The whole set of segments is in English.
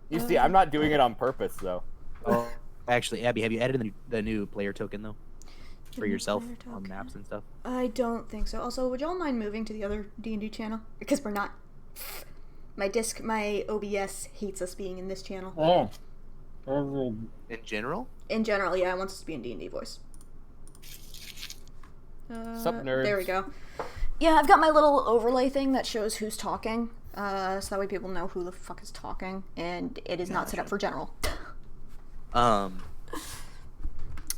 You see, I'm not doing it on purpose, though. Oh, actually, Abby, have you added the new player token though for yourself on maps and stuff? I don't think so. Also, would y'all mind moving to the other D&D channel? Because we're not. My OBS hates us being in this channel. Oh. In general? In general, yeah, it wants us to be in D&D voice. Sup, nerds? There we go. Yeah, I've got my little overlay thing that shows who's talking, so that way people know who the fuck is talking, and it is not set up for general. But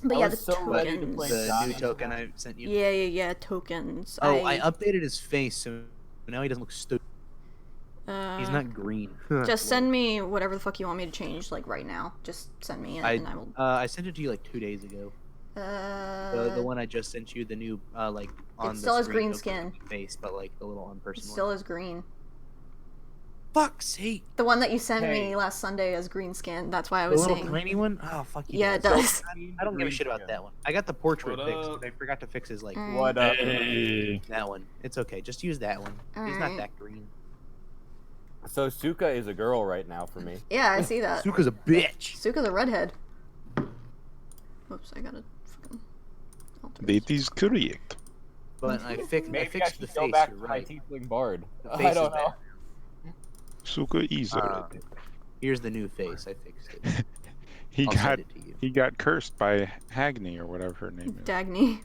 yeah, the so ready to tokens. play the new token I sent you. Yeah, tokens. Oh, I updated his face, so now he doesn't look stupid. He's not green. Just send me whatever the fuck you want me to change, like, right now. Just send me it, and I will... I sent it to you, like, 2 days ago. The one I just sent you, the new, like, on it still the has screen green skin. face, but, like, the little unpersonal It still is green. Fuck's sake! The one that you sent me last Sunday has green skin. That's why I was The little saying... tiny one? Oh, fuck you. Yeah, it does. I don't give a shit about that one. I got the portrait fixed, but I forgot to fix his, like... What up? That one. It's okay. Just use that one. He's not that green. So Suka is a girl right now for me. Yeah, I see that. Suka's a bitch! Suka's a redhead. Whoops, I gotta fucking... alter That is correct. But I fixed Maybe I the should go face, back you're to my right. tiefling bard. The face I don't is know. better. Suka is a redhead. Here's the new face. I fixed it. I'll send it to you. He got cursed by Hagni or whatever her name is. Dagny.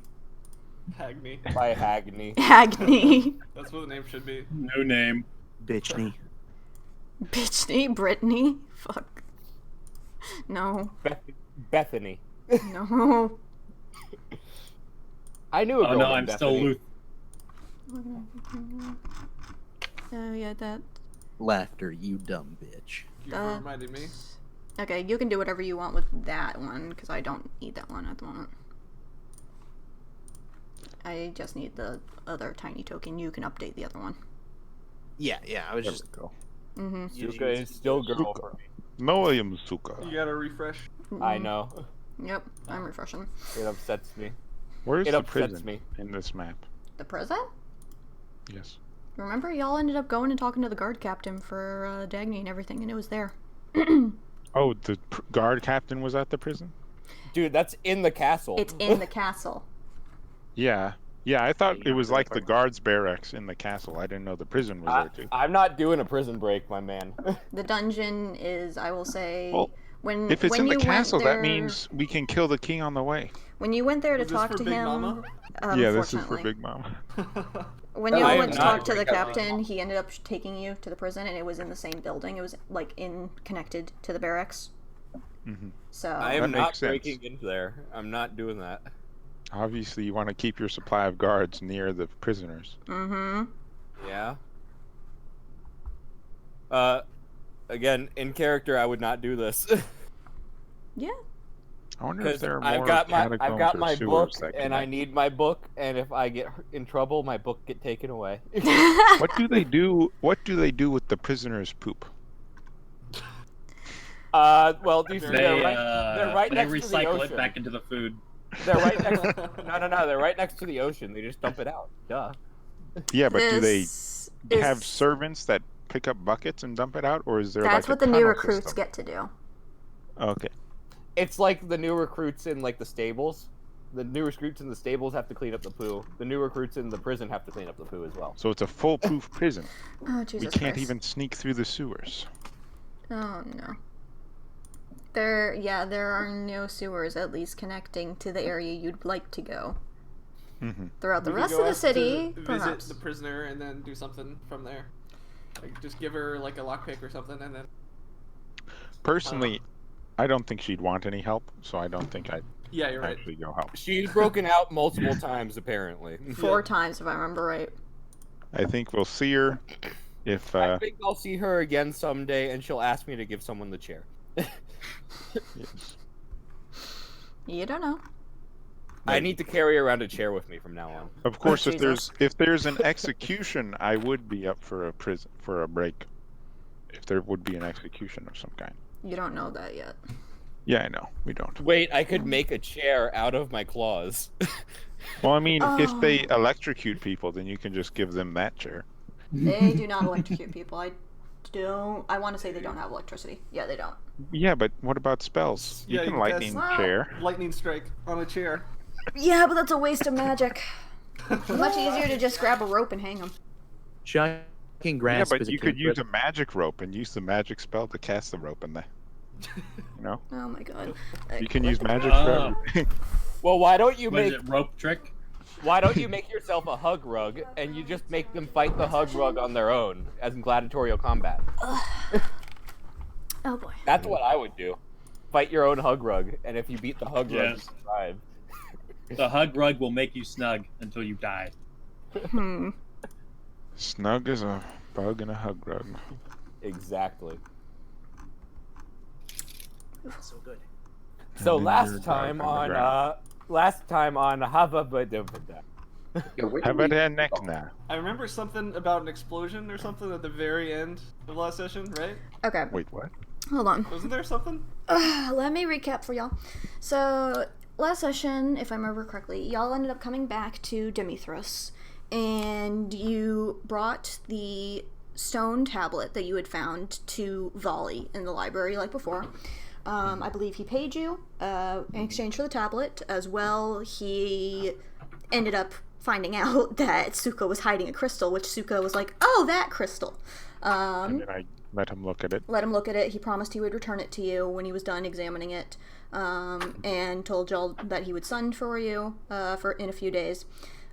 Hagney. By Hagni. Agni. That's what the name should be. No name. Bitchney. Bitchney? Brittany? Fuck. No. Bethany. No. I knew a Oh girl no, named I'm still Bethany. Luth. Oh, yeah, that... Laughter, you dumb bitch. You reminded me. Okay, you can do whatever you want with that one, because I don't need that one at the moment. I just need the other tiny token. You can update the other one. Yeah, I was There just... we go. Mm-hmm. Suka is still girl for me. No, I am Suka. You gotta refresh. I know. Yep, I'm refreshing. It upsets me. Where's It the upsets prison me. in this map? The prison? Yes. Remember, y'all ended up going and talking to the guard captain for Dagny and everything, and it was there. Oh, the guard captain was at the prison? Dude, that's in the castle. It's in the castle. Yeah. Yeah, I thought it was like the guards' barracks in the castle. I didn't know the prison was there too. I'm not doing a prison break, my man. The dungeon is, I will say, Well, when If it's when in the you went castle, there, that means we can kill the king on the way. when you went there to Was this talk for to Big him. Mama? Yeah, this is for Unfortunately. Big Mama. When I you all am went to not talk to the breaking that captain, he ended up taking you to the prison, and it was in the same building. It was like connected to the barracks. Mhm. So I am That not makes sense. breaking into there. I'm not doing that. Obviously, you want to keep your supply of guards near the prisoners. Mm-hmm. Yeah. Again, in character, I would not do this. Yeah. I wonder if Because there are more I've got catacombs or my sewers book, that and I connect. need my book, and if I get in trouble, my book get taken away. What do they do? What do they do with the prisoners' poop? Well, these They, they're right they next to the recycle ocean. it back into the food. They're right next. No, they're right next to the ocean. They just dump it out. Duh. Yeah, but do they This have is- servants that pick up buckets and dump it out, or is there That's like what a the new tunnel recruits system? get to do. Okay. It's like the new recruits in like the stables. The new recruits in the stables have to clean up the poo. The new recruits in the prison have to clean up the poo as well. So it's a foolproof prison. Oh Jesus We can't Christ. even sneak through the sewers. Oh no. There are no sewers, at least connecting to the area you'd like to go. Mm-hmm. Throughout the We could rest go of the ask city, to perhaps. visit the prisoner and then do something from there. Like just give her like a lockpick or something, and then. Personally, I don't think she'd want any help, so I don't think I'd Yeah, you're right. actually go help. She's broken out multiple times, apparently. 4 times, if I remember right. I think we'll see her if I think I'll see her again someday, and she'll ask me to give someone the chair. yes. You don't know. I need to carry around a chair with me from now on. Of course, if Jesus. there's an execution, I would be up for a break. If there would be an execution of some kind. You don't know that yet. Yeah, I know. We don't. Wait, I could make a chair out of my claws. Well, I mean, if they Oh. electrocute people, then you can just give them that chair. They do not electrocute people. I don't. I want to say they don't have electricity. Yeah, they don't. Yeah, but what about spells? You can lightning cast chair. lightning strike on a chair. Yeah, but that's a waste of magic. Much easier to just grab a rope and hang them. Shocking Yeah, grasp. but is you akin could use to- a magic rope and use the magic spell to cast the rope in there. You know? Oh my god. You can use magic Oh. for everything. Well, why don't you What is make it, rope trick? why don't you make yourself a hug rug and you just make them fight the hug rug on their own as in gladiatorial combat? Oh boy. That's what I would do. Fight your own hug rug, and if you beat the hug rug, you Yes. survive. The hug rug will make you snug until you die. Snug as a bug in a hug rug. Exactly. So good. So And then last you're time down on on the ground. Havabadabada. How about that neck now? I remember something about an explosion or something at the very end of last session, right? Okay, Wait, what? hold on. Wasn't there something? Let me recap for y'all. So, last session, if I remember correctly, y'all ended up coming back to Demithras, and you brought the stone tablet that you had found to Volley in the library like before. I believe he paid you in exchange for the tablet. As well, he ended up finding out that Suka was hiding a crystal, which Suka was like, oh, that crystal. And then I let him look at it. Let him look at it. He promised he would return it to you when he was done examining it, and told y'all that he would send for you in a few days.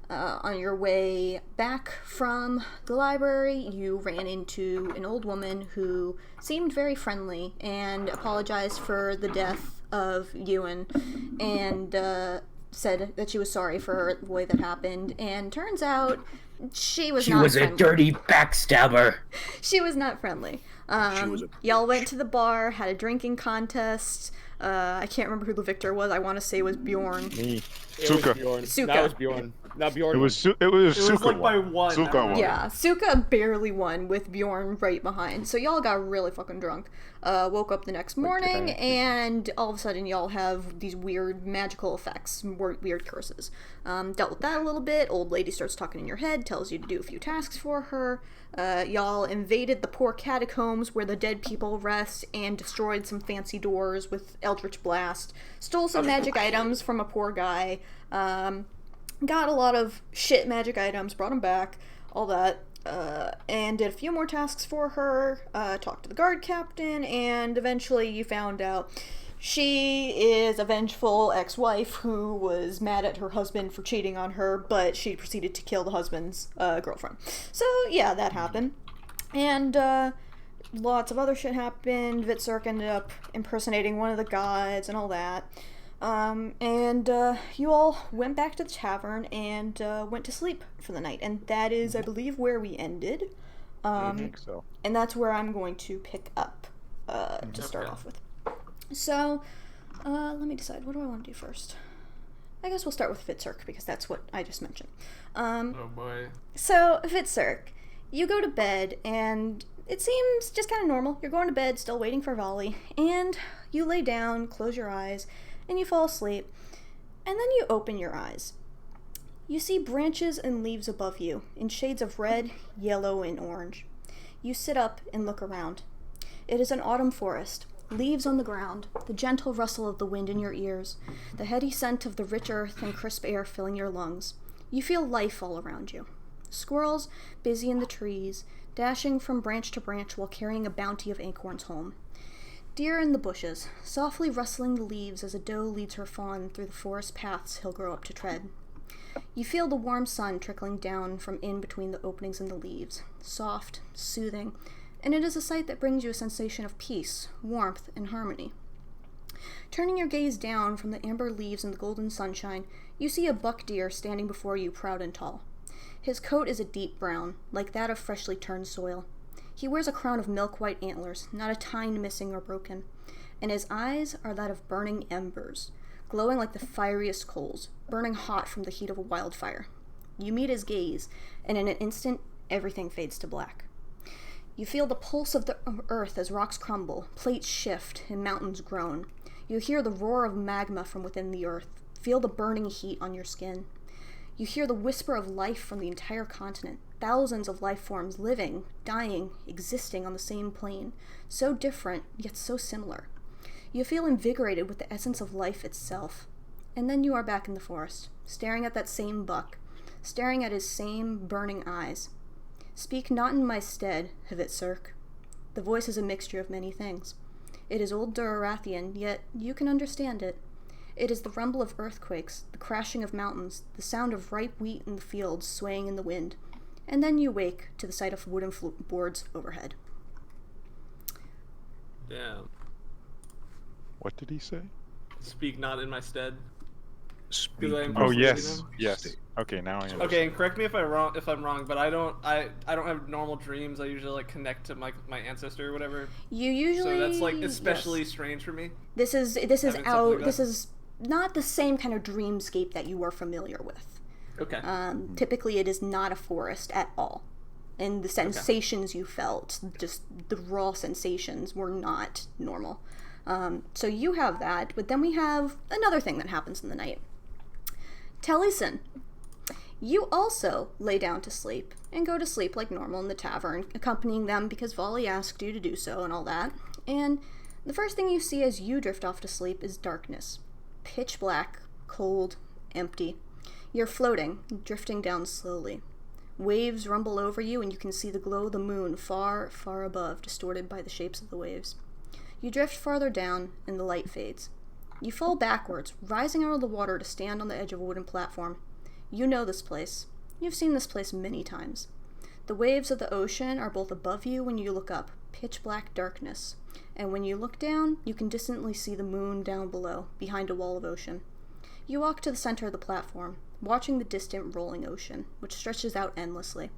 On your way back from the library, you ran into an old woman who seemed very friendly and apologized for the death of Ewan and said that she was sorry for the way that happened. And turns out she was not friendly. dirty backstabber. She was not friendly. was a Y'all went to the bar, had a drinking contest. I can't remember who the victor was. I want to say it was Bjorn. Me. It Suka. was Bjorn. Suka. That was Bjorn. Not Bjorn. It was Suka like by won. one, Suka I won. Yeah, Suka barely won with Bjorn right behind. So y'all got really fucking drunk. Woke up the next morning, and all of a sudden y'all have these weird magical effects, weird curses. Dealt with that a little bit. Old lady starts talking in your head, tells you to do a few tasks for her. Y'all invaded the poor catacombs where the dead people rest and destroyed some fancy doors with Eldritch Blast. Stole some magic items from a poor guy. Got a lot of shit magic items, brought them back, all that, and did a few more tasks for her, talked to the guard captain, and eventually you found out she is a vengeful ex-wife who was mad at her husband for cheating on her, but she proceeded to kill the husband's girlfriend. So, yeah, that happened. And, lots of other shit happened. Hvitserk ended up impersonating one of the gods and all that. You all went back to the tavern and went to sleep for the night. And that is, I believe, where we ended. I think so. And that's where I'm going to pick up to start off with. So, let me decide. What do I want to do first? I guess we'll start with Hvitserk, because that's what I just mentioned. Oh boy. So, Hvitserk, you go to bed, and it seems just kind of normal. You're going to bed, still waiting for Volley, and you lay down, close your eyes, and you fall asleep, and then you open your eyes. You see branches and leaves above you, in shades of red, yellow, and orange. You sit up and look around. It is an autumn forest, leaves on the ground, the gentle rustle of the wind in your ears, the heady scent of the rich earth and crisp air filling your lungs. You feel life all around you. Squirrels busy in the trees, dashing from branch to branch while carrying a bounty of acorns home. Deer in the bushes, softly rustling the leaves as a doe leads her fawn through the forest paths he'll grow up to tread. You feel the warm sun trickling down from in between the openings in the leaves, soft, soothing, and it is a sight that brings you a sensation of peace, warmth, and harmony. Turning your gaze down from the amber leaves and the golden sunshine, you see a buck deer standing before you proud and tall. His coat is a deep brown, like that of freshly turned soil. He wears a crown of milk-white antlers, not a tine missing or broken, and his eyes are that of burning embers, glowing like the fieriest coals, burning hot from the heat of a wildfire. You meet his gaze, and in an instant, everything fades to black. You feel the pulse of the earth as rocks crumble, plates shift, and mountains groan. You hear the roar of magma from within the earth, feel the burning heat on your skin. You hear the whisper of life from the entire continent, thousands of life forms living, dying, existing on the same plane. So different, yet so similar. You feel invigorated with the essence of life itself. And then you are back in the forest, staring at that same buck, staring at his same burning eyes. Speak not in my stead, Hvitserk. The voice is a mixture of many things. It is old Durathian, yet you can understand it. It is the rumble of earthquakes, the crashing of mountains, the sound of ripe wheat in the fields swaying in the wind. And then you wake to the sight of wooden boards overhead. Damn. What did he say? Speak not in my stead. Speak I'm Oh Just yes, leaving them? yes. Okay, now I understand. Okay, and correct me if I'm wrong, but I don't have normal dreams. I usually like connect to my ancestor or whatever. You usually... So that's like especially yes. strange for me. This is Having something out. like that. This is not the same kind of dreamscape that you are familiar with. Okay. Typically, it is not a forest at all, and the sensations you felt, just the raw sensations, were not normal. So you have that, but then we have another thing that happens in the night. Taliesin, you also lay down to sleep and go to sleep like normal in the tavern, accompanying them because Volley asked you to do so and all that. And the first thing you see as you drift off to sleep is darkness. Pitch black, cold, empty. You're floating, drifting down slowly. Waves rumble over you and you can see the glow of the moon far, far above, distorted by the shapes of the waves. You drift farther down and the light fades. You fall backwards, rising out of the water to stand on the edge of a wooden platform. You know this place. You've seen this place many times. The waves of the ocean are both above you when you look up, pitch black darkness. And when you look down, you can distantly see the moon down below, behind a wall of ocean. You walk to the center of the platform, watching the distant rolling ocean, which stretches out endlessly.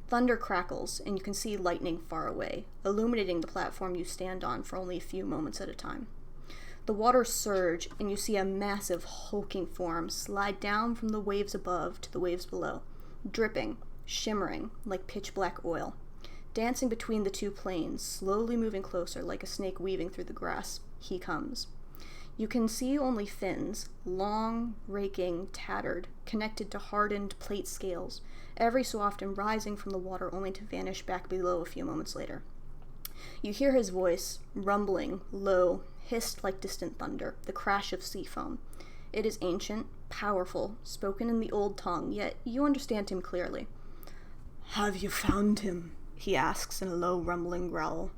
Thunder crackles, and you can see lightning far away, illuminating the platform you stand on for only a few moments at a time. The waters surge, and you see a massive, hulking form slide down from the waves above to the waves below, dripping, shimmering, like pitch-black oil. Dancing between the two planes, slowly moving closer like a snake weaving through the grass, he comes. You can see only fins, long, raking, tattered, connected to hardened plate scales, every so often rising from the water only to vanish back below a few moments later. You hear his voice, rumbling, low, hissed like distant thunder, the crash of sea foam. It is ancient, powerful, spoken in the old tongue, yet you understand him clearly. "Have you found him?" he asks in a low, rumbling growl.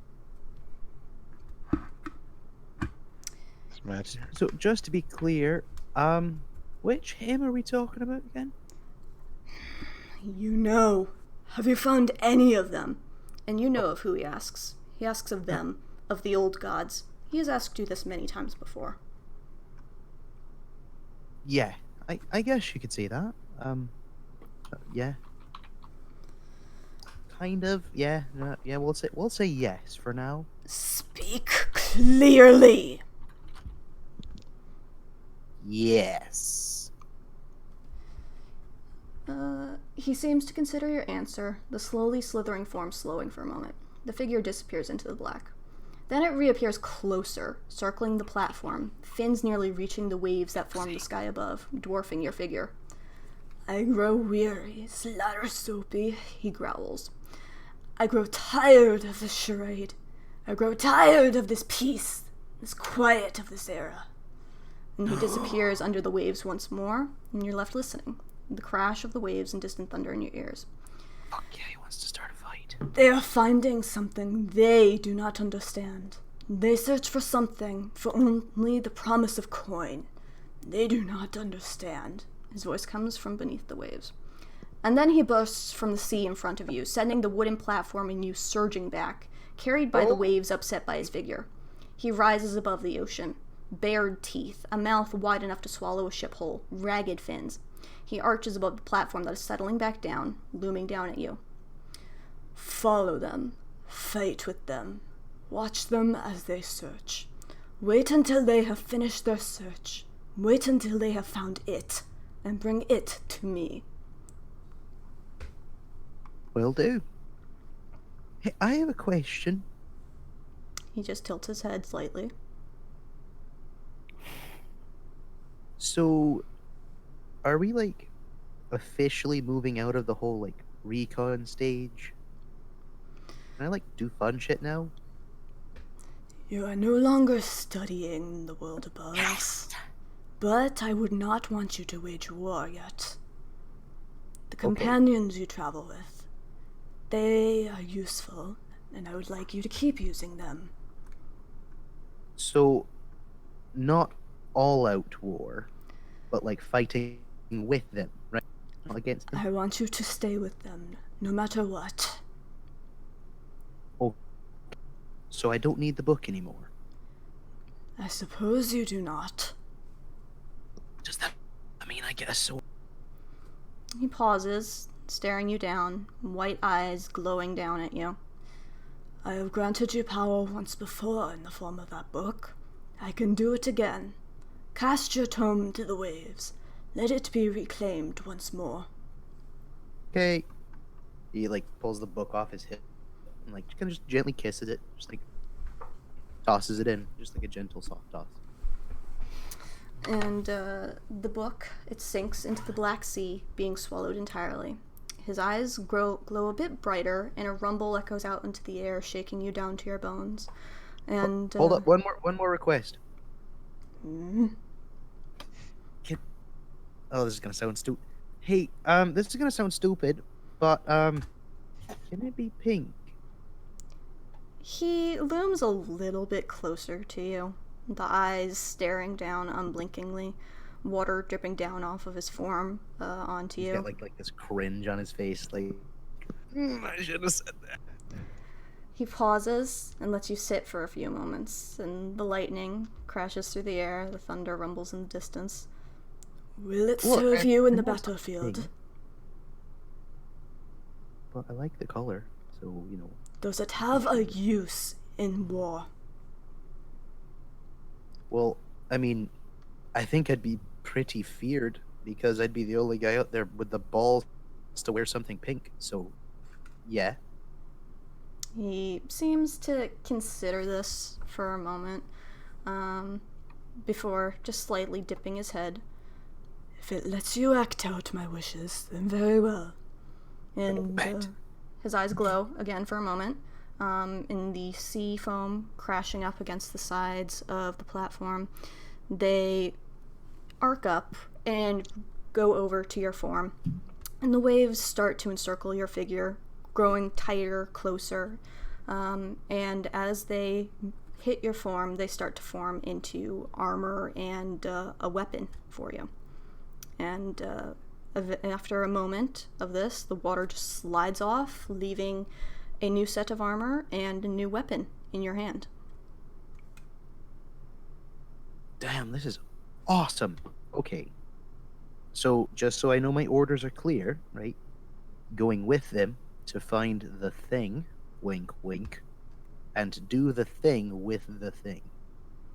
So just to be clear, which him are we talking about again? You know. Have you found any of them? And you know of who he asks. He asks of them, of the old gods. He has asked you this many times before. Yeah, I guess you could say that. Yeah. Kind of, yeah. Yeah, we'll say yes for now. Speak clearly. Yes. He seems to consider your answer, the slowly slithering form slowing for a moment. The figure disappears into the black. Then it reappears closer, circling the platform, fins nearly reaching the waves that form the sky above, dwarfing your figure. "I grow weary, slaughter soapy," he growls. "I grow tired of this charade. I grow tired of this peace, this quiet of this era." And he disappears under the waves once more, and you're left listening. The crash of the waves and distant thunder in your ears. Fuck yeah, he wants to start a fight. They are finding something they do not understand. They search for something, for only the promise of coin. They do not understand. His voice comes from beneath the waves. And then he bursts from the sea in front of you, sending the wooden platform and you surging back, carried by the waves upset by his figure. He rises above the ocean. Bared teeth, a mouth wide enough to swallow a ship whole, ragged fins. He arches above the platform that is settling back down, looming down at you. "Follow them. Fight with them. Watch them as they search. Wait until they have finished their search. Wait until they have found it, and bring it to me." Will do. Hey, I have a question. He just tilts his head slightly. So, are we, like, officially moving out of the whole, like, recon stage. Can I like do fun shit now? You are no longer studying the world above. Yes. But I would not want you to wage war yet. The companions you travel with, they are useful, and I would like you to keep using them. So, not all-out war, but like fighting with them, right? Not against them. I want you to stay with them, no matter what. Oh, so I don't need the book anymore. I suppose you do not. Does that mean I get a sword? He pauses, staring you down, white eyes glowing down at you. I have granted you power once before in the form of that book. I can do it again. Cast your tome to the waves. Let it be reclaimed once more. Okay. He like pulls the book off his hip and like kind of just gently kisses it, just like tosses it in, just like a gentle soft toss. And the book, it sinks into the black sea, being swallowed entirely. His eyes glow a bit brighter, and a rumble echoes out into the air, shaking you down to your bones. And hold up, one more request. Mm-hmm. Oh, this is gonna sound stupid. Hey, this is gonna sound stupid, but can it be pink? He looms a little bit closer to you, the eyes staring down unblinkingly, water dripping down off of his form onto you. He's got like this cringe on his face, like I should have said that. He pauses and lets you sit for a few moments, and the lightning crashes through the air, the thunder rumbles in the distance. Will it serve you in the battlefield? But I like the color, so, you know. Does it have a use in war? Well, I mean, I think I'd be pretty feared because I'd be the only guy out there with the balls to wear something pink, so yeah. He seems to consider this for a moment, before just slightly dipping his head. If it lets you act out my wishes, then very well. And his eyes glow again for a moment, in the sea foam crashing up against the sides of the platform. They arc up and go over to your form, and the waves start to encircle your figure, growing tighter, closer, and as they hit your form, they start to form into armor and a weapon for you. And after a moment of this, the water just slides off, leaving a new set of armor and a new weapon in your hand. Damn, this is awesome. Okay. So, just so I know my orders are clear, right? Going with them to find the thing, wink wink, and do the thing with the thing,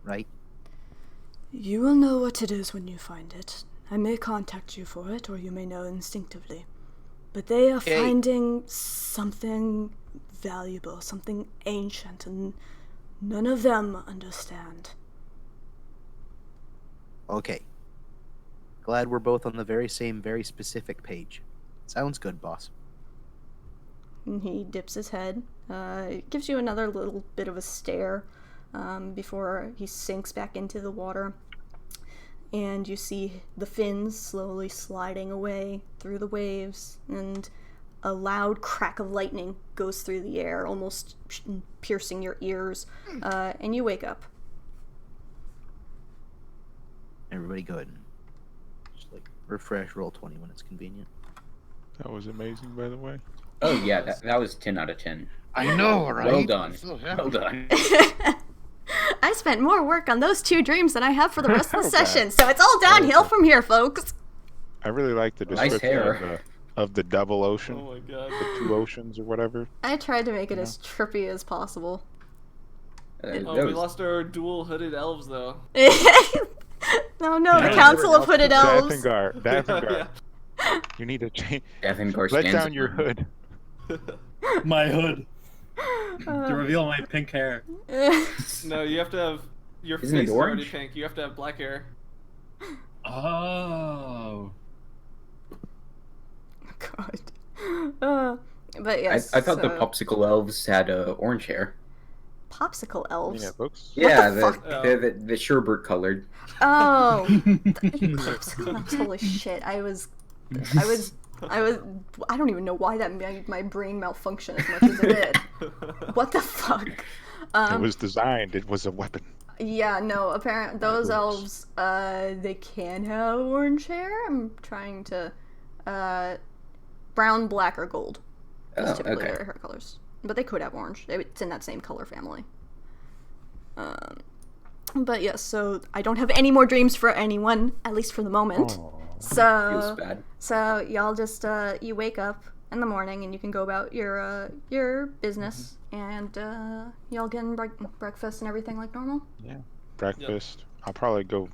right? You will know what it is when you find it. I may contact you for it, or you may know instinctively. But they are finding something valuable, something ancient, and none of them understand. Okay. Glad we're both on the very same, very specific page. Sounds good, boss. And he dips his head, gives you another little bit of a stare, before he sinks back into the water. And you see the fins slowly sliding away through the waves, and a loud crack of lightning goes through the air, almost piercing your ears, and you wake up. Everybody go ahead and just like refresh roll 20 when it's convenient. That was amazing, by the way. Oh yeah, that was 10 out of 10. I know, right? Well done. Well done. I spent more work on those 2 dreams than I have for the rest of the session, so it's all downhill from here, folks. I really like the Nice description hair. of the double ocean, Oh my god. the 2 oceans or whatever. I tried to make it as trippy as possible. Oh, That we was- lost our dual hooded elves though. No, the Yeah, Council of Hooded Elves. Dathngar. You need to change. Dathngar Let stands down your alone. hood. My hood to reveal my pink hair. No, you have to have your Isn't it face is already orange? pink. You have to have black hair. Oh. God. But yes. I thought the so- popsicle elves had orange hair. popsicle elves. Yeah, books. Yeah, the fuck? the sherbet colored. Oh, popsicle elves. Holy shit! I don't even know why that made my brain malfunction as much as it did. What the fuck? It was designed. It was a weapon. Yeah, no, apparently those Rules. elves, they can have orange hair. I'm trying to, brown, black, or gold. Those Oh, typically okay. their hair colors. But they could have orange. It's in that same color family. But yes, so I don't have any more dreams for anyone, at least for the moment. Feels So, bad. so y'all just, you wake up in the morning and you can go about your business, and, y'all getting breakfast and everything like normal? Breakfast. I'll probably go.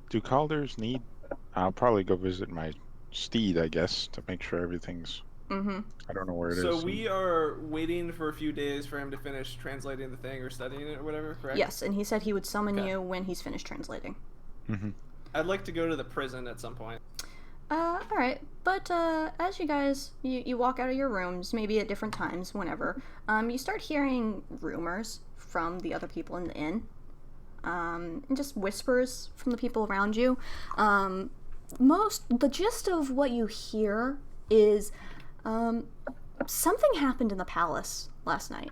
Do Calders need? I'll probably go visit my steed, I guess, to make sure everything's. Mm-hmm. I don't know where it is. So we are waiting for a few days for him to finish translating the thing or studying it or whatever, correct? Yes, and he said he would summon Okay. you when he's finished translating. Mm-hmm. I'd like to go to the prison at some point. Alright, but, as you guys, you walk out of your rooms, maybe at different times, whenever, you start hearing rumors from the other people in the inn, and just whispers from the people around you. The gist of what you hear is, something happened in the palace last night.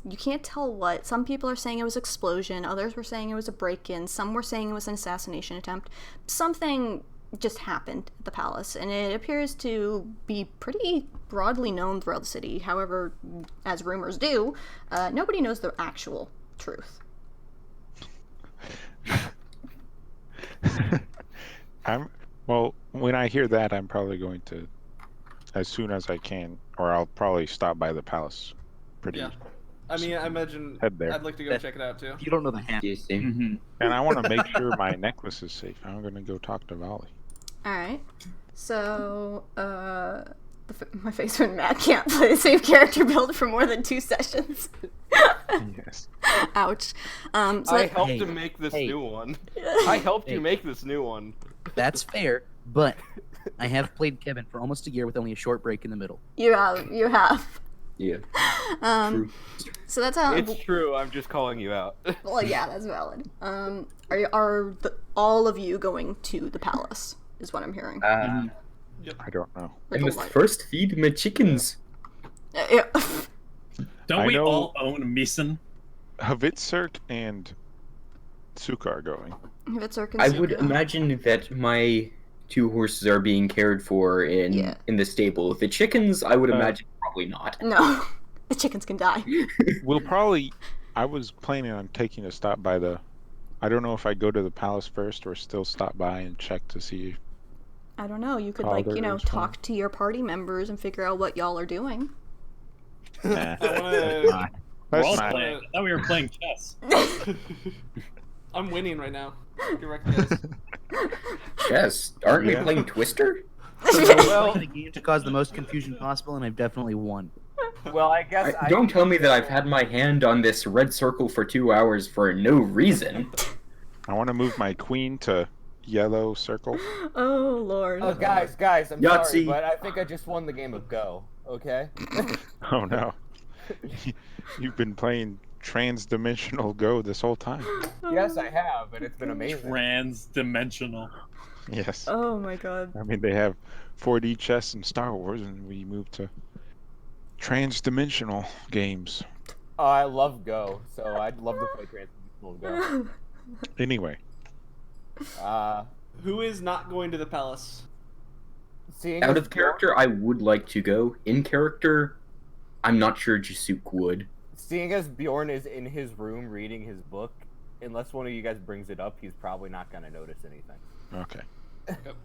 You can't tell what. Some people are saying it was explosion, others were saying it was a break-in, some were saying it was an assassination attempt. Something just happened at the palace, and it appears to be pretty broadly known throughout the city. However, as rumors do, nobody knows the actual truth. Well, when I hear that, I'm probably going to, as soon as I can, or I'll probably stop by the palace. Pretty. Yeah. I mean, I imagine Head there. I'd like to go check it out too. You don't know the hand. Yeah, same. Mm-hmm. And I want to make sure my necklace is safe. I'm gonna go talk to Vali. Alright, so, my face when Matt can't play the same character build for more than 2 sessions. Yes. Ouch. So I helped Hey, him make this hey. new one. I helped you make this new one. That's fair, but I have played Kevin for almost a year with only a short break in the middle. you have. Yeah. Um, so that's how. It's true. I'm just calling you out. Well, yeah, that's valid. Are all of you going to the palace? Is what I'm hearing. I don't know. With I the must light. first feed my chickens. Yeah. Don't I we know- all own a Mason? Hvitserk and Suka are going. Hvitserk and I would Suka. imagine that my 2 horses are being cared for in Yeah. the stable. The chickens, I would imagine probably not. No, the chickens can die. We'll probably. I was planning on taking a stop by the. I don't know if I go to the palace first or still stop by and check to see. I don't know. You could Calder is fine. talk to your party members and figure out what y'all are doing. Nah, I wanna... We're all that's not. playing. I thought we were playing chess. I'm winning right now. You recognize? Yes. Aren't we Yeah. playing Twister? Well, The game to cause the most confusion possible, and I've definitely won. well, I guess I Don't tell me that I've had my hand on this red circle for 2 hours for no reason. I want to move my queen to yellow circle. Oh lord. Oh, guys, I'm Yahtzee. sorry, but I think I just won the game of Go. Okay. Oh no. You've been playing trans-dimensional Go this whole time. Yes, I have, and it's been amazing. Trans-dimensional. Yes. Oh my god. I mean, they have 4D chess and Star Wars, and we moved to trans-dimensional games. Oh, I love Go, so I'd love to play Transdimensional Go. Anyway, Who is not going to the palace? seeing Out as of character, I would like to go. In character, I'm not sure Jasuk would. Seeing as Bjorn is in his room reading his book, unless one of you guys brings it up, he's probably not going to notice anything. okay. Yep.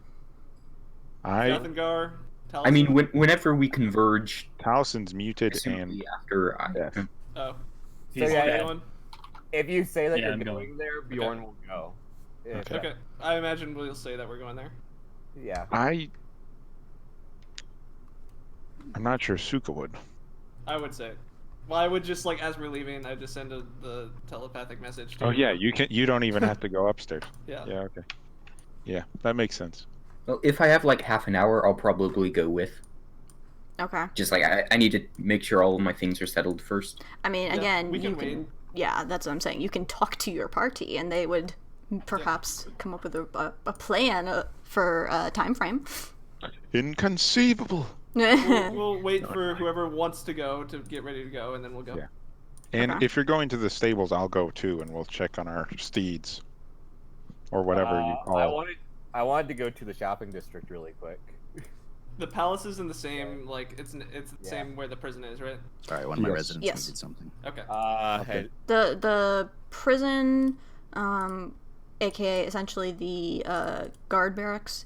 I Dathngar, I mean, Taliesin? whenever we converge, Talison's muted, and presumably after I... Yeah. Oh. He's yeah, dead. Anyone? if you say that Yeah, you're I'm going going. there, Bjorn will go. If- Okay. I imagine we'll say that we're going there. Yeah. I'm not sure Suka would. I would say. Well, I would just, like, as we're leaving, I'd just send the telepathic message to Oh yeah, you don't even have to go upstairs. Yeah. Yeah, okay. Yeah, that makes sense. Well, if I have like half an hour, I'll probably go with. Okay. Just like I need to make sure all of my things are settled first. I mean, Yeah, again, we you can can. wait. Yeah, that's what I'm saying. You can talk to your party, and they would perhaps come up with a plan for a time frame. Inconceivable. We'll wait for whoever wants to go to get ready to go, and then we'll go. Yeah. And Okay. if you're going to the stables, I'll go too, and we'll check on our steeds. Or whatever you call. I wanted to go to the shopping district really quick. The palace is in the same, like, it's the Yeah. same where the prison is, right? Sorry, one of my Yes. residents Yes. needed something. Okay. Hey, The prison, aka essentially the guard barracks,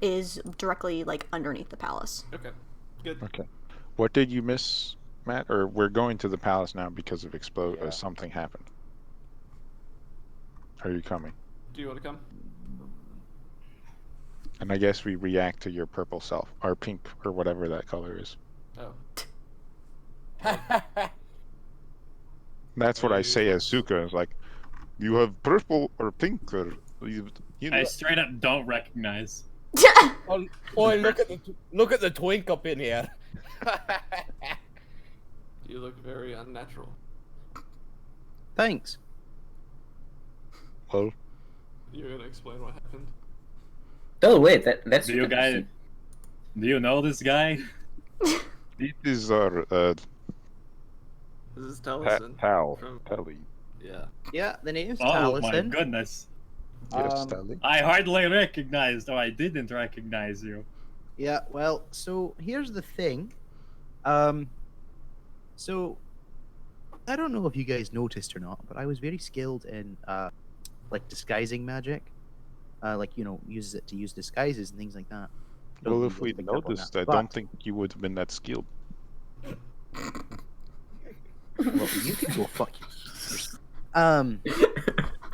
is directly like underneath the palace. Okay. Good. Okay. What did you miss, Matt? Or we're going to the palace now because of Yeah. something happened. Are you coming? Do you want to come? And I guess we react to your purple self, or pink, or whatever that color is. Oh. That's what I say as Suka. Is like, you have purple or pink, or you know. I straight up don't recognize. oh, look at the twink up in here. You look very unnatural. Thanks. Well, You're gonna explain what happened? Oh wait, that's. Do you know this guy? it is our This is Taliesin. From- Tally. Yeah. Yeah, the name's Oh my Taliesin. goodness. Yes, Tally. I hardly recognized, or I didn't recognize you. Yeah, well, so here's the thing. So I don't know if you guys noticed or not, but I was very skilled in like disguising magic. Like, you know, uses it to use disguises and things like that. Don't Well, know if we picked up on noticed, that, I but- don't think you would have been that skilled. Well, you can go fuck you.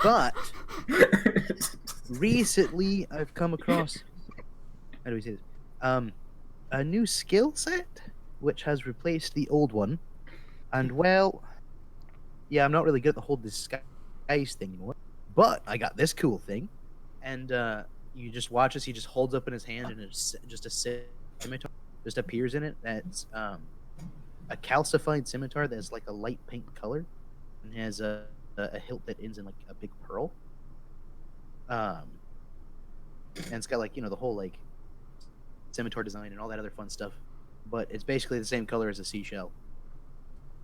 But recently I've come across how do we say this? A new skill set which has replaced the old one. And well, yeah, I'm not really good at the whole disguise thing anymore. But I got this cool thing. And you just watch as he just holds up in his hand and it's just a scimitar just appears in it. That's a calcified scimitar that's like a light pink color and has a hilt that ends in like a big pearl. And it's got like, you know, the whole like scimitar design and all that other fun stuff. But it's basically the same color as a seashell.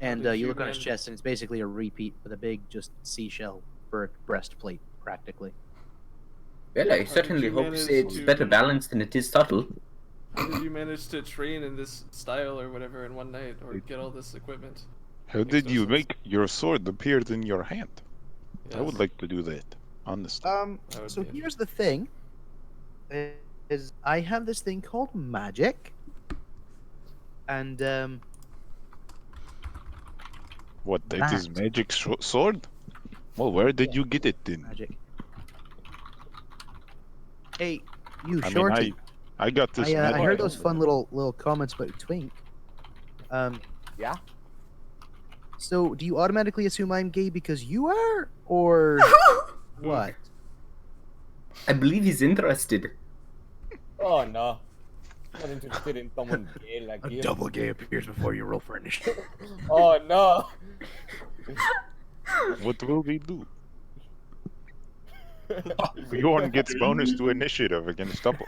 And did you you look on his man- chest and it's basically a repeat with a big just seashell for a breastplate, practically. Well, I did certainly you hope manage it's to- better balanced than it is subtle. How did you manage to train in this style or whatever in one night, or get all this equipment? How Makes did no you sense. make your sword appear in your hand? I would Yes. like to do that, honestly. That would So be here's the thing: is I have this thing called magic, and What, that is magic sword? Well, where did you get it then? magic. Hey, you I mean, shorty! I got this I magic. heard those fun little comments about Twink. Yeah. So do you automatically assume I'm gay because you are, or what? I believe he's interested. Oh no. Not interested in someone gay like you. gay appears before you roll for initiative. Oh no. What will we do? Bjorn gets bonus to initiative against double.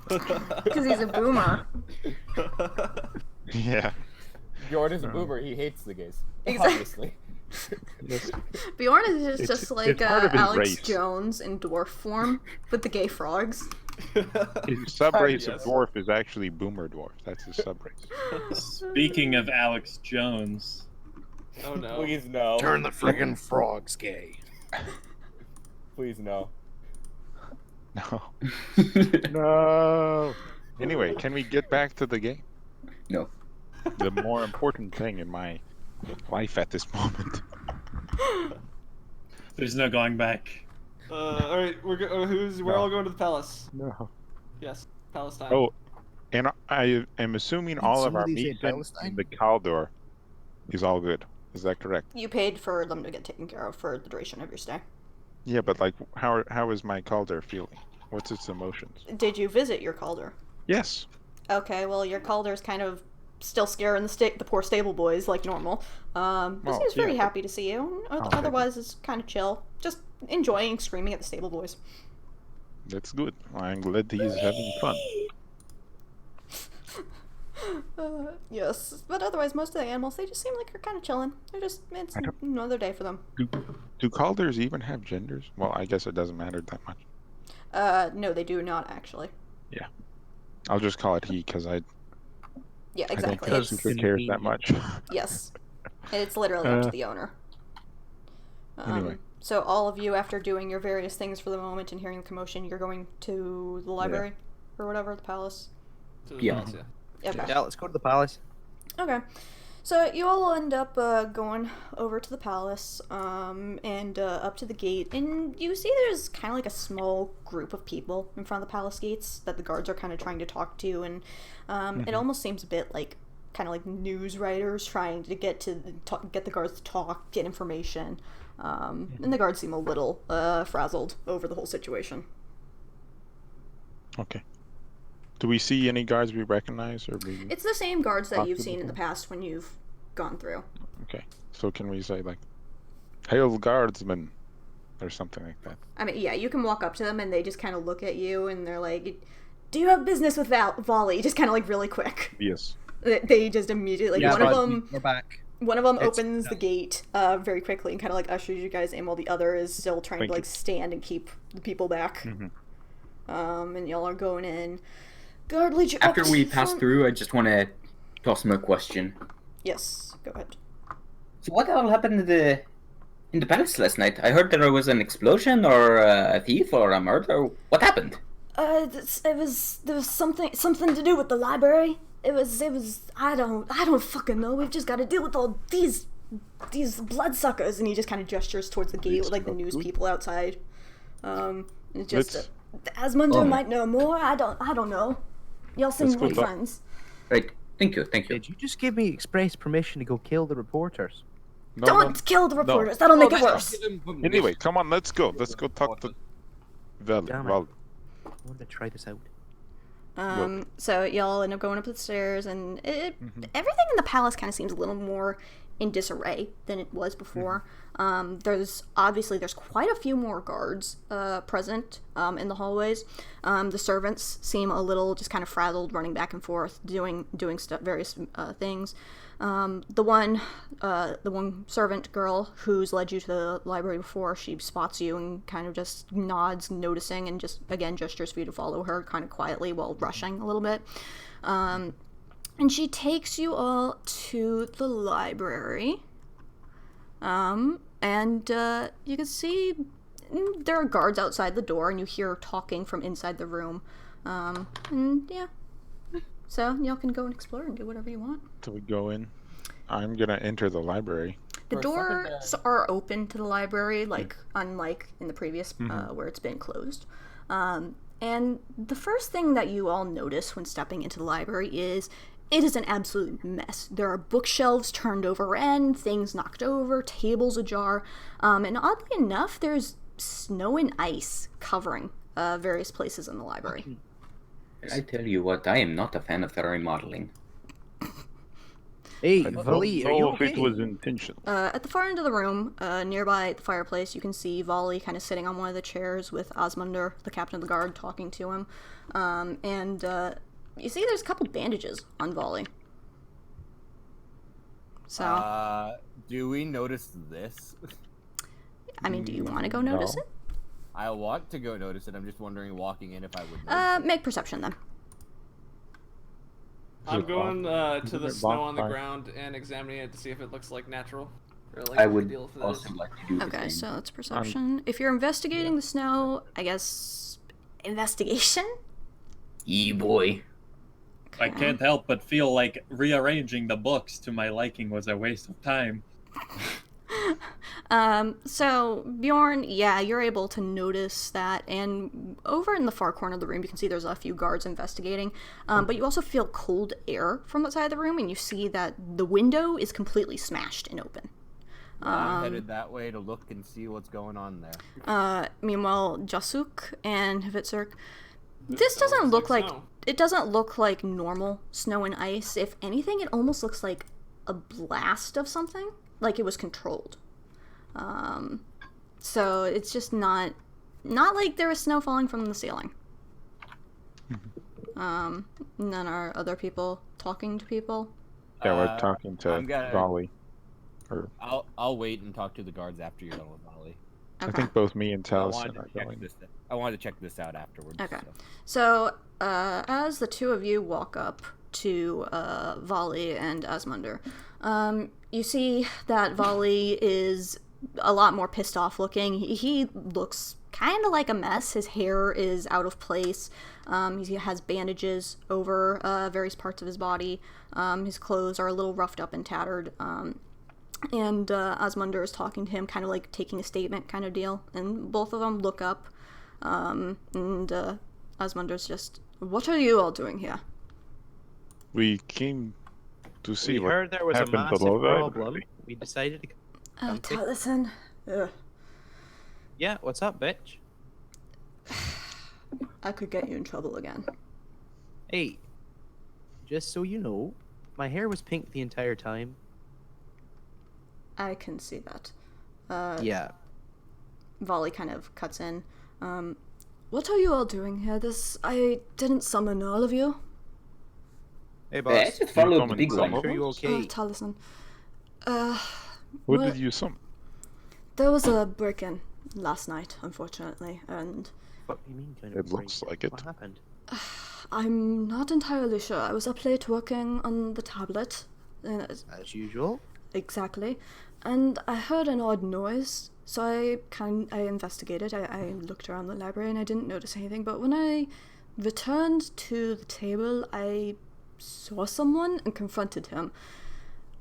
Because he's a boomer. Yeah. Bjorn is a boomer. He hates the gays. Exactly. Obviously. Yes. Bjorn is It's- just like it's part of his Alex race. Jones in dwarf form with the gay frogs. His subrace Yes. of dwarf is actually boomer dwarf. That's his subrace. Speaking of Alex Jones, Oh no. Please no. the friggin' frogs gay. Please no. No. No. Anyway, can we get back to the game? No. The more important thing in my life at this moment. there's no going back. All right, we're all going to the palace. No. Yes, palace time. Oh, and I am assuming all of our somebody say meat in Palestine? the Caldor is all good. Is that correct? You paid for them to get taken care of for the duration of your stay. Yeah, but like, how is my Caldor feeling? What's its emotions? Did you visit your Calder? Yes. Okay, well, your Calder's kind of still scaring the poor stable boys like normal. But Well, he was very yeah, happy to see you. thank you. Otherwise, it's kind of chill. Just enjoying screaming at the stable boys. That's good. I'm glad he's having fun. Yes, but otherwise, most of the animals, they just seem like they're kind of chilling. It's I don't- another day for them. Do Calders even have genders? Well, I guess it doesn't matter that much. No, they do not, actually. I'll just call it he, because Yeah, I don't exactly. think It's, Suka cares that much. yes. It's literally up to the owner. Anyway. So all of you, after doing your various things for the moment and hearing the commotion, you're going to the library? Or whatever, the palace? To the Yeah. palace, yeah. Okay. Yeah, let's go to the palace. Okay. So you all end up going over to the palace and up to the gate, and you see there's kind of like a small group of people in front of the palace gates that the guards are kind of trying to talk to, and it almost seems a bit like kind of like news writers trying to get the guards to talk, get information, and the guards seem a little frazzled over the whole situation. Okay. Do we see any guards we recognize, or we? It's the same guards that Talk you've to seen in the people. past when you've gone through. Okay. So can we say like, "Hail, guardsmen," or something like that? I mean, yeah, you can walk up to them and they just kind of look at you and they're like, "Do you have business with Volley?" Just kind of like really quick. Yes. They just immediately, Yeah, one of bud, them we're back. opens It's- the gate very quickly and kind of like ushers you guys in, while the other is still trying Thank to like you. stand and keep the people back. Mhm. And y'all are going in. Guard lead you After up we to pass front. through, I just want to toss him a question. Yes, go ahead. So what all happened in the palace last night? I heard there was an explosion or a thief or a murder. What happened? There was something to do with the library. It was I don't fucking know. We've just got to deal with all these bloodsuckers, and he just kind of gestures towards the gate with like the It's not news good. people outside. It's just Let's- Asmunder might know more. I don't know. Y'all seem Let's go like talk. friends. Right. Thank you. Did you just give me express permission to go kill the reporters? No, Don't kill the reporters. That'll make it worse. Anyway, come on, let's go. Let's go talk to Damn it. Val. I wanted to try this out. So y'all end up going up the stairs, and everything in the palace kind of seems a little more in disarray than it was before. There's quite a few more guards present in the hallways. The servants seem a little just kind of frazzled, running back and forth, doing various things. The one servant girl who's led you to the library before, she spots you and kind of just nods, noticing, and just again gestures for you to follow her kind of quietly while rushing a little bit. And she takes you all to the library. And you can see there are guards outside the door, and you hear talking from inside the room. And yeah. So y'all can go and explore and do whatever you want. Till we go in, I'm gonna enter the library. The For a second doors are open to the library, like unlike in the previous where it's been closed. And the first thing that you all notice when stepping into the library is it is an absolute mess. There are bookshelves turned over end, things knocked over, tables ajar, and oddly enough, there's snow and ice covering various places in the library. I tell you what, I am not a fan of the remodeling. Hey, I don't Volley, are you know if okay? it was intentional. At the far end of the room, nearby the fireplace, you can see Volley kind of sitting on one of the chairs with Osmunder, the captain of the guard, talking to him. And you see there's a couple bandages on Volley. So, Do we notice this? I mean, do you want to go notice No. it? I want to go notice it. I'm just wondering, walking in, if I would notice Make perception then. I'm Is it going bonfire? to the Is it snow on the bonfire? ground and examining it to see if it looks like natural. Or like I would ideal for also this. like to do the Okay, same. so it's perception. If you're investigating the snow, I guess investigation? Boy. I can't help but feel like rearranging the books to my liking was a waste of time. So Bjorn, yeah, you're able to notice that, and over in the far corner of the room, you can see there's a few guards investigating, but you also feel cold air from the side of the room, and you see that the window is completely smashed and open. I'm headed that way to look and see what's going on there. Meanwhile, Jasuk and Hvitserk, this doesn't look like snow. it doesn't look like normal snow and ice. If anything, it almost looks like a blast of something, like it was controlled. So it's just not like there was snow falling from the ceiling. And then are other people talking to people? Yeah, we're talking to I'm gonna- Volley. Or I'll wait and talk to the guards after you're done with Volley. I think both me and I wanted Taliesin are to check going. this out afterwards. Okay. So. So, as the two of you walk up to Volley and Asmunder, you see that Volley is a lot more pissed off looking. He looks kind of like a mess. His hair is out of place. He has bandages over various parts of his body. His clothes are a little roughed up and tattered. And Asmunder is talking to him, kind of like taking a statement kind of deal. And both of them look up. And Asmunder's just, "What are you all doing here?" We came to see We what heard there was a happened massive below that. problem. We decided to... Okay. Taliesin. Ugh. Yeah, what's up, bitch? I could get you in trouble again. Hey, just so you know, my hair was pink the entire time. I can see that. Yeah. Volley kind of cuts in. What are you all doing here? I didn't summon all of you. Hey, I boss. just followed the coming big to one. some Are you okay? Taliesin. What Well- did you summon? There was a break-in last night, unfortunately, and What do you mean, kind It of looks break? like it. What happened? I'm not entirely sure. I was up late working on the tablet. As usual. Exactly. And I heard an odd noise, so I investigated. I looked around the library and I didn't notice anything, but when I returned to the table, I saw someone and confronted him.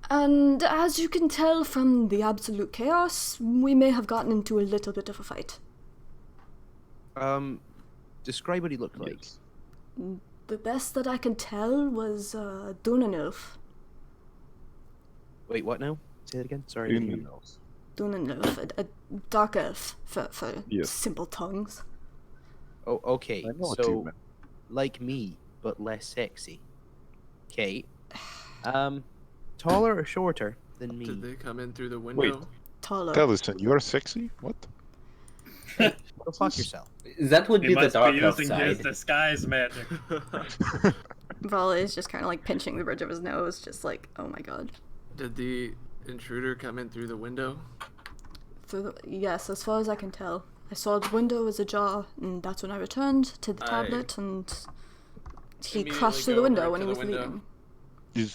And as you can tell from the absolute chaos, we may have gotten into a little bit of a fight. Describe what he looked like. Yes. The best that I can tell was Dunanilf. Wait, what now? Say that again. Sorry. You I didn't hear know. Dunanilf, a dark elf for Yes. simple tongues. Oh, okay. I know what you So, meant. like me, but less sexy. Okay. Taller or shorter than me? Did they come in through the window? Taller. Taliesin, you're sexy? What? Go fuck yourself. That would He be the must dark be elf using his side. disguise magic. Volley is just kind of like pinching the bridge of his nose, just like, oh my god. Did the intruder come in through the window? Yes, as far as I can tell. I saw the window was ajar, and that's when I returned to the I tablet, and he immediately crashed through go the window over when to he the was window. leaving.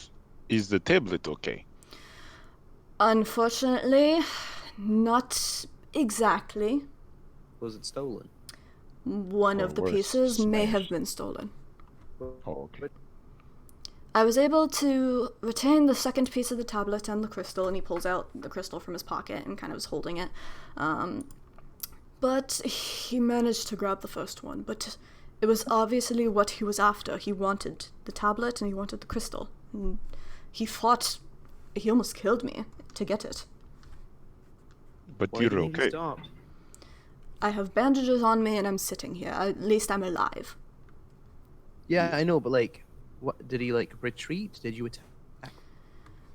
Is the tablet okay? Unfortunately, not exactly. Was it stolen? One Or of the worse, pieces may have smashed. been stolen. Oh, okay. I was able to retain the second piece of the tablet and the crystal, and he pulls out the crystal from his pocket and kind of is holding it. But he managed to grab the first one, but it was obviously what he was after. He wanted the tablet and he wanted the crystal. And he almost killed me to get it. But Why you're didn't he okay. stop? I have bandages on me and I'm sitting here. At least I'm alive. Yeah, I know, but like, what did he like retreat? Did you attack?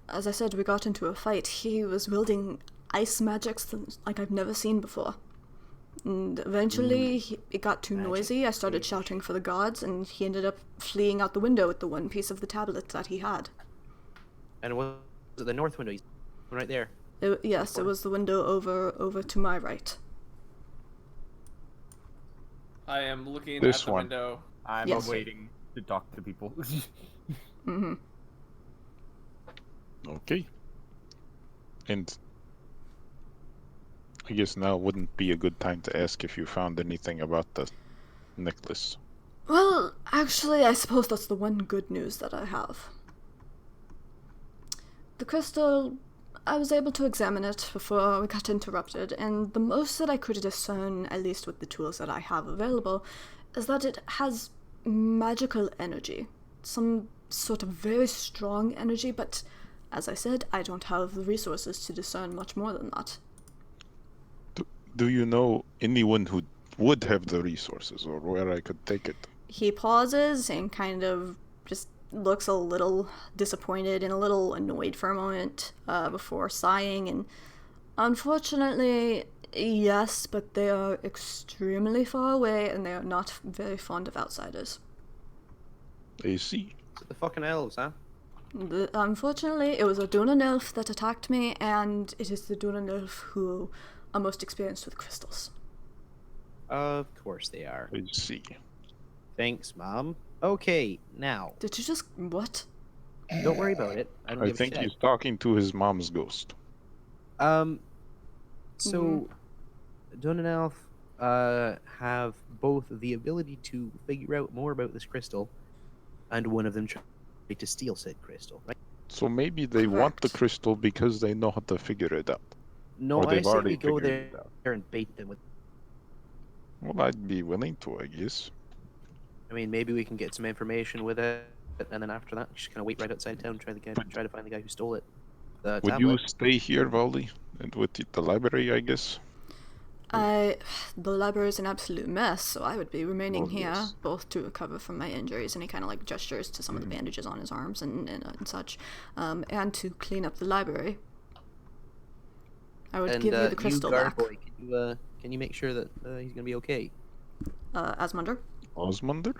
As I said, we got into a fight. He was wielding ice magics like I've never seen before. And eventually, it got too Magic. noisy. I started shouting for the guards, and he ended up fleeing out the window with the one piece of the tablet that he had. And was it the north window? He's right there. Yes, it was the window over to my right. I am looking This at the one. window. I'm Yes. waiting to talk to people. Mm-hmm. Okay. And I guess now wouldn't be a good time to ask if you found anything about the necklace. Well, actually, I suppose that's the one good news that I have. The crystal, I was able to examine it before we got interrupted, and the most that I could discern, at least with the tools that I have available, is that it has magical energy. Some sort of very strong energy, but As I said, I don't have the resources to discern much more than that. Do you know anyone who would have the resources or where I could take it? He pauses and kind of just looks a little disappointed and a little annoyed for a moment before sighing. And unfortunately, yes, but they are extremely far away and they are not very fond of outsiders. I see. The fucking elves, huh? Unfortunately, it was a Dunan elf that attacked me, and it is the Dunan elf who are most experienced with crystals. Of course they are. I see. Thanks, Mom. Okay, now, Did you just... what? don't worry about it. I don't I give a think shit. he's talking to his mom's ghost. So, Dunan elf have both the ability to figure out more about this crystal, and one of them tried to steal said crystal, right? So maybe they want the Correct. crystal because they know how to figure it out. No, Or I they've say already we go figured there it out. and bait them with. Well, I'd be willing to, I guess. I mean, maybe we can get some information with it, and then after that, just kind of wait right outside town, try to find the guy who stole it. The Would you tablet. stay here, Valdi? And with the library, I guess? The library is an absolute mess, so I would be remaining Well, here, yes. both to recover from my injuries, and he kind of like gestures to some of the bandages on his arms and such, and to clean up the library. I would And give you the crystal you, guard back. boy, can you make sure that he's gonna be okay? Asmunder? Osmunder?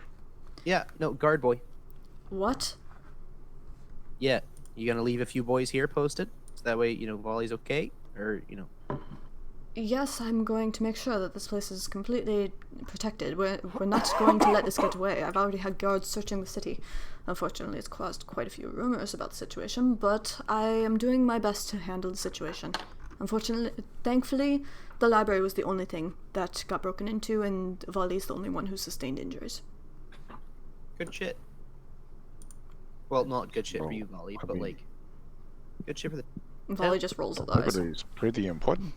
Yeah, no, guard boy. What? Yeah, you gonna leave a few boys here posted, so that way Volley's okay, or Yes, I'm going to make sure that this place is completely protected. We're not going to let this get away. I've already had guards searching the city. Unfortunately, it's caused quite a few rumors about the situation, but I am doing my best to handle the situation. Thankfully, the library was the only thing that got broken into, and Volley's the only one who sustained injuries. good shit. Well, not good shit for Oh, you, Volley, I but mean- like good shit for the. Volley just rolls The his eyes. library is pretty important.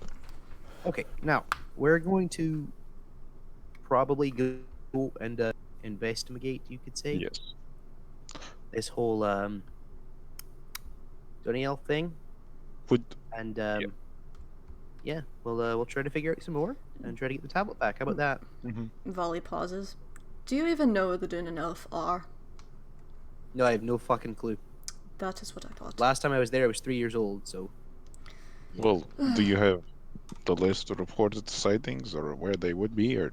Okay, now we're going to probably go and investigate. You could say Yes. this whole Doniel thing, Would and yeah, we'll try to figure out some more and try to get the tablet back. How about that? Volley pauses. Do you even know where the Dunan Elf are? No, I have no fucking clue. That is what I thought. Last time I was there, I was 3 years old. So well, do you have the list of reported sightings or where they would be, or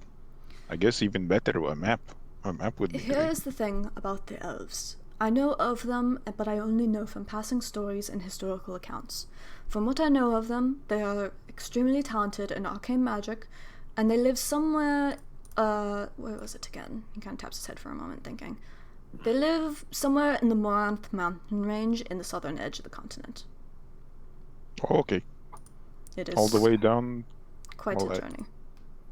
I guess even better, a map? A map would be Here great. is the thing about the elves. I know of them, but I only know from passing stories and historical accounts. From what I know of them, they are extremely talented in arcane magic, and they live somewhere, where was it again? He kind of taps his head for a moment, thinking. They live somewhere in the Moranth mountain range in the southern edge of the continent. Oh, okay. It is All the way down. quite all a that. journey.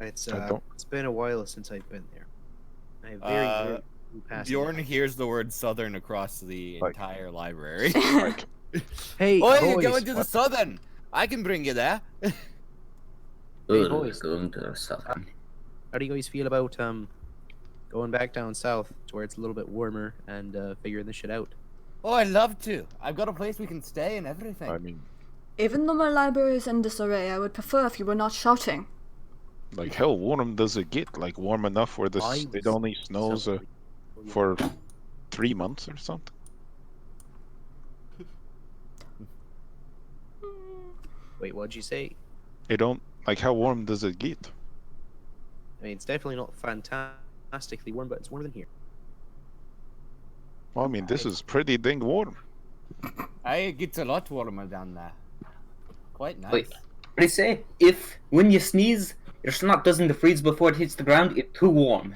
it's I don't- it's been a while since I've been there. I have very few passing Bjorn by. hears the word southern across the Like- entire library. Like, Hey, Oh, boys, you're going to the what- southern! I can bring you there. Good, boys. going to the southern. How do you guys feel about going back down south to where it's a little bit warmer and figuring this shit out? Oh, I'd love to. I've got a place we can stay and everything. I mean, Even though my library is in disarray, I would prefer if you were not shouting. like how warm does it get? Like warm enough where it only snows for 3 months or something? Wait, what'd you say? It don't like how warm does it get? I mean, it's definitely not fantastically warm, but it's warmer than here. Well, I mean, this is pretty dang warm. It gets a lot warmer down there. Quite nice. Wait, they say if when you sneeze, your snot doesn't freeze before it hits the ground, it's too warm.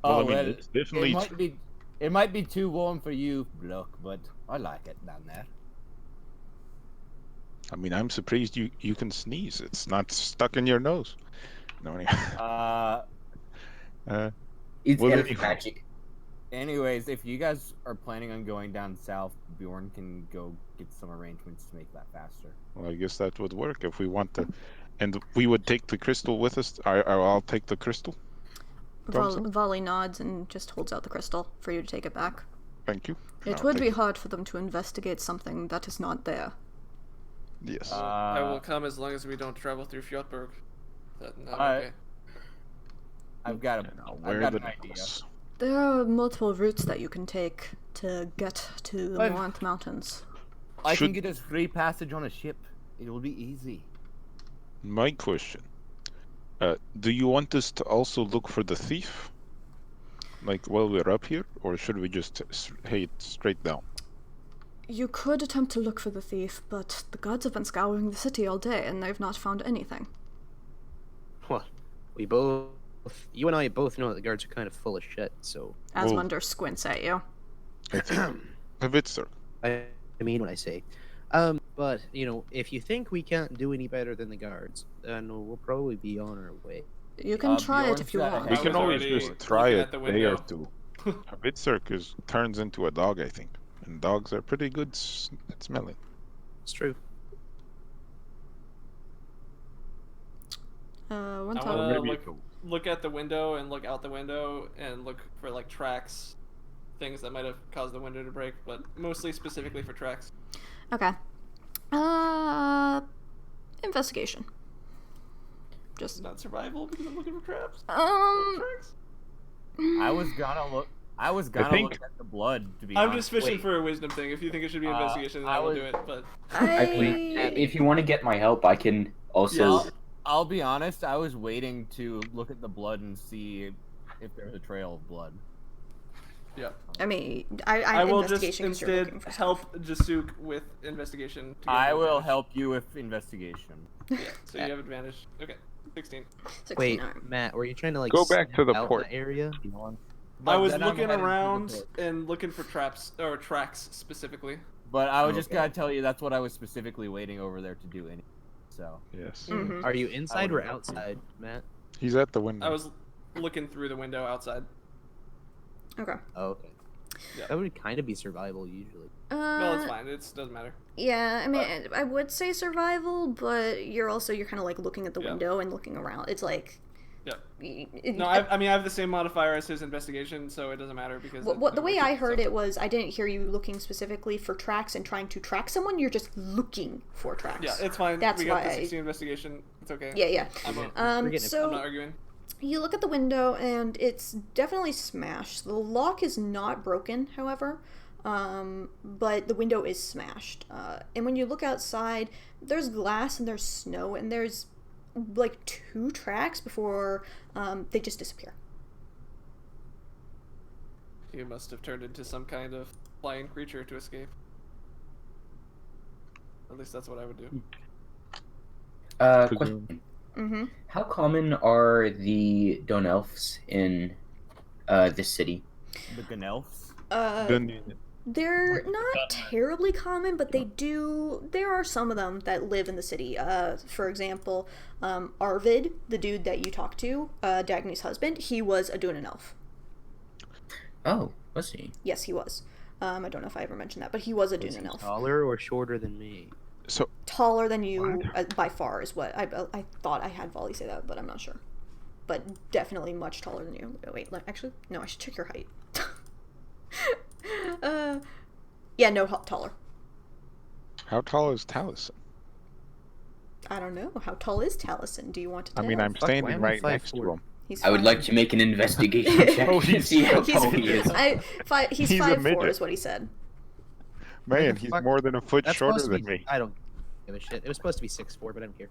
Well, Oh, I mean, well, it's definitely it might be too warm for you, Block, but I like it down there. I mean, I'm surprised you can sneeze. It's not stuck in your nose. No, anyway. It's Well, elf anyway. magic. Anyways, if you guys are planning on going down south, Bjorn can go get some arrangements to make that faster. Well, I guess that would work if we want to. And we would take the crystal with us. I'll take the crystal. Thumbs up. Volley nods and just holds out the crystal for you to take it back. Thank you. It would be hard for them to investigate something that is not there. Yes. I will come as long as we don't travel through Fjordberg. No, Alright. okay. I've got an idea. There are multiple routes that you can take to get to the But- Morinth Mountains. I can Should- get us free passage on a ship. It will be easy. My question. Do you want us to also look for the thief? Like while we're up here? Or should we just head straight down? You could attempt to look for the thief, but the guards have been scouring the city all day and they've not found anything. Well, you and I both know that the guards are kind of full of shit, so... Asmunder squints at you. I think. Hvitserk. I mean what I say. But, if you think we can't do any better than the guards, then we'll probably be on our way. You can try it Bjorn if you said want. We I can was always already just try looking it at the a day or window. two. Hvitserk turns into a dog, I think. And dogs are pretty good at smelling. It's true. One I time. want to maybe look at the window and look out the window and look for like tracks, things that might have caused the window to break, but mostly specifically for tracks. Okay. Investigation. It's not survival because I'm looking for traps. Tracks. I was gonna look. I was gonna think- look at the blood. To be I'm honest. just fishing wait. for a wisdom thing. If you think it should be investigation, then I I will was- do it. But If you want to get my help, I can also. Yeah, I'll be honest. I was waiting to look at the blood and see if there's a trail of blood. yeah, I mean, I will just investigation 'cause you're instead looking for stuff. help Jasuk with investigation. to get I an will advantage. help you with investigation. Yeah, so you have advantage. Okay, 16. 16, Wait, alright. Matt, were you trying to, Go back to the scout port. that area? I But was then I'm looking heading to the around port. and looking for traps or tracks specifically. But I was just Okay. gotta tell you that's what I was specifically waiting over there to do. So Yes. Mhm. Are you inside or would've helped you. outside, Matt? He's at the window. I was looking through the window outside. Okay. Oh, okay. Yeah. That would kind of be survival usually. Well, it's fine. It doesn't matter. Yeah, I mean, I would say survival, but you're kind of like looking at the Yeah. window and looking around. It's like. Yeah. No, I mean I have the same modifier as his investigation, so it doesn't matter because. The way I heard it was I didn't hear you looking specifically for tracks and trying to track someone. You're just looking for tracks. Yeah, it's fine. That's we got why the I- 16 investigation. It's okay. Yeah. I'm not Forgetting if- So arguing. you look at the window and it's definitely smashed. The lock is not broken, however, but the window is smashed. And when you look outside, there's glass and there's snow and there's like 2 tracks before they just disappear. You must have turned into some kind of flying creature to escape. At least that's what I would do. Question. Mm-hmm. How common are the Don Elves in this city? the Gnelfs. Then They're not terribly common, but there are some of them that live in the city. For example, Arvid, the dude that you talked to, Dagny's husband, he was a Dunan elf. Oh, let's see. Yes, he was. I don't know if I ever mentioned that, but he was a Was Dunan he elf. taller or shorter than me? so Taller than you by far is what I thought I had Volley say that, but I'm not sure. But definitely much taller than you. Wait, actually, no, I should check your height. Yeah, no, taller. how tall is Taliesin? I don't know. How tall is Taliesin? Do you want to I tell? mean, I'm Fuck, why standing am I right next to 5'4"? him. He's I would five- like to make an investigation check Oh, to see how he's- tall he is. He's He's a 5'4", midget. is what he said. Man, the he's fuck? more than a foot That's shorter supposed to than be. me. I don't give a shit. It was supposed to be 6'4", but I don't care.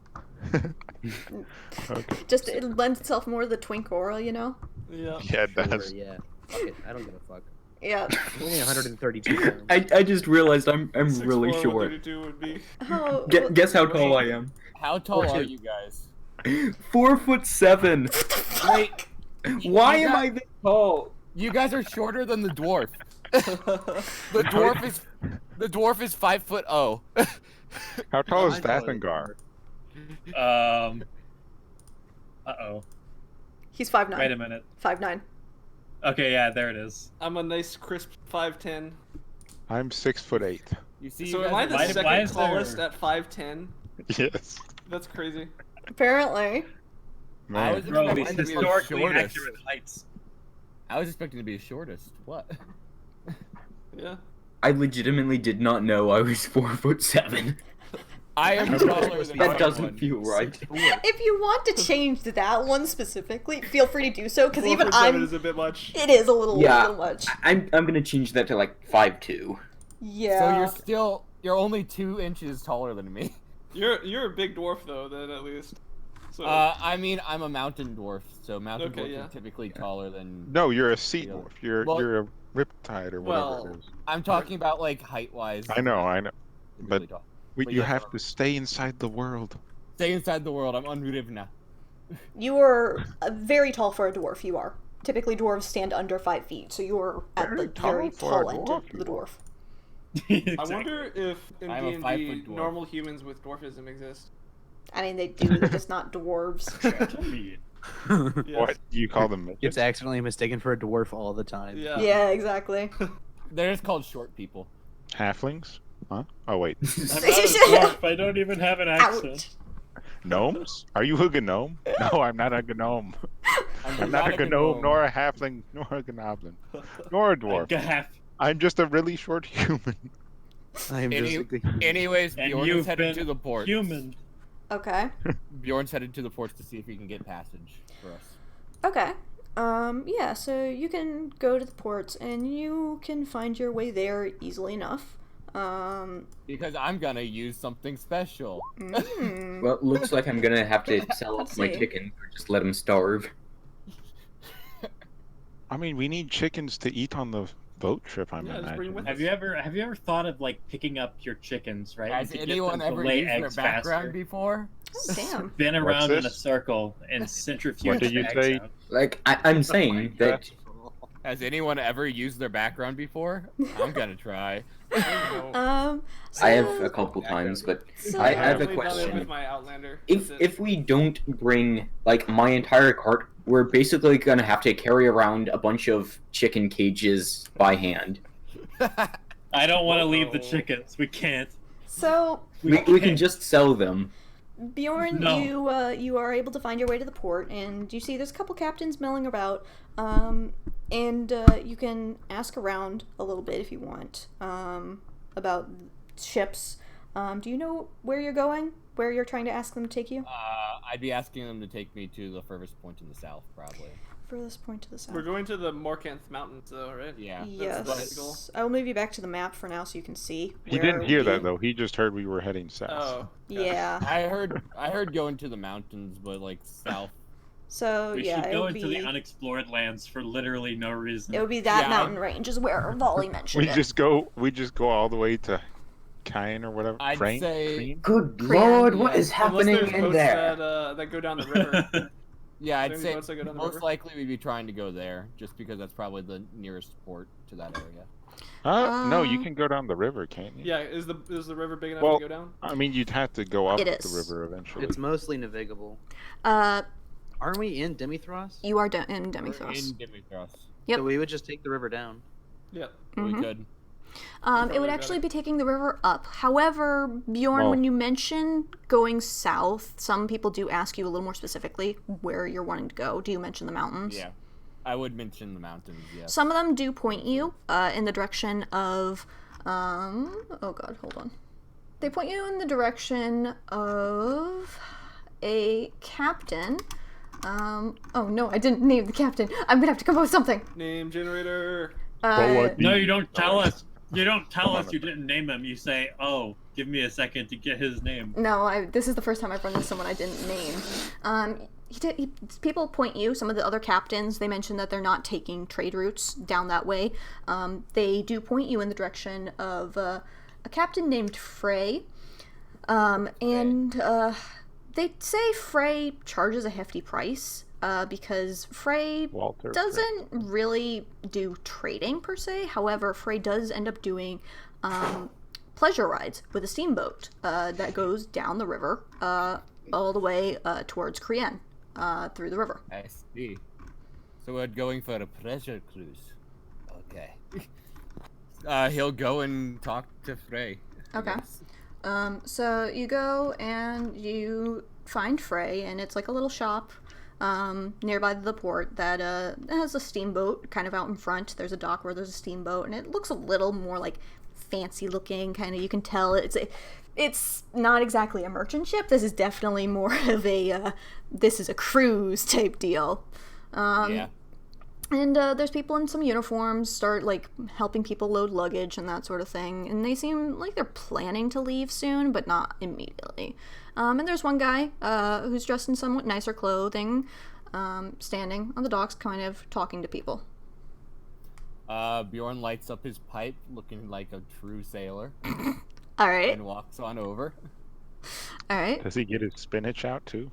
Okay. Just it lends itself more to the twink aura, you know? Yeah. Yeah, it does. Sure, yeah. Fuck it. I don't give a fuck. Yeah. I'm only 132 pounds. I just realized I'm 6'4", really short. 132 would be. Oh, Guess how tall I am. How tall are 4'2". you guys? 4'7". Wait, Why you am got- I this tall? you guys are shorter than the dwarf. The dwarf is 5'0". How tall is I'm taller than Dathngar? Uh-oh. he's 5'9". Wait a minute. 5'9". Okay, yeah, there it is. I'm a nice crisp 5'10". I'm 6'8". You see, So you am I guys the are- Why second is there- tallest at 5'10"? Yes. That's crazy. Apparently. I Man. was Bro, expecting these to be the historically shortest. accurate heights. I was expecting to be the shortest. What? Yeah. I legitimately did not know I was 4'7". I am taller than That doesn't everyone. feel right. If you want to change that one specifically, feel free to do so, because even 4'7" I'm... is a bit much. It is a little much. I'm gonna change that to like 5'2". Yeah. So you're only 2 inches taller than me. You're a big dwarf though, then at least. So I mean, I'm a mountain dwarf, so mountain Okay, dwarfs yeah. are typically taller than. No, you're a sea Yeah. dwarf. You're Well- you're a riptide or whatever Well, it is. I'm talking about like height-wise. I know. But Really tall. We, But you yeah, have to stay inside the world. Stay inside the world. I'm on Rivna. You are very tall for a dwarf, you are. Typically dwarves stand under 5 feet, so you're at Very the tall very for a tall end dwarf, of the you dwarf. I wonder if in I'm a D&D 5-foot dwarf. normal humans with dwarfism exist. I mean, they do, they're just not dwarves. Yes. What you call them? Gets midgets? accidentally mistaken for a dwarf all the time. Yeah. Yeah, exactly. They're just called short people. Halflings? Huh? Oh wait, I'm not a dwarf. I don't even have an accent. Ouch. gnomes? Are you a gnome? No, I'm not a gnome. I'm not a gnome, nor a halfling, nor a gnoblin, nor a dwarf. Gaff. I'm just a really short human. I'm Any- just Anyways, And Bjorn is you've headed been to the port. human. Okay. Bjorn's headed to the ports to see if he can get passage for us. Okay. Yeah, so you can go to the ports and you can find your way there easily enough. Because I'm gonna use something special. Mm. Well, looks like I'm gonna have to sell Let's off my see. chicken or just let them starve. I mean, we need chickens to eat on the boat trip. I'm Yeah, just bring imagining. with Have you ever thought of like picking up your chickens, right? Has to get anyone them to ever lay used their eggs background faster? before? Oh, damn. Spin around in a this? circle and centrifuge What did the you eggs say? out. Like, I'm saying that Has anyone ever used their background before? I'm gonna try. So, I have a couple times, but so- I have a Definitely done it question. with my Outlander. if That's it. if we don't bring like my entire cart, we're basically gonna have to carry around a bunch of chicken cages by hand. I don't want to leave the Uh-oh. chickens. We can't. So, We can just sell them. Bjorn, No. you are able to find your way to the port, and you see there's a couple captains milling about, and you can ask around a little bit if you want about ships. Do you know where you're going? Where you're trying to ask them to take you? I'd be asking them to take me to the furthest point in the south, probably. Furthest point to the south. We're going to the Morkanth Mountains, though, right? Yeah. That's the goal. Yes. I will move you back to the map for now so you can see. He where didn't hear we- that though. He just heard we were heading south. Oh. Yeah. I heard going to the mountains, but like south. So We yeah, should it go would into be the unexplored lands for literally no reason. it would be that Yeah, mountain range is where Volley mentioned We it. just go all the way to Kine or whatever. I'd Crane? say- Crane? Good Crayon, lord, what yeah. is Unless happening there's in boats there? that go down the river. Yeah, I'd Maybe say boats that go down the most river? likely we'd be trying to go there, just because that's probably the nearest port to that area. No, you Um, can go down the river, can't you? Yeah, is the river big enough Well, to go down? I mean, you'd have to go up It the is. river eventually. It's mostly navigable. Aren't we in Demithros? You are in We're Demithros. in Dimithros. Yep. So we would just take the river down. Yeah. We Mhm. could. It probably would better. actually be taking the river up. However, Bjorn, Well- when you mention going south, some people do ask you a little more specifically where you're wanting to go. Do you mention the mountains? Yeah. I would mention the mountains, yes. Some of them do point you in the direction of. Oh God, hold on. They point you in the direction of a captain. Oh no, I didn't name the captain. I'm gonna have to come up with something. Name generator. No, you don't tell Oh, us. You don't tell Come us on. you didn't name him. You say, "Oh, give me a second to get his name." No, this is the first time I've run into someone I didn't name. People point you, some of the other captains, they mention that they're not taking trade routes down that way. They do point you in the direction of a captain named Frey. They say Frey charges a hefty price because Frey Walter. doesn't really do trading per se. However, Frey does end up doing pleasure rides with a steamboat that goes down the river all the way towards Krienne through the river. I see. So we're going for a pleasure cruise. Okay. He'll go and talk to Frey. I Okay. guess. So you go and you find Frey, and it's like a little shop. nearby the port that has a steamboat kind of out in front. There's a dock where there's a steamboat, and it looks a little more like fancy looking. Kind of, you can tell it's not exactly a merchant ship. This is definitely more of a this is a cruise type deal. Yeah. And there's people in some uniforms start like helping people load luggage and that sort of thing. And they seem like they're planning to leave soon, but not immediately. And there's one guy who's dressed in somewhat nicer clothing, standing on the docks, kind of talking to people. Bjorn lights up his pipe, looking like a true sailor, All right. and walks on over. All right. Does he get his spinach out too?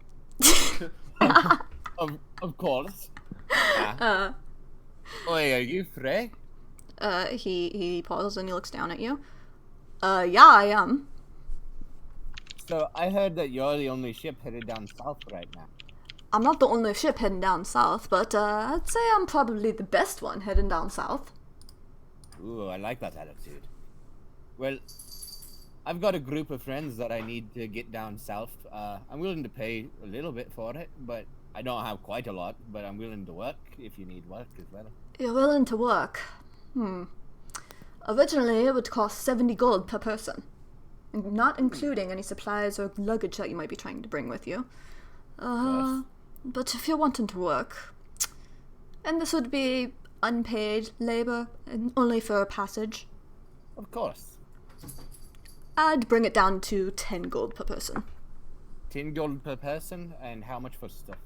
Of course. Yeah. Oi, are you Frey? He pauses and he looks down at you. Yeah, I am. So I heard that you're the only ship headed down south right now. I'm not the only ship heading down south, but I'd say I'm probably the best one heading down south. Ooh, I like that attitude. Well, I've got a group of friends that I need to get down south. I'm willing to pay a little bit for it, but I don't have quite a lot, but I'm willing to work if you need work as well. You're willing to work? Originally, it would cost 70 gold per person, not including any supplies or luggage that you might be trying to bring with you. Yes. But if you're wanting to work, and this would be unpaid labor and only for a passage, Of course. I'd bring it down to 10 gold per person. 10 gold per person, and how much for stuff?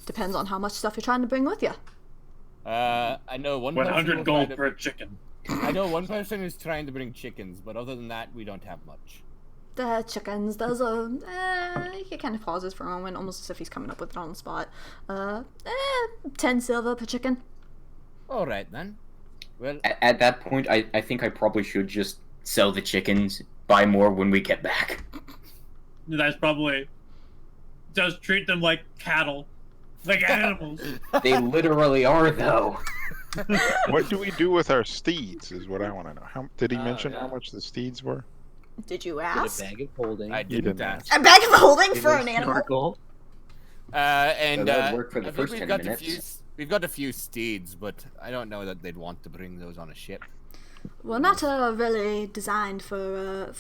Depends on how much stuff you're trying to bring with you. I know one person 100 will gold try to- per chicken. I know one person is trying to bring chickens, but other than that, we don't have much. The chickens, there's a... he kind of pauses for a moment, almost as if he's coming up with it on the spot. 10 silver per chicken. Alright then. Well, At that point, I think I probably should just sell the chickens, buy more when we get back. That's probably... Just treat them like cattle. Like animals. They literally are, though. What do we do with our steeds is what I want to know. How did he mention yeah. how much the steeds were? Did you Get ask? a bag of holding. I You didn't didn't ask. A bag of holding Give for us an animal? snorkel. And So that would work for the I think first we've 10 got minutes. we've got a few steeds, but I don't know that they'd want to bring those on a ship. Well, not really designed for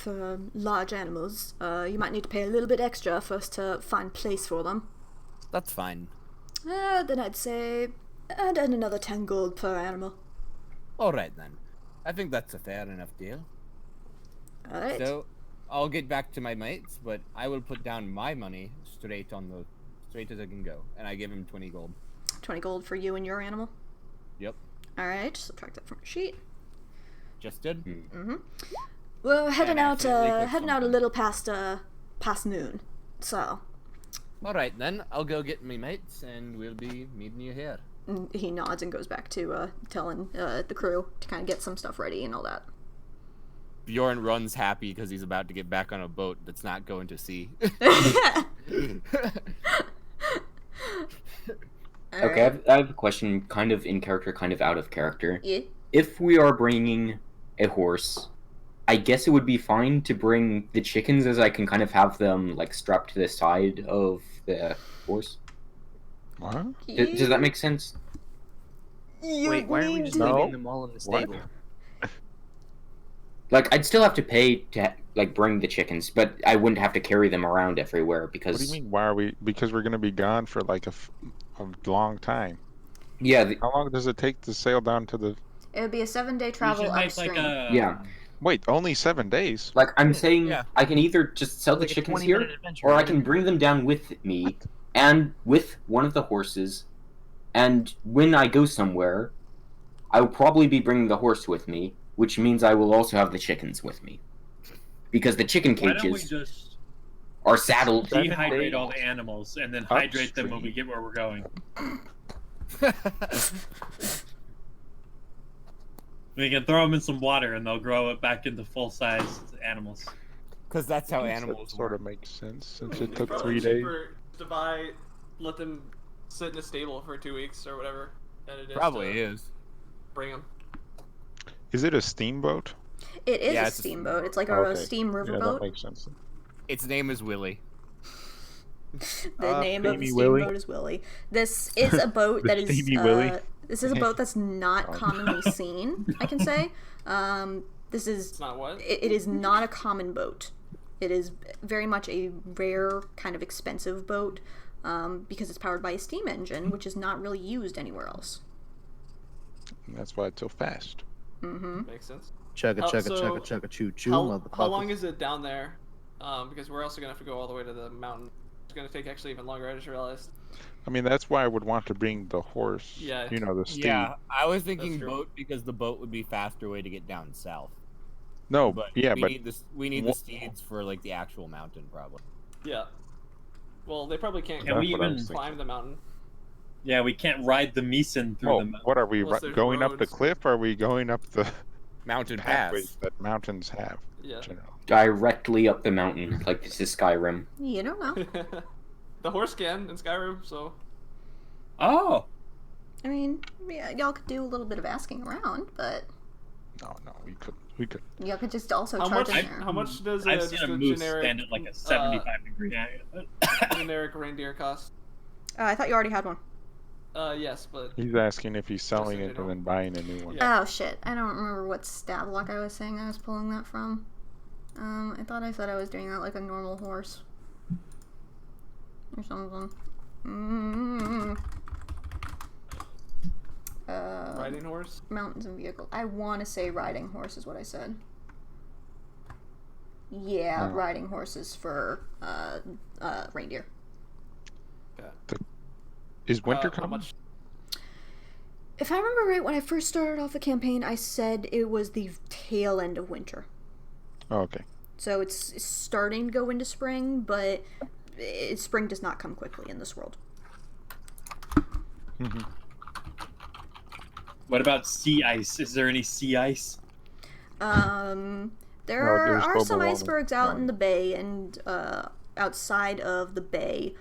large animals. You might need to pay a little bit extra for us to find place for them. That's fine. Then I'd say I'd add another 10 gold per animal. Alright then. I think that's a fair enough deal. Alright. So, I'll get back to my mates, but I will put down my money straight as I can go. And I give him 20 gold. 20 gold for you and your animal. Yep. Alright, subtract that from your sheet. Just did. We're heading And out accidentally put a something. little past noon. So, Alright then, I'll go get my mates and we'll be meeting you here. he nods and goes back to telling the crew to kind of get some stuff ready and all that. Bjorn runs happy because he's about to get back on a boat that's not going to sea. Okay, I have a question, kind of in character, kind of out of character. Yeah. If we are bringing a horse, I guess it would be fine to bring the chickens, as I can kind of have them like strapped to the side of the horse. What? Does that make sense? Wait, why are we just No. leaving them all in the What? stable? Like, I'd still have to pay to like bring the chickens, but I wouldn't have to carry them around everywhere because. What do you mean? Why are we? Because we're gonna be gone for like a long time. Yeah, How long does it take to sail down to the? It would be a 7-day We travel should make upstream. like a... yeah. Wait, only 7 days. Like I'm saying, Yeah. I can either just sell the Like a chickens 20-minute here, adventure, or I right? can bring them down with me, and with one of the horses. And when I go somewhere, I will probably be bringing the horse with me, which means I will also have the chickens with me, because the chicken Why don't we cages just are saddled. dehydrate all the animals and then hydrate them when Upstream. we get where we're going? We can throw them in some water and they'll grow it back into full-sized animals. Because that's how That animals sort work. of makes sense since It's it took probably 3 days. cheaper to buy, let them sit in a stable for 2 weeks or whatever, than it is Probably to is. bring them. Is it a steamboat? It is Yeah, a it's a steamboat. It's like a Okay. steam Yeah, that riverboat. makes sense. Its name is Willie. The name of the Steamy steamboat Willie. is Willie. This is a boat The that is Steamy Willie. this is a boat that's not Oh. commonly seen, I can say. This is It's not what? it is not a common boat. It is very much a rare, kind of expensive boat, because it's powered by a steam engine, which is not really used anywhere else. And that's why it's so fast. Mm-hmm. Makes sense. Chugga, chugga, so chugga, chugga, choo, choo, How motherfucker. long is it down there? Because we're also gonna have to go all the way to the mountain. It's gonna take actually even longer. I just realized. I mean, that's why I would want to bring the horse. Yeah. You know, the steed. Yeah, I was thinking true. boat because the boat would be faster way to get down south. No, But yeah, we but need this. We need the steeds for like the actual mountain, probably. Yeah. Well, they probably can't Can we That's what I even was thinking. climb the mountain. Yeah, we can't ride the Meeson through oh, the mountain. what are we Unless there's going up the roads. cliff? Or are we going up the Mountain pathways pass. that mountains have? Yeah. Generally? Directly up the mountain, like this is Skyrim. You don't know. The horse can in Skyrim, so Oh, I mean, yeah, y'all could do a little bit of asking around, but No, we could. We could. y'all could just also how charge much? in there. How much does I've just seen a a moose generic stand at like a 75-degree angle. generic reindeer cost? I thought you already had one. Yes, but He's asking if he's selling so it you know. and then buying a new one. Yeah. Oh shit! I don't remember what stat block I was saying I was pulling that from. I thought I said I was doing that like a normal horse or something. riding horse. Mountains and vehicles. I want to say riding horse is what I said. Yeah, Oh. riding horses for reindeer. Is winter How coming? much? If I remember right, when I first started off the campaign, I said it was the tail end of winter. Oh, okay. So it's starting to go into spring, but spring does not come quickly in this world. Mhm. What about sea ice? Is there any sea ice? There No, there's are global some warming. icebergs out in the bay, and outside of the bay,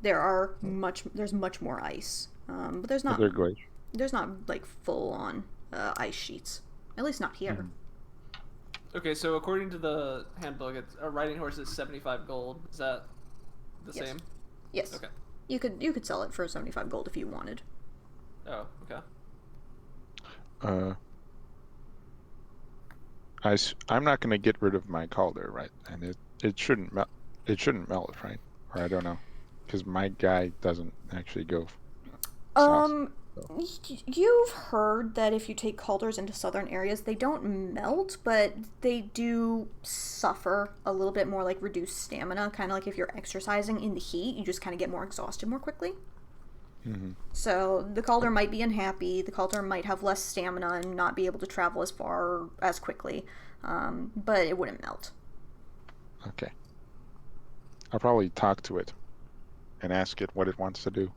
there's much more ice. But there's not They're glacier. there's not like full on ice sheets. At least not here. Mhm. Okay, so according to the handbook, a riding horse is 75 gold. Is that the Yes. same? Yes. Okay. You could sell it for 75 gold if you wanted. Oh, okay. I'm not going to get rid of my calder, right? And it shouldn't melt. It shouldn't melt, right? Or I don't know, because my guy doesn't actually go. Sauce. You've heard that if you take caulders into southern areas, they don't melt, but they do suffer a little bit more, like reduced stamina. Kind of like if you're exercising in the heat, you just kind of get more exhausted more quickly. Mm-hmm. So the calder might be unhappy. The calder might have less stamina and not be able to travel as far as quickly, but it wouldn't melt. Okay. I'll probably talk to it and ask it what it wants to do.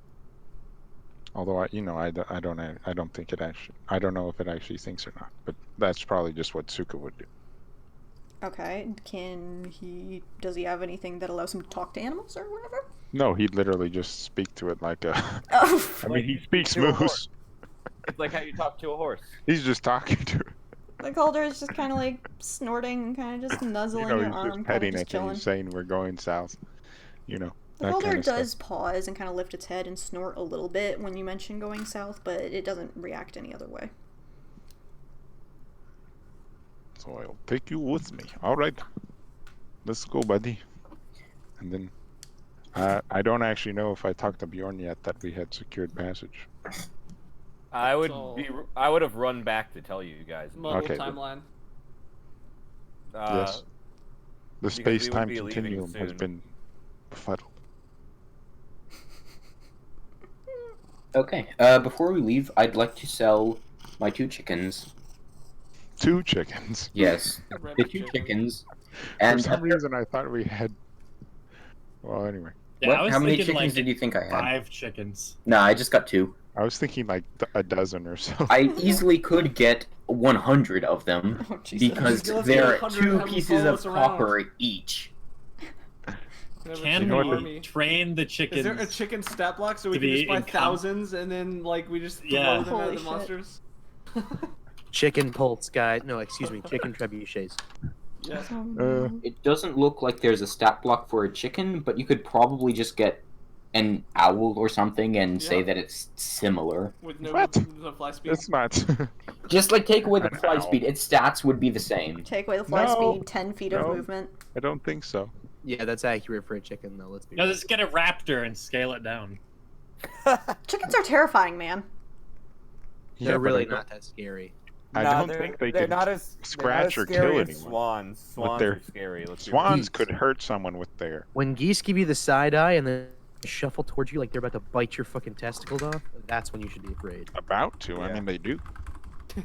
Although I don't think it actually. I don't know if it actually thinks or not. But that's probably just what Suka would do. Okay. Does he have anything that allows him to talk to animals or whatever? No, he'd literally just speak to it like a. Oh. I mean, he speaks to a horse. moose. It's like how you talk to a horse. He's just talking to it. The calder is just kind of like snorting and kind of just nuzzling your he's arm, just kind of petting just it and chilling. he's saying we're going south. The that calder kind of does stuff. pause and kind of lift its head and snort a little bit when you mention going south, but it doesn't react any other way. So I'll take you with me. All right, let's go, buddy. And then I don't actually know if I talked to Bjorn yet that we had secured passage. I would So- I would have run back to tell you guys. Muddled Okay. timeline. Yes. The because we would space-time be leaving continuum has soon. been befuddled. Okay. Before we leave, I'd like to sell my 2 chickens. 2 chickens. Yes, the Rabbit 2 chicken. chickens. For And some reason, I thought we had. Well, anyway, Yeah, I was how many thinking chickens like did you think I had? 5 chickens. No, I just got 2. I was thinking like a dozen or so. I easily could get 100 of them Oh, Jesus. because Let's they're get 100 2 and have them pieces follow of us around. copper each. Never Can chicken know what the- army. train the chickens? Is there a chicken stat block so we to can be just buy in com- thousands and then like we just throw Yeah. them Holy at the shit. monsters? Chicken pulse guy. No, excuse me. Chicken trebuchets. Yes. It doesn't look like there's a stat block for a chicken, but you could probably just get an owl or something and say Yeah. that it's similar. With no, What? no fly speed. It's not. Just like take away the An fly owl. speed, its stats would be the same. Take away the fly No. speed, 10 feet of No. movement. I don't think so. Yeah, that's accurate for a chicken, though. Let's be No, real. just get a raptor and scale it down. Chickens are terrifying, man. They're Yeah, but really I don't- not that scary. I Nah, don't they're- think they they're can not as scratch they're or not as scary kill as anyone. Swans. Swans their- are scary. Let's be Swans Geese. could hurt someone with their. When geese give you the side eye and then shuffle towards you like they're about to bite your fucking testicles off, that's when you should be afraid. About to. I Yeah. mean, they do. Do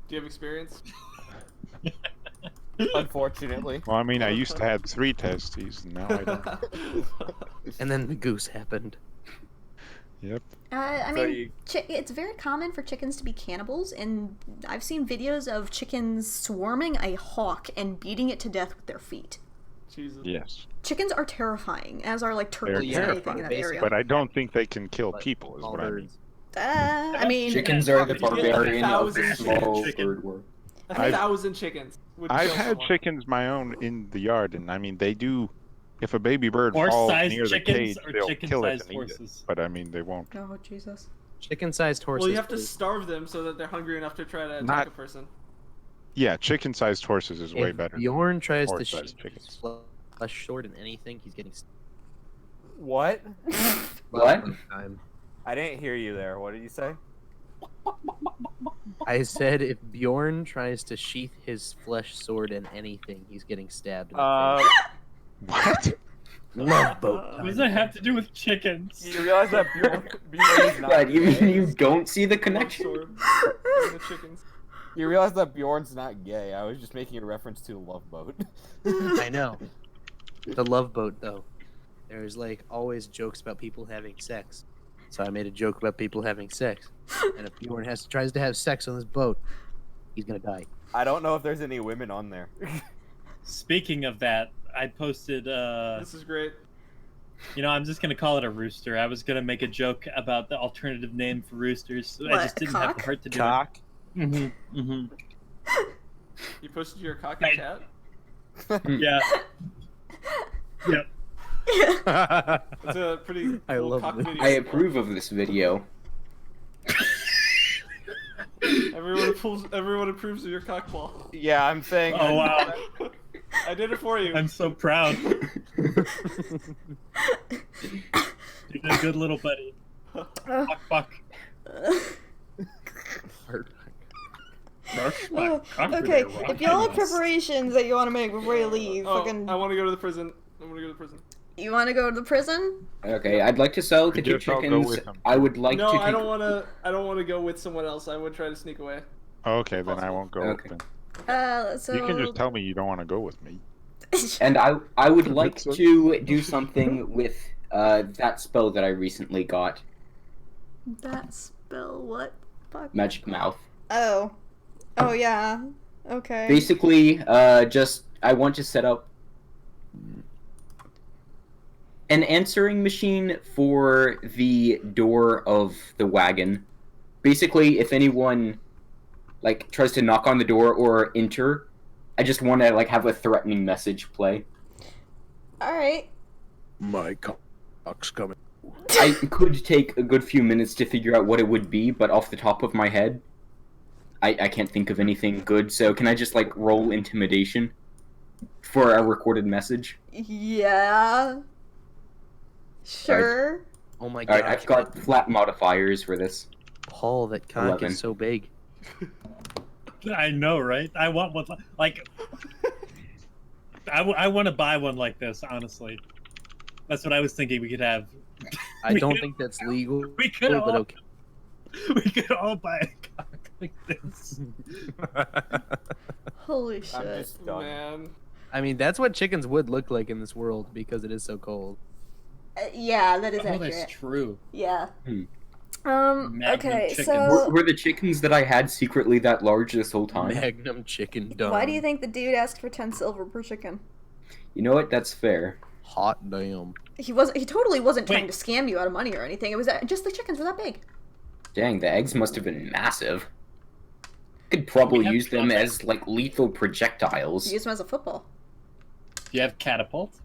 you have experience? real. Unfortunately. Well, I mean, I used to have 3 testes, and now I don't. And then the goose happened. Yep. I So mean, you- it's very common for chickens to be cannibals, and I've seen videos of chickens swarming a hawk and beating it to death with their feet. Jesus. Yes. Chickens are terrifying, as are like turtles and terrifying, anything in that basically. area. But I don't think they can kill But people, is all what I mean. birds. I mean, Chickens are the If you get barbarian of the 1,000 small chicken. bird world. 1,000 chickens. Would I've kill had someone. chickens my own in the yard, and I mean, they do. If a baby bird falls Horse-sized near the cage, chickens or they'll kill it chicken-sized and eat it. horses? But I mean, they won't. oh Jesus. Chicken-sized horses. Well, you have to please. starve them so that they're hungry enough to try to attack Not- a person. Yeah, chicken-sized horses is way If better. Bjorn tries to horse-sized shoot chickens. his flesh sword in anything, he's getting What? What? time. I didn't hear you there. What did you say? I said if Bjorn tries to sheath his flesh sword in anything, he's getting stabbed. In the face. What? Love boat. What does that have to do with chickens? You realize that Bjorn is not What? You gay? mean you don't see the Love connection? sword and the chickens. You realize that Bjorn's not gay. I was just making a reference to Love Boat. I know. The love boat, though. There's like always jokes about people having sex. So I made a joke about people having sex. And if Bjorn tries to have sex on this boat, he's gonna die. I don't know if there's any women on there. Speaking of that, I posted, This is great. you know, I'm just gonna call it a rooster. I was gonna make a joke about the alternative name for roosters. I What, just didn't have cock? the heart to do Cock. it. Mm-hmm. You posted your cock in chat? Yeah. Yep. It's a pretty I cool love cock this. video. I approve of this video. Everyone approves of your cock ball. Yeah, I'm saying. Oh wow. I did it for you. I'm so proud. You're a good little buddy. Fuck, fuck. Oh, okay, if y'all have preparations that you want to make before you leave, Oh, fucking, I want to go to the prison. you want to go to the prison? Okay, I'd like to sell the I guess two I'll go chickens. with him. I would like No, to take... I don't want to. I don't want to go with someone else. I would try to sneak away. Okay, then I won't go Okay. with them. So You can just tell me you don't want to go with me. And I would like That's what- to do something with that spell that I recently got, that spell what? Fuck. Magic Mouth. Oh yeah. Okay. Basically, just I want to set up an answering machine for the door of the wagon. Basically, if anyone like tries to knock on the door or enter, I just want to like have a threatening message play. All right. My cock's coming. I could take a good few minutes to figure out what it would be, but off the top of my head, I can't think of anything good. So can I just like roll intimidation for a recorded message? Yeah. Sure. Oh my All god! right, I've got flat modifiers for this. Paul, that cock 11. is so big. I know, right? I want one like. I want to buy one like this. Honestly, that's what I was thinking. We could have. I We don't could- think that's legal, We could but all. okay. We could all buy a cock like this. Holy I'm shit. just done. Man, I mean, that's what chickens would look like in this world because it is so cold. Yeah, that is Oh, accurate. that's true. Yeah. Hmm. Magnum Okay, chicken. so Were the chickens that I had secretly that large this whole time? Magnum chicken dumb. why do you think the dude asked for 10 silver per chicken? You know what? That's fair. Hot damn. He totally wasn't trying Wait. to scam you out of money or anything. It was just the chickens were that big. Dang, the eggs must have been massive. Could probably We have use them combat. as like lethal projectiles. Use them as a football. Do you have catapults?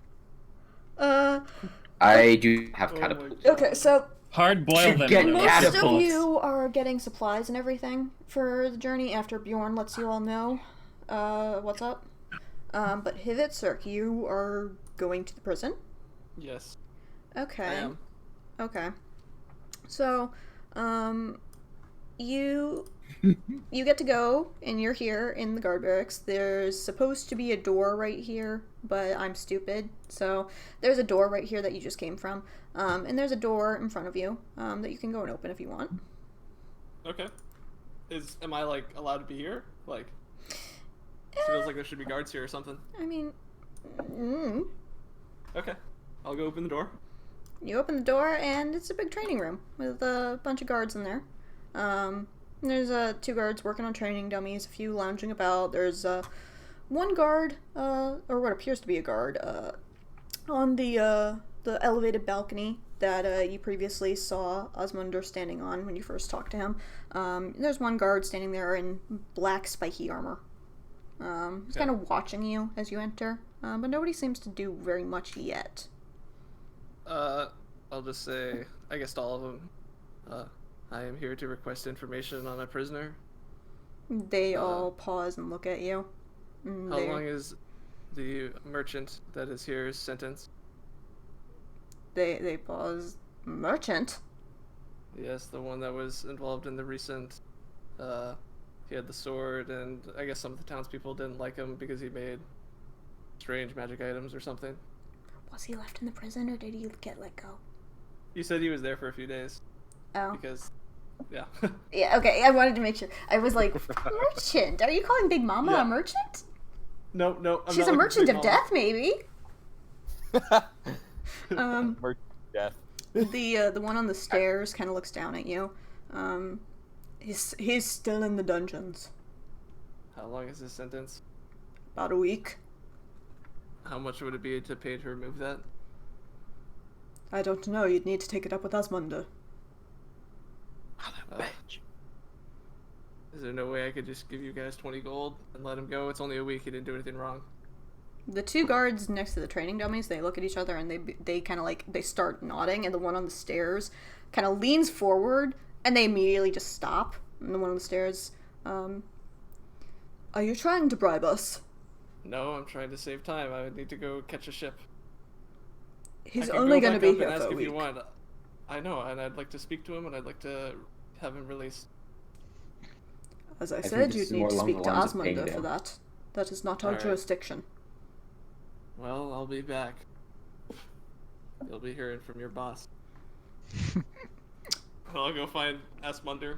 I do have Oh my catapults. God. Okay, so Hard boil them. Get with most catapults. of you are getting supplies and everything for the journey after Bjorn lets you all know what's up. But Hvitserk, you are going to the prison? Yes, Okay. I am. Okay. So, you get to go, and you're here in the guard barracks. There's supposed to be a door right here, but I'm stupid. So there's a door right here that you just came from, and there's a door in front of you that you can go and open if you want. Okay. Am I like allowed to be here? Like, feels like there should be guards here or something. I mean, Okay, I'll go open the door. you open the door, and it's a big training room with a bunch of guards in there. There's 2 guards working on training dummies, a few lounging about. There's one guard, or what appears to be a guard, on the elevated balcony that you previously saw Osmunder standing on when you first talked to him. There's one guard standing there in black spiky armor. He's kind of watching you as you enter, but nobody seems to do very much yet. I'll just say, I guess to all of them, I am here to request information on a prisoner. They all pause and look at you. How long is the merchant that is here's sentence? They pause. Merchant? Yes, the one that was involved in the recent, he had the sword, and I guess some of the townspeople didn't like him because he made strange magic items or something. Was he left in the prison, or did he get let go? You said he was there for a few days, Oh. because, yeah. Yeah, okay, I wanted to make sure. I was like, merchant? Are you calling Big Mama Yeah. a merchant? No, I'm She's not a looking for merchant Big of Mama. death, maybe. Merchant death. The one on the stairs kind of looks down at you. He's still in the dungeons. How long is his sentence? About a week. How much would it be to pay to remove that? I don't know. You'd need to take it up with Osmunder. Is there no way I could just give you guys 20 gold and let him go? It's only a week. He didn't do anything wrong. The 2 guards next to the training dummies, they look at each other and they kind of like, they start nodding, and the one on the stairs kind of leans forward and they immediately just stop. And the one on the stairs, are you trying to bribe us? No, I'm trying to save time. I would need to go catch a ship. He's I can only go going to back be up here and ask for a if you week. want. I know, and I'd like to speak to him, and I'd like to have him released. As I think said, this you'd is need more to along speak the to lines of paying Osmunder for down. that. That is not our Alright. jurisdiction. Well, I'll be back. You'll be hearing from your boss. I'll go find Asmuncher.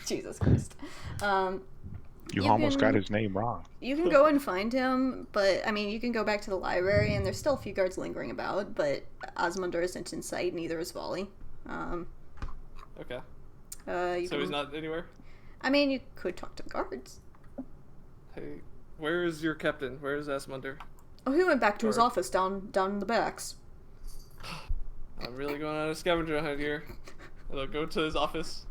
Jesus Christ. You You almost can- got his name wrong. You can go and find him, but, I mean, you can go back to the library, and there's still a few guards lingering about, but Osmunder isn't in sight, neither is Volley. Okay. You So can, he's not anywhere? I mean, you could talk to the guards. Hey, where is your captain? Where is Asmunder? Oh, he went back to his Or- office down in the barracks. I'm really going on a scavenger hunt here. And I'll go to his office.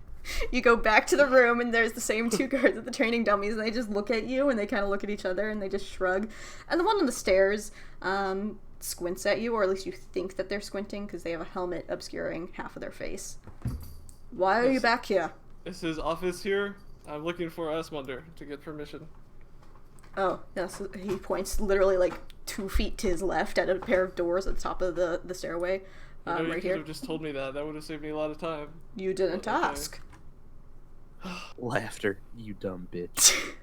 You go back to the room, and there's the same 2 guards at the training dummies, and they just look at you, and they kind of look at each other, and they just shrug. And the one on the stairs squints at you, or at least you think that they're squinting, because they have a helmet obscuring half of their face. Why are you Yes. back here? Is his office here? I'm looking for Asmunder to get permission. Oh, yes, he points literally like 2 feet to his left at a pair of doors at the top of the stairway, You know, you right could here. have just told me that. That would have saved me a lot of time. You didn't Okay. ask. Laughter, you dumb bitch.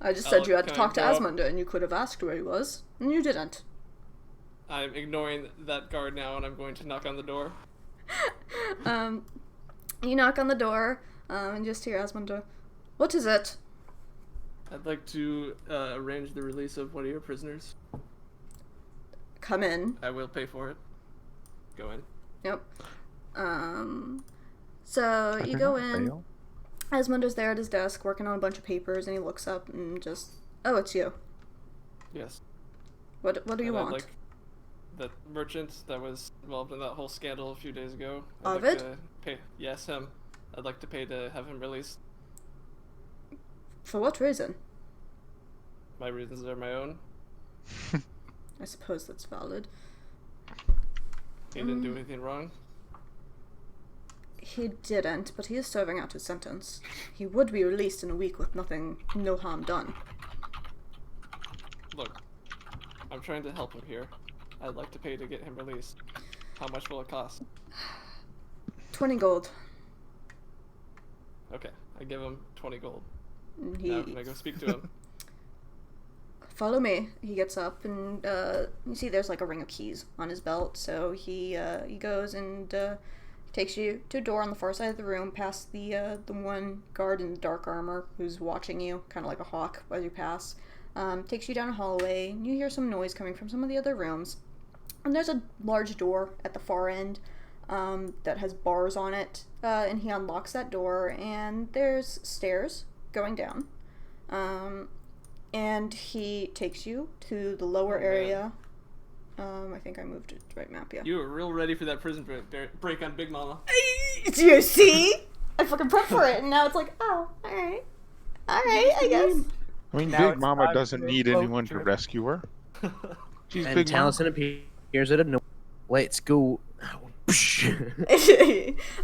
I just said you had to Can I talk to go up? Asmunder, and you could have asked where he was, and you didn't. I'm ignoring that guard now, and I'm going to knock on the door. You knock on the door, and just hear Asmunder. What is it? I'd like to arrange the release of one of your prisoners. Come in. I will pay for it. Go in. Yep. So you go in. Fail? Asmunder's there at his desk working on a bunch of papers, and he looks up and just, oh, it's you. Yes. What do you And I'd want? like that merchant that was involved in that whole scandal a few days ago. I'd Ovid? like to pay. Yes, him. I'd like to pay to have him released. For what reason? My reasons are my own. I suppose that's valid. He didn't do anything wrong. He didn't, but he is serving out his sentence. He would be released in a week with no harm done. Look, I'm trying to help him here. I'd like to pay to get him released. How much will it cost? 20 gold. Okay, I give him 20 gold. He... Now can I go speak to him? Follow me. He gets up and you see there's like a ring of keys on his belt, so he goes and takes you to a door on the far side of the room, past the one guard in dark armor who's watching you, kind of like a hawk as you pass. Takes you down a hallway, and you hear some noise coming from some of the other rooms. And there's a large door at the far end that has bars on it, and he unlocks that door, and there's stairs going down. And he takes you to the lower area. I think I moved it to the right map, yeah. You were real ready for that prison break on Big Mama. Do you see? I fucking prepped for it, and now it's like, oh, alright, I guess. I mean, Now Big it's Mama time doesn't to need vote anyone to trip. rescue her. She's And Big Mama. Taliesin appears out of nowhere. Let's go.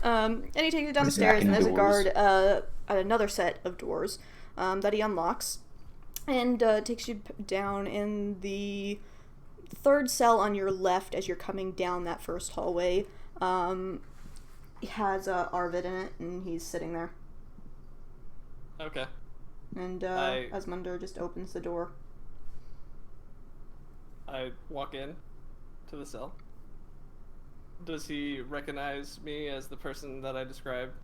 And he takes you down the stairs, and there's a guard at another set of doors that he unlocks, and takes you down in the third cell on your left as you're coming down that first hallway. It has Arvid in it, and he's sitting there. Okay. And I- Asmundar just opens the door. I walk in to the cell. Does he recognize me as the person that I described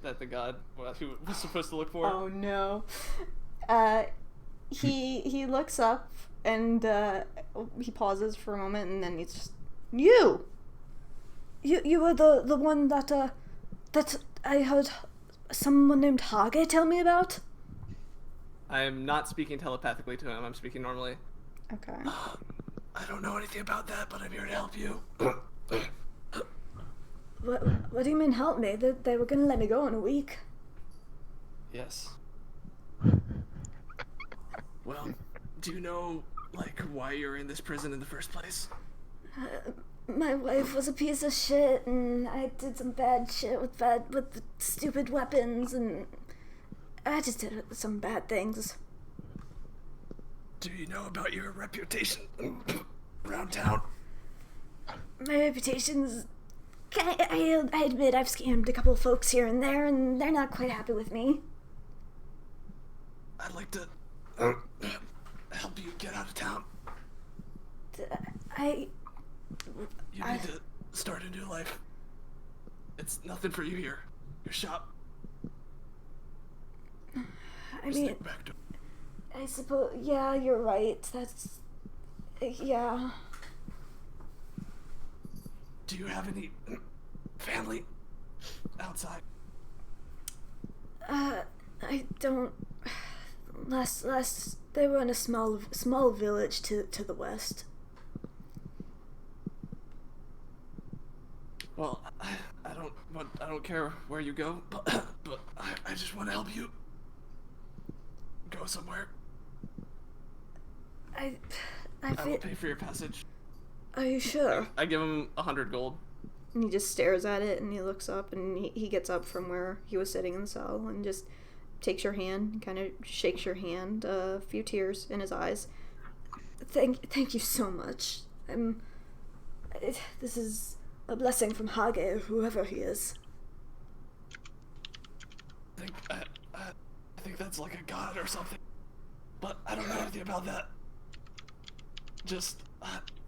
that the god who was supposed to look for? Oh no. He looks up and he pauses for a moment, and then he's just, You were the one that I heard someone named Hage tell me about? I'm not speaking telepathically to him. I'm speaking normally. Okay. I don't know anything about that, but I'm here to help you. What do you mean help me? They were gonna let me go in a week. Yes. Well, do you know, like, why you're in this prison in the first place? My wife was a piece of shit, and I did some bad shit with stupid weapons, and I just did some bad things. Do you know about your reputation around town? My reputation's... I admit I've scammed a couple of folks here and there, and they're not quite happy with me. I'd like to help you get out of town. You need to start a new life. It's nothing for you here. Your shop. I mean, Stick back to I suppose, yeah, you're right. That's... yeah. Do you have any family outside? I don't... Last, they were in a small village to the west. Well, I don't care where you go, but I just want to help you go somewhere. I I feel... will pay for your passage. Are you sure? I give him 100 gold. And he just stares at it, and he looks up, and he gets up from where he was sitting in the cell, and just takes your hand, and kind of shakes your hand, a few tears in his eyes. Thank you so much. This is a blessing from Hage, or whoever he is. I think that's like a god or something, but I don't know anything about that.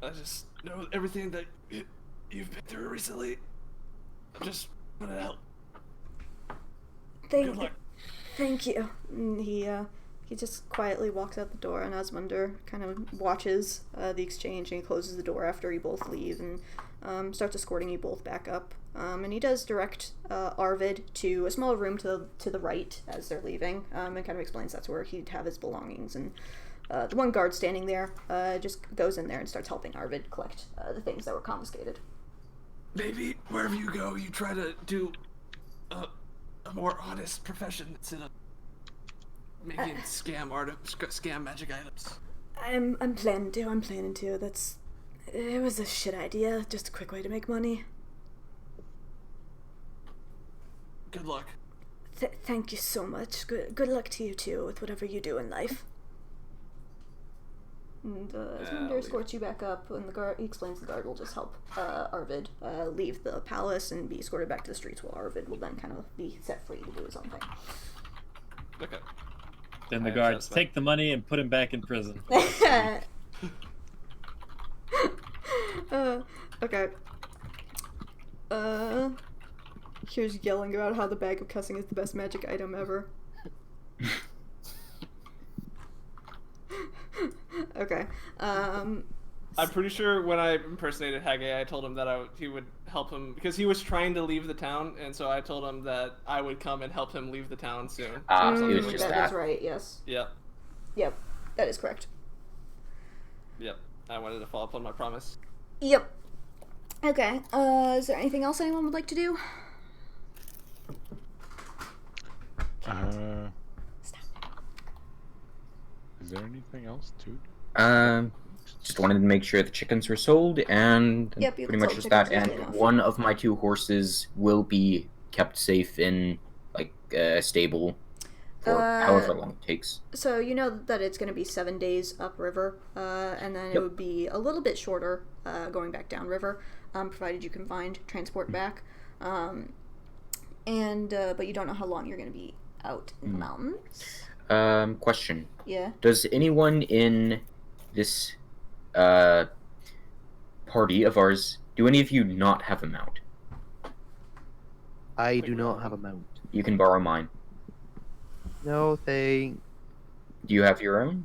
I just know everything that you've been through recently. I just want to help. Good luck. Thank you. And he just quietly walks out the door, and Asmundar kind of watches the exchange, and he closes the door after you both leave, and starts escorting you both back up. And he does direct Arvid to a small room to the right as they're leaving, and kind of explains that's where he'd have his belongings. And the one guard standing there just goes in there and starts helping Arvid collect the things that were confiscated. Maybe wherever you go, you try to do a a more honest profession instead of making scam magic items. I'm planning to. It was a shit idea. Just a quick way to make money. Good luck. Thank you so much. Good luck to you too with whatever you do in life. And Asmundar escorts you back up, and he explains the guard will just help Arvid leave the palace and be escorted back to the streets, while Arvid will then kind of be set free to do his own thing. Okay. Then the guards take the money and put him back in prison. Okay. Here's yelling about how the bag of cussing is the best magic item ever. Okay. I'm pretty sure when I impersonated Hage, I told him that he would help him because he was trying to leave the town, and so I told him that I would come and help him leave the town soon. It was just That is right. Yes. Yep. Yep. That is correct. Yep. I wanted to follow up on my promise. Yep. Okay. Is there anything else anyone would like to do? Is there anything else too? Just wanted to make sure the chickens were sold, and Yep, you pretty can much sell just that. chickens And easily enough. one of my 2 horses will be kept safe in like a stable for however long it takes. So you know that it's going to be 7 days upriver, and then it Yep. would be a little bit shorter going back downriver, provided you can find transport back. But you don't know how long you're going to be out in the mountains. Question. Yeah. Does anyone in this party of ours, do any of you not have a mount? I do not have a mount. You can borrow mine. No, Do you have your own?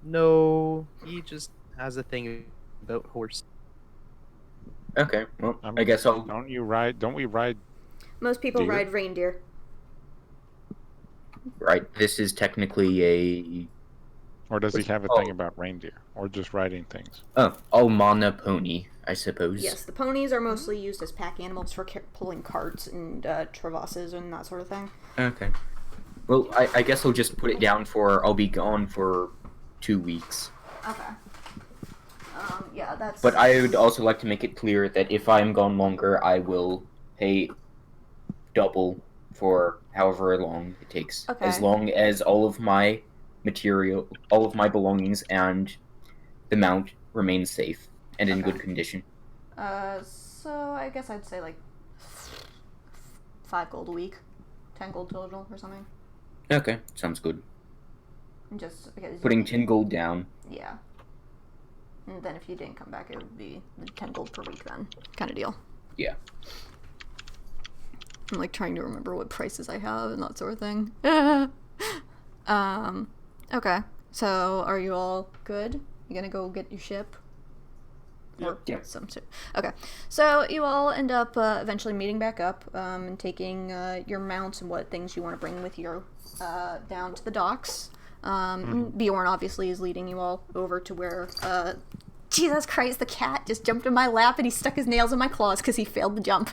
No, he just has a thing about horse. Okay, well, I I mean, guess I'll... Don't we ride? Most people Deer? ride reindeer. Right, this is technically a... Or does he have a Oh. thing about reindeer? Or just riding things? Almana pony, I suppose. Yes, the ponies are mostly used as pack animals for pulling carts and travases and that sort of thing. Okay. Well, I guess I'll just put it down for I'll be gone for 2 weeks. Okay. Yeah, that's... But I would also like to make it clear that if I'm gone longer, I will pay double for however long it takes. Okay. As long as all of my material, all of my belongings, and the mount remain safe and in Okay. good condition. So I guess I'd say like 5 gold a week, 10 gold total or something. Okay, sounds good. Just because Putting 10 gold down. Yeah. And then if you didn't come back, it would be 10 gold per week then, kind of deal. Yeah. I'm like trying to remember what prices I have and that sort of thing. Okay. So are you all good? You gonna go get your ship? Or Yep. some ship. Okay. So you all end up eventually meeting back up and taking your mounts and what things you want to bring with you down to the docks. Bjorn obviously is leading you all over to where Jesus Christ, the cat just jumped in my lap and he stuck his nails in my claws because he failed the jump.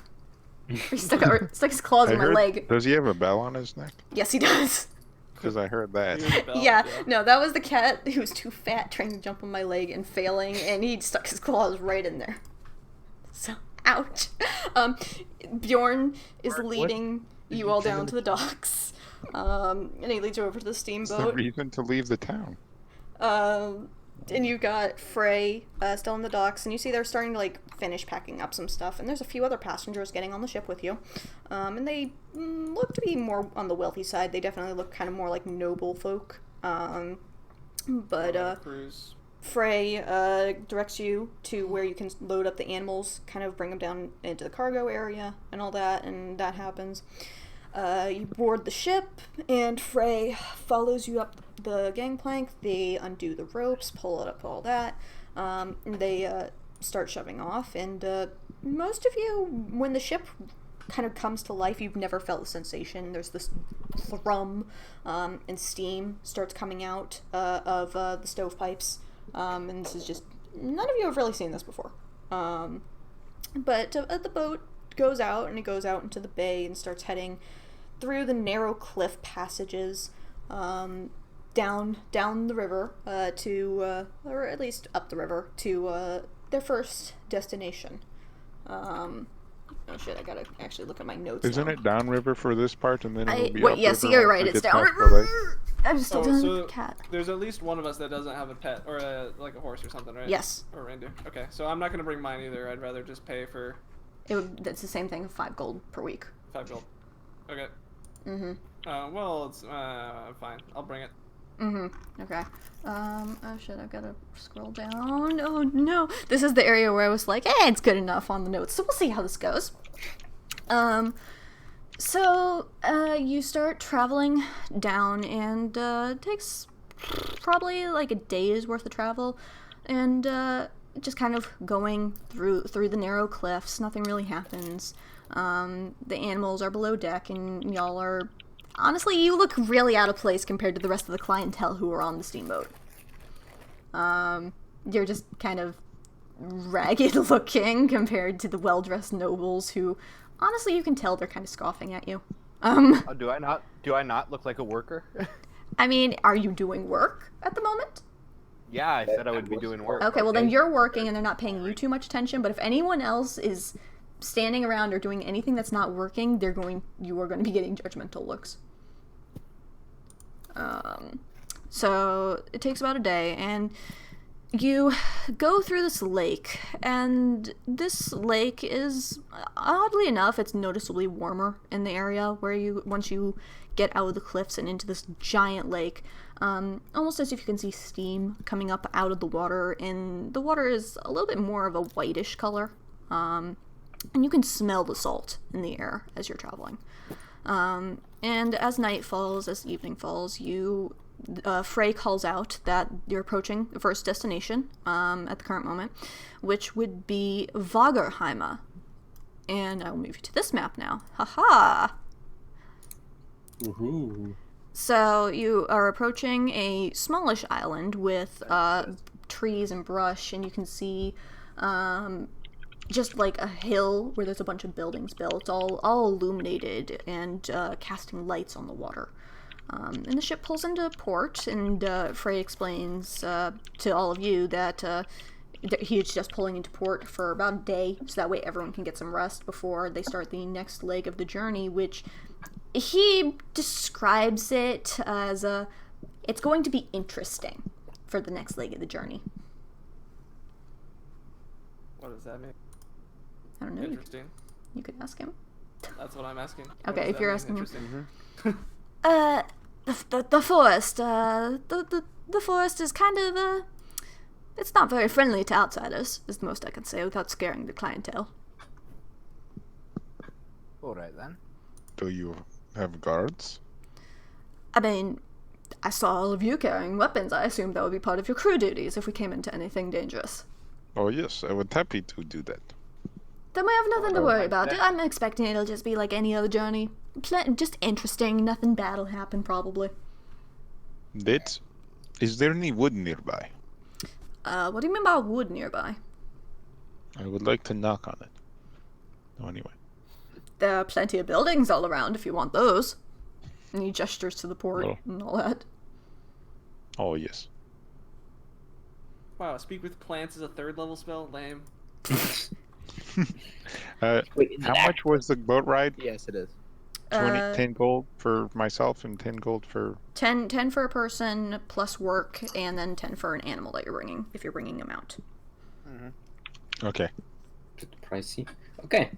He stuck his claws in my leg. Does he have a bell on his neck? Yes, he does. Because I heard that. Yeah, no, that was the cat who was too fat trying to jump on my leg and failing, and he stuck his claws right in there. So, ouch. Bjorn is leading you all down to the docks, and he leads you over to the What's the steamboat. reason to leave the town? And you got Frey still in the docks, and you see they're starting to like finish packing up some stuff, and there's a few other passengers getting on the ship with you, and they look to be more on the wealthy side. They definitely look kind of more like noble folk. But Cruise. Frey directs you to where you can load up the animals, kind of bring them down into the cargo area and all that, and that happens. You board the ship, and Frey follows you up the gangplank. They undo the ropes, pull it up, all that. And they start shoving off, and most of you, when the ship kind of comes to life, you've never felt the sensation. There's this thrum, and steam starts coming out of the stovepipes. And this is just, none of you have really seen this before. But the boat goes out, and it goes out into the bay and starts heading through the narrow cliff passages, down the river or at least up the river to their first destination. Oh shit! I gotta actually look at my notes. Isn't it downriver for this part, and then it'll be Wait, upriver yes, you're right. once we It's get past the lake? downriver. I'm still doing cat. There's at least one of us that doesn't have a pet or like a horse or something, right? Yes. Or a reindeer. Okay, so I'm not gonna bring mine either. I'd rather just pay for. That's the same thing. 5 gold per week. 5 gold. Okay. Mhm. Well, it's fine. I'll bring it. Okay. Oh shit! I've got to scroll down. Oh no! This is the area where I was like, it's good enough on the notes. So we'll see how this goes. So you start traveling down, and it takes probably like a day's worth of travel, and just kind of going through the narrow cliffs. Nothing really happens. The animals are below deck, and y'all are. Honestly, you look really out of place compared to the rest of the clientele who are on the steamboat. You're just kind of ragged looking compared to the well-dressed nobles who, honestly, you can tell they're kind of scoffing at you. Do I not look like a worker? I mean, are you doing work at the moment? Yeah, I said I would be doing work. Okay, well then you're working and they're not paying you too much attention, but if anyone else is standing around or doing anything that's not working, you are going to be getting judgmental looks. So it takes about a day, and you go through this lake, and this lake is, oddly enough, it's noticeably warmer in the area once you get out of the cliffs and into this giant lake, almost as if you can see steam coming up out of the water, and the water is a little bit more of a whitish color, and you can smell the salt in the air as you're traveling. And as night falls, as evening falls, Frey calls out that you're approaching the first destination at the current moment, which would be Vagerheima. And I will move you to this map now. Haha! Woohoo. So you are approaching a smallish island with trees and brush, and you can see just like a hill where there's a bunch of buildings built, all illuminated and casting lights on the water. And the ship pulls into port, and Frey explains to all of you that he's just pulling into port for about a day, so that way everyone can get some rest before they start the next leg of the journey, which he describes it as it's going to be interesting for the next leg of the journey. What does that mean? I don't know. Interesting. You could ask him. That's what I'm asking. Okay, if you're asking him. Interesting. The forest. The forest is kind of it's not very friendly to outsiders, is the most I can say without scaring the clientele. All right then. Do you have guards? I mean, I saw all of you carrying weapons. I assumed that would be part of your crew duties if we came into anything dangerous. Oh yes, I would happy to do that. Then we have nothing to worry about. I'm expecting it'll just be like any other journey. Just interesting. Nothing bad will happen, probably. Is there any wood nearby? What do you mean by wood nearby? I would like to knock on it. Oh, anyway. There are plenty of buildings all around if you want those. And he gestures to the port and all that. Oh, yes. Wow, speak with plants is a 3rd level spell? Lame. Wait, How much was the boat ride? Yes, it is. 10 gold for myself and 10 gold for... 10 for a person plus work, and then 10 for an animal that you're bringing, if you're bringing them out. Okay. Bit pricey. Okay.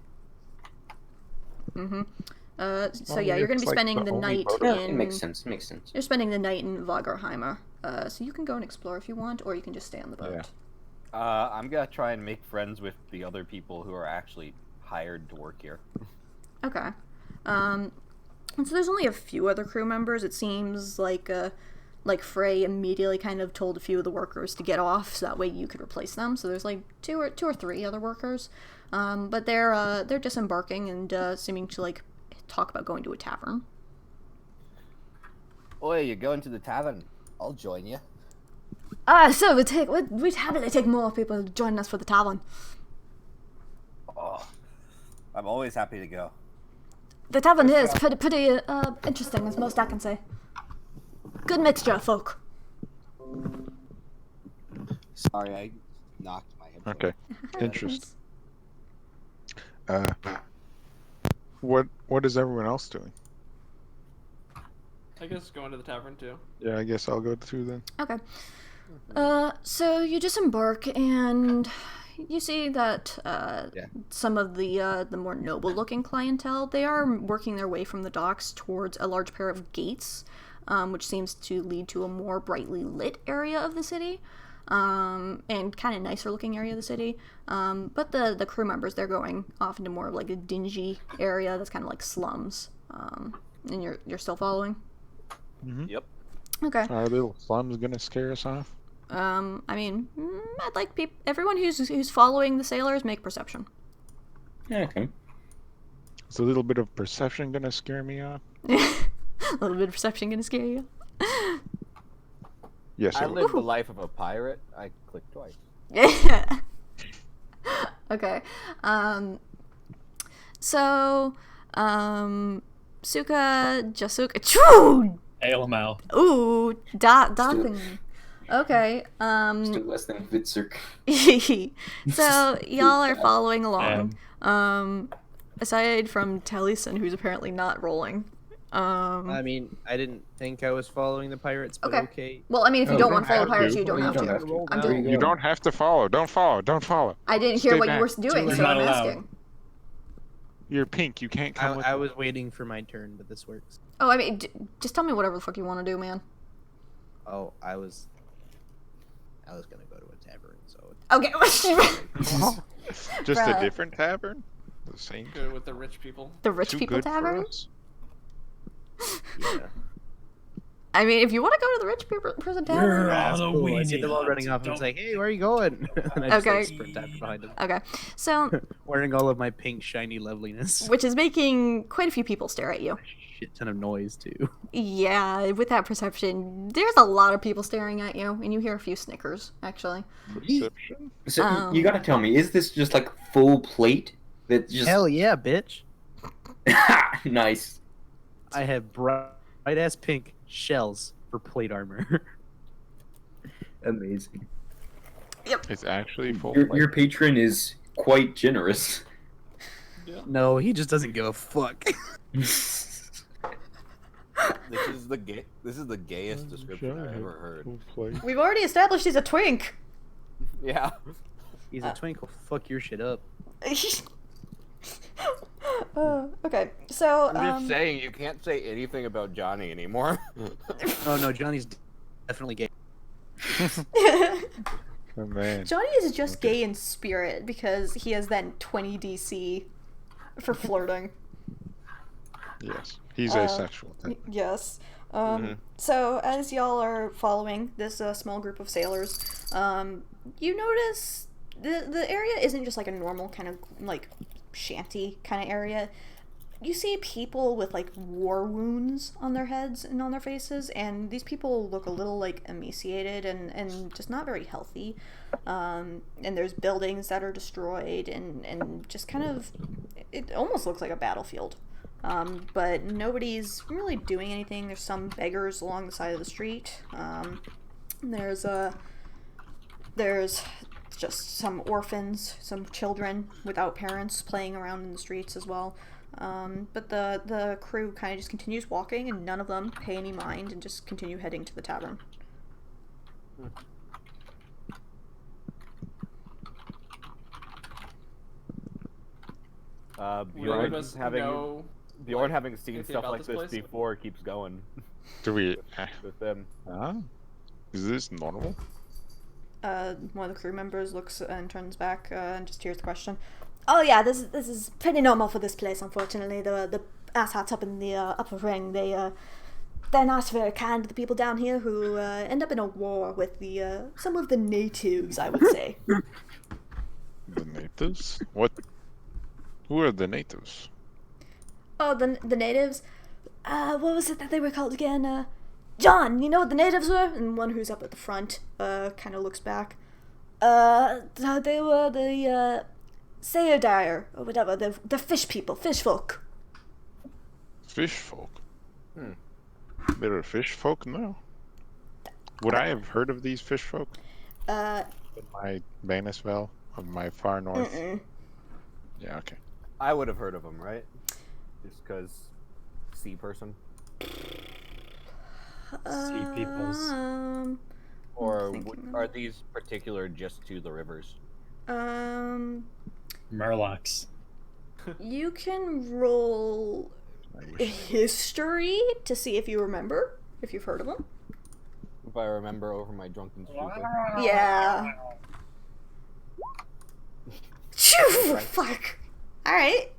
So yeah, you're going to be it's like spending the the only night boat Yeah, in... it makes sense. It makes sense. You're spending the night in Vagerheimer. So you can go and explore if you want, or you can just stay on the boat. I'm gonna try and make friends with the other people who are actually hired to work here. Okay. And so there's only a few other crew members. It seems like Frey immediately kind of told a few of the workers to get off, so that way you could replace them. So there's like two or three other workers, but they're disembarking and seeming to like talk about going to a tavern. Oi, you're going to the tavern? I'll join you. So we'd happily take more people to join us for the tavern. Oh, I'm always happy to go. The tavern here is pretty interesting, is most I can say. Good mixture of folk. Sorry, I knocked my head. Okay. Interesting. What is everyone else doing? I guess going to the tavern too. Yeah, I guess I'll go too then. Okay. So you disembark and you see that some of the more noble-looking clientele, they are working their way from the docks towards a large pair of gates, which seems to lead to a more brightly lit area of the city, and kind of nicer-looking area of the city. But the crew members, they're going off into more of like a dingy area that's kind of like slums. And you're still following? Mm-hmm. Yep. Okay. Are little slums gonna scare us off? I mean, I'd like everyone who's following the sailors make perception. Yeah, okay. Is a little bit of perception gonna scare me off? A little bit of perception gonna scare you. Yes, I it will. live the life of a pirate. I clicked twice. Okay. So, Suka, Jasuk, Achoo! Ailmouth. Ooh, Dathngar. Okay. Still less than Hvitserk. So y'all are following along. Aside from Taliesin, who's apparently not rolling. I mean, I didn't think I was following the pirates, but okay. Well, I mean, if you don't want to follow have pirates, to. you don't have to. I'm just, You don't have to follow. Don't follow. Don't follow. I didn't hear Stay what back. you were doing, You're so not I'm allowed. asking. You're pink. You can't come with I me. was waiting for my turn, but this works. Oh, I mean, just tell me whatever the fuck you want to do, man. Oh, I was gonna go to a tavern, so Okay. Just a Bruh. different tavern? The same? Go with the rich people. The rich Too people good for tavern? us? yeah. I mean, if you want to go to the rich person tavern. That's cool. I see them all running off, and it's like, hey, where are you going? And I just Okay. like, sprint after behind them, Okay. So, wearing all of my pink, shiny loveliness. which is making quite a few people stare at you. Shit ton of noise too. Yeah, with that perception, there's a lot of people staring at you, and you hear a few snickers, actually. Perception? So you gotta tell me, is this just like full plate? That just Hell yeah, bitch! nice. I have bright ass pink shells for plate armor. Amazing. It's actually full Your plate. patron is quite generous. No, he just doesn't give a fuck. This is the gayest description I've ever heard. Full plate. We've already established he's a twink. Yeah. He's a twinkle. Fuck your shit up. Okay, so, I'm just saying, you can't say anything about Johnny anymore. Oh no, Johnny's definitely gay. Oh, man. Johnny is just gay in spirit because he has that 20 DC for flirting. Yes. He's asexual. Yes. So, as y'all are following this small group of sailors, you notice the area isn't just like a normal kind of like shanty kind of area. You see people with like war wounds on their heads and on their faces, and these people look a little like emaciated and just not very healthy. And there's buildings that are destroyed and just kind of, it almost looks like a battlefield. But nobody's really doing anything. There's some beggars along the side of the street. There's just some orphans, some children without parents playing around in the streets as well. But the crew kind of just continues walking, and none of them pay any mind and just continue heading to the tavern. Bjorn us having know, Bjorn like, having seen anything stuff about like this this place? before keeps going Do we... with them. Is this normal? One of the crew members looks and turns back and just hears the question. Oh yeah, this is pretty normal for this place. Unfortunately, the asshats up in the upper ring, they're not very kind to the people down here who end up in a war with the some of the natives, I would say. The natives? What? Who are the natives? Oh, the natives. What was it that they were called again? John, you know what the natives were? And one who's up at the front kind of looks back. They were the Sayerdire or whatever. The fish people, fish folk. Fish folk. Hmm. There are fish folk now. Would I have heard of these fish folk? In my Banisvel of my far north. Yeah. Okay. I would have heard of them, right? Just because sea person. Sea peoples. Or thinking are these particular just to the rivers? Murlocs. You can roll history to see if you remember, if you've heard of them. If I remember over my drunken stupid. Yeah. Phew, fuck. Alright.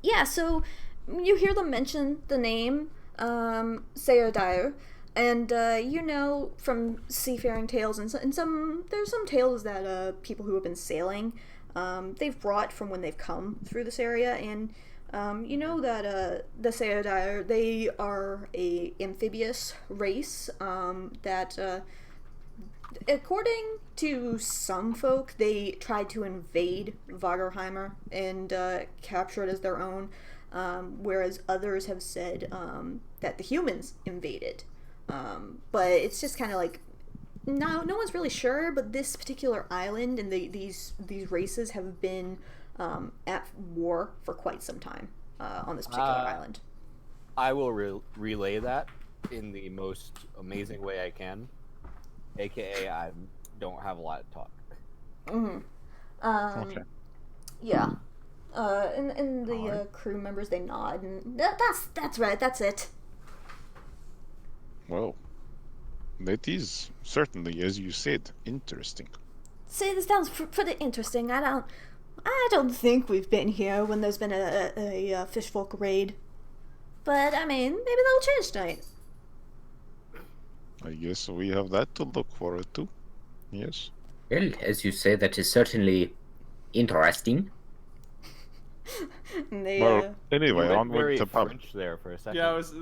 Yeah, so you hear them mention the name, Seodire, and you know from seafaring tales and there's some tales that people who have been sailing, they've brought from when they've come through this area, and you know that the Seodire, they are a amphibious race that according to some folk, they tried to invade Vagerheimer and capture it as their own, whereas others have said that the humans invaded. But it's just kind of like, no one's really sure, but this particular island and these races have been at war for quite some time on this particular island. I will relay that in the most amazing way I can. AKA, I don't have a lot to talk. Okay. Yeah. And the crew members, they nod, and that's right, that's it. Well, that is certainly, as you said, interesting. See, this sounds pretty interesting. I don't think we've been here when there's been a fishfolk raid. But, I mean, maybe that'll change tonight. I guess we have that to look forward to. Yes. Well, as you say, that is certainly interesting. They, Well, anyway, You went onward very to pub. French there for a second. Yeah, I was.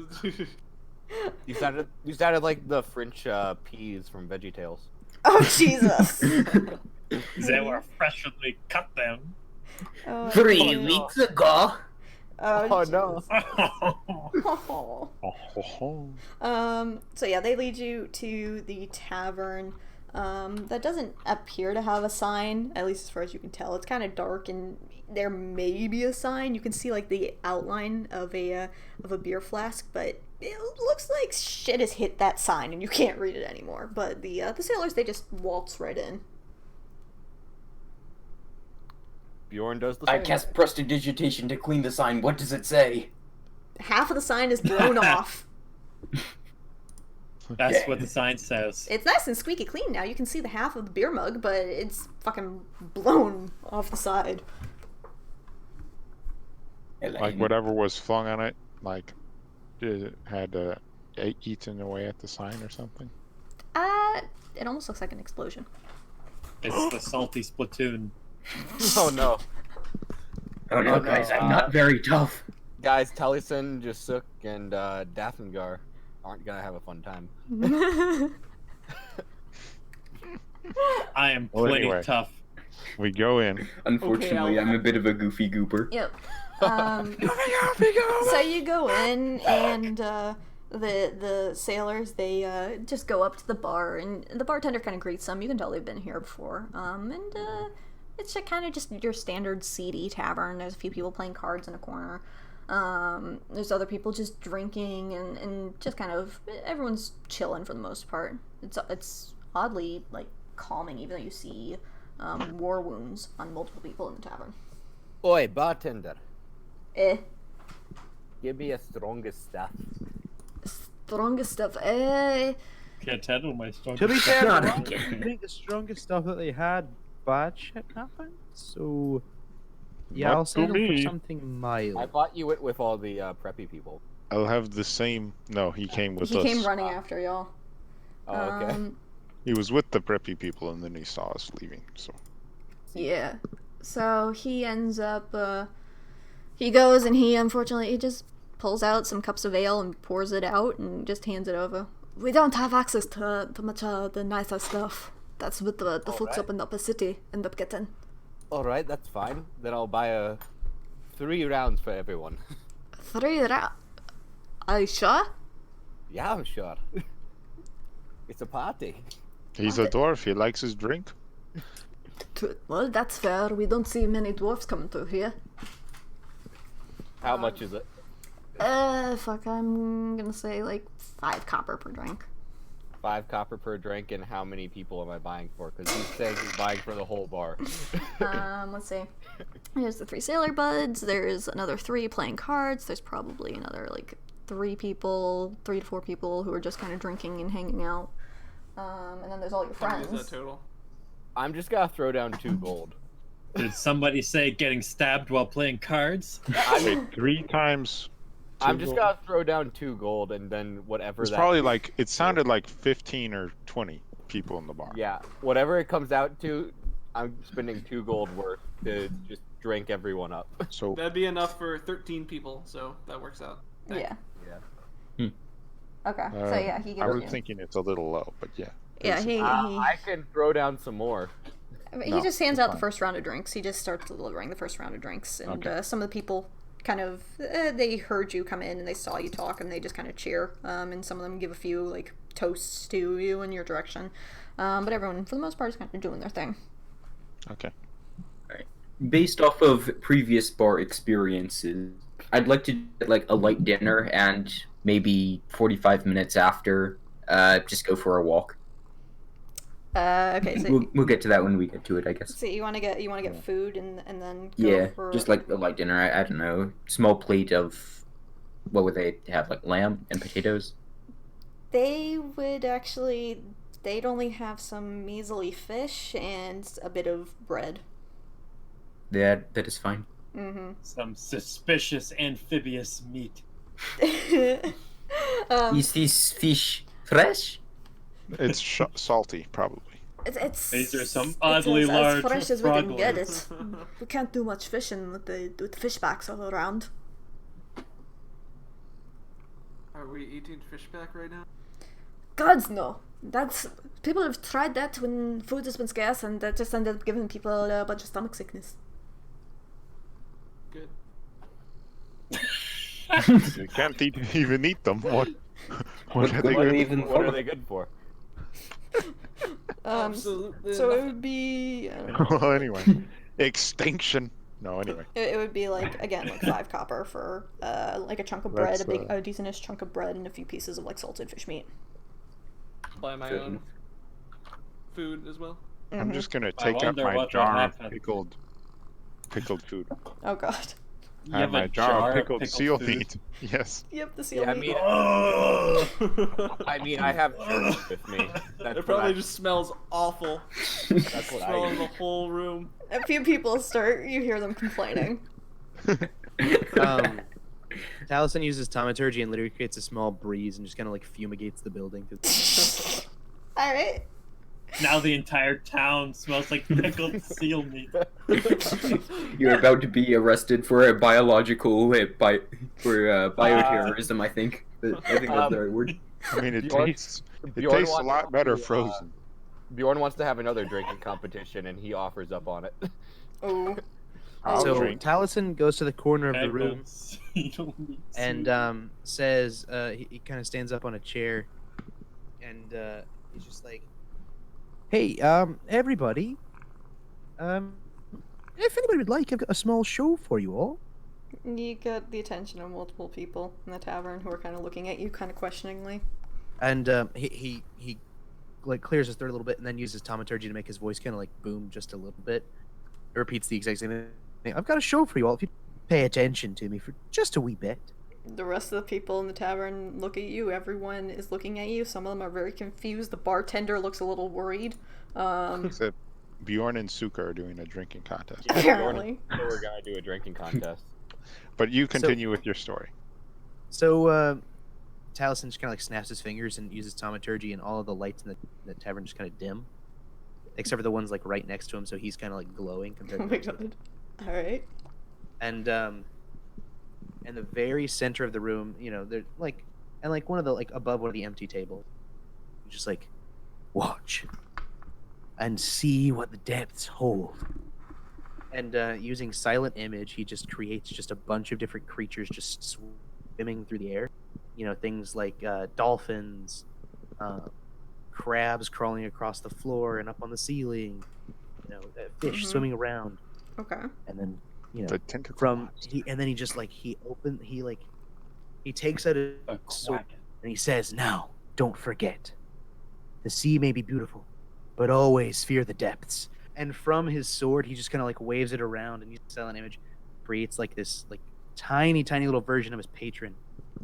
You sounded like the French peas from VeggieTales. Oh, Jesus. They were freshly cut them. 3 weeks ago. Oh no. So yeah, they lead you to the tavern. That doesn't appear to have a sign, at least as far as you can tell. It's kind of dark, and there may be a sign. You can see like the outline of a beer flask, but it looks like shit has hit that sign, and you can't read it anymore. But the sailors, they just waltz right in. Bjorn does the I same. cast prestidigitation to clean the sign. What does it say? Half of the sign is blown off. That's what the sign says. It's nice and squeaky clean now. You can see the half of the beer mug, but it's fucking blown off the side. Like whatever was flung on it, like it had eaten away at the sign or something. It almost looks like an explosion. It's the salty Splatoon. Oh no. Oh no, guys, I'm not very tough. Guys, Taliesin, Jasuk, and Dathngar aren't gonna have a fun time. I am Well, plenty anyway. tough. We go in. Unfortunately, I'm a bit of a goofy gooper. Yep. So you go in, and the sailors, they just go up to the bar, and the bartender kind of greets them. You can tell they've been here before. And it's kind of just your standard seedy tavern. There's a few people playing cards in a corner. There's other people just drinking, and just kind of everyone's chilling for the most part. It's oddly like calming, even though you see war wounds on multiple people in the tavern. Oi, bartender. Give me a strongest stuff. Strongest stuff. Can't handle my strong. To be fair, Not I again. think the strongest stuff that they had, bad shit happened. So, yeah, Not I'll to settle for me. something mild. I thought you went with all the preppy people. I'll have the same. No, he came with He us. came running after y'all. Oh, okay. He was with the preppy people, and then he saw us leaving. So Yeah. So he ends up, he goes and he just pulls out some cups of ale and pours it out and just hands it over. We don't have access to much of the nicer stuff. That's what the folks up in the upper city end up getting. All right, that's fine. Then I'll buy a 3 rounds for everyone. 3 rounds. Are you sure? Yeah, I'm sure. It's a party. He's a dwarf. He likes his drink. Well, that's fair. We don't see many dwarfs coming through here. How much is it? Fuck, I'm gonna say like 5 copper per drink. 5 copper per drink, and how many people am I buying for? Because he's saying he's buying for the whole bar. Let's see. There's the 3 sailor buds. There's another 3 playing cards. There's probably another like 3 to 4 people who are just kind of drinking and hanging out. And then there's all your How many friends. is that total? I'm just gonna throw down 2 gold. Did somebody say getting stabbed while playing cards? Wait, 3 times. I'm 2 just gold? gonna throw down 2 gold, and then whatever It's that. probably like, it sounded like 15 or 20 people in the bar. Yeah, whatever it comes out to, I'm spending 2 gold worth to just drink everyone up. So That'd be enough for 13 people, so that works out. Yeah. Yeah. Okay. So yeah, he gives I was you. thinking it's a little low, but yeah. Yeah, he I can throw down some more. he No, just hands it's out the fine. first round of drinks. He just starts delivering the first round of drinks, and Okay. some of the people kind of they heard you come in and they saw you talk, and they just kind of cheer. And some of them give a few like toasts to you in your direction. But everyone, for the most part, is kind of doing their thing. Okay. Based off of previous bar experiences, I'd like to get like a light dinner and maybe 45 minutes after, just go for a walk. Okay, so We'll get to that when we get to it, I guess. so you want to get food and then go Yeah, for just like a light dinner. I don't know, small plate of what would they have, like lamb and potatoes? They would actually. They'd only have some measly fish and a bit of bread. That is fine. Mm-hmm. Some suspicious amphibious meat. Is this fish fresh? It's salty, probably. It's These are some it's oddly as large fresh as we can frog get legs. it. We can't do much fishing with the fish backs all around. Are we eating fish back right now? Gods no. That's people have tried that when food has been scarce, and that just ended up giving people a bunch of stomach sickness. Good. You can't even eat them. What are they What are good? they even What are for? they good for? Absolutely. So it nothing. would be. I don't know. Well, anyway, extinction. No, anyway. It would be like again like 5 copper for like a chunk of bread, That's, a decentish chunk of bread, and a few pieces of like salted fish meat. Buy my own food as well. I'm just gonna I take up wonder my what will jar of happen. pickled food. Oh god. You I have have a my jar of of pickled seal food? meat. Yes. Yep, the seal Yeah, meat. I mean, I have church with me. That's It probably what just smells awful. That's what Smell I in the eat. whole room. A few people start. You hear them complaining. Taliesin uses thaumaturgy and literally creates a small breeze and just kind of like fumigates the building. All right. Now the entire town smells like pickled seal meat. You're about to be arrested for a biological bioterrorism. I think. I think that's the right word. I mean, it Bjorn- tastes Bjorn a wants lot better to, frozen. Bjorn wants to have another drinking competition, and he offers up on it. Oh. I'll So drink. Taliesin goes to the corner of the room Pickled seal meat. and says he kind of stands up on a chair and he's just like, hey, everybody, if anybody would like, I've got a small show for you all. You get the attention of multiple people in the tavern who are kind of looking at you, kind of questioningly. And he like clears his throat a little bit and then uses thaumaturgy to make his voice kind of like boom just a little bit. It repeats the exact same thing. I've got a show for you all if you pay attention to me for just a wee bit. The rest of the people in the tavern look at you. Everyone is looking at you. Some of them are very confused. The bartender looks a little worried. Except Bjorn and Suka are doing a drinking contest. Apparently. So we're gonna do a drinking contest. But you continue with your story. So Taliesin just kind of like snaps his fingers and uses thaumaturgy, and all of the lights in the tavern just kind of dim, except for the ones like right next to him. So he's kind of like glowing compared Oh to my the rest of them. god. All right. And in the very center of the room, you know, they're like, and like one of the like above one of the empty tables, just like, watch and see what the depths hold. And using silent image, he just creates just a bunch of different creatures just swimming through the air. You know, things like dolphins, crabs crawling across the floor and up on the ceiling. You know, fish swimming around. Okay. And then, you know, The tentacle from monster. he takes out a sword and he says, "Now, don't forget. The sea may be beautiful, but always fear the depths." And from his sword, he just kind of like waves it around, and uses silent image, creates like this like tiny little version of his patron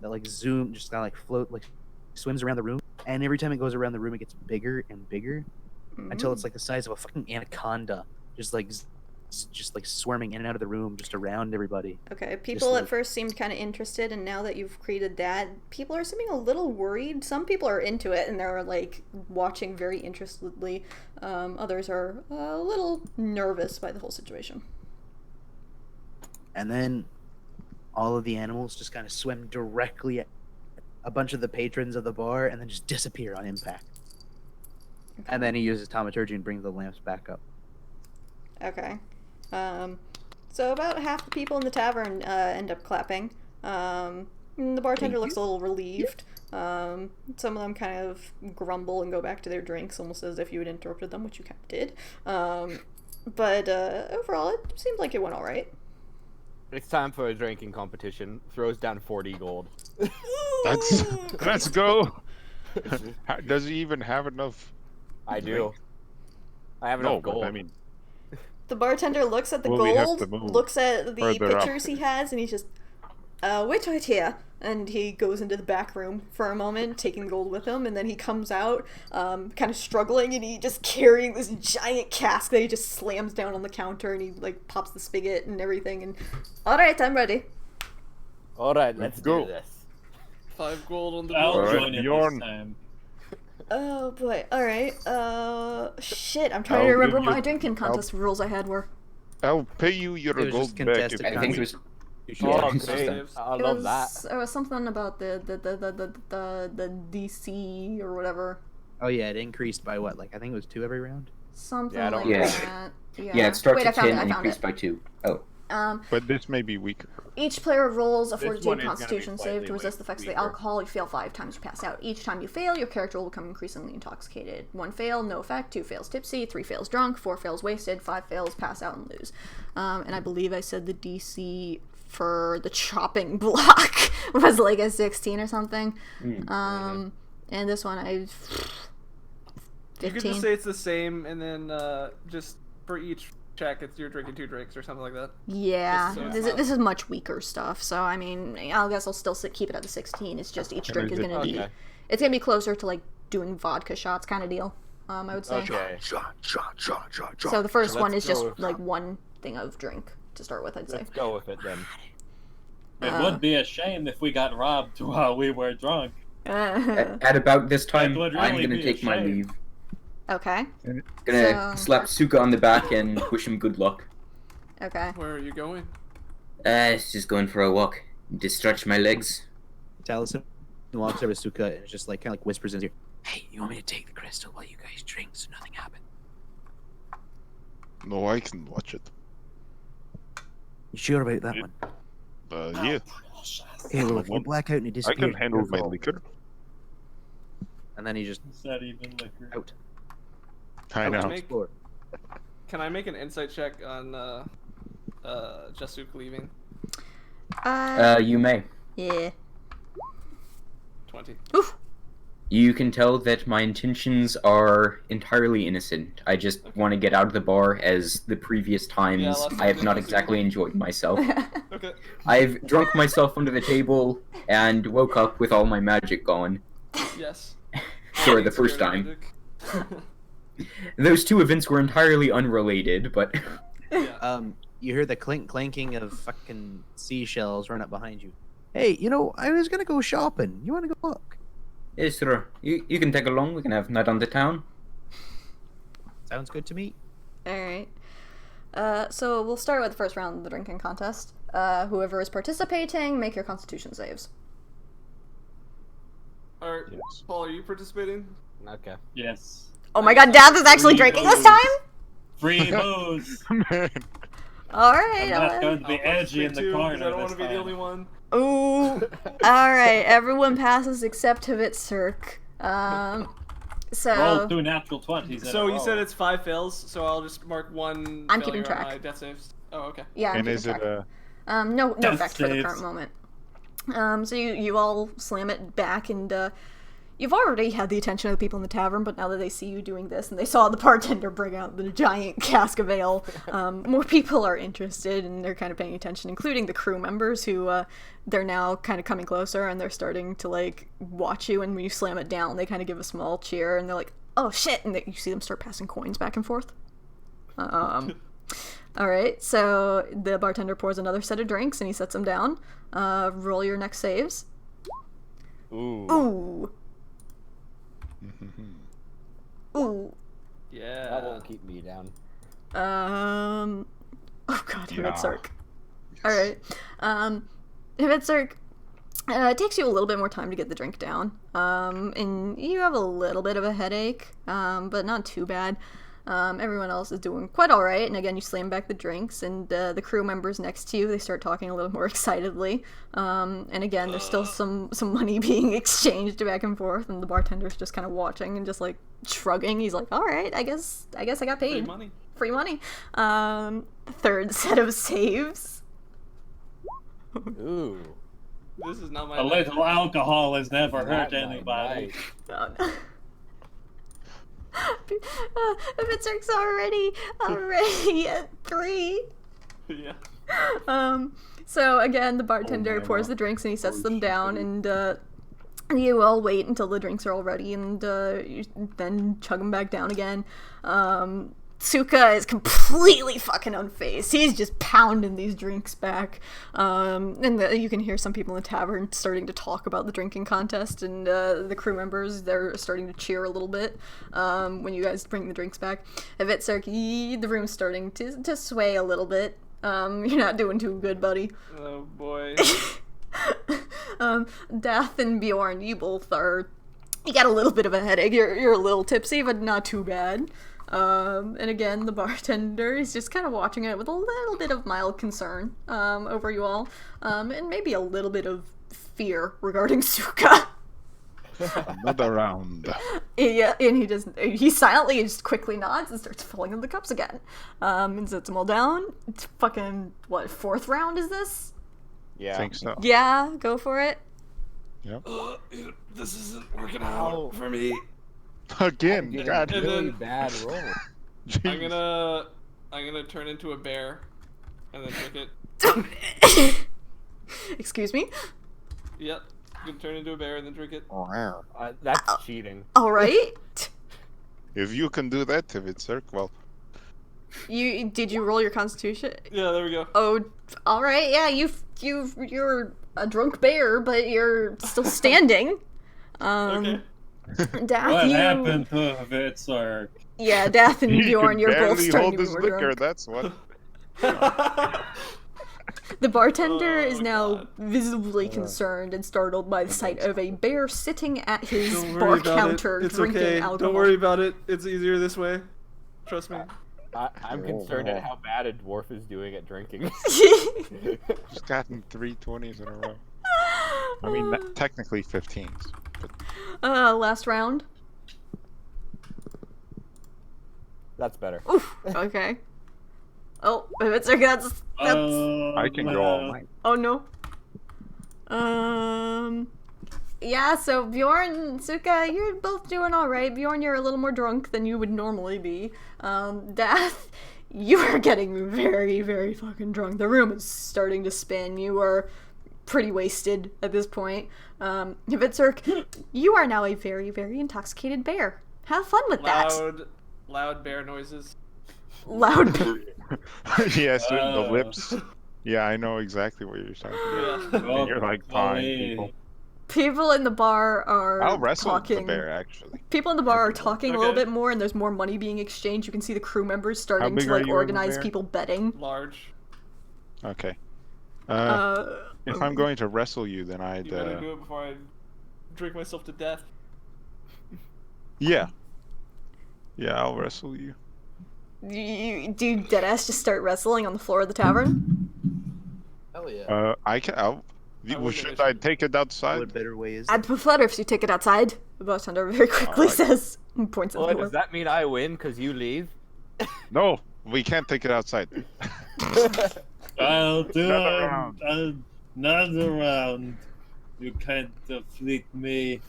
that like just kind of like float, like swims around the room. And every time it goes around the room, it gets bigger and bigger until it's like the size of a fucking anaconda, just like swarming in and out of the room, just around everybody. Okay, people at like- first seemed kind of interested, and now that you've created that, people are seeming a little worried. Some people are into it, and they're, like, watching very interestedly. Others are a little nervous by the whole situation. And then all of the animals just kind of swim directly at a bunch of the patrons of the bar and then just disappear on impact. Okay. And then he uses thaumaturgy and brings the lamps back up. Okay. So about half the people in the tavern end up clapping. The bartender looks a little relieved. Some of them kind of grumble and go back to their drinks, almost as if you had interrupted them, which you kind of did. But overall, it seemed like it went all right. It's time for a drinking competition. Throws down 40 gold. Let's go. Does he even have enough? I do. Drink? I have No, enough gold. but I mean, The bartender looks at the Well, we have gold, to move looks at the further up. pictures he has, and he's just, wait right here. And he goes into the back room for a moment, taking the gold with him, and then he comes out, kind of struggling, and he just carrying this giant cask that he just slams down on the counter, and he, like, pops the spigot and everything, and, alright, I'm ready. Alright, let's go. do this. 5 gold on the I'll board. Alright, join it Bjorn. this time. Oh, boy, alright, shit, I'm trying to I'll remember give what you- my drinking contest rules I had were. I'll pay you your It was gold just back. contested I think it was. Oh, Yeah. great. I It love was, that. it was something about the DC or whatever. Oh yeah, it increased by what? Like I think it was 2 every round. Something Yeah, I don't like remember. that. Yeah, it starts Wait, at I found 10 it, and I found increased it. by 2. Oh. But this may be weaker. Each player rolls a This one Fortitude is gonna be Constitution save to slightly resist the effects of the weaker. alcohol. You fail 5 times, you pass out. Each time you fail, your character will become increasingly intoxicated. 1 fail, no effect. 2 fails, tipsy. 3 fails, drunk. 4 fails, wasted. 5 fails, pass out and lose. And I believe I said the DC for the chopping block was like a 16 or something. And this one I... You could 15. just say it's the same, and then just for each check, you're drinking 2 drinks or something like that. Yeah, Just so this it's is, not- this is much weaker stuff. So I mean, I guess I'll still keep it at the 16. It's just each drink is is it- gonna be, Okay. it's gonna be closer to like doing vodka shots kind of deal. I would say. Okay. So the first one is let's just go with- like 1 thing of drink to start with. I'd say. Let's go with it then. It would be a shame if we got robbed while we were drunk. At about this time, That would I'm really gonna be a take my shame. leave. Okay. Gonna So- slap Suka on the back and wish him good luck. Okay. Where are you going? It's just going for a walk to stretch my legs. Taliesin walks over to Suka and just like kind of like whispers in his ear, "Hey, you want me to take the crystal while you guys drink so nothing happens?" No, I can watch it. You sure about that Yeah. one? Yeah, Hey, well, if you black out and you I disappear, can handle your my fault. liquor. And then he just Is that even liquor? out. I Can know. make- Explore. Can I make an insight check on Jasuk leaving? You may. Yeah. 20. Oof. You can tell that my intentions are entirely innocent. I just want to get out of the bar, as the previous times last I have time not was exactly enjoyed myself. Okay. I've drunk myself under the table and woke up with all my magic gone. Yes. For the first time. Those 2 events were entirely unrelated, but Yeah. You hear the clanking of fucking seashells run up behind you. Hey, you know, I was gonna go shopping. You wanna go look? yes, sir. You can tag along. We can have a night on the town. Sounds good to me. All right. So we'll start with the first round of the drinking contest. Whoever is participating, make your Constitution saves. Alright, Yes. Paul, are you participating? Okay. Yes. Oh my God, Dath is actually Free drinking this booze. time. Free booze. Man, All right. I'm not all going to be edgy in the Too, 'cause corner. I don't want this to be the time. only one. Ooh. All right. Everyone passes except Hvitserk. So Roll 2 natural 20s. in So a you row. said it's 5 fails, so I'll just mark 1 I'm failure keeping on track. my death saves. Oh, okay. yeah, I'm And keeping is it track. a No Death effect for the saves. current moment. So you all slam it back, and you've already had the attention of the people in the tavern, but now that they see you doing this, and they saw the bartender bring out the giant cask of ale, more people are interested, and they're kind of paying attention, including the crew members, who they're now kind of coming closer, and they're starting to, like, watch you, and when you slam it down, they kind of give a small cheer, and they're like, oh shit, and you see them start passing coins back and forth. Alright, so the bartender pours another set of drinks, and he sets them down. Roll your next saves. Ooh. Ooh. Ooh. Yeah. That won't keep me down. Oh god, Yeah. Hvitserk. Alright. Hvitserk, it takes you a little bit more time to get the drink down. And you have a little bit of a headache, but not too bad. Everyone else is doing quite alright, and again, you slam back the drinks, and the crew members next to you, they start talking a little more excitedly. And again, there's still some money being exchanged back and forth, and the bartender's just kind of watching and just, like, shrugging. He's like, alright, I guess I got Free paid. money. Free money. Third set of saves. Ooh. This is not my A little alcohol has never hurt That might anybody. bite. Oh, no. Hvitserk's already at 3. Yeah. So again, the bartender my pours God. the drinks and he sets Holy them shit. down, and you all wait until the drinks are all ready, and you then chug them back down again. Suka is completely fucking unfazed. He's just pounding these drinks back. And you can hear some people in the tavern starting to talk about the drinking contest, and the crew members, they're starting to cheer a little bit when you guys bring the drinks back. Hvitserk, the room's starting to sway a little bit. You're not doing too good, buddy. Oh boy. Dath and Bjorn, you both are... You got a little bit of a headache. You're a little tipsy, but not too bad. And again, the bartender is just kind of watching it with a little bit of mild concern over you all, and maybe a little bit of fear regarding Suka. another round? Yeah, and he silently just quickly nods and starts filling in the cups again, and sets them all down. It's fucking, what, 4th round is this? Yeah. Think so. Yeah, go for it. Yep. This isn't working Ow. out for me. Again, Getting God. a really then- bad roll. I'm Jeez. gonna turn into a bear, and then drink it. Excuse me? Yep. I'm gonna turn into a bear and then drink it. That's cheating. All right. If you can do that to Hvitserk, well, Did you roll your constitution? Yeah, there we go. Oh, all right. Yeah, you're a drunk bear, but you're still standing. Okay. Dath, What you... happened to Hvitserk? Yeah, Dath and you Bjorn, can you're both barely starting hold to be this more liquor. drunk. That's what. The bartender Oh, is now God. visibly concerned and startled by the sight of a bear sitting at his Don't bar worry about counter it. It's drinking okay. alcohol. Don't worry about it. It's easier this way. Trust me. I'm concerned at how bad a dwarf is doing at drinking. Just gotten 3 20s in a row. I mean, technically 15s. But Last round. That's better. Oof. Okay. Oh, that's I can go all night. Oh no. Yeah, so Bjorn and Suka, you're both doing alright. Bjorn, you're a little more drunk than you would normally be. Dath, you are getting very, very fucking drunk. The room is starting to spin. You are pretty wasted at this point. Hvitserk, you are now a very, very intoxicated bear. Have fun with that. Loud bear noises. Loud. Yes, the Oh. lips. Yeah, I know exactly what you're talking about. Yeah. Well, You're like pawing people. People in the bar are I'll wrestle talking. the bear, actually. People in the bar are talking a little Okay. bit more, and there's more money being exchanged. You can see the crew members starting big to are like you in the organize bear? people betting. Large. Okay. Uh, If I'm going to wrestle you, then I'd. You better do it before I drink myself to death. Yeah. Yeah, I'll wrestle you. You do deadass just start wrestling on the floor of the tavern? Hell yeah. I can. wouldn't Should have I take it outside? What better way is I'd prefer if you take it outside. The bartender very quickly Alright. says, and points at the Well, door. does that mean I win because you leave? No, we can't take it outside. I'll do Another round. another round. You can't defeat me.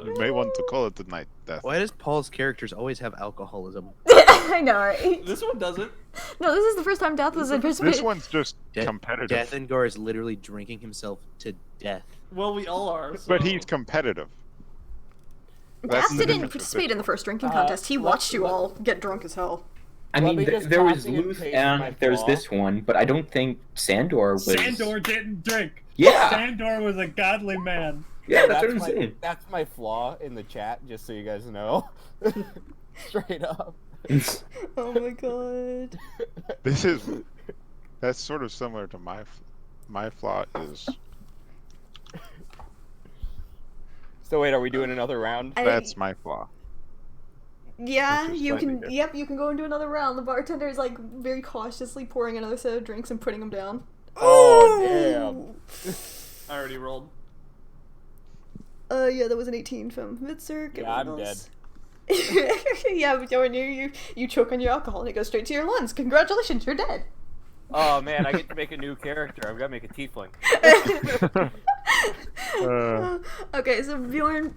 You may want to call it the night, Death. Why does Paul's characters always have alcoholism? I know, right? This one doesn't. No, this is the first time Death was anticipated. This one's just De- competitive. Dathngar is literally drinking himself to death. Well, we all are. So. But he's competitive. That's Death the didn't difference with participate this in the one. first drinking contest. He watched you all get drunk as hell. I Let mean, me just there was copy and Luth paste and my there's flaw. this one, but I don't think Sandor was. Sandor didn't drink. Yeah. Sandor was a godly man. Yeah, that's what I'm my, saying. That's my flaw in the chat, just so you guys know. Straight up. Oh my god. This is. That's sort of similar to my flaw is. So wait, are we doing another round? That's my flaw. Yeah, Which is you slightly can. different. Yep, you can go and do another round. The bartender is like very cautiously pouring another set of drinks and putting them down. Oh, Ooh! I already rolled. Yeah, that was an 18 from Hvitserk. Yeah, I'm Everyone else- yeah, but when you choke on your alcohol and it goes straight to your lungs. Congratulations, you're dead. Oh man, I get to make a new character. I've got to make a tiefling. Okay, so Bjorn,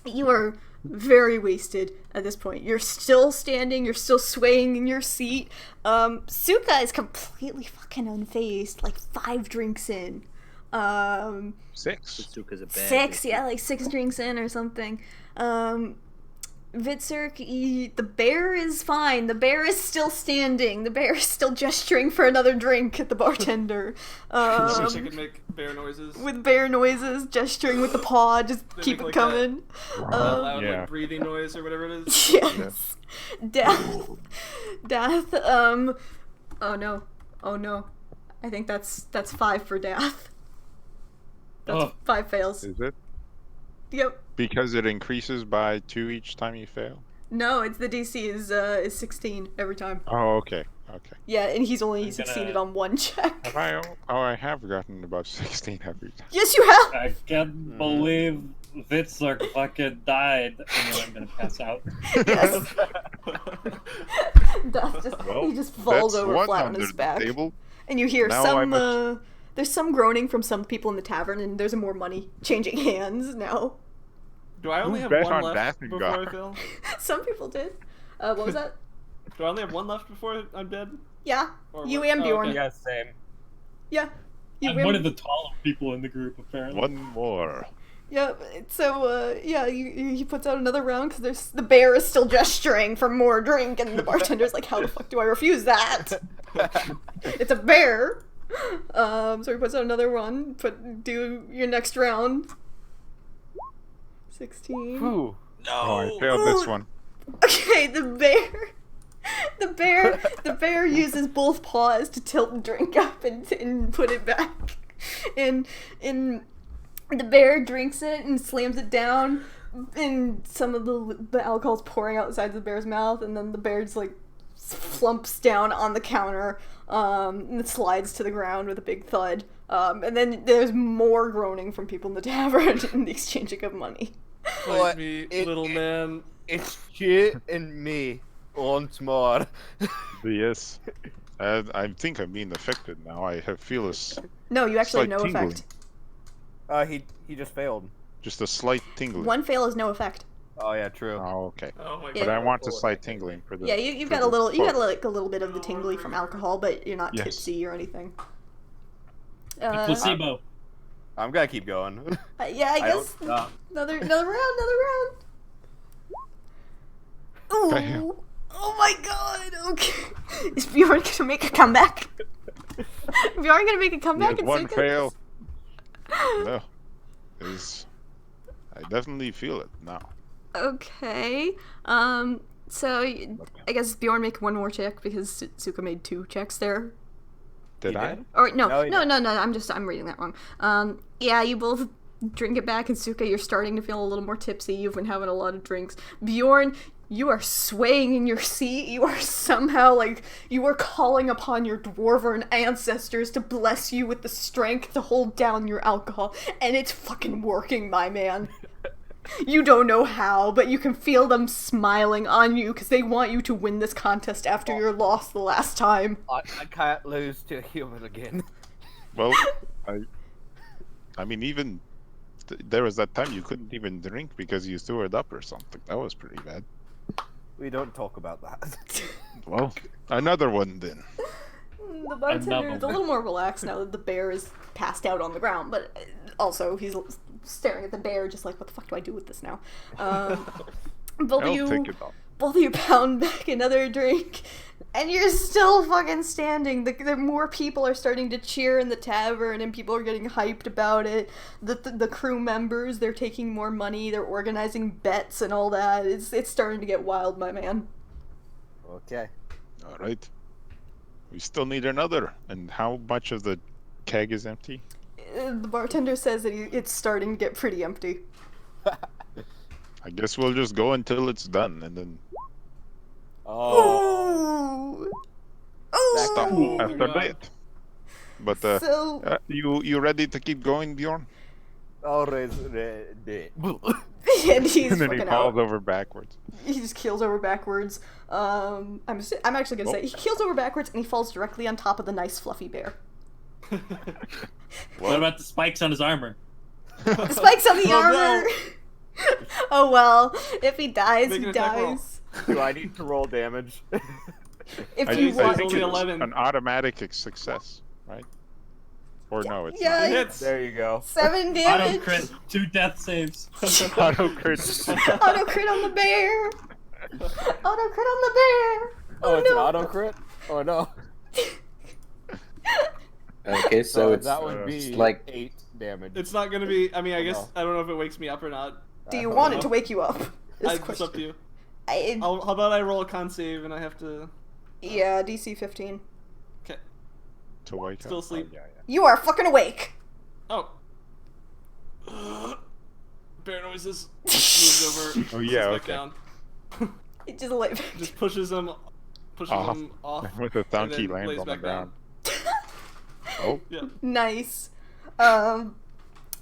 you are very wasted at this point. You're still standing, you're still swaying in your seat. Suka is completely fucking unfazed, like 5 drinks in. 6. Suka's a bad 6, yeah, like 6 drinks in or something. Hvitserk, the bear is fine. The bear is still standing. The bear is still gesturing for another drink at the bartender. I wish I could make bear noises. With bear noises, gesturing with the paw, just They keep make it like coming. That loud Yeah. like breathing noise or whatever it is. Yes. Death, oh no. I think that's 5 for Death. That's Oh. 5 fails. Is it? Yep. Because it increases by 2 each time you fail? No, it's the DC is 16 every time. Oh, okay. Okay. Yeah, and he's only I'm succeeded gonna- on 1 check. Have I? Oh, I have gotten above 16 every time. Yes, you have. I can't believe Hvitserk fucking died. And then I'm gonna pass out. Yes. Death just Well, he just falls that's over one flat on under his the back, table. and you hear Now some I must- there's some groaning from some people in the tavern, and there's more money changing hands now. Do I only Who have bet 1 on left Dathngar? before I fail? Some people did. What was that? Do I only have 1 left before I'm dead? Yeah, Or you what? and Oh, Bjorn. okay. Yeah, same. Yeah, you I'm and one of the taller people in the group, apparently. One more. Yeah, so, yeah, he puts out another round because the bear is still gesturing for more drink, and the bartender's like, how the fuck do I refuse that? It's a bear! So he puts out another one, do your next round. 16. Whew. Oh, I failed this one. Okay, the bear uses both paws to tilt the drink up and put it back. And the bear drinks it and slams it down, and some of the alcohol's pouring outside the bear's mouth, and then the bear just like flumps down on the counter, and it slides to the ground with a big thud. And then there's more groaning from people in the tavern in the exchanging of money. What? Like me, It- little man. It's shit and me once more. Yes. I think I'm being affected now. I feel No, you actually have no slight tingling. effect. He just failed. Just a slight tingling. One fail is no effect. Oh yeah, true. Oh, okay. Oh my Yeah. But I god. want a slight tingling for the. Yeah, you've for got a the little, you got quote. like a little bit of the tingly from alcohol, but you're not Yes. tipsy or anything. Placebo. I'm gonna keep going. Yeah, I I don't guess stop. another round. Ooh. Bam. Oh my god. Okay. Is Bjorn gonna make a comeback? Bjorn gonna make a comeback Yes, and one Suka? fail. No. I definitely feel it now. Okay. So I guess Bjorn make one more check because Suka made 2 checks there. Did He I? did? Or no, No, he no, I'm reading that wrong. Yeah, you both drink it back, and Suka, you're starting to feel a little more tipsy. You've been having a lot of drinks. Bjorn, You are swaying in your seat. You are somehow, like, you are calling upon your dwarven ancestors to bless you with the strength to hold down your alcohol. And it's fucking working, my man. You don't know how, but you can feel them smiling on you because they want you to win this contest after your loss the last time. I can't lose to a human again. Well, I mean, even there was that time you couldn't even drink because you threw it up or something. That was pretty bad. We don't talk about that. Well, another one then. The bartender is a one. little more relaxed now that the bear is passed out on the ground, but also he's staring at the bear just like, what the fuck do I do with this now? Both I'll take it off. of you pound back another drink, and you're still fucking standing. The more people are starting to cheer in the tavern, and people are getting hyped about it. The crew members, they're taking more money, they're organizing bets and all that. It's starting to get wild, my man. Okay. All right. We still need another. And how much of the keg is empty? The bartender says that it's starting to get pretty empty. I guess we'll just go until it's done, and then Oh. stop Oh. after that. But So you ready to keep going, Bjorn? Always ready. and he's And then he fucking falls out. over backwards. He just keels over backwards. I'm actually gonna say he keels over backwards and he falls directly on top of the nice fluffy bear. What about the spikes on his armor? The spikes on the Oh, no. armor. Oh well, if he dies, Make he an attack roll. dies. Do I need to roll damage? If I you think, I want, think only it's 11. an automatic success, right? Or no, it's yeah, It hits. There you go. 7 Auto damage. crit, 2 death saves. not. Auto crit. Auto crit on the bear. Auto crit on the bear. Oh, it's no. an auto crit? Oh no. Okay, so it's that would be like 8 damage. It's not gonna be. I mean, I Oh, guess no. I don't know if it wakes me up or not. Do you don't want know. it to wake you up? Is the It's question. up to you. I- How about I roll a con save and I have to yeah, DC 15. To wake Still up. asleep. Oh, yeah. You are fucking awake. Oh. Bear noises. Moves over. Oh, yeah, sits back okay. down. It just like Just pushes him Off. off. With a thunk, and he then lands lays on the back down. ground. Oh, Yeah. nice.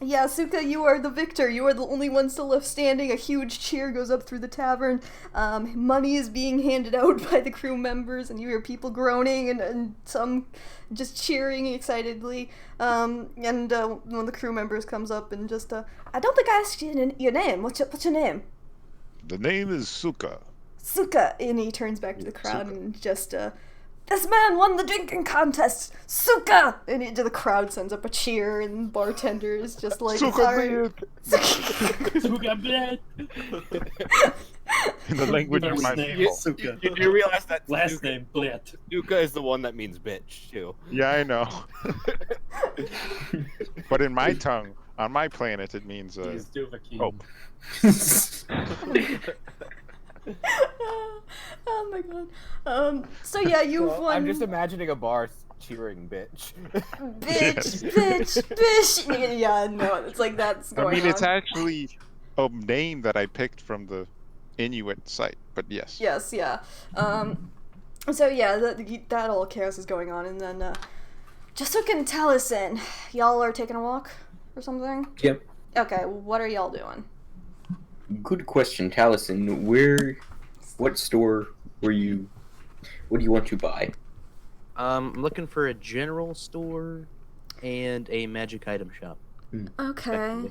Yeah, Suka, you are the victor. You are the only one still left standing. A huge cheer goes up through the tavern. Money is being handed out by the crew members, and you hear people groaning and some just cheering excitedly. And one of the crew members comes up and just, I don't think I asked you your name. What's your name? the name is Suka. Suka. And he turns back to the crowd Suka. and just, this man won the drinking contest! Suka! And the crowd sends up a cheer, and the bartender is just like, Suka sorry. Suka bled. In the language of First my name, people. Suka. You realize that Last Suka, name, bled. Suka is the one that means bitch, too. Yeah, I know. But in my tongue, on my planet, it means He's Duvaki. hope. Oh my god. So yeah, you've So, won. I'm just imagining a bar cheering bitch. Bitch, bitch, bitch. Yeah, no, it's like that's I going mean, it's on. actually a name that I picked from the Inuit site, but yes. Yes, yeah. So yeah, that all chaos is going on, and then Jasuk and Taliesin, y'all are taking a walk or something? Yep. Okay, what are y'all doing? Good question, Taliesin. What store were you? What do you want to buy? I'm looking for a general store and a magic item shop. Okay.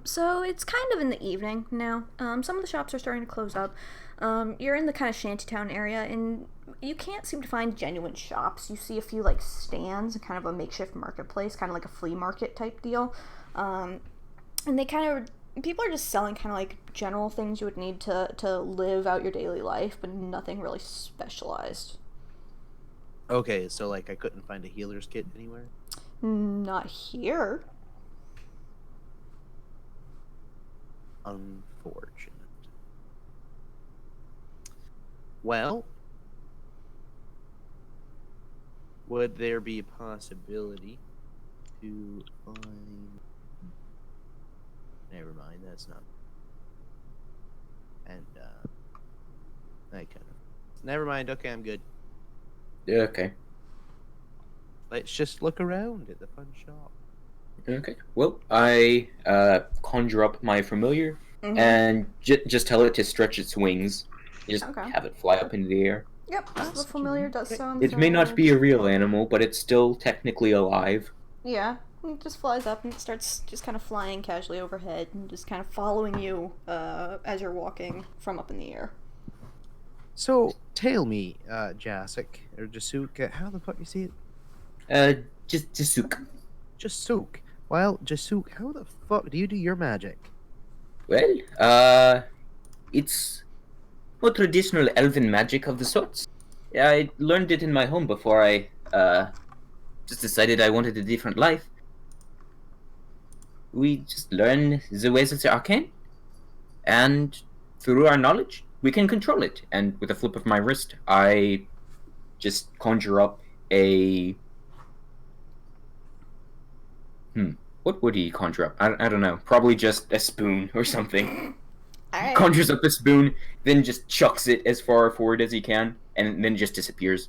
So it's kind of in the evening now. Some of the shops are starting to close up. You're in the kind of shantytown area, and you can't seem to find genuine shops. You see a few like stands, kind of a makeshift marketplace, kind of like a flea market type deal. And they kind of people are just selling kind of like general things you would need to live out your daily life, but nothing really specialized. Okay, so like I couldn't find a healer's kit anywhere? Not here. Unfortunate. Well, would there be a possibility to find... Never mind, that's not... And, Never mind. Okay, I'm good. Yeah, okay. Let's just look around at the fun shop. Okay. Well, I conjure up my familiar Mhm. and just tell it to stretch its wings. Just Okay. have it fly up into the air. Yep, the familiar does so. It may not be a real animal, but it's still technically alive. Yeah, it just flies up and starts just kind of flying casually overhead and just kind of following you as you're walking from up in the air. So, tell me, Jasuk, or Jasuk, how the fuck you see it? Just Suka. Jasuk. Well, Jasuk, how the fuck do you do your magic? Well, it's more traditional elven magic of the sorts. I learned it in my home before I, just decided I wanted a different life. We just learn the ways of the arcane, and through our knowledge, we can control it. And with a flip of my wrist, I just conjure up a... What would he conjure up? I don't know. Probably just a spoon or something. Alright. Conjures up a spoon, then just chucks it as far forward as he can, and then just disappears.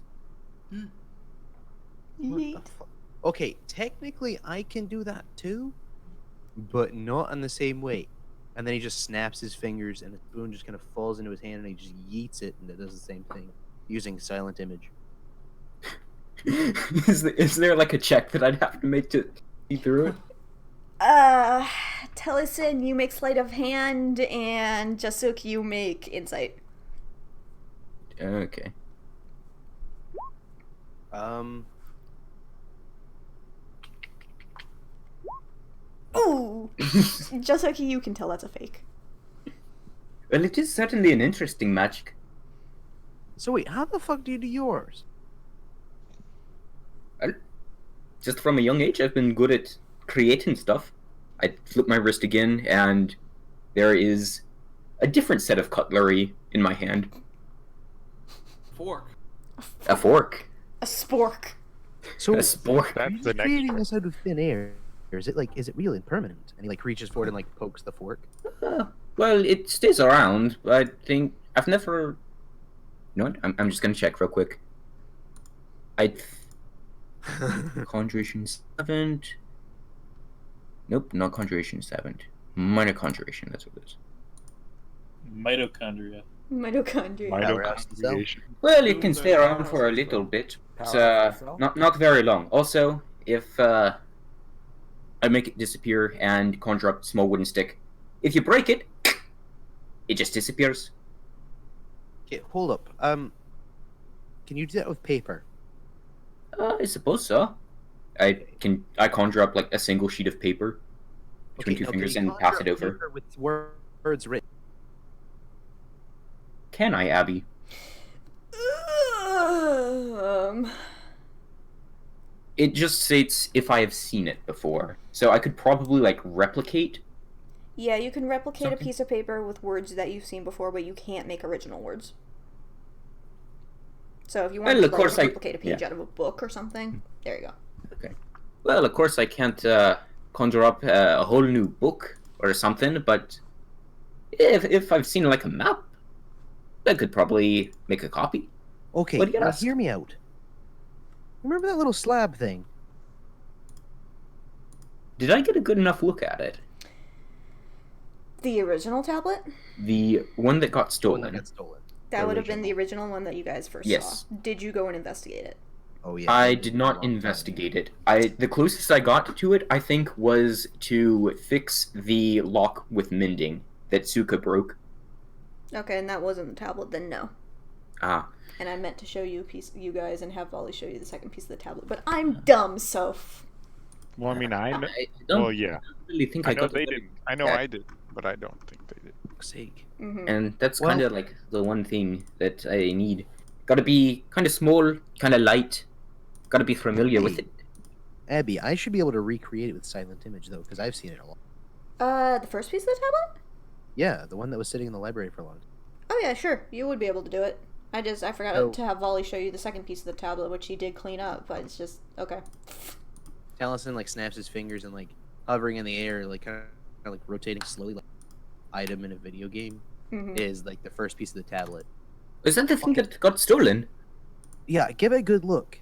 What the fuck? Okay, technically I can do that too, but not in the same way. And then he just snaps his fingers, and the spoon just kind of falls into his hand, and he just yeets it, and it does the same thing using silent image. Is there like a check that I'd have to make to see through it? Taliesin, you make sleight of hand, and Jasuk, you make insight. Okay. Ooh! Jasuk, you can tell that's a fake. Well, it is certainly an interesting magic. So wait, how the fuck do you do yours? Well, just from a young age, I've been good at creating stuff. I flip my wrist again, and there is a different set of cutlery in my hand. Fork. A fork. A spork. So A spork. are you That's the next creating one. this out of thin air? Or is it real and permanent? And he like reaches forward and like pokes the fork. Well, it stays around. I think I've never. You know what? I'm just gonna check real quick. Conjuration 7. Nope, not Conjuration 7. Minor Conjuration, that's what it is. Mitochondria. Mitochondria. Mitochondriation. Well, it can stay around for a little bit. But, not very long. Also, if I make it disappear and conjure up a small wooden stick, if you break it, it just disappears. Okay, hold up. Can you do that with paper? I suppose so. I conjure up like a single sheet of paper between two now fingers can you and pass it conjure over. paper with words written. Can I, Abby? It just states if I have seen it before. So I could probably like replicate. Yeah, you can replicate Something. a piece of paper with words that you've seen before, but you can't make original words. So if you want Well, to of course replicate a page out of a book or something, there you go. Okay. Well, of course I can't conjure up a whole new book or something, but if I've seen like a map, I could probably make a copy. Okay, What do you now ask? hear me out. Remember that little slab thing? Did I get a good enough look at it? The original tablet? The one that got The one stolen. that got stolen. That would have been the original one that you guys first Yes. saw. Did you go and investigate it? Oh yeah. I it did was a not long time investigate it. The closest I got to it, I think, was to fix the lock with mending that Suka broke. Okay, and that wasn't the tablet, then no. Ah. And I meant to show you you guys and have Volley show you the second piece of the tablet, but I'm dumb, so. Well, I mean, I know. I don't Well, yeah. really think I I know got they it. didn't. I know Yeah. I did, but I don't think they did. For fuck's sake. Mm-hmm. And that's Well- kind of like the one thing that I need. Gotta be kind of small, kind of light. Gotta be familiar with it. Abby, I should be able to recreate it with silent image though, because I've seen it a lot. The first piece of the tablet? Yeah, the one that was sitting in the library for a long time. Oh yeah, sure. You would be able to do it. I forgot Oh. to have Volley show you the second piece of the tablet, which he did clean up, but it's just okay. Taliesin like snaps his fingers and like hovering in the air, like kind of like rotating slowly, like item in a video game Mm-hmm. is like the first piece of the tablet, Is that the thing that got stolen? Yeah, give it a good look.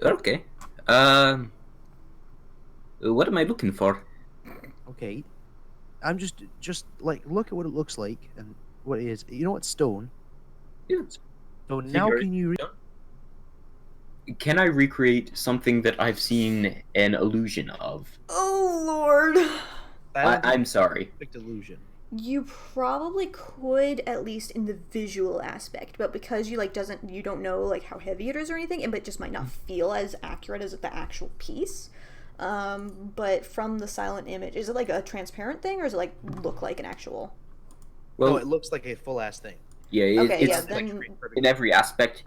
Okay. What am I looking for? Okay. I'm just like look at what it looks like and what it is. You know what stone? Yeah. So now can you Can I recreate something that I've seen an illusion of? Oh Lord. I'm sorry. perfect illusion. You probably could, at least in the visual aspect, but because you you don't know like how heavy it is or anything, it just might not feel as accurate as the actual piece. But from the silent image, is it like a transparent thing, or does it like look like an actual? Well, No, it looks like a full ass thing. yeah, Okay, yeah, it's then in every aspect,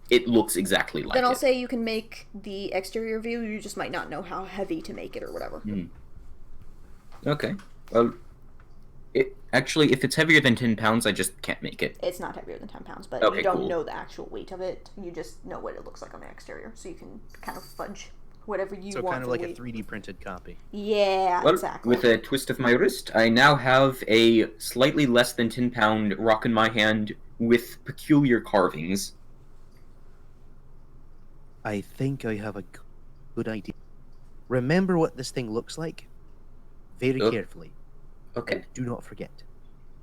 it looks exactly like I'll it. say you can make the exterior view. You just might not know how heavy to make it or whatever. Okay. Well, actually, if it's heavier than 10 pounds, I just can't make it. It's not heavier than 10 pounds, but Okay, you don't cool. know the actual weight of it. You just know what it looks like on the exterior, so you can kind of fudge whatever you So want. kind of for like weight. a 3D printed copy. Yeah, Well, exactly. with a twist of my wrist, I now have a slightly less than 10-pound rock in my hand with peculiar carvings. I think I have a good idea. Remember what this thing looks like very Oh. carefully. Okay. And do not forget.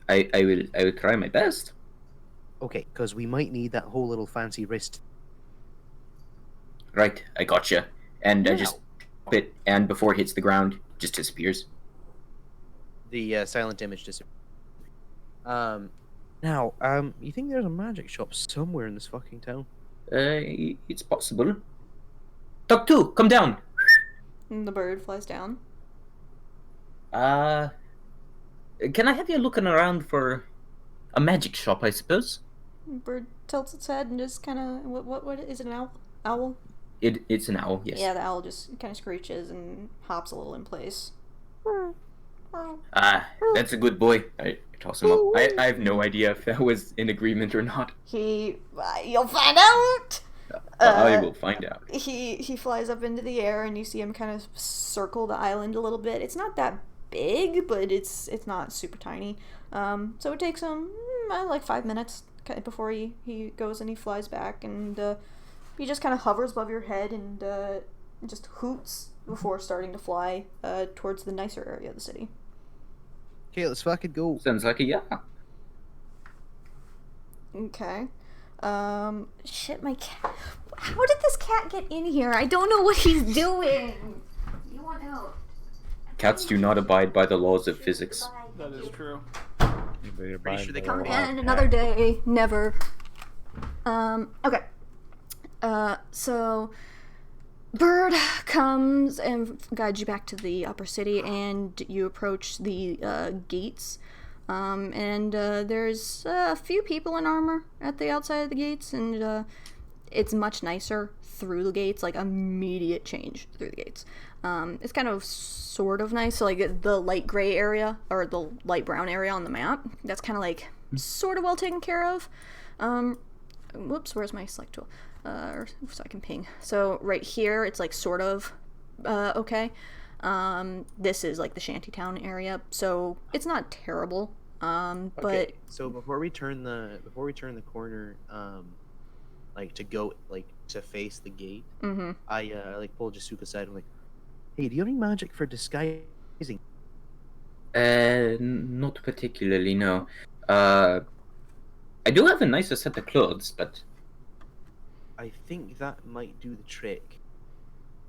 I will try my best. Okay, because we might need that whole little fancy wrist. Right, I gotcha. And I Now. just drop it, and before it hits the ground, it just disappears. The silent image disappears. You think there's a magic shop somewhere in this fucking town? It's possible. Talk 2, come down. And the bird flies down. Can I have you looking around for a magic shop, I suppose? Bird tilts its head and just kind of what is it, an owl? Owl? It's an owl, yes. Yeah, the owl just kind of screeches and hops a little in place. That's a good boy. I toss him up. I have no idea if that was in agreement or not. You'll find out. I will find out. He flies up into the air and you see him kind of circle the island a little bit. It's not that big, but it's not super tiny. So it takes him like 5 minutes before he goes and he flies back, and he just kind of hovers above your head and just hoots before starting to fly towards the nicer area of the city. Okay, let's fucking go. Sounds like a yeah. Okay. Shit, my cat. How did this cat get in here? I don't know what he's doing. You want out? Cats do not abide by the laws of physics. That is true. They Pretty sure they abide Come by the law of again another cat. day. Never. Okay. So Bird comes and guides you back to the upper city, and you approach the gates. And there's a few people in armor at the outside of the gates, and it's much nicer through the gates, like immediate change through the gates. It's kind of sort of nice, so like the light gray area or the light brown area on the map, that's kind of like sort of well taken care of. Whoops, where's my select tool? So I can ping. So right here, it's like sort of okay. This is like the shantytown area, so it's not terrible. But Okay, so before we turn the corner, like to go like to face the gate, mhm. I like pull Jasuk aside. I'm like, hey, do you have any magic for disguising? Not particularly, no. I do have a nicer set of clothes, but I think that might do the trick.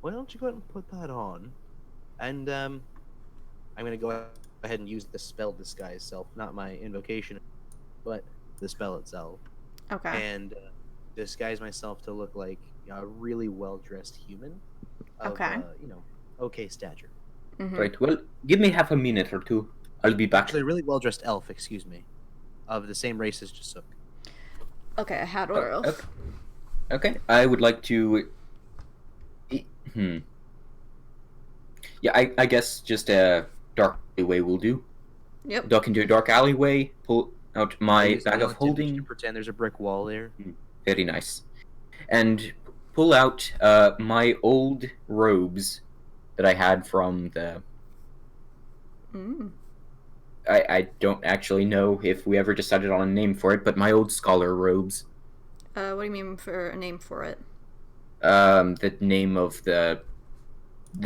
Why don't you go ahead and put that on? And I'm gonna go ahead and use the spell disguise itself, not my invocation, but the spell itself, Okay. and disguise myself to look like a really well-dressed human. Of, Okay. Okay stature. Mhm. right. Well, give me half a minute or two. I'll be back. Actually, a really well-dressed elf, excuse me, of the same race as Jasuk. Okay, a hat or elf. Okay. Okay, I would like to. Yeah, I guess just a dark alleyway will do. Yep. Duck into a dark alleyway, pull out my Use bag of silent image holding. to pretend there's a brick wall there. Very nice. And pull out my old robes that I had from the. Mm. I don't actually know if we ever decided on a name for it, but my old scholar robes. What do you mean for a name for it? The name of the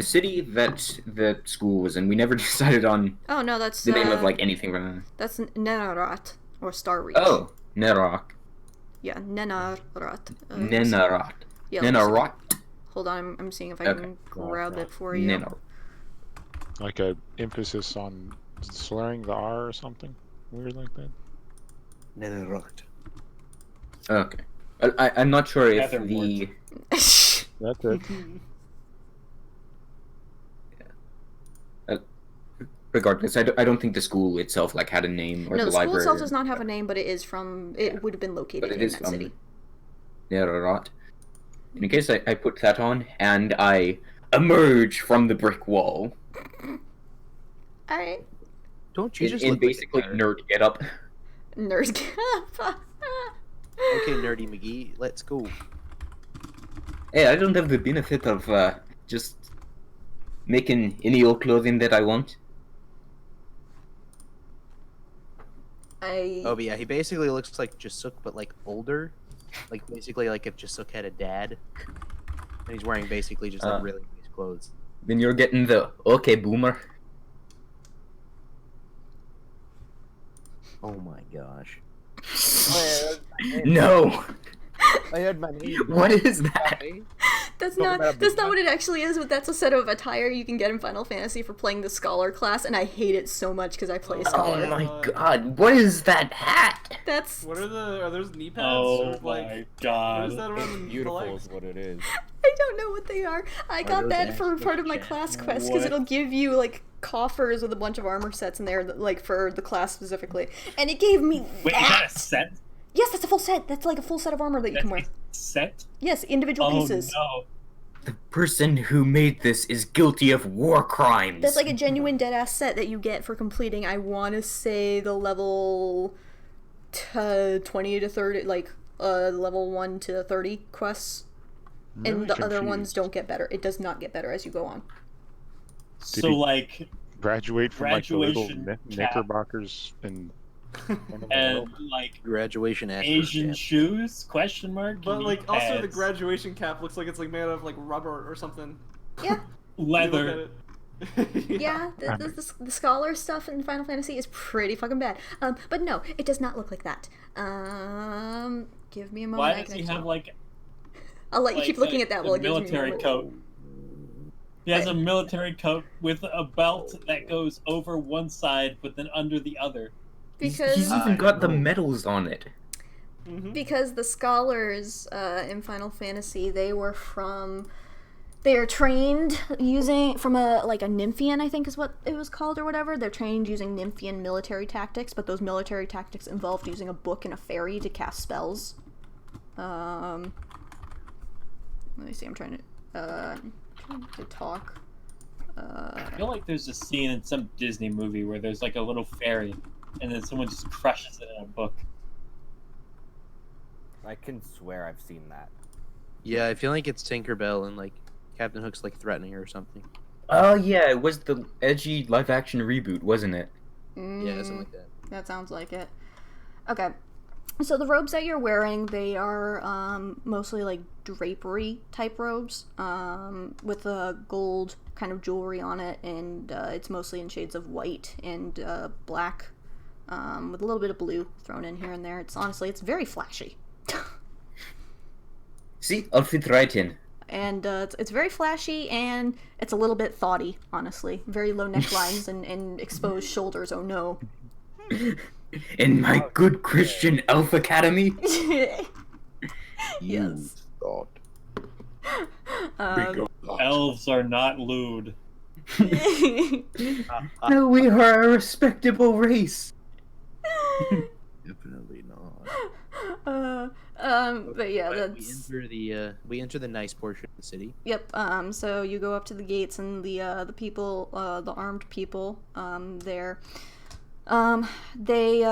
city that the school was in. We never decided on Oh no, that's the name of like anything. That's Nenarat or Star Reach. Oh, Nerok. Yeah, Nenarat. Nenarat. Yeah, Nenarat. Hold on, I'm seeing if I Okay. can grab it for you. Nenarat. Like a emphasis on slurring the R or something weird like that. Nenarat. Okay. I'm not sure if Nether the That's it. regardless, I don't think the school itself like had a name or No, the the school library. itself does not have a name, but it is from. It would have been located But it in is that from city. Nenarat. In case I put that on and I emerge from the brick wall All right, Don't you just in look like a basically nerd? nerd get up. nerd. Okay, Nerdy McGee, let's go. Hey, I don't have the benefit of just making any old clothing that I want. Oh, but yeah, he basically looks like Jasuk, but like older. Like basically like if Jasuk had a dad. And he's wearing basically just like really nice clothes. Then you're getting the okay boomer. Oh my gosh. No. I heard my name. What is that? That's not what it actually is, but that's a set of attire you can get in Final Fantasy for playing the Scholar class, and I hate it so much because I play Scholar. Oh my god! What is that hat? That's What are those knee pads? Oh or, like, my what is god. that around the Beautiful legs? is what it is. I don't know what they are. I got those that for actually part of my chat? class quest because What? it'll give you like coffers with a bunch of armor sets in there, like for the class specifically, and it gave me Wait, is that. that a set? Yes, that's a full set. That's like a full set of armor that you That's can wear. a set? Yes, individual Oh pieces. no. The person who made this is guilty of war crimes. That's like a genuine dead-ass set that you get for completing, I want to say, the level 20 to 30, like, level 1 to 30 quests. I'm And really the other ones confused. don't get better. It does not get better as you go on. So, he- like, Graduate from like the little Graduation cap. knickerbockers and and, like, Graduation Asian Asperger's. shoes? Question mark? But You like need also the pads. graduation cap looks like it's like made out of like rubber or something. Yeah, Leather. yeah, the scholar stuff in Final Fantasy is pretty fucking bad. But no, it does not look like that. Give me a moment. Why I does can he explain. have, like, I'll let you keep looking at that while a it gives me a military moment. coat? He has a military coat with a belt that goes over one side but then under the other. Because He's even got the medals on it. because the scholars in Final Fantasy, they are trained using from a Nymphian, I think is what it was called or whatever. They're trained using Nymphian military tactics, but those military tactics involved using a book and a fairy to cast spells. Let me see. I'm trying to talk. I feel like there's a scene in some Disney movie where there's like a little fairy and then someone just crushes it in a book. I can swear I've seen that. Yeah, I feel like it's Tinkerbell and like Captain Hook's like threatening her or something. Oh yeah, it was the edgy live action reboot, wasn't it? Yeah, something like that. That sounds like it. Okay. So the robes that you're wearing, they are mostly like drapery type robes with a gold kind of jewelry on it, and it's mostly in shades of white and black with a little bit of blue thrown in here and there. It's very flashy. See, I'll fit right in. And it's very flashy, and it's a little bit thoughty, honestly. Very low necklines and exposed shoulders, oh no. In my good Christian Elf Academy. Yes. God. Elves are not lewd. No, we are a respectable race. Definitely not. But yeah, But that's... we enter the nice portion of the city. Yep, so you go up to the gates, and the people, the armed people, there, they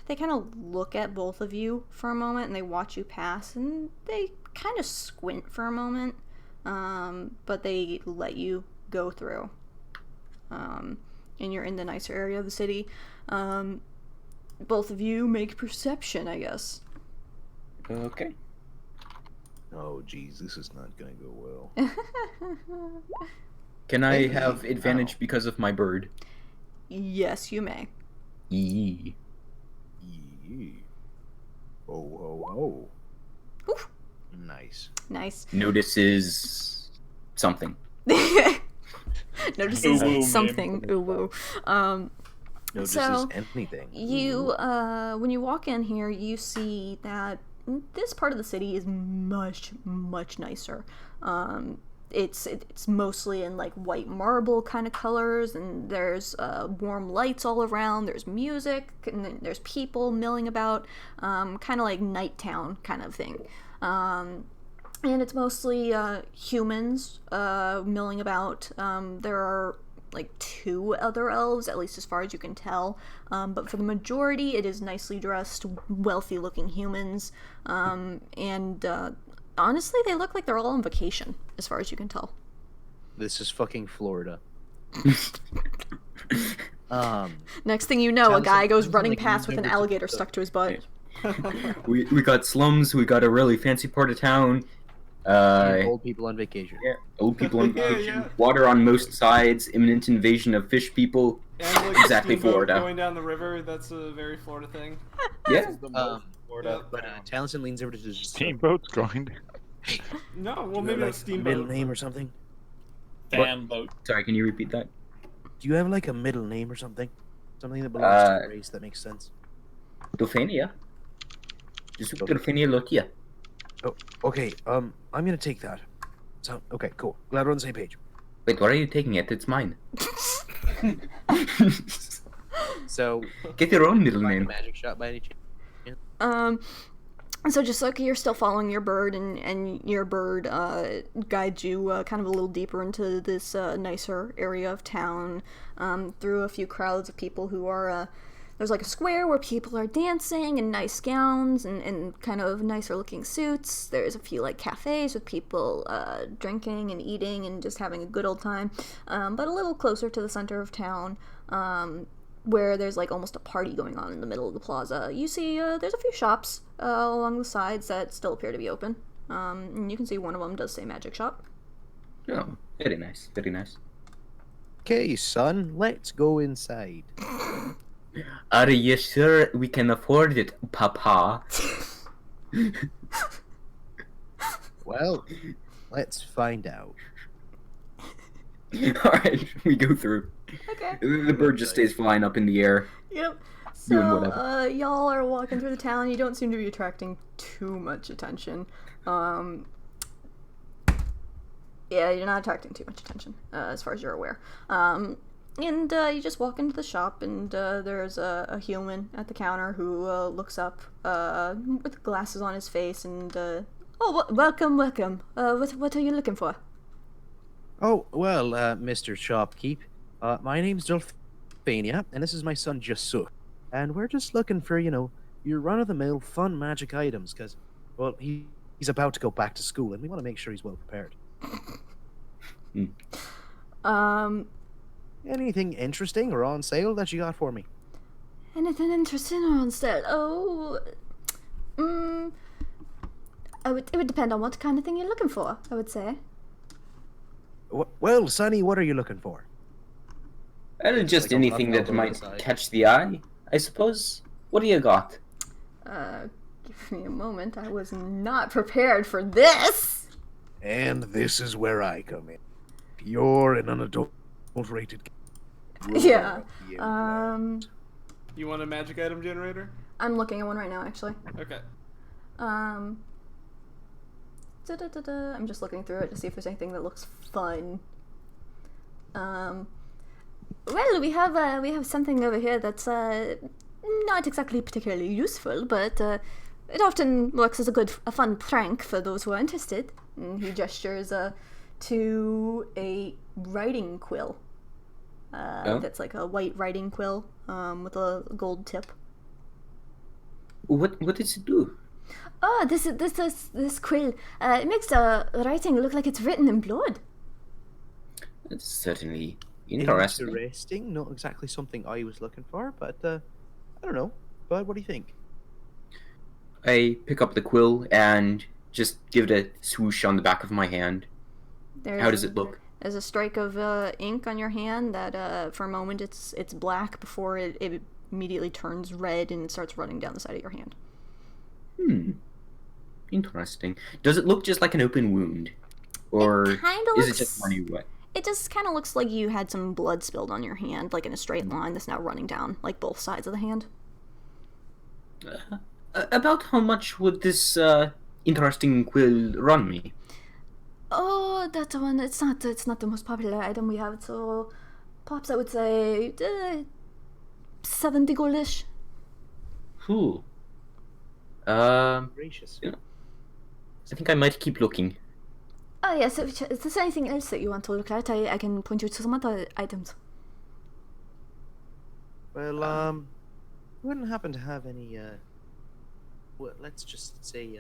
kind of look at both of you for a moment, and they watch you pass, and they kind of squint for a moment, but they let you go through. and you're in the nicer area of the city. Both of you make perception, I guess. Okay. Oh, geez, this is not gonna go well. Can I Hey, have advantage ow. because of my bird? Yes, you may. Yee. Yee. Oh. Oof. Nice. Nice. Notices something. Notices Ooh, woo, something. Ooh, woo. Notices So, anything. You, when you walk in here, you see that this part of the city is much, much nicer. It's mostly in like white marble kind of colors, and there's warm lights all around. There's music, and then there's people milling about, kind of like night town kind of thing. And it's mostly humans milling about. There are like 2 other elves, at least as far as you can tell. But for the majority, it is nicely dressed, wealthy-looking humans. And honestly, they look like they're all on vacation, as far as you can tell. This is fucking Florida. Next thing you know, a Sounds guy like- goes sounds running like past you've with an never alligator took the- stuck to his butt. We got slums. We got a really fancy part of town. Old people on vacation. Yeah, old people on Yeah, vacation. yeah. Water on most sides. Imminent invasion of fish people. And like Exactly, steamboat Florida. going down the river, that's a very Florida thing. Yeah. Florida. But Taliesin leans over to just Steamboat's going. No, well Do you maybe have, like like, a middle steamboat. name or something? Fan boat. Sorry, can you repeat that? Do you have like a middle name or something? Something that belongs to a race that makes sense. Dulfaina. Jasuk Dulfaina Lotia. Okay, I'm gonna take that. So, okay, cool. Glad we're on the same page. Wait, why are you taking it? It's mine. So, Get your own middle find a name. magic shot by any chance? So just like you're still following your bird, and your bird guides you kind of a little deeper into this nicer area of town, through a few crowds of people who are, there's like a square where people are dancing in nice gowns and kind of nicer looking suits. There's a few like cafes with people drinking and eating and just having a good old time. But a little closer to the center of town, where there's like almost a party going on in the middle of the plaza, you see there's a few shops along the sides that still appear to be open. And you can see one of them does say magic shop. Oh, very nice. Very nice. Okay, son, let's go inside. Are you sure we can afford it, Papa? Well, let's find out. Alright, we go through. Okay. The bird just stays flying up in the air. Yep. Doing So, whatever. y'all are walking through the town. You don't seem to be attracting too much attention. Yeah, you're not attracting too much attention, as far as you're aware. And you just walk into the shop, and there's a human at the counter who looks up with glasses on his face, and welcome. What are you looking for? Oh, well, Mr. Shopkeep, my name's Dulfaina, and this is my son Jasuk. And we're just looking for, your run-of-the-mill fun magic items, because, well, he's about to go back to school, and we want to make sure he's well prepared. Anything interesting or on sale that you got for me? Anything interesting or on sale? Oh, it would depend on what kind of thing you're looking for, I would say. Well, Sonny, what are you looking for? Just Like a anything rough that elbow might aside. catch the eye, I suppose. What do you got? Give me a moment. I was not prepared for this. And this is where I come in. You're an unadulterated. Yeah. You want a magic item generator? I'm looking at one right now, actually. Okay. I'm just looking through it to see if there's anything that looks fun. Well, we have something over here that's not exactly particularly useful, but it often works as a fun prank for those who are interested. And he gestures to a writing quill. That's like a white writing quill with a gold tip. What does it do? Oh, this quill. It makes the writing look like it's written in blood. It's certainly Interesting. Interesting. Not exactly something I was looking for, but I don't know. But what do you think? I pick up the quill and just give it a swoosh on the back of my hand. How does it look? There's a streak of ink on your hand that for a moment it's black before it immediately turns red and starts running down the side of your hand. Interesting. Does it look just like an open wound? Or is it just running wet? It just kind of looks like you had some blood spilled on your hand, like in a straight line that's now running down, like both sides of the hand. About how much would this interesting quill run me? Oh, that one, it's not the most popular item we have, so perhaps I would say 70 goldish. Ooh. Gracious. I think I might keep looking. Oh yes, if there's anything else that you want to look at, I can point you to some other items. Well, you wouldn't happen to have any, well, let's just say,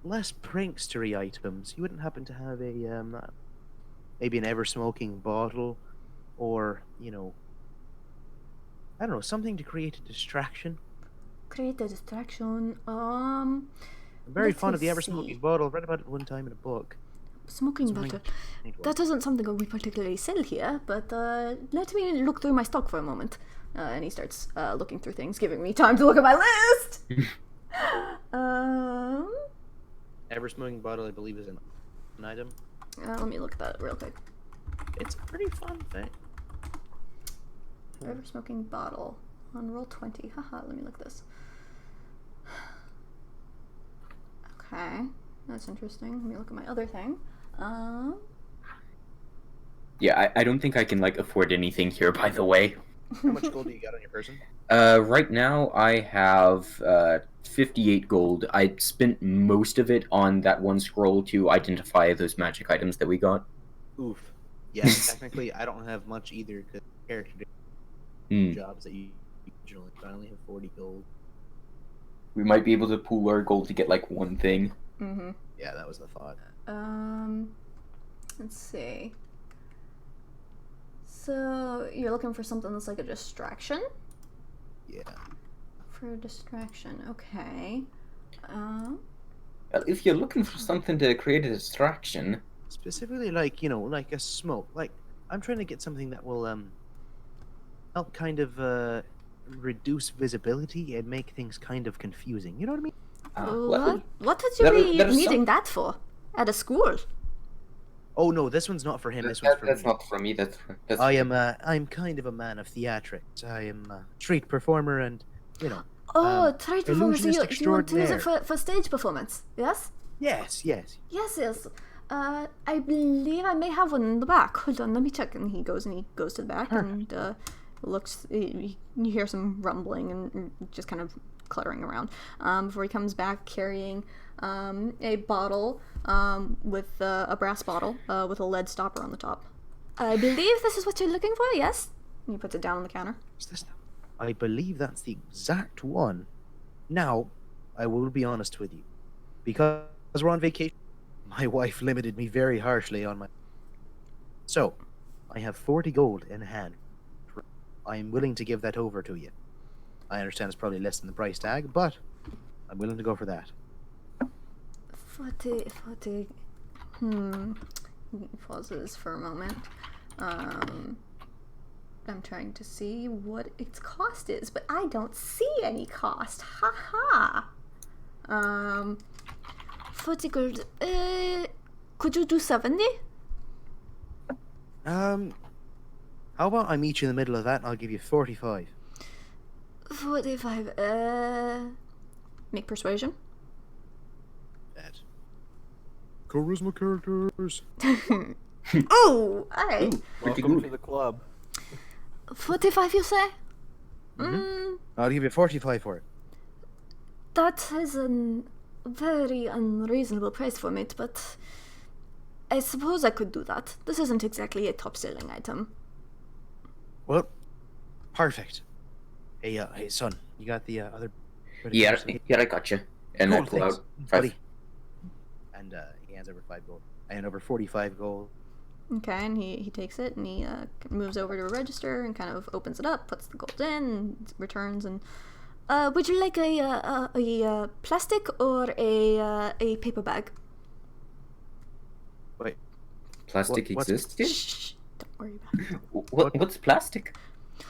less prankstery items. You wouldn't happen to have a, maybe an ever-smoking bottle, or, you know, I don't know, something to create a distraction? Create a distraction, I'm very Let fond me of the ever-smoking see. bottle. I read about it one time in a book. Smoking Something- bottle. Anyway. That isn't something that we particularly sell here, but let me look through my stock for a moment. And he starts looking through things, giving me time to look at my list. Ever-smoking bottle, I believe, is an item. Let me look at that real quick. It's a pretty fun thing. Ever smoking bottle on roll 20. Haha, let me look at this. Okay, that's interesting. Let me look at my other thing. Yeah, I don't think I can, like, afford anything here, by the way. How much gold do you got on your person? Right now I have 58 gold. I spent most of it on that one scroll to identify those magic items that we got. Oof. Yeah, technically, I don't have much either, because character jobs that you originally, I only have 40 gold. We might be able to pool our gold to get, like, one thing. Mm-hmm. Yeah, that was the thought. Let's see. So, you're looking for something that's like a distraction? Yeah. For a distraction, okay. Well, if you're looking for something to create a distraction... Specifically, like, you know, like a smoke. Like, I'm trying to get something that will, help kind of, reduce visibility and make things kind of confusing. You know what I mean? What would you be there's needing that for? At a school? Oh, no, this one's not for him. This one's for That's me. not for me, that's I'm kind of a man of theatrics. I am a street performer and, you know. Oh, try to perform. So illusionist you want to use it extraordinaire. for stage performance? Yes? Yes. Yes. I believe I may have one in the back. Hold on, let me check. And he goes to the back and looks. You hear some rumbling and just kind of cluttering around before he comes back carrying a bottle with a brass bottle with a lead stopper on the top. I believe this is what you're looking for. Yes. And he puts it down on the counter. Is this now? I believe that's the exact one. Now, I will be honest with you. Because we're on vacation, my wife limited me very harshly on my... So, I have 40 gold in hand. I am willing to give that over to you. I understand it's probably less than the price tag, but I'm willing to go for that. 40. He pauses for a moment. I'm trying to see what its cost is, but I don't see any cost. Ha ha. 40 gold. Could you do 70? How about I meet you in the middle of that and I'll give you 45. 45. Make persuasion. That. Charisma characters. Oh, alright. Welcome to the club. 45, you say? I'll give you 45 for it. That is a very unreasonable price for it, but I suppose I could do that. This isn't exactly a top-selling item. Well, perfect. Hey, son, you got the other... Yeah, I gotcha. And I Cool, pull thanks, out buddy. 5. And he hands over 5 gold. I hand over 45 gold. Okay, and he takes it and he moves over to a register and kind of opens it up, puts the gold in, and returns. And would you like a plastic or a paper bag? Wait, Plastic what's- exists here? Shh, don't worry about it. What's plastic?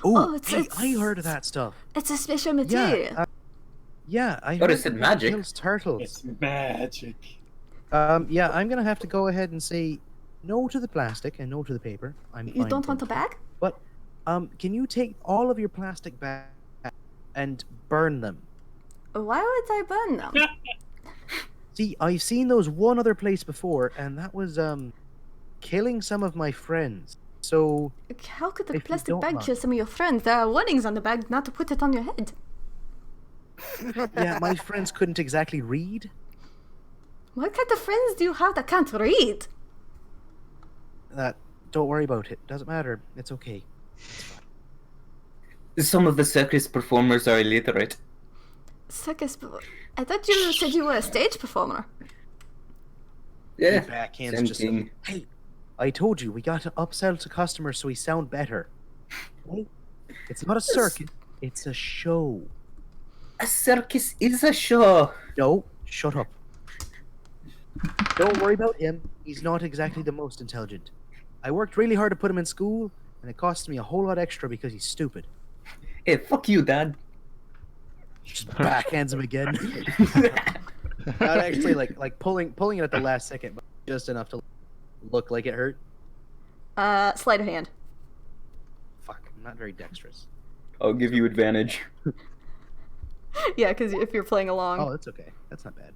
oh, it's- I heard of that stuff. It's a special material. Yeah, I What heard is it, that magic? kills turtles. It's magic. Yeah, I'm gonna have to go ahead and say no to the plastic and no to the paper. I'm You fine, don't want a thank bag? you. But can you take all of your plastic bags and burn them? Why would I burn them? See, I've seen those one other place before, and that was killing some of my friends. So How could the If you plastic don't bag mind. kill some of your friends? There are warnings on the bag not to put it on your head. yeah, my friends couldn't exactly read. What kind of friends do you have that can't read? Don't worry about it. Doesn't matter. It's okay. Some of the circus performers are illiterate. Circus. I thought you said you were a stage performer. Yeah, Backhands same just thing. hey, I told you we got to upsell to customers so we sound better. Right? It's not a circus. It's a show. A circus is a show. No, shut up. Don't worry about him. He's not exactly the most intelligent. I worked really hard to put him in school, and it cost me a whole lot extra because he's stupid. Hey, fuck you, Dad. Just backhands him again. Not actually like pulling it at the last second, but just enough to look like it hurt. Sleight of hand. Fuck, I'm not very dexterous. I'll give you advantage. Yeah, because if you're playing along. Oh, that's okay. That's not bad.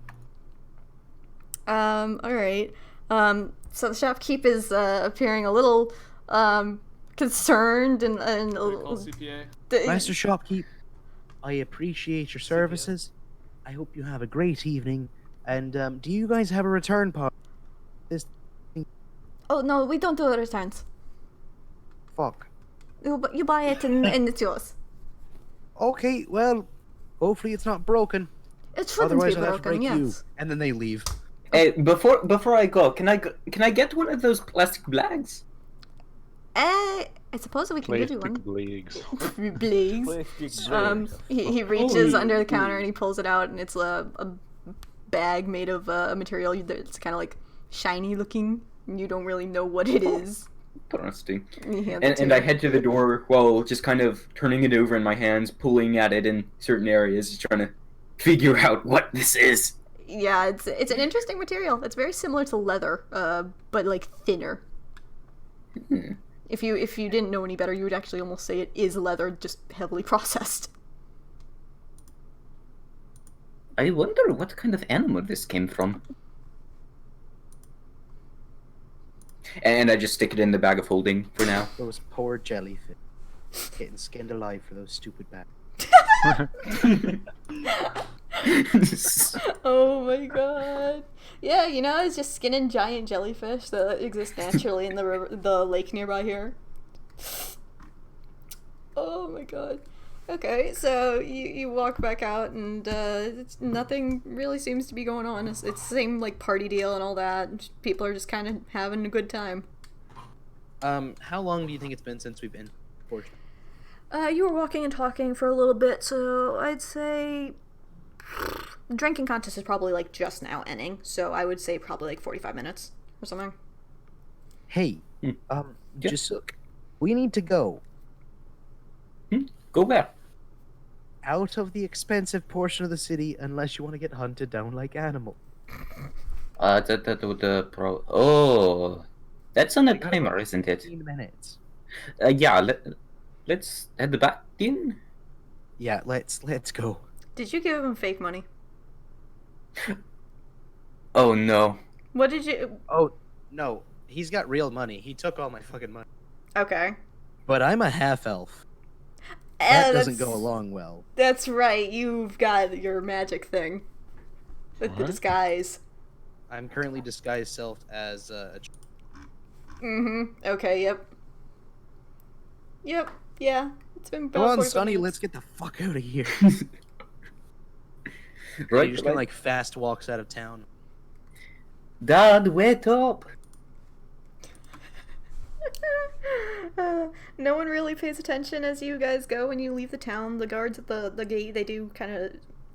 Alright. So the shopkeep is appearing a little concerned and a What do we little. call CPA? Master Shopkeep, I appreciate your services. I hope you have a great evening. And do you guys have a return policy? Oh no, we don't do returns. Fuck. You buy it and it's yours. Okay, well, hopefully it's not broken. It shouldn't Otherwise, be I'll have to broken, break you. yes. And then they leave. Hey, before I go, can I get one of those plastic bags? I suppose we can give you Plastic one. legs. Bleeds. He reaches under the counter and he pulls it out, and it's a bag made of a material that's kind of like shiny looking. And you don't really know what it is. Interesting. And he hands it to And I you. head to the door while just kind of turning it over in my hands, pulling at it in certain areas, just trying to figure out what this is. Yeah, it's an interesting material. It's very similar to leather, but like thinner. Hmm. If you didn't know any better, you would actually almost say it is leather, just heavily processed. I wonder what kind of animal this came from. And I just stick it in the bag of holding for now. Those poor jellyfish. Getting skinned alive for those stupid bags. Oh my god. Yeah, you know, it's just skinning giant jellyfish that exist naturally in the lake nearby here. Oh my god. Okay, so you walk back out and nothing really seems to be going on. It's the same like party deal and all that. People are just kind of having a good time. How long do you think it's been since we've been? You were walking and talking for a little bit, so I'd say the drinking contest is probably like just now ending, so I would say probably like 45 minutes or something. Hey, Yeah. Jasuk, we need to go Go where? out of the expensive portion of the city unless you want to get hunted down like animals. Oh, that's on a We got timer, about isn't it? 15 minutes. Yeah. Let's head back in. Yeah, let's go. Did you give him fake money? Oh no. What did you... Oh, no, he's got real money. He took all my fucking money. Okay. But I'm a half elf. That doesn't that's- go along well. That's right, you've got your magic thing. With the What? disguise. I'm currently disguised self as a. Okay, yep. Yep, yeah. It's been about Come on, 45 Sonny, minutes. let's get the fuck out of here. Right. He just kind of like fast walks out of town. Dad, wait up. No one really pays attention as you guys go when you leave the town. The guards at the gate,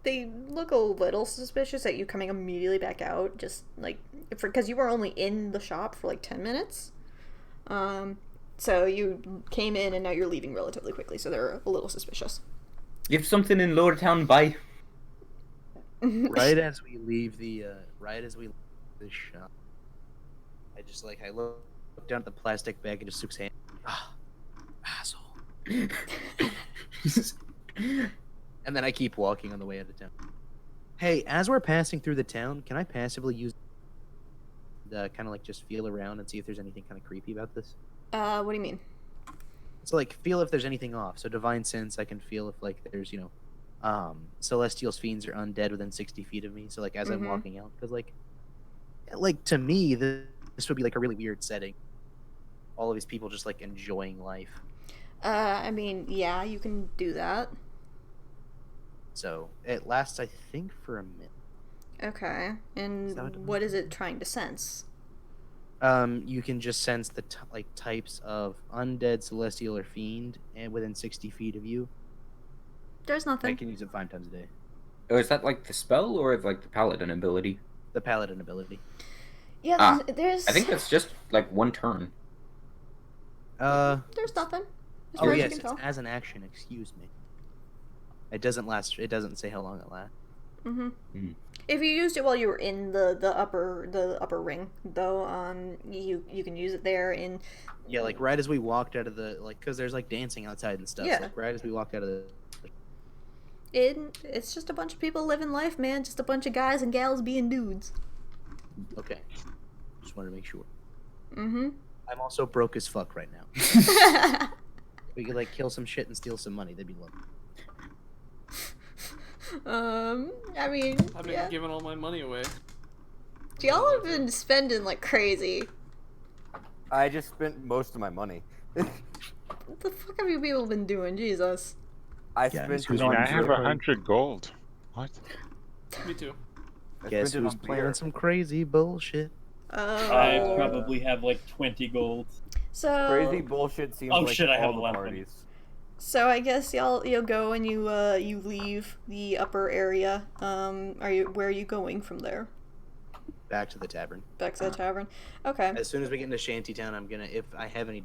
they look a little suspicious at you coming immediately back out, just like because you were only in the shop for like 10 minutes. So you came in and now you're leaving relatively quickly, so they're a little suspicious. You have something in Lower Town, bye. Right as we leave the shop, I look down at the plastic bag and just Suk's hand. Ah, asshole. And then I keep walking on the way out of town. Hey, as we're passing through the town, can I passively use the kind of like just feel around and see if there's anything kind of creepy about this? What do you mean? So like feel if there's anything off. So divine sense, I can feel if like there's celestial fiends are undead within 60 feet of me. So like as I'm walking out, because like to me this would be like a really weird setting. All of these people just like enjoying life. I mean, yeah, you can do that. So it lasts, I think, for a minute. Okay, and what is it trying to sense? You can just sense the types of undead, celestial, or fiend, and within 60 feet of you. There's nothing. I can use it 5 times a day. Oh, is that like the spell or like the paladin ability? The paladin ability. Yeah, there's. I think that's just like one turn. There's nothing. As far Oh as you yes, can it's tell. as an action. Excuse me. It doesn't last. It doesn't say how long it lasts. If you used it while you were in the upper ring, though, you can use it there in. Yeah, like right as we walked out of the because there's like dancing outside and stuff. Yeah. So, like, right as we walked out of the. It's just a bunch of people living life, man. Just a bunch of guys and gals being dudes. Okay. Just wanted to make sure. Mm-hmm. I'm also broke as fuck right now. We could like kill some shit and steal some money. That'd be lovely. I mean, I've been yeah. giving all my money away. Y'all have been spending like crazy. I just spent most of my money. What the fuck have you people been doing? Jesus. I Yeah, spent who's it on on I have zero. 100 gold. What? Me too. I Guess spent it who's on playing beer. some crazy bullshit? I Oh. probably have like 20 gold. So Crazy bullshit seems Oh, like shit, I have all the 11. parties. So I guess you'll go and you leave the upper area. Where are you going from there? Back to the tavern. Back to the tavern. Okay. As soon as we get into Shantytown, I'm gonna if I have any.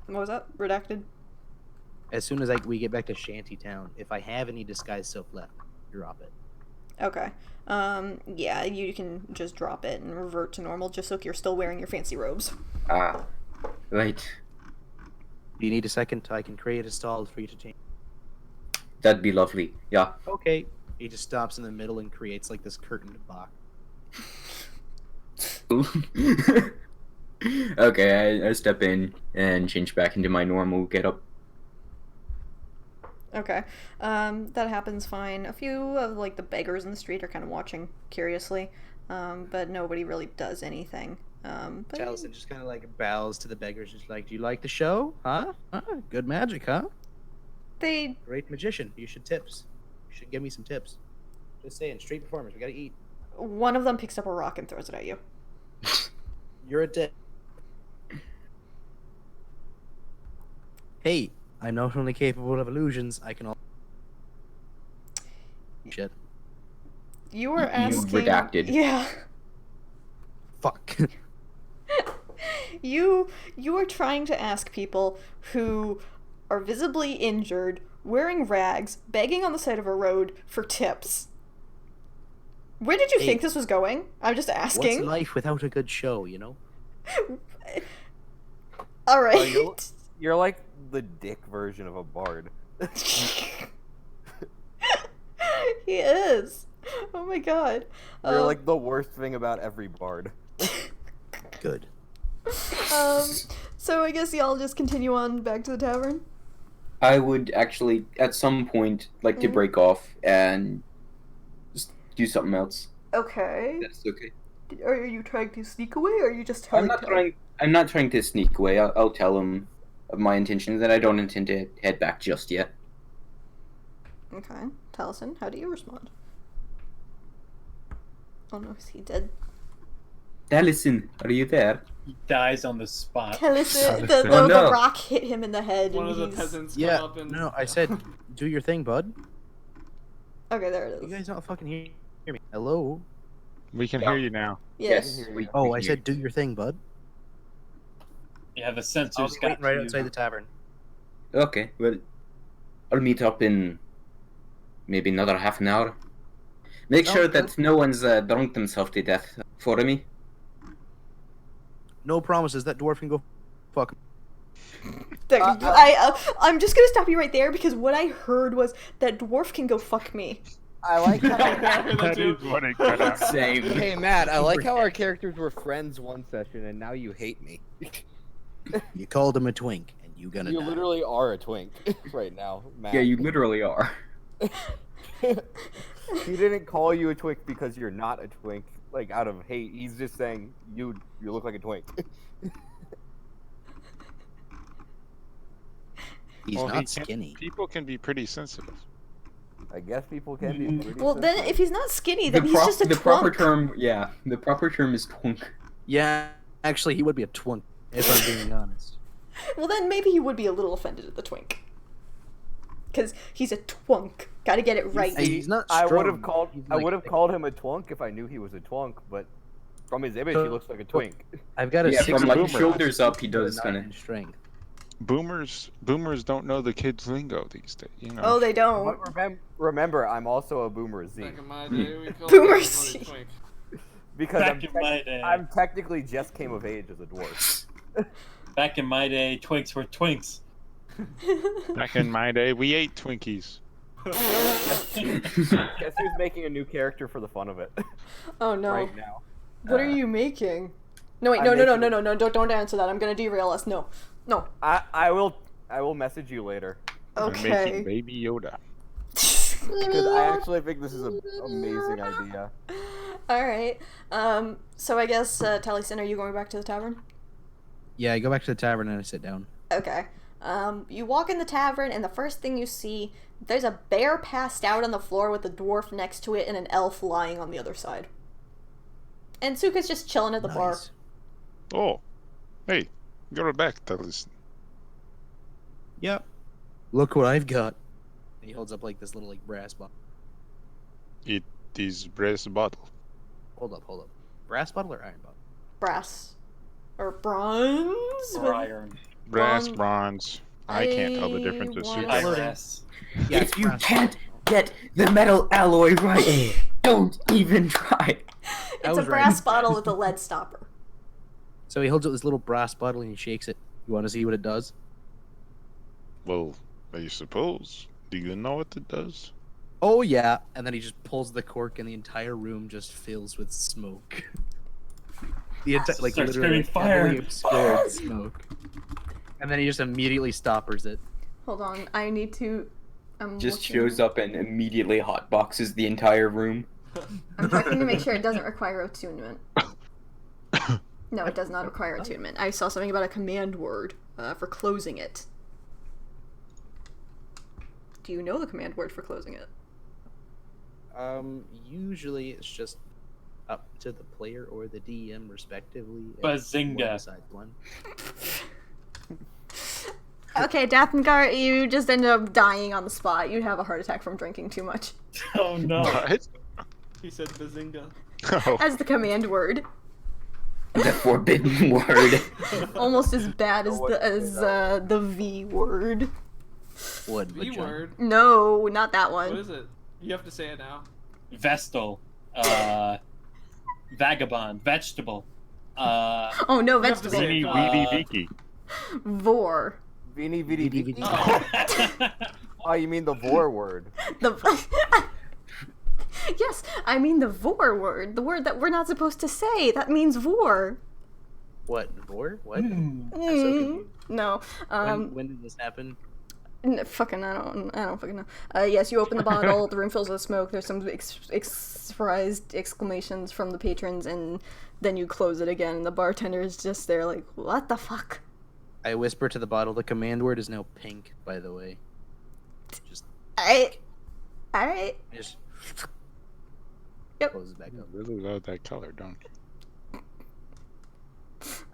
What was that? Redacted. As soon as we get back to Shantytown, if I have any disguise self left, drop it. Okay. Yeah, you can just drop it and revert to normal, just so you're still wearing your fancy robes. Right. Do you need a second? I can create a stall for you to change. That'd be lovely. Yeah. Okay. He just stops in the middle and creates like this curtained box. Okay, I step in and change back into my normal getup. Okay. That happens fine. A few of like the beggars in the street are kind of watching curiously, but nobody really does anything. But Taliesin just kind of like bows to the beggars, just like, "Do you like the show? Huh? Good magic, huh? they Great magician. You should tips. You should give me some tips. Just saying, street performers. We gotta eat. one of them picks up a rock and throws it at you. You're a dick. Hey, I'm not only capable of illusions, I can also. Shit. You were asking. redacted. Yeah. Fuck. You are trying to ask people who are visibly injured, wearing rags, begging on the side of a road for tips. Where did you think this was going? I'm just asking. What's life without a good show, you know? All right. Oh, you're like the dick version of a bard. He is. Oh my god. You're like the worst thing about every bard. Good. So I guess y'all just continue on back to the tavern. I would actually, at some point, like to break off and just do something else. Okay. That's okay. Are you trying to sneak away, or are you just telling? I'm not trying to sneak away. I'll tell him of my intentions that I don't intend to head back just yet. Okay. Taliesin, how do you respond? Oh no, is he dead? Taliesin, are you there? He dies on the spot. Taliesin, Oh, no. the rock hit him in the head. One and of the he's- peasants Yeah. come up and No, I said, do your thing, bud. Okay, there it You is. guys not fucking hear me. Hello? We can Yeah. hear you now. Yes. Oh, We I hear said, do your thing, bud. Yeah, the I'll sensors be got waiting right you. outside the tavern. Okay, well, I'll meet up in maybe another half an hour. Make Sounds sure good. that no one's drunk themselves to death for me. No promises. That dwarf can go fuck. There, I'm just gonna stop you right there because what I heard was that dwarf can go fuck me. I like how. That is what it cut out. Same. Hey Matt, I like how our characters were friends one session and now you hate me. You called him a twink, and you gonna You die. literally are a twink right now, Matt. Yeah, you literally are. He didn't call you a twink because you're not a twink, like out of hate. He's just saying you look like a twink. He's Well, he not can- skinny. People can be pretty sensitive. I guess people can be pretty. Well, then sensitive. if he's not skinny, The, then he's just a the proper twunk. term, yeah, the proper term is twunk. Yeah, actually, he would be a twink, if I'm being honest. Well, then maybe he would be a little offended at the twink. Because he's a twunk. Gotta get it right. Hey, he's not I would strong. have called. He's I like would have thick. called him a twunk if I knew he was a twunk, but from his image, he looks like a twink. I've got a Yeah, 6 from like boomer. shoulders up, he does Not kind of. in strength. Boomers don't know the kids' lingo these days. You know. Oh, they don't. But remember, I'm also a boomer Z back in my day, we called Boomer everybody C. twink. because Back in my day. I'm technically just came of age as a dwarf. Back in my day, twinks were twinks. Back in my day, we ate Twinkies. Guess who's making a new character for the fun of it Oh no. right now? What are you making? No, wait, I'm no, making- no, don't answer that. I'm gonna derail us. No. I will message you later I'm Okay. making Baby Yoda. because I actually think this is an amazing idea. Alright. So I guess, Taliesin, are you going back to the tavern? Yeah, I go back to the tavern and I sit down. Okay. You walk in the tavern, and the first thing you see, there's a bear passed out on the floor with a dwarf next to it and an elf lying on the other side. And Suka's just chilling at the bar. Nice. Oh, hey, go back, Taliesin. Yep. Look what I've got. And he holds up like this little like brass bottle. It is brass bottle. Hold up. Brass bottle or iron bottle? Brass. Or bronze? Iron. Brass, Bron- bronze. I can't tell the difference. I As want- soon I- IRS. Yeah, If you brass can't bottle. get the metal alloy right, don't even try. I It's a was brass right. bottle with a lead stopper. So he holds up this little brass bottle and he shakes it. You want to see what it does? Well, I suppose. Do you know what it does? Oh yeah. And then he just pulls the cork and the entire room just fills with smoke. The entire like Starts literally screaming, heavily "Fire! obscured smoke. And then he just immediately stoppers it. Hold on, I need to... I'm Just looking- shows up and immediately hotboxes the entire room. I'm checking to make sure it doesn't require attunement. No, it does not require attunement. I saw something about a command word for closing it. Do you know the command word for closing it? Usually it's just up to the player or the DM respectively. and Bazinga. one decides one. Okay, Dathngar, you just ended up dying on the spot. You'd have a heart attack from drinking too much. Oh no. What? He said bazinga. Oh, As the command word. The forbidden word. Almost as bad as what the V word. What? V vagina? word. No, not that What one. is it? You have to say it now. Vestal. Vagabond. Vegetable. Oh no, You have to vegetable. say weedy, it. weedy, beaky. Vor. Vini vidi Vidi vidi. vidi. Oh, you mean the vor word? The Yes, I mean the vor word. The word that we're not supposed to say. That means vor. What? Vor? What? Mm, confused. no. When did this happen? Fucking, I don't fucking know. Yes, you open the bottle, the room fills with smoke, there's some surprised exclamations from the patrons, and then you close it again, and the bartender is just there like, what the fuck? I whisper to the bottle, the command word is now pink, by the way. Just, Alright. I just Yep. closes back up. Really love that color, don't you?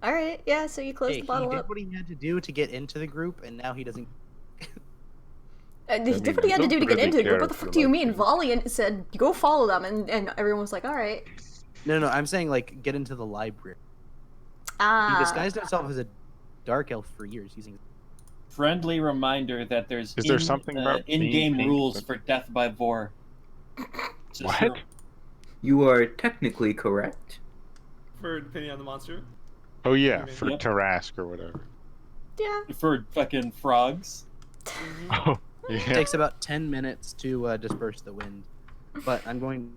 All right, yeah. So you close Hey, the he bottle did up. what he had to do to get into the group, and now he doesn't. He did mean, what he I had to do to don't get really into the group. care What the for, fuck do you like, mean? him. Valiant said, "Go follow them," and everyone was like, "All right." No, I'm saying like get into the library. He Ah. disguised himself as a dark elf for years using. Friendly reminder that there's Is there something about being in-game pink rules that- for death by vor. Just What? You are technically correct. For depending on the monster. Oh yeah, Yep. for Tarask or whatever. Yeah. for fucking frogs. Oh It yeah. takes about 10 minutes to disperse the wind, but I'm going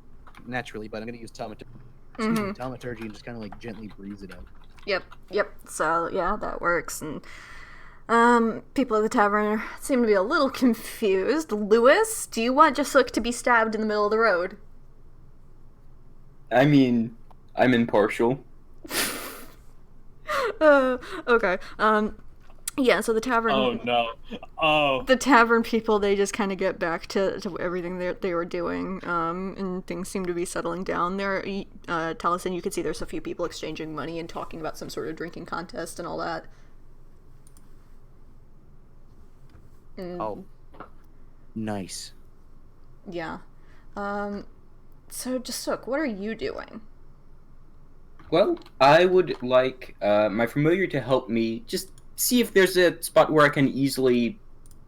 naturally. But I'm going to use thaumaturgy and just kind of like gently breeze it out. Yep. So yeah, that works. And people at the tavern seem to be a little confused. Lewis, do you want Jasuk to be stabbed in the middle of the road? I mean, I'm impartial. Okay. Yeah. So the tavern. Oh no. Oh. The tavern people, they just kind of get back to everything they were doing, and things seem to be settling down there. Taliesin, you can see there's a few people exchanging money and talking about some sort of drinking contest and all that. Oh, nice. Yeah. So, Jasuk, what are you doing? Well, I would like my familiar to help me just see if there's a spot where I can easily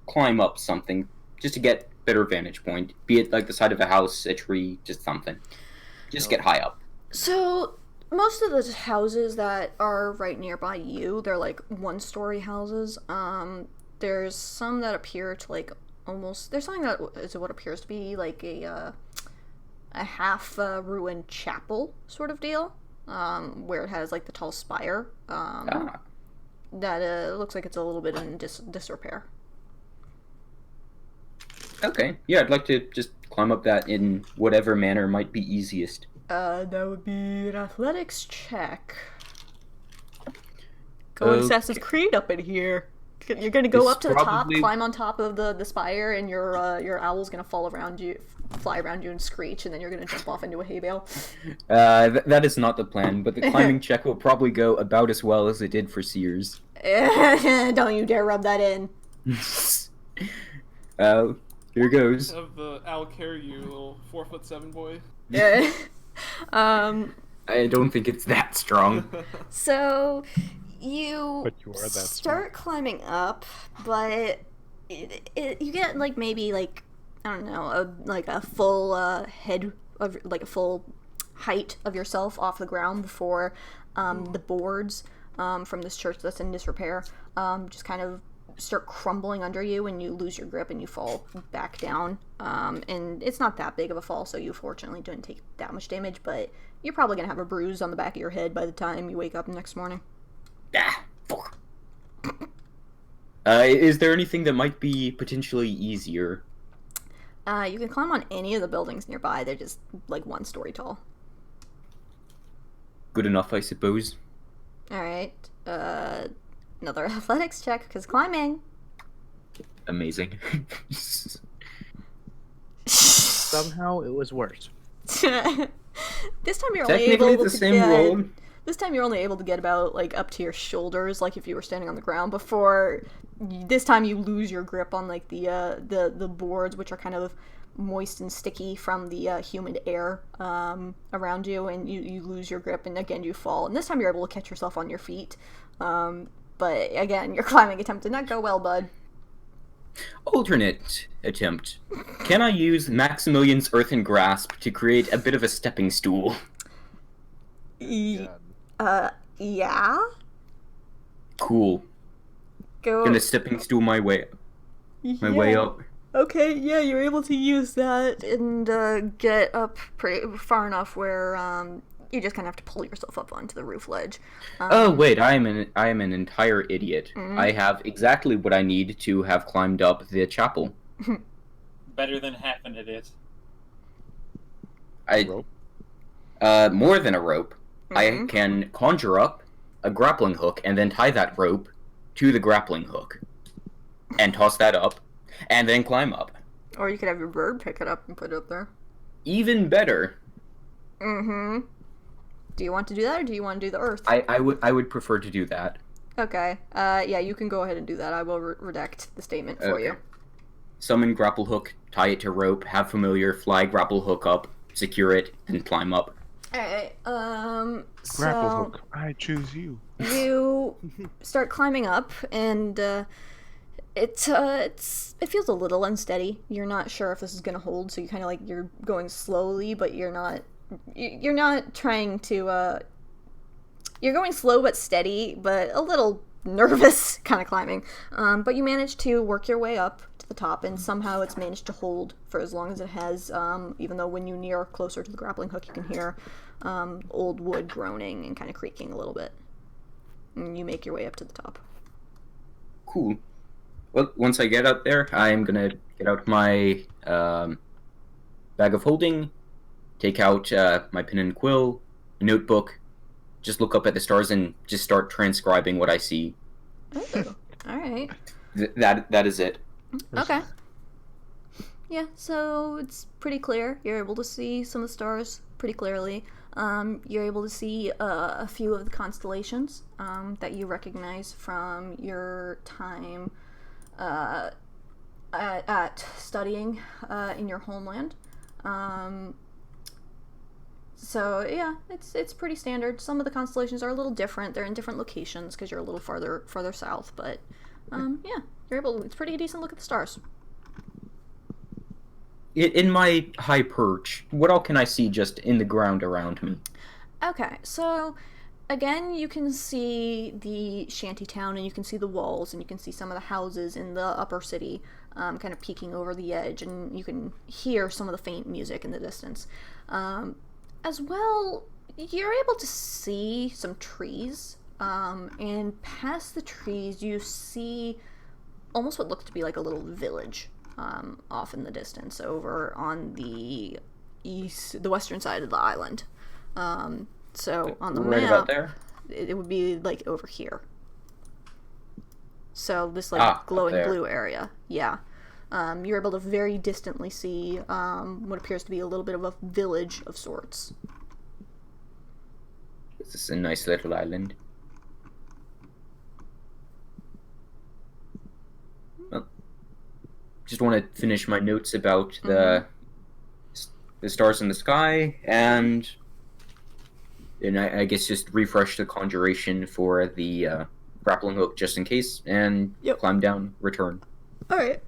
climb up something, just to get better vantage point. Be it like the side of a house, a tree, just something. Just get high up. So, most of the houses that are right nearby you, they're like one-story houses. There's some that appear to like almost. There's something that is what appears to be like a half ruined chapel sort of deal, where it has like the tall spire. That looks like it's a little bit in disrepair. Okay, yeah, I'd like to just climb up that in whatever manner might be easiest. That would be an athletics check. Go Assassin's Creed up in here. You're gonna go This up to the top, probably- climb on top of the spire, and your owl's gonna fly around you and screech, and then you're gonna jump off into a hay bale. That is not the plan, but the climbing check will probably go about as well as it did for Sears. Don't you dare rub that in. Here goes. Have the owl carry you, little 4'7" boy. I don't think it's that strong. So you But you are that start climbing up, but you get like maybe like I don't know, a full head of like a full height of yourself off the ground before the boards from this church that's in disrepair just kind of start crumbling under you, and you lose your grip and you fall back down. And it's not that big of a fall, so you fortunately didn't take that much damage, but you're probably gonna have a bruise on the back of your head by the time you wake up the next morning. Fuck. Is there anything that might be potentially easier? You can climb on any of the buildings nearby. They're just like 1 story tall. Good enough, I suppose. All right. Another athletics check because climbing. Amazing. Somehow it was worse. This time you're only Technically, able the to same get. roll. This time you're only able to get about like up to your shoulders, like if you were standing on the ground. Before, this time you lose your grip on like the boards, which are kind of moist and sticky from the humid air around you, and you lose your grip, and again you fall. And this time you're able to catch yourself on your feet. But again, your climbing attempt did not go well, bud. Alternate attempt. Can I use Maximilian's Earthen Grasp to create a bit of a stepping stool? Yeah. Cool. Go. Gonna stepping stool my way up. Okay, yeah, you're able to use that and get up pretty far enough where you just kind of have to pull yourself up onto the roof ledge. Oh wait, I am an entire idiot. I have exactly what I need to have climbed up the chapel. Better than half an idiot. Rope? More than a rope. I can conjure up a grappling hook and then tie that rope to the grappling hook and toss that up and then climb up. Or you could have your bird pick it up and put it up there. Even better. Do you want to do that, or do you want to do the earth? I would prefer to do that. Okay. Yeah, you can go ahead and do that. I will redact the statement for you. Summon grapple hook, tie it to rope, have familiar, fly grapple hook up, secure it, then climb up. Alright, Grapple hook. I choose you. You start climbing up, and it feels a little unsteady. You're not sure if this is gonna hold, so you kind of like you're going slowly, but you're not trying to. You're going slow but steady, but a little nervous kind of climbing. But you manage to work your way up to the top, and somehow it's managed to hold for as long as it has. Even though when you near closer to the grappling hook, you can hear old wood groaning and kind of creaking a little bit. And you make your way up to the top. Cool. Well, once I get up there, I'm gonna get out my bag of holding, take out my pen and quill, a notebook, just look up at the stars and just start transcribing what I see. Oh, all right. That is it. Okay. Yeah, so it's pretty clear. You're able to see some of the stars pretty clearly. You're able to see a few of the constellations that you recognize from your time at studying in your homeland. So yeah, it's pretty standard. Some of the constellations are a little different. They're in different locations because you're a little farther south. But yeah, you're able. It's pretty decent look at the stars. In my high perch, what all can I see just in the ground around me? Okay, so again, you can see the shanty town, and you can see the walls, and you can see some of the houses in the upper city, kind of peeking over the edge, and you can hear some of the faint music in the distance. As well, you're able to see some trees, and past the trees, you see almost what looks to be like a little village. Off in the distance, over on the western side of the island. So on the right map, about there? it would be like over here. So this like glowing blue area, yeah. You're able to very distantly see what appears to be a little bit of a village of sorts. This is a nice little island. Just want to finish my notes about the stars in the sky, and I guess just refresh the conjuration for the grappling hook just in case, and climb down, return. All right.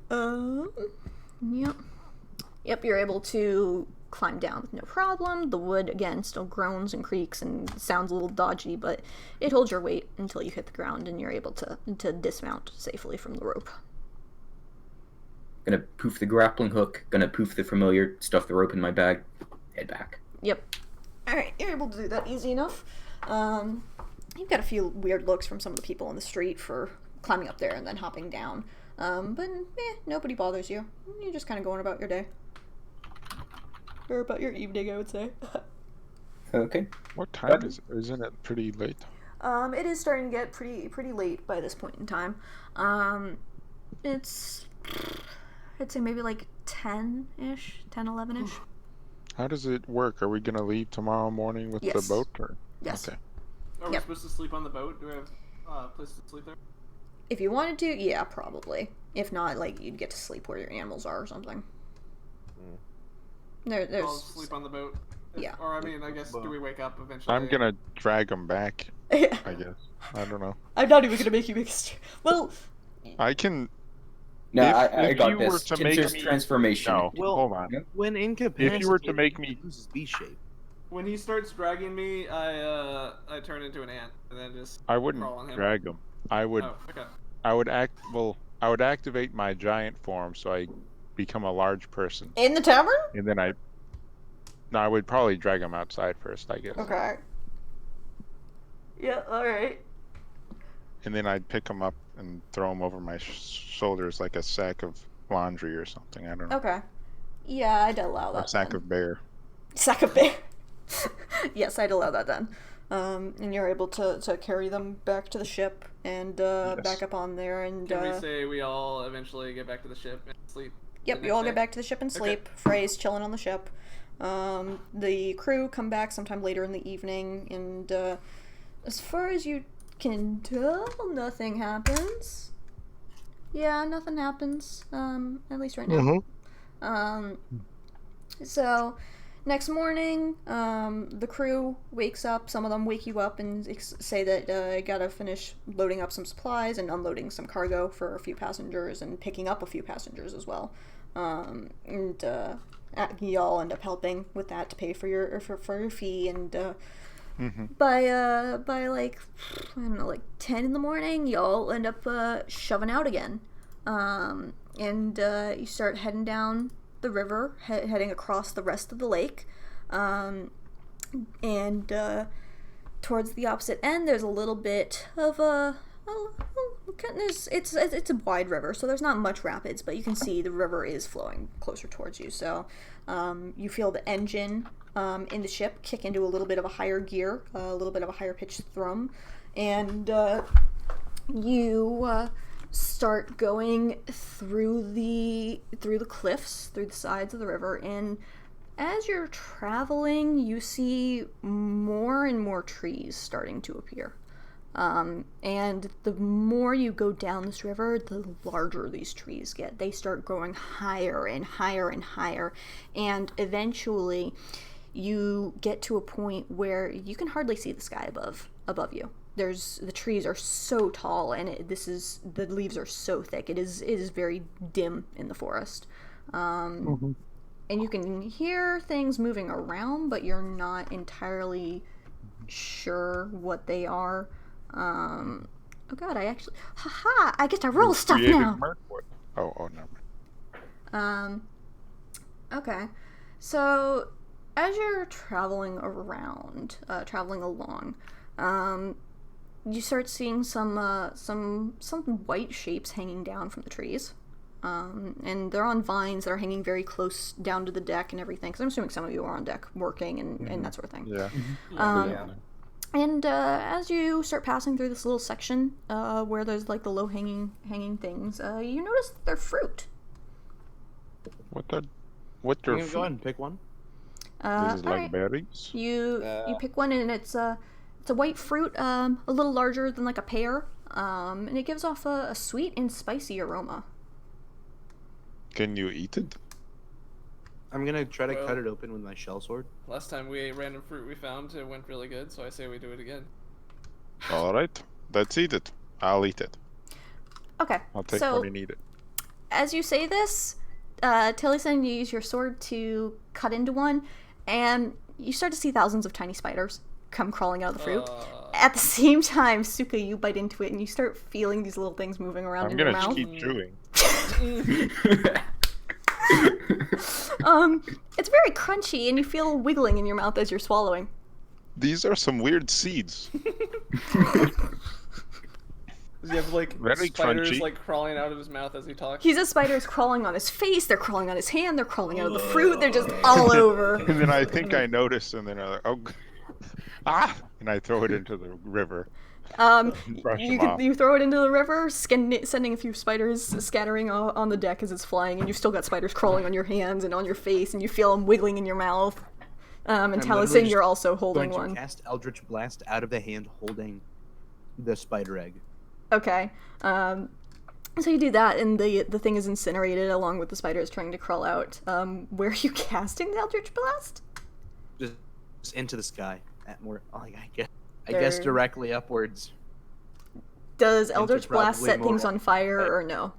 Yep. You're able to climb down with no problem. The wood again still groans and creaks and sounds a little dodgy, but it holds your weight until you hit the ground, and you're able to dismount safely from the rope. Gonna poof the grappling hook, gonna poof the familiar, stuff the rope in my bag, head back. Yep. Alright, you're able to do that easy enough. You've got a few weird looks from some of the people on the street for climbing up there and then hopping down. But nobody bothers you. You're just kind of going about your day. Or about your evening, I would say. Okay. What time is it? Isn't it pretty late? It is starting to get pretty late by this point in time. It's... I'd say maybe like 10-ish, 10, 11-ish. How does it work? Are we going to leave tomorrow morning with the boat? Or? Yes. Okay. Are we supposed to sleep on the boat? Do we have places to sleep there? If you wanted to, yeah, probably. If not, like, you'd get to sleep where your animals are or something. There's... I'll sleep on the boat. Yeah. Or, I mean, I guess, do we wake up eventually? I'm going to drag them back, I guess. I don't know. I'm not even going to make you make a... Well... I can... No, if I got you this. Were to make me... transformation. No, Well, hold on. When incapacitated, If you were to make me... he loses B shape. When he starts dragging me, I turn into an ant and then just I wouldn't crawl on him. drag them. I would... Oh, okay. I would activate my giant form so I become a large person. In the tavern? And then I would probably drag them outside first, I guess. Okay. Yeah, alright. And then I'd pick them up and throw them over my shoulders like a sack of laundry or something. I don't know. Okay. Yeah, I'd allow that. A sack of bear. Sack of bear. Yes, I'd allow that then. And you're able to carry them back to the ship and back up on there and... Can we say we all eventually get back to the ship and sleep? Yep, you all get back to the ship and sleep. Frey's chilling on the ship. The crew come back sometime later in the evening, and as far as you can tell, nothing happens. Yeah, nothing happens, at least right now. So, next morning, the crew wakes up. Some of them wake you up and say that I gotta finish loading up some supplies and unloading some cargo for a few passengers and picking up a few passengers as well. Y'all end up helping with that to pay for your fee, and by like, I don't know, like 10 in the morning, y'all end up shoving out again, and you start heading down the river, heading across the rest of the lake, and towards the opposite end, there's a little bit of it's a wide river, so there's not much rapids, but you can see the river is flowing closer towards you. So you feel the engine in the ship kick into a little bit of a higher gear, a little bit of a higher pitched thrum, and you start going through the cliffs, through the sides of the river, and as you're traveling, you see more and more trees starting to appear. And the more you go down this river, the larger these trees get. They start growing higher and higher and higher, and eventually you get to a point where you can hardly see the sky above you. The trees are so tall, and the leaves are so thick. It is very dim in the forest. And you can hear things moving around, but you're not entirely sure what they are. Oh god, I get to roll stuff now. Oh, never mind. Okay. So, as you're traveling along, you start seeing some white shapes hanging down from the trees. And they're on vines that are hanging very close down to the deck and everything, because I'm assuming some of you are on deck working and that sort of thing. Yeah. And as you start passing through this little section where there's like the low-hanging things, you notice that they're fruit. What they're You can fruit? go ahead and pick one. This is like alright. berries. You pick one, and it's a white fruit, a little larger than like a pear, and it gives off a sweet and spicy aroma. Can you eat it? I'm gonna try to Well- cut it open with my shell sword. Last time we ate random fruit we found, it went really good, so I say we do it again. All right, let's eat it. I'll eat it. Okay, I'll take so what you need it. as you say this, Taliesin, you use your sword to cut into one, and you start to see thousands of tiny spiders come crawling out of the fruit. At the same time, Suka, you bite into it, and you start feeling these little things moving around I'm in your gonna mouth. keep chewing. It's very crunchy, and you feel wiggling in your mouth as you're swallowing. These are some weird seeds. Does he have like Very spiders crunchy. like crawling out of his mouth as he talks? He says spiders crawling on his face, they're crawling on his hand, they're crawling out of the fruit, they're just all over. And then I think I noticed, and then I'm like, oh, and I throw it into the river. Brush them off. You throw it into the river, sending a few spiders scattering on the deck as it's flying, and you've still got spiders crawling on your hands and on your face, and you feel them wiggling in your mouth. And I'm Taliesin, literally you're also holding Going to one. cast Eldritch Blast out of the hand holding the spider egg. Okay. So you do that, and the thing is incinerated along with the spiders trying to crawl out. Where are you casting the Eldritch Blast? Just into the sky. At more, I guess directly upwards. Does Eldritch Blast probably set things more- on fire or no?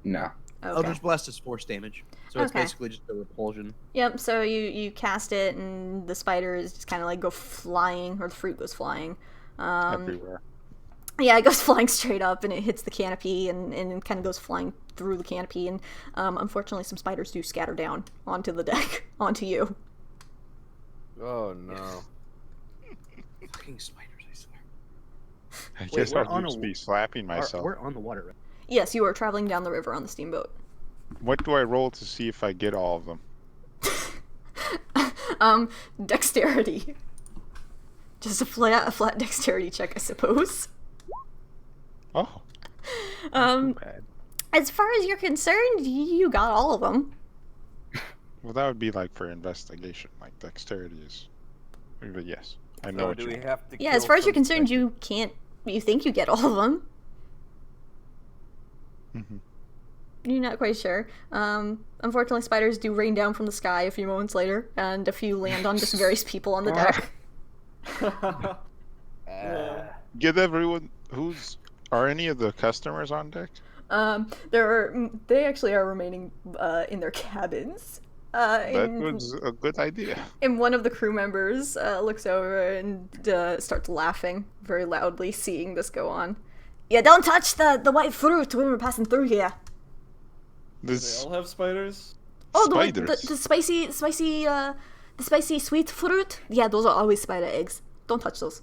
No. Okay. Eldritch Blast is force damage, so it's Okay. basically just a repulsion. Yep, so you cast it, and the spiders just kind of like go flying, or the fruit goes flying. Everywhere. Yeah, it goes flying straight up, and it hits the canopy, and it kind of goes flying through the canopy, and unfortunately some spiders do scatter down onto the deck, onto you. Oh no. Fucking spiders, I swear. I Wait, guess we're I'll on just a- be slapping myself. We're on the water, right? Yes, you are traveling down the river on the steamboat. What do I roll to see if I get all of them? Dexterity. Just a flat dexterity check, I suppose. Oh, Um, too bad. as far as you're concerned, you got all of them. Well, that would be like for investigation. Like dexterity is. But yes, I know So what do you we mean. have to Yeah, kill as far as you're some concerned, spiders? you can't. You think you get all of them. Mhm. You're not quite sure. Unfortunately, spiders do rain down from the sky a few moments later, and a few land on just various people on the deck. Get everyone who's. Are any of the customers on deck? They actually are remaining in their cabins. That And was a good idea. and one of the crew members looks over and starts laughing very loudly, seeing this go on. Yeah, don't touch the white fruit when we're passing through here. Do they This all have spiders? Oh, spiders. the spicy sweet fruit. Yeah, those are always spider eggs. Don't touch those.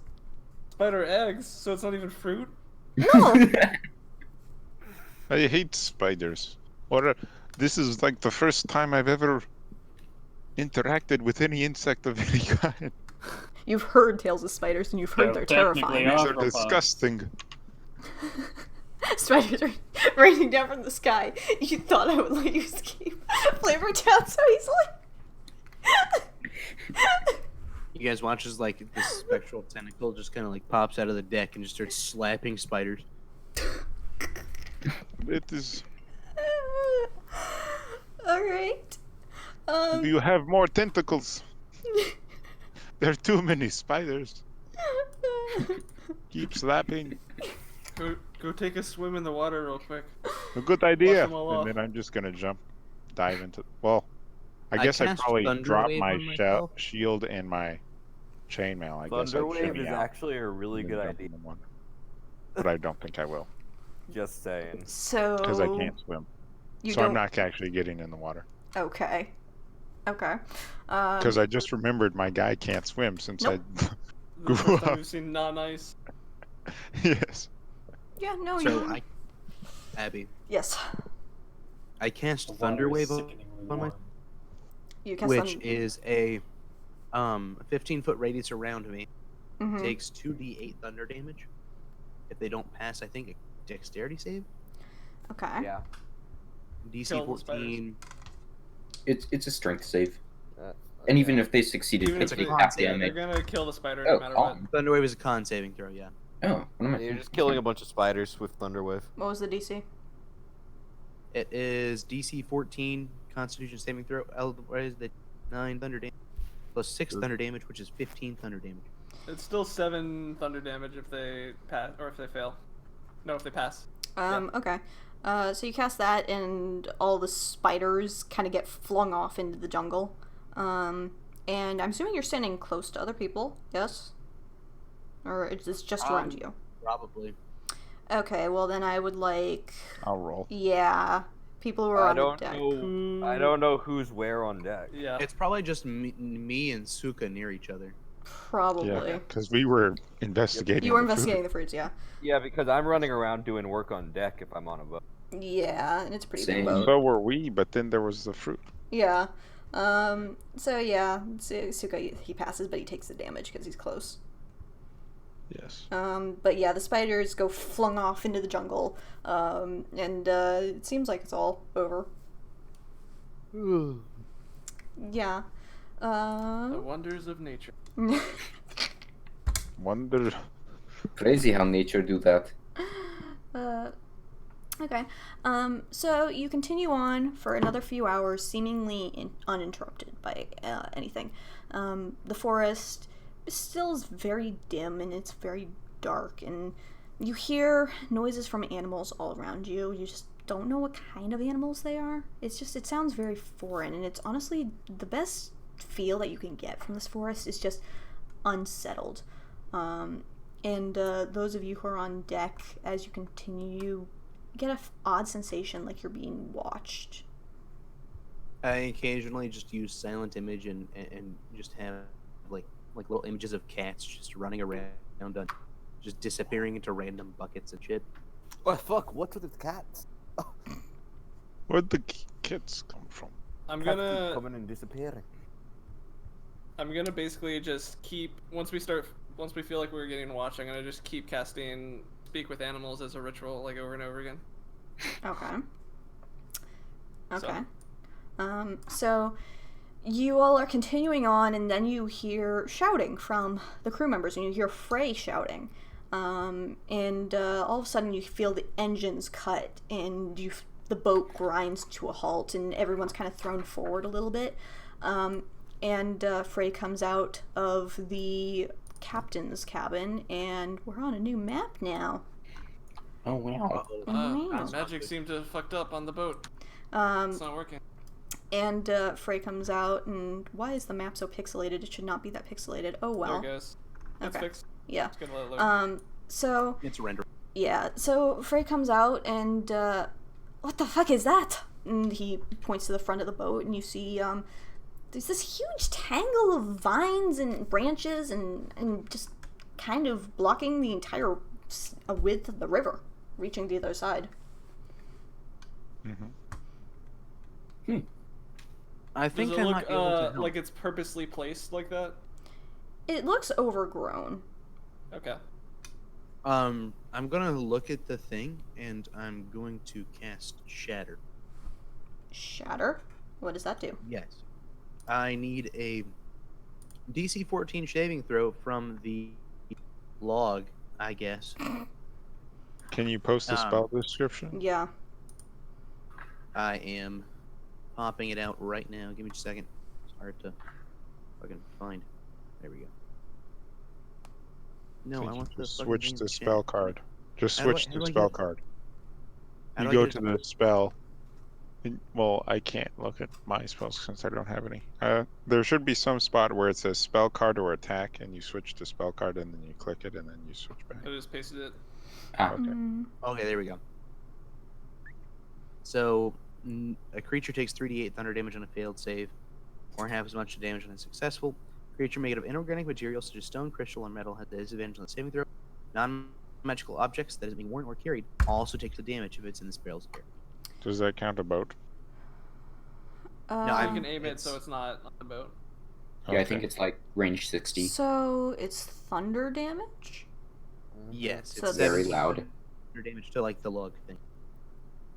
Spider eggs? So it's not even fruit? No. I hate spiders. This is like the first time I've ever interacted with any insect of any kind. You've heard tales of spiders, and you've heard they're technically, terrifying. These are Arthropods. disgusting. Spiders are raining down from the sky. You thought I would let you escape Flavor Town so easily. You guys watch as like this spectral tentacle just kind of like pops out of the deck and just starts slapping spiders. It is. All right. Do you have more tentacles? There are too many spiders. Keep slapping. Go take a swim in the water real quick. A good idea. them all off. And then I'm just gonna dive into. Well, I I guess I cast probably Thunder drop Wave my on myself. shield and my chainmail. I guess I'd Thunderwave shimmy is out actually a really and good then jump idea. in the water. But I don't think I will Just saying. So. because I can't swim. You So don't. I'm not actually getting in the water Okay. Okay. because I just remembered my guy can't swim since Nope. The Grew first time up. we've seen non-ice. yes. Yeah. No. So you. Abby, Yes. I cast The water Thunder is Wave sickeningly on my, warm. You cast which them. is a 15-foot radius around me. Mhm. Takes 2d8 thunder damage. If they don't pass, I think a dexterity save. Okay. Yeah. DC Kill the spiders. 14. It's a strength save, Uh, and even okay. if they succeeded, Even they if take they, half yeah, they're damage. gonna kill the spider Oh, no matter what. calm. Thunder Wave is a con saving throw, yeah. Oh, what am I? You're just killing a bunch of spiders with Thunderwave. What was the DC? It is DC 14 Constitution saving throw. What is the 9 thunder damage plus 6 thunder damage, which is 15 thunder damage. It's still 7 thunder damage if they pass or if they fail. No, if they pass. Okay. So you cast that, and all the spiders kind of get flung off into the jungle. And I'm assuming you're standing close to other people, yes? Or is this just around you? Probably. Okay, well then I would like... I'll roll. Yeah, people who are I on don't the deck. know. I don't know who's where on deck. Yeah. It's probably just me and Suka near each other. Probably. Yeah, because we were investigating. You were the food. investigating the fruits, yeah. Yeah, because I'm running around doing work on deck if I'm on a boat. Yeah, and it's a pretty big Same. boat. So were we, but then there was the fruit. Yeah. So yeah, Suka, he passes, but he takes the damage because he's close. Yes. But yeah, the spiders go flung off into the jungle, and it seems like it's all over. Yeah. The wonders of nature. Wonder. Crazy how nature do that. Okay. So you continue on for another few hours, seemingly uninterrupted by anything. The forest still is very dim and it's very dark, and you hear noises from animals all around you. You just don't know what kind of animals they are. It sounds very foreign, and it's honestly the best feel that you can get from this forest is just unsettled. And those of you who are on deck, as you continue, you get an odd sensation like you're being watched. I occasionally just use silent image and just have like little images of cats just running around, just disappearing into random buckets and shit. Oh fuck! What's with the cats? Where'd the kids come from? I'm Cats keep gonna coming and disappearing. basically just keep once we feel like we're getting watched, I'm gonna just keep casting Speak with Animals as a ritual like over and over again. Okay. So- So you all are continuing on, and then you hear shouting from the crew members, and you hear Frey shouting. And all of a sudden you feel the engines cut, and the boat grinds to a halt, and everyone's kind of thrown forward a little bit. And Frey comes out of the captain's cabin, and we're on a new map now. Oh wow. Wow. Magic seemed to have fucked up on the boat. It's not working. And Frey comes out, and why is the map so pixelated? It should not be that pixelated. Oh well. There it goes. It's Okay. fixed. Yeah. Just gonna let it load. So It's rendered. yeah, so Frey comes out, and what the fuck is that? And he points to the front of the boat, and you see there's this huge tangle of vines and branches, and just kind of blocking the entire width of the river, reaching the other side. I Does think it I look might be able to help. like it's purposely placed like that? It looks overgrown. Okay. I'm gonna look at the thing, and I'm going to cast Shatter. Shatter? What does that do? Yes. I need a DC 14 saving throw from the log, I guess. Can you post the spell description? Yeah. I am popping it out right now. Give me just a second. It's hard to fucking find. There we go. No, Can I you want the just fucking switch thing the to spell chat. card. Just How do I- switch how the do I spell get it? card. How You do I go get to it? the spell. Well, I can't look at my spells since I don't have any. There should be some spot where it says spell card or attack, and you switch to spell card, and then you click it, and then you switch back. I just pasted it. Ah. Okay. Okay, there we go. So, a creature takes 3d8 thunder damage on a failed save, or half as much damage on a successful. Creature made of inorganic materials such as stone, crystal, and metal has the disadvantage on the saving throw. Non-magical objects that is being worn or carried also takes the damage if it's in the spell's area. Does that count a boat? No, You I'm- can aim it it's- so it's not on the boat. Yeah, I think it's like range 60. So it's thunder damage? Yes, So it's Very 17 loud. thunder damage to like the log thing.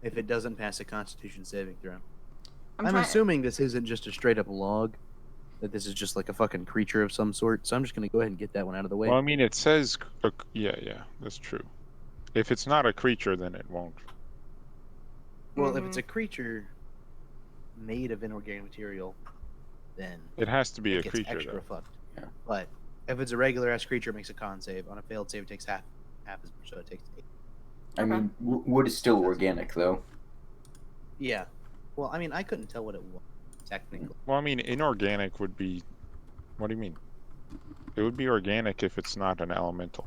If it doesn't pass a Constitution saving throw. I'm trying- assuming this isn't just a straight up log. That this is just like a fucking creature of some sort. So I'm just gonna go ahead and get that one out of the way. Well, I mean, it says, yeah, that's true. If it's not a creature, then it won't. Well, if it's a creature made of inorganic material, then It has to be it a gets creature, extra though. fucked. Yeah. But if it's a regular ass creature, it makes a con save. On a failed save, it takes half as much, so it takes 8. I mean, wood is still organic, though. Yeah. Well, I mean, I couldn't tell what it was technically. Well, I mean, inorganic would be. What do you mean? It would be organic if it's not an elemental.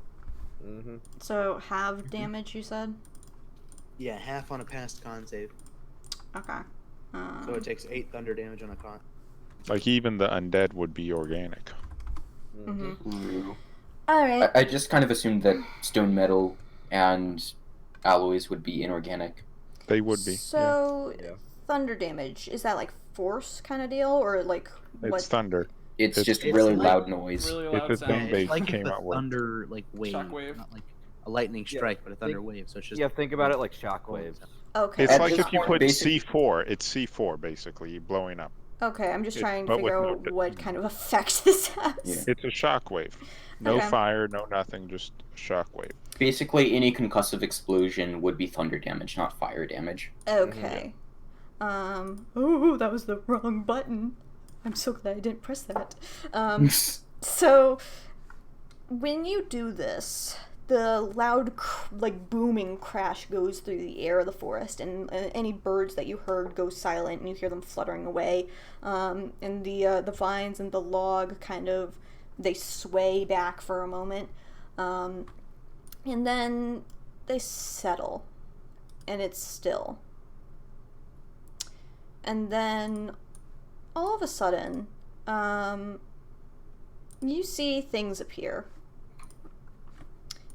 So half damage, you said? Yeah, half on a past con save. Okay. So it takes 8 thunder damage on a con. Like even the undead would be organic. Ooh. Alright. I just kind of assumed that stone, metal, and alloys would be inorganic. They would be. So, Yeah. thunder damage, is that like force kind of deal? Or like It's what? thunder. It's It's- just it's really like- loud noise. Really It's loud a sound. thing they It's like came the out with. thunder like wave, Shockwave. not like a lightning Yeah, strike, but a thunder think- wave. So it's just Yeah, think about it like shockwaves. Okay. It's At like this if you point, put basic- C4. It's C4 basically blowing up. Okay, I'm just It- trying to but with figure no out d- what kind of effect this has. Yeah. It's a shockwave. No Okay. fire, no nothing, just shockwave. Basically, any concussive explosion would be thunder damage, not fire damage. Okay. Oh, that was the wrong button. I'm so glad I didn't press that. So, when you do this, the loud, like, booming crash goes through the air of the forest, and any birds that you heard go silent, and you hear them fluttering away. And the vines and the log kind of, they sway back for a moment. And then they settle, and it's still. And then, all of a sudden, you see things appear.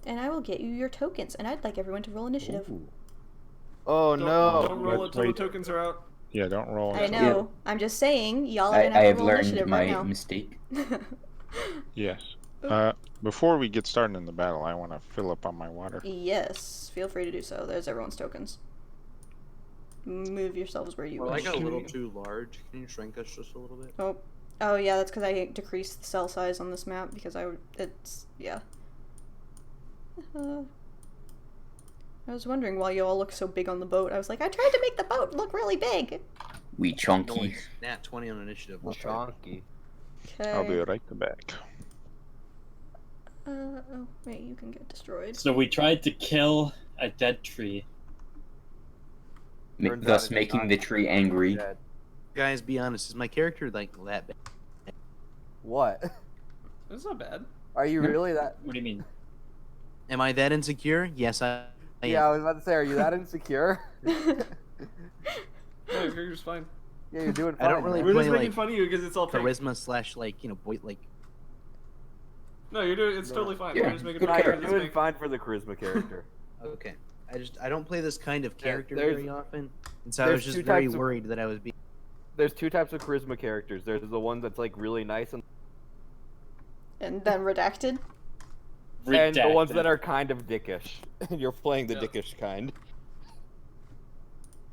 And I will get you your tokens, and I'd like everyone to roll initiative. Oh Don't no! roll it till the wait. tokens are out. Yeah, don't roll. I until- know. I'm just saying, y'all are I gonna have have to roll learned initiative my right now. mistake. Yes. Before we get started in the battle, I want to fill up on my water. Yes, feel free to do so. There's everyone's tokens. move yourselves where you Well, I wish got a to little be. too large. Can you shrink us just a little bit? Oh yeah, that's because I decreased the cell size on this map because yeah. I was wondering why you all look so big on the boat. I was like, I tried to make the boat look really big. We chunky. Noise. Nat 20 on initiative. Well, chonky. Okay. I'll be right back. Oh, wait, you can get destroyed. So we tried to kill a dead tree. Turns out Thus it's making not the tree angry. dead. Guys, be honest. Is my character like that bad? What? That's not bad. Are you really that? What do you mean? Am I that insecure? Yes, I am. Yeah, I was about to say, are you that insecure? No, your character's fine. Yeah, you're doing fine. I don't really man. We're just play, making like, fun of you because it's all fake. Charisma slash boy No, you're doing. It's No. totally fine. Yeah, We're just making good fun of You're you. character. doing fine for the charisma character. Okay. I don't play this kind of character there's- very often, and so I there's was just two very types of- worried that I was being. There's two types of charisma characters. There's the one that's like really nice and And then redacted. the ones Redacted. that are kind of dickish. You're playing the Yeah. dickish kind.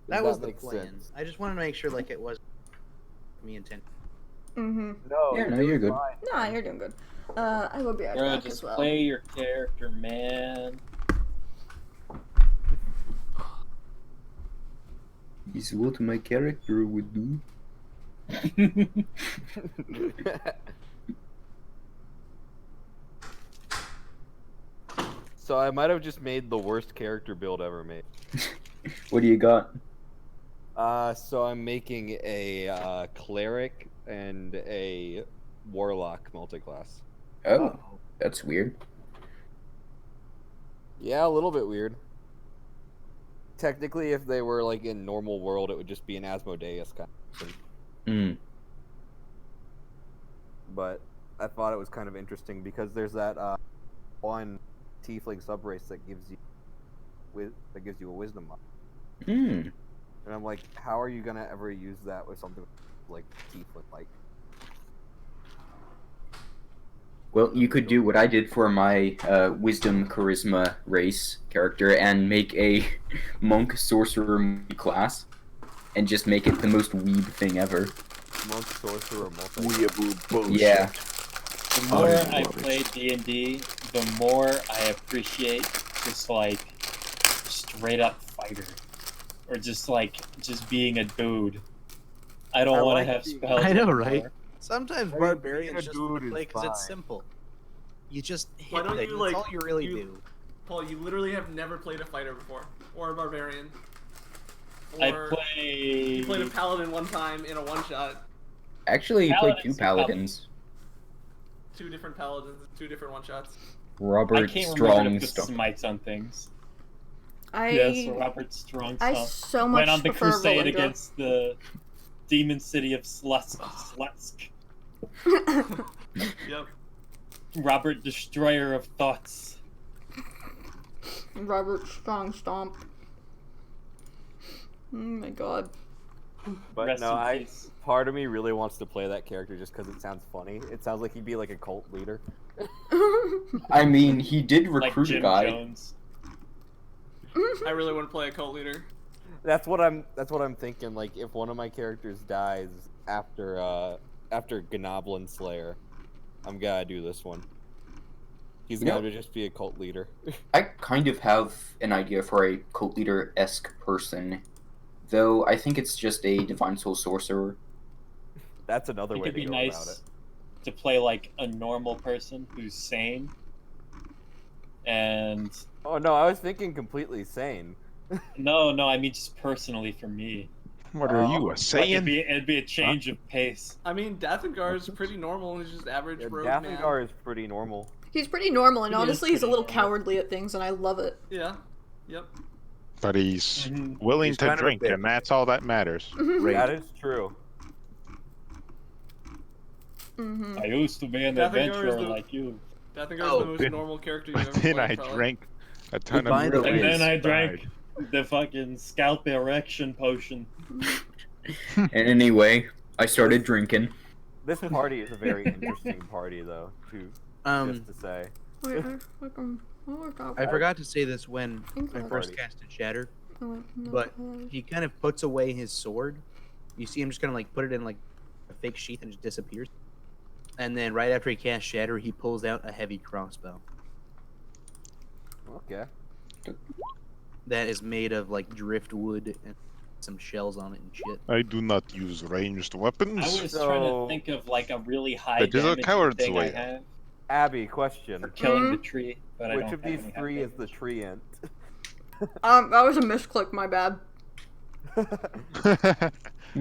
That was the makes plan. sense. I just wanted to make sure like it was me intent. Mm-hmm. No, Yeah, no, doing you're good. fine. Nah, you're doing good. I will be right Bro, back just as well. play your character, man. Is what my character would do. So I might have just made the worst character build ever made. What do you got? So I'm making a cleric and a warlock multiclass. Oh, that's weird. Yeah, a little bit weird. Technically, if they were like in normal world, it would just be an Asmodeus kind of thing. Hmm. But I thought it was kind of interesting because there's that one tiefling subrace that gives you a wisdom buff. Hmm. And I'm like, how are you gonna ever use that with something like tiefling like? Well, you could do what I did for my wisdom charisma race character and make a monk sorcerer class, and just make it the most weeb thing ever. Monk sorcerer multi. Weeaboo bullshit. Yeah. The more I play D&D, the more I appreciate just like straight up fighter, or just being a dude. I don't I want like to have the- spells. I know, anymore. right? Sometimes Being a barbarians just dude is play because it's fine. simple. You just Why hit don't things. you, That's like, all you really you- do. Paul, you literally have never played a fighter before, or a barbarian. I Or you played a played. paladin one time in a one shot. Actually, you played two Paladins. paladins. Two different paladins, two different one shots. I Robert can't remember Strong to put Stone. smites on things. I Yes, Robert Strong I stuff. so much Went on the prefer crusade Valindra. against the demon city of Slutsk. Yep. Robert Destroyer of Thoughts. Robert Strong Stomp. Oh my god. But Rest no, in peace. part of me really wants to play that character just because it sounds funny. It sounds like he'd be like a cult leader. I mean, he did Like recruit a Jim guy. Jones. I really want to play a cult leader. That's what I'm thinking. Like, if one of my characters dies after Gnoblin Slayer, I'm gonna do this one. He's Yeah. gonna just be a cult leader. I kind of have an idea for a cult leader-esque person, though I think it's just a divine soul sorcerer. That's another It way could to be go about it. nice to play like a normal person who's sane. And Oh no, I was thinking completely sane. no, I mean just personally for me. What are you, a Like, Saiyan? it'd be a change of pace. I mean, Dathngar is pretty normal. He's just average Yeah, rogue man. Dathngar is pretty normal. He's pretty normal, and He is honestly, he's a pretty little normal. cowardly at things, and I love it. Yeah. Yep. But he's Mhm. willing He's to kind of a drink, bitch. and that's all that matters. Right. That is true. Mm-hmm. I used to be an Dathngar is adventurer the- like you. Dathngar is Oh, the most then- normal character you've But ever then played, I probably. drank a ton By of the really way- And then I bad. drank the fucking scalp erection potion. And anyway, I started drinking. This party is a very interesting party, though. Just to say. Wait, I forgot to say this when I Incorrect. first casted Shatter. but he kind of puts away his sword. You see him just kind of like put it in like a fake sheath and just disappears. And then right after he casts Shatter, he pulls out a heavy crossbow Okay. that is made of like driftwood and some shells on it and shit. I do not use ranged weapons. I was trying to think of like a really high That is a damage coward's thing I way. have Abby, question. for killing the tree, but I Which don't of have these any three high is the treant? That was a misclick, my bad.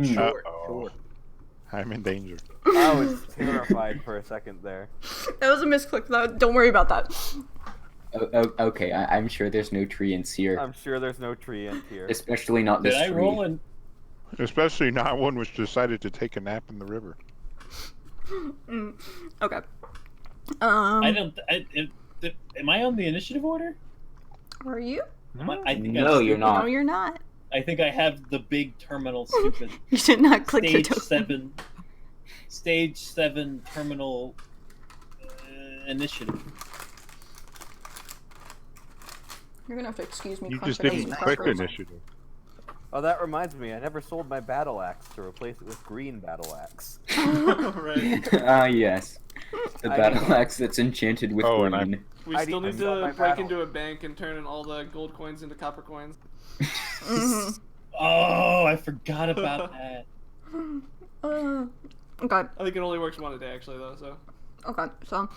Sure. I'm in danger. I was terrified for a second there. That was a misclick, though. Don't worry about that. Okay, I'm sure there's no treants here, I'm sure there's no treant here. especially not Did this I tree. roll in? Especially not one which decided to take a nap in the river. Okay. I don't. Am I on the initiative order? Are you? I think No, I'm you're stupid. No, not. you're not. I think I have the big terminal stupid You did not click the stage token. stage 7 terminal initiative. You're gonna have to excuse me. You just crunching didn't these click crackers. initiative. Oh, that reminds me. I never sold my battle axe to replace it with green battle axe. Right. Ah, yes. The I battle mean- axe that's enchanted with Oh, and green. We I still need need to sell my to break battle. into a bank and turn in all the gold coins into copper coins. Mhm. Oh, I forgot about that. Okay. I think it only works one a day, actually, though. So Okay. So.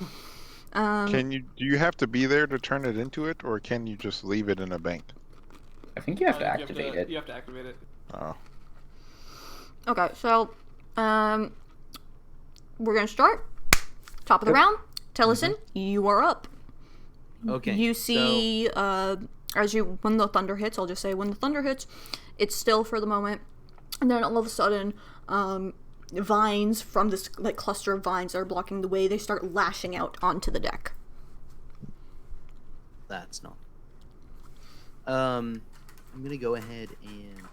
Do you have to be there to turn it into it, or can you just leave it in a bank? I think you have to you activate it. You have to activate it. Oh. Okay. So. We're gonna start. Top of the round. Taliesin, you are up. Okay. You see, when the thunder hits, I'll just say when the thunder hits, it's still for the moment, and then all of a sudden, vines from this like cluster of vines that are blocking the way, they start lashing out onto the deck. That's not. I'm gonna go ahead and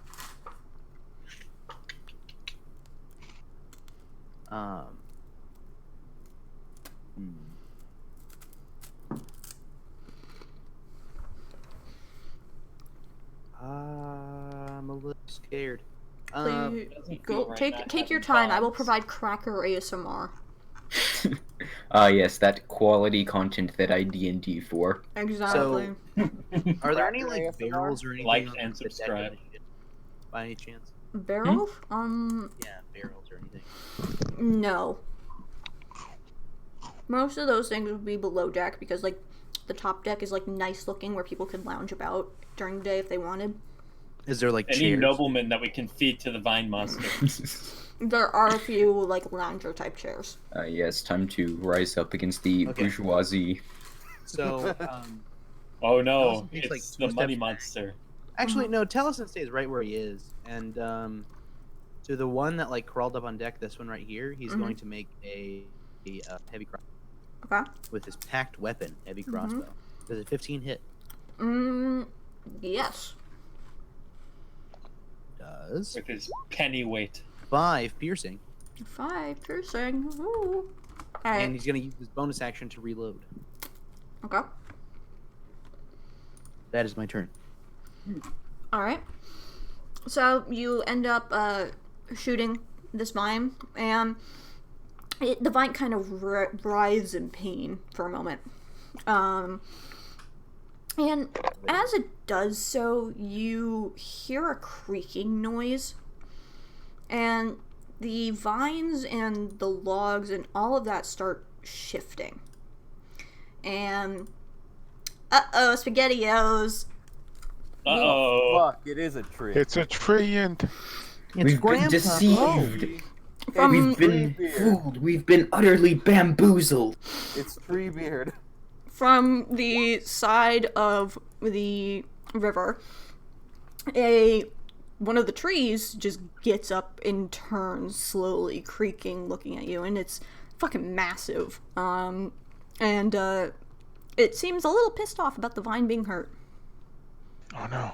I'm a little scared. Please Doesn't go feel right take not your having time. I will bombs. provide cracker ASMR. Ah, yes, that quality content that I D&D for. Exactly. Are there any Cracker like ASMR? barrels or anything Like on and the deck subscribe. of the ship, by any chance? Barrels? Yeah, barrels or anything. No. Most of those things would be below deck because like the top deck is like nice looking where people could lounge about during the day if they wanted. Is there like Any chairs? nobleman that we can feed to the vine monster. There are a few like lounger type chairs. Yes, time to rise up against the Okay. bourgeoisie. So, Oh no, Allison takes, it's like, the 2 money steps back. monster. actually, no. Taliesin stays right where he is, and to the one that like crawled up on deck, this one right here, he's going to make a heavy crossbow Okay. with his packed weapon, heavy crossbow. Does a 15 hit? Yes. Does With his penny weight. 5 piercing, 5 piercing. Ooh. and Alright. he's gonna use his bonus action to reload. Okay. That is my turn. Alright. So you end up shooting this vine, and the vine kind of writhes in pain for a moment. And as it does so, you hear a creaking noise, and the vines and the logs and all of that start shifting. And SpaghettiOs. Uh-oh. Fuck, it is a tree. It's a treant. We've been deceived. From We've been fooled. We've been utterly bamboozled. It's Treebeard. from the side of the river, one of the trees just gets up and turns slowly, creaking, looking at you, and it's fucking massive. And it seems a little pissed off about the vine being hurt. Oh no.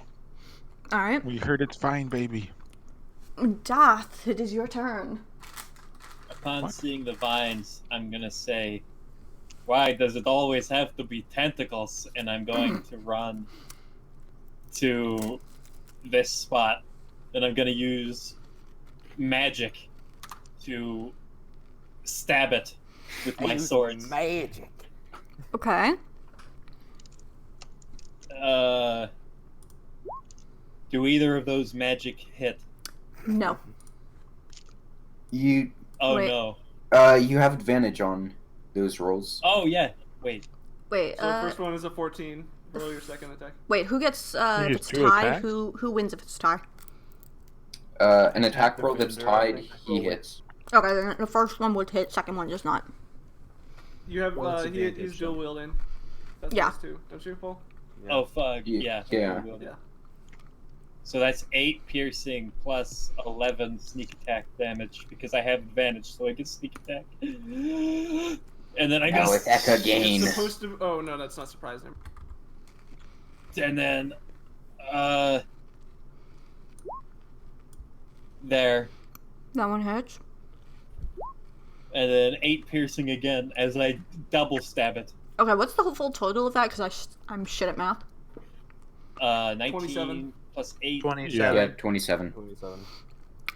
Alright. We heard it's fine, baby. Dath, it is your turn. Upon seeing the vines, I'm gonna say, why does it always have to be tentacles? And I'm going to run to this spot, and I'm gonna use magic to stab it with my sword. Magic. Okay. Do either of those magic hit? No. You Oh Wait. no. you have advantage on those rolls. Oh yeah. Wait. Wait. So the first one is a 14. Roll your second attack. Wait. Who gets? You If use it's two tied, attacks? who wins if it's tied? An attack roll that's defender, I tied, think, he roll hits. Okay, then the first one would hit. Second one does not. You have Well, it's he's advantage, dual then. wielding. That's Yeah. nice too, don't you, Paul? Oh fuck. Yeah. Yeah. Yeah. So that's 8 piercing plus 11 sneak attack damage because I have advantage, so I get sneak attack. And then I Now guess. with Echo gain. It's supposed to. Oh no, that's not surprising. And then, there. That one hits. And then 8 piercing again as I double stab it. Okay, what's the full total of that? Because I'm shit at math. 19 27. plus 8. 27. Yeah, 27. 27.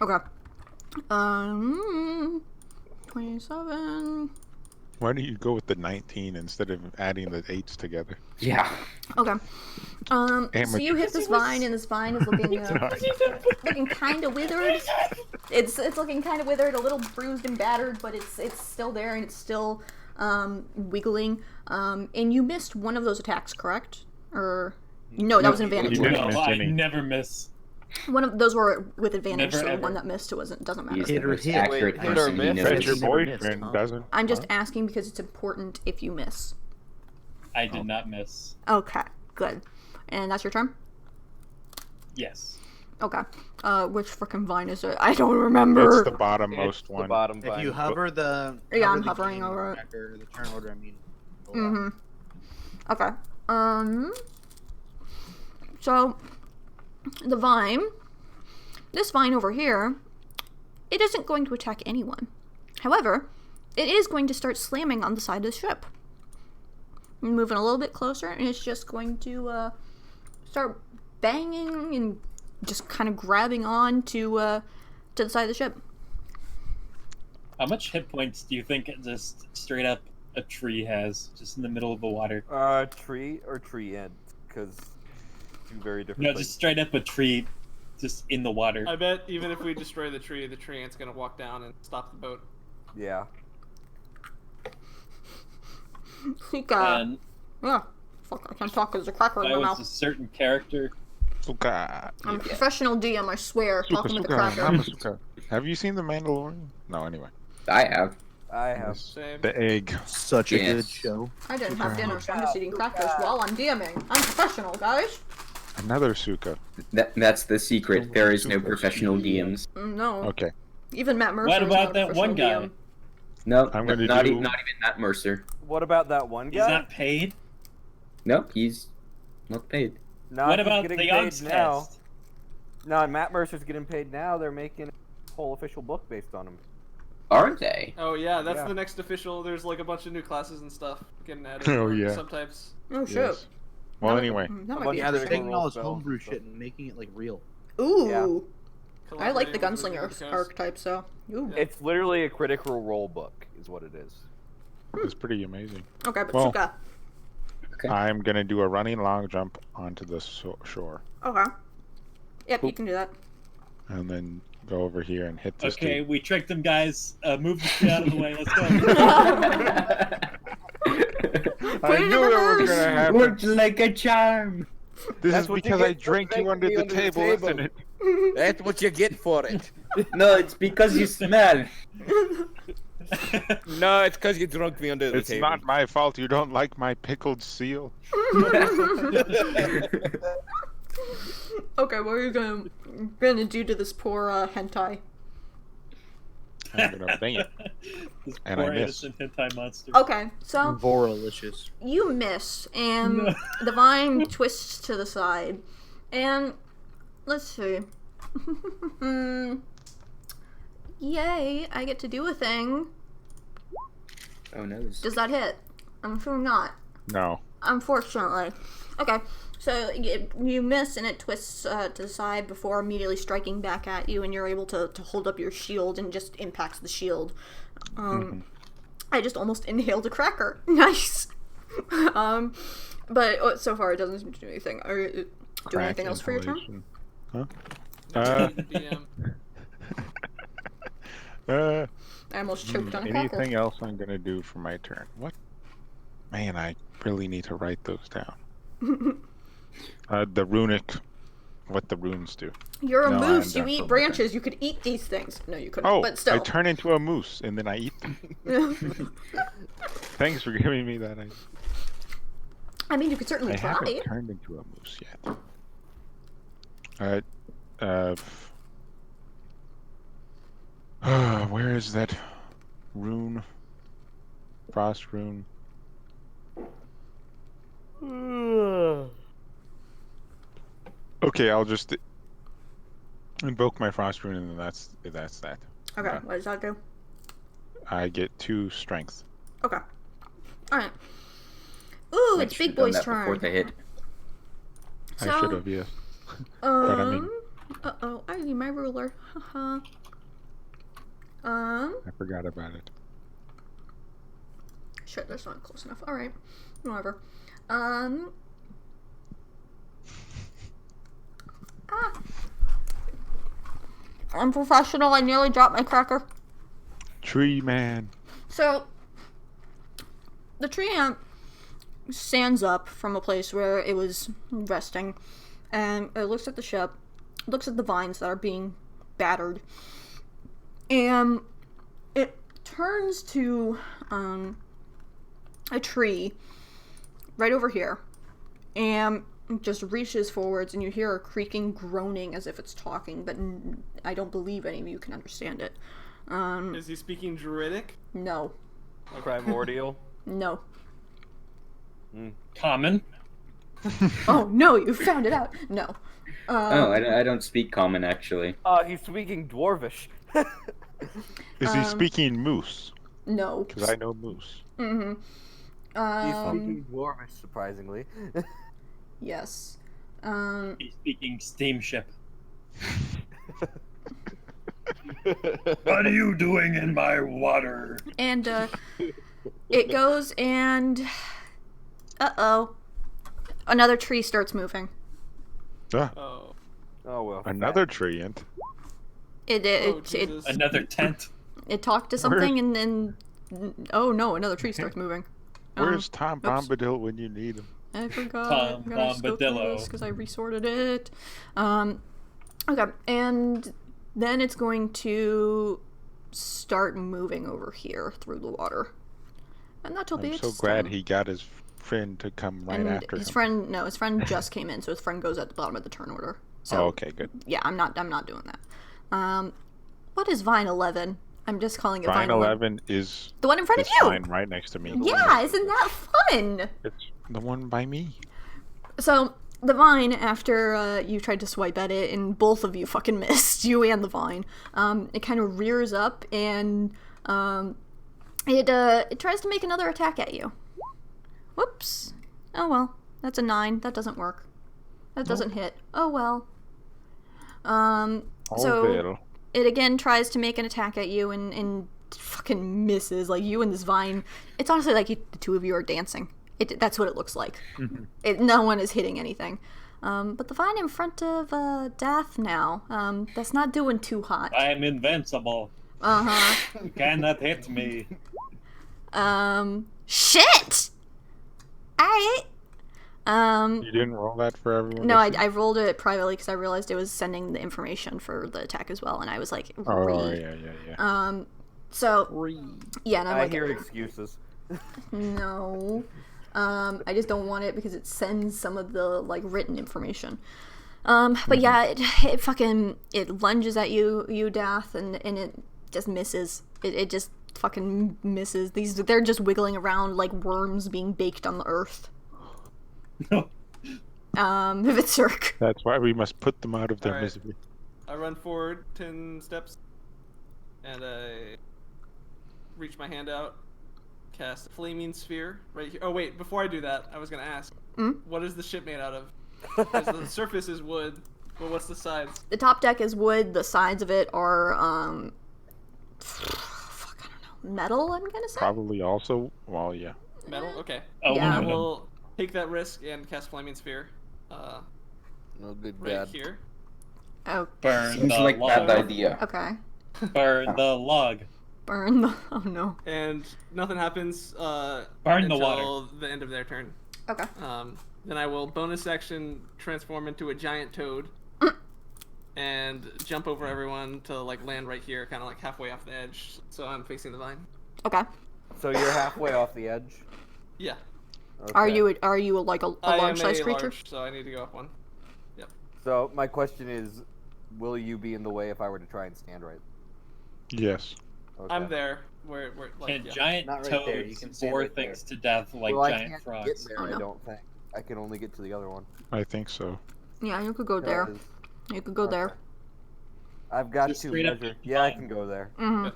Okay. 27. Why do you go with the 19 instead of adding the 8s together? Yeah. Okay. So Amateur. you hit this vine, and this vine is looking looking kind of withered. It's looking kind of withered, a little bruised and battered, but it's still there and it's still wiggling. And you missed one of those attacks, correct? Or no, that was an advantage. You didn't No, miss I any. never miss. One of those were with advantage, Never, so the ever. one that missed doesn't matter. He's the Hit or most hit. accurate Wait, hit or person he miss? But knows. your Never missed, boyfriend huh? doesn't. I'm just asking because it's important if you miss. I did not miss. Okay, good. And that's your turn? Yes. Okay. Which frickin' vine is it? I don't remember. It's the bottommost It's the one. bottom If vine. you hover the Yeah, I'm the hovering game over it. tracker, the turn order, I mean. Mm-hmm. Okay. So the vine, this vine over here, it isn't going to attack anyone. However, it is going to start slamming on the side of the ship. Moving a little bit closer, and it's just going to start banging and just kind of grabbing on to the side of the ship. How much hit points do you think just straight up a tree has, just in the middle of the water? Tree or tree end? Because two very different No, things. just straight up a tree, just in the water. I bet even if we destroy the tree ant's gonna walk down and stop the boat. Yeah. Suka. And Yeah. Fuck, I can't talk because there's a cracker in if I my was mouth. a certain character, Suka. I'm a professional DM, I swear. Suka, Talking with the Suka, cracker. Mama Suka. Have you seen The Mandalorian? No, anyway. I have. I have. Same. The egg. Such a good Yes. show. I didn't have dinner, so I'm just eating crackers while I'm DMing. I'm professional, guys. Another Suka. That's the secret. There is no professional DMs. No. Okay. Even Matt Mercer. what is about not a that one professional guy? DM. No, I'm gonna not do- even Matt Mercer. What about that one He's guy? not paid. Nope, he's not paid. No, What he's about getting the paid Yogs now? test? No, Matt Mercer's getting paid now. They're making a whole official book based on him. Aren't they? Oh yeah, that's Yeah. the next official. There's like a bunch of new classes and stuff getting added. Oh, or yeah. Subtypes. Oh, shit. Yes. Well, anyway. That A might bunch be of Yeah, they're Critical taking all role this spells homebrew and stuff. shit and making it like real. Ooh. Yeah. I like the Collaborating with gunslinger Wizards of the Coast. archetype, so. Ooh. Yeah. It's literally a critical role book, is what it is. It's pretty amazing. Okay, but Well- Suka. Okay. I'm gonna do a running long jump onto the shore, Okay. Yep, you can do that. and then go over here and hit this Okay, dude. we tricked them, guys. Move the shit out of the way. Let's go. I knew it was gonna happen. Worked like a charm. This That's is what you because get I for drank you making under me the under the table, table. isn't it? That's what you get for it. No, it's because you smell. No, it's because you drunk me under the It's table. not my fault you don't like my pickled seal. Okay, what are you gonna do to this poor hentai? I'm gonna bang it. This And I poor miss. innocent hentai monster. Okay, so Voralicious. you miss, and No. the vine twists to the side, and let's see. Yay! I get to do a thing. Oh no. Does that hit? I'm sure not. No. Unfortunately. Okay, So you miss and it twists to the side before immediately striking back at you, and you're able to hold up your shield and just impacts the shield. I just almost inhaled a cracker. Nice. But so far it doesn't seem to do anything. Are you doing anything else for your turn? Huh? DM. I almost choked on a cracker. Anything else I'm gonna do for my turn? What? Man, I really need to write those down. The runic, what the runes do. You're a No, moose. I'm You done eat for my branches. You could eat these things. No, you couldn't. Oh, but still. I turn into a moose and then I eat them. Thanks for giving me that idea. I mean, you could certainly I try. haven't turned into a moose yet. Where is that rune? Frost rune. Okay, I'll just invoke my frost rune, and that's that. Okay, what does that do? I get 2 strength. Okay. Alright. Ooh, I it's should've Big done Boy's that turn. before they hit. So, I should have, yes. But I mean, uh-oh, I need my ruler. Haha. I forgot about it. Shit, that's not close enough. Alright. Whatever. I'm professional. I nearly dropped my cracker. Tree man. So, the tree ant stands up from a place where it was resting, and it looks at the ship, looks at the vines that are being battered, and it turns to a tree right over here, and just reaches forwards, and you hear a creaking groaning as if it's talking, but I don't believe any of you can understand it. Is he speaking Druidic? No. Primordial. No. Common. Oh, no, you found it out. No. Oh, I don't speak common, actually. He's speaking Dwarvish. Is he speaking moose? No. Because I know moose. Mm-hmm. He's speaking Dwarvish, surprisingly. Yes. He's speaking steamship. What are you doing in my water? And, it goes and... Uh-oh. Another tree starts moving. Ah, Oh. Oh well. another tree ant. It Jesus. Another tent. it talked to something and then... Oh no, another tree starts moving. Where's Tom Bombadil when you need him? I forgot. Tom I gotta just go through Bombadillo. this because I resorted it. Okay, and then it's going to start moving over here through the water. And that'll be I'm its so glad turn. he got his friend to come right And after his him. friend just came in, so his friend goes at the bottom of the turn order. So Oh, okay, good. yeah, I'm not doing that. What is Vine 11? I'm just calling it Vine Vine 11. 11 is The one in front of this you. sign right next to me. Yeah, isn't that fun? It's the one by me. So the vine, after you tried to swipe at it, and both of you fucking missed, you and the vine, it kind of rears up and it tries to make another attack at you. Whoops. Oh well, that's a 9. That doesn't work. That doesn't hit. Oh well. So well. it again tries to make an attack at you and fucking misses. Like, you and this vine, it's honestly like the two of you are dancing. That's what it looks like. No one is hitting anything. But the vine in front of Dathngar, that's not doing too hot. I am invincible. Uh-huh. You cannot hit me. Shit! Alright. You didn't roll that for everyone? No, to see? I rolled it privately because I realized it was sending the information for the attack as well, and I was like, Oh, "Re." yeah. So, yeah, and I'm I like, hear excuses. no. I just don't want it because it sends some of the, like, written information. But yeah, it lunges at you, Dath, and it just misses. It just fucking misses. They're just wiggling around like worms being baked on the earth. Hvitserk. That's why we must put them out of their Alright. misery. I run forward 10 steps, and I reach my hand out, cast Flaming Sphere right here. Oh wait, before I do that, I was gonna ask, what is the ship made out of? 'Cause the surface is wood. Well, what's the sides? The top deck is wood. The sides of it are fuck, I don't know, metal. I'm gonna say. Probably also. Well, yeah. Metal. Okay. Yeah. I Aluminum. will take that risk and cast Flaming Sphere. No good Right dad. here. Oh, Burn Seems the like log. bad idea. okay. Burn the log. Burn the. Oh no. And nothing happens Burn the until water. the end of their turn. Okay. Then I will bonus action transform into a giant toad and jump over everyone to like land right here, kind of like halfway off the edge. So I'm facing the vine. Okay. So you're halfway off the edge. Yeah. Okay. Are you like a I am large size a creature? large, so I need to go up one. So my question is, will you be in the way if I were to try and stand right? Yes. Okay. I'm there. Where like Can yeah. giant Not right toads there, you can stand bore right there. things to death like well, I giant can't frogs? get there. Oh, no. I don't think. I can only get to the other one. I think so. Yeah, you could go there. 'Cause You could go there. I've got Just to straight up measure. into Yeah, I mine. can go there. Mm-hmm.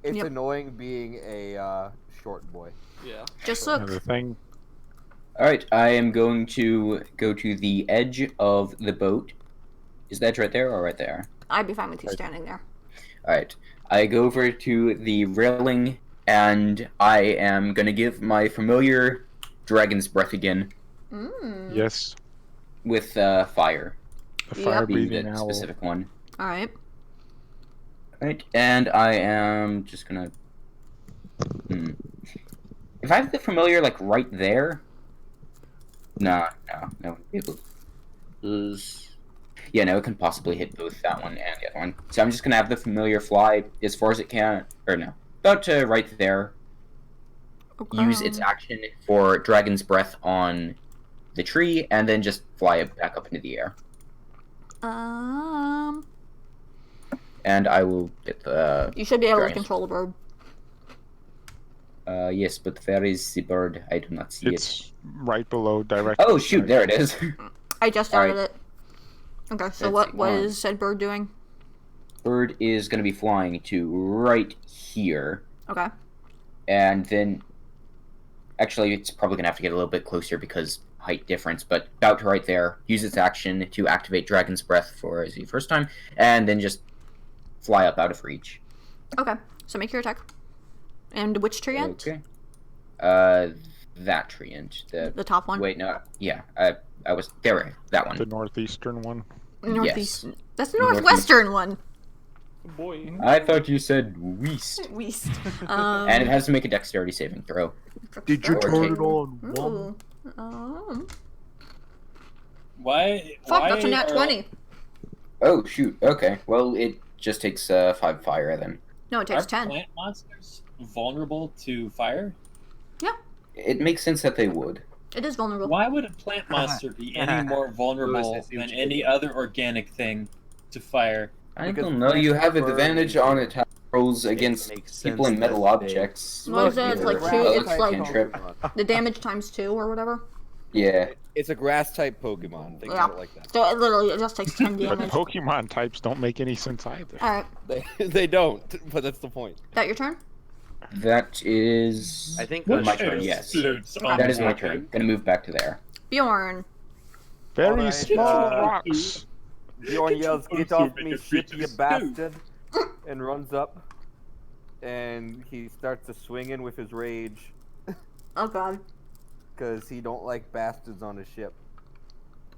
It's Yep. annoying being a short boy. Yeah. Just And look. the thing. All right, I am going to go to the edge of the boat. Is that right there or right there? I'd be fine with you standing there. All right, I go over to the railing and I am gonna give my familiar dragon's breath again Mm. Yes. with fire, The Yep. fire being breathing the owl. specific one. All right. Right, and I am just gonna. If I have the familiar like right there, no. Yeah, no, it can possibly hit both that one and the other one. So I'm just gonna have the familiar fly as far as it can, or no, about to right there. Okay. Use its action for dragon's breath on the tree, and then just fly it back up into the air. And I will get the. You should be able to Giant. control a bird. Yes, but where is the bird? I do not see it. It's right below directly. Oh shoot! There it is. I just All added right. it. Okay, so Let's what see, what hold on. is said bird doing? Bird is going to be flying to right here, Okay. and then. Actually, it's probably going to have to get a little bit closer because height difference, but about to right there. Use its action to activate Dragon's Breath for the first time, and then just fly up out of reach. Okay. So make your attack. And which tree end? Okay. That tree end. The top one. Wait, no. Yeah, I was there. That one. The northeastern one. Northeast. Yes. That's the Northeast. northwestern one. Boy. I thought you said west. West. And it has to make a dexterity saving throw. Did you turn it on Ooh. Why? Fuck, why that's a nat are- 20. Oh shoot. Okay. Well, it just takes 5 fire then. No, it Are takes 10. plant monsters vulnerable to fire? It makes sense that they would. It is vulnerable. Why would a plant monster be any more vulnerable Lewis, I see what than you any did. other organic thing to fire? I Because don't know. You plants have burn advantage on attack rolls against makes people sense in metal that they- objects. What is it? It's like Either two- a it's like- cantrip. The damage times 2 or whatever. Yeah. It's a grass type Pokemon. Think Yeah. of it like that. So it literally it just takes 10 But damage. Pokemon types don't make any sense either. Alright. They don't, but that's the point. That your turn? That is. I think my that's turn. true. Yes. Floats on That is my water. turn. Gonna move back to there. Bjorn. Very Alright, small uh, rocks. Bjorn yells, "Get off me, shit, you Stew." bastard!" and runs up, and he starts to swing in with his rage, Oh god. because he don't like bastards on his ship.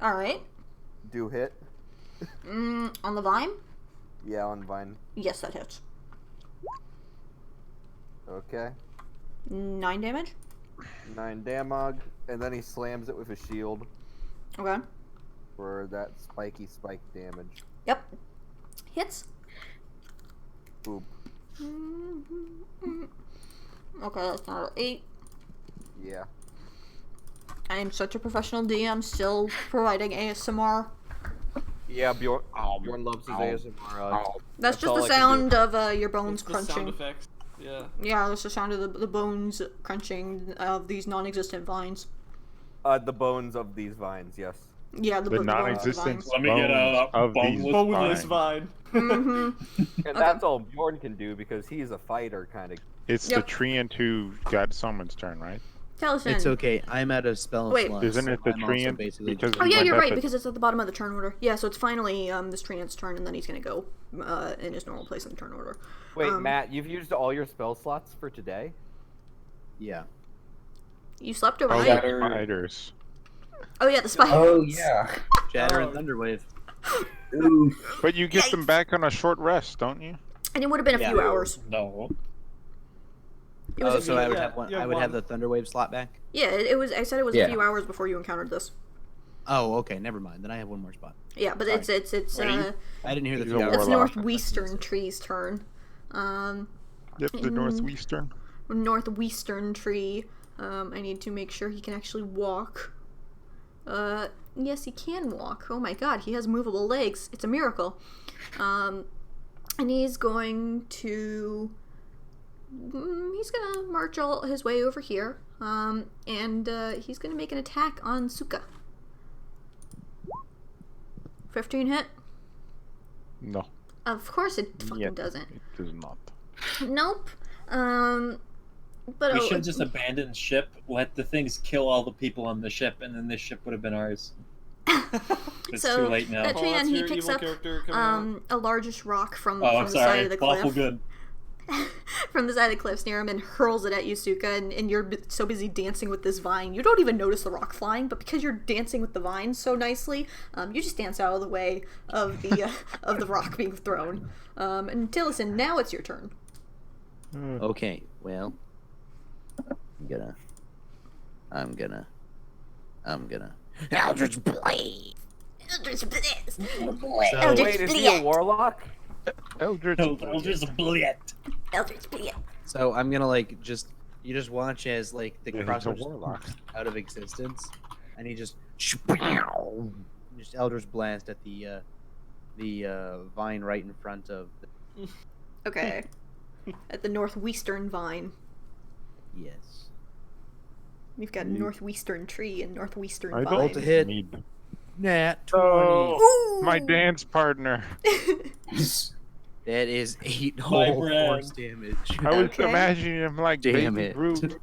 Alright. Do hit? On the vine? Yeah, on Vine. Yes, that hits. Okay. 9 damage? 9 damage, and then he slams it with his shield Okay. for that spiky spike damage. Yep. Hits. Boop. Okay, that's not 8. Yeah. I am such a professional DM, still providing ASMR. Yeah, Bjorn loves his ASMR. That's That's just all the I can sound of your bones It's the sound crunching. effects. Yeah. Yeah, that's the sound of the bones crunching of these non-existent vines. The bones of these vines, yes. Yeah, The bones of non-existent vines. Let me get a bones of these boneless Boneless vines. vine. Mm-hmm. And that's all Bjorn can do because he's a fighter kind of. It's Yep. the treant who got someone's turn, right? Taliesin. It's okay. I'm out of spell Wait. slots. Isn't so it the I'm also treant? basically Because Oh we yeah, went you're up right at- because it's at the bottom of the turn order. Yeah, so it's finally this treant's turn, and then he's gonna go in his normal place in the turn order. Wait, Matt, you've used all your spell slots for today? Yeah. You slept Oh, overnight. yeah, Shatter- spiders. Oh yeah, the spiders. Oh yeah. Shatter Oh. and Thunderwave. Oof. But you get them Yikes. back on a short rest, don't you? And it would have been a Yeah. few hours. No. It was Oh, a so few, I would yeah, have one. you have I would have one. the Thunderwave slot back. yeah, it was. I said it was a Yeah. few hours before you encountered this. Oh, okay. Never mind. Then I have one more spot. Yeah, but it's What are you- I didn't hear the He's few a hours. it's warlock. northwestern tree's turn. Yep, the northwestern. Northwestern tree. I need to make sure he can actually walk. Yes, he can walk. Oh my god, he has movable legs. It's a miracle. And he's going to... he's gonna march all his way over here. And he's gonna make an attack on Suka. 15 hit? No, Of course it fucking Yep. doesn't. it does not. Nope. But We should have just abandoned ship, let the things kill all the people on the ship, and then this ship would have been ours. It's So, too late now. that Oh, tree, that's and he your picks evil up character coming out. a largest rock from Oh, the I'm side sorry. of the Lawful cliff. good. From the side of the cliffs near him, and hurls it at you, Suka, and you're so busy dancing with this vine, you don't even notice the rock flying, but because you're dancing with the vine so nicely, you just dance out of the way of the of the rock being thrown. And Taliesin, now it's your turn. Okay. Well, I'm gonna. Eldritch Blade. Eldritch Blast! So- Eldritch Wait, is he a Blast! warlock? Eldritch. Just brilliant. Eldritch Blast! So I'm gonna like just you just watch as like the Yeah, he's a crossroads warlock. out of existence, and he just Eldritch Blast at the vine right in front of. Okay. At the northwestern vine. Yes. We've got northwestern tree and northwestern I vine. don't to hit. need. Nat 20. Oh, Ooh! my dance partner. That is 8 My whole brand. force damage. I was Okay. imagining him like Damn Baby it. Groot.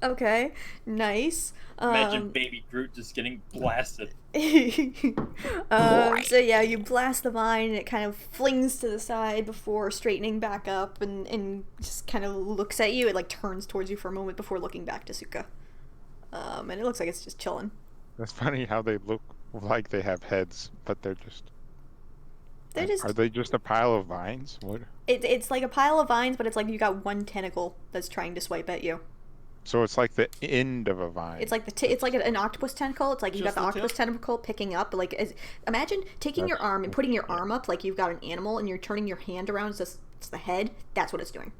Okay, nice. Imagine Baby Groot just getting blasted. So yeah, you blast the vine and it kind of flings to the side before straightening back up and just kind of looks at you. It like turns towards you for a moment before looking back to Suka. And it looks like it's just chilling. That's funny how they look like they have heads, but they're just. They're just Are they just a pile of vines? What? it's like a pile of vines, but it's like you got one tentacle that's trying to swipe at you. So it's like the end of a vine. It's like it's like an octopus tentacle. It's like you got Just the the octopus tip? tentacle picking up. Like imagine taking your That's- arm and putting your arm up like you've got an animal, and you're turning your hand around. So it's the head. That's what it's doing.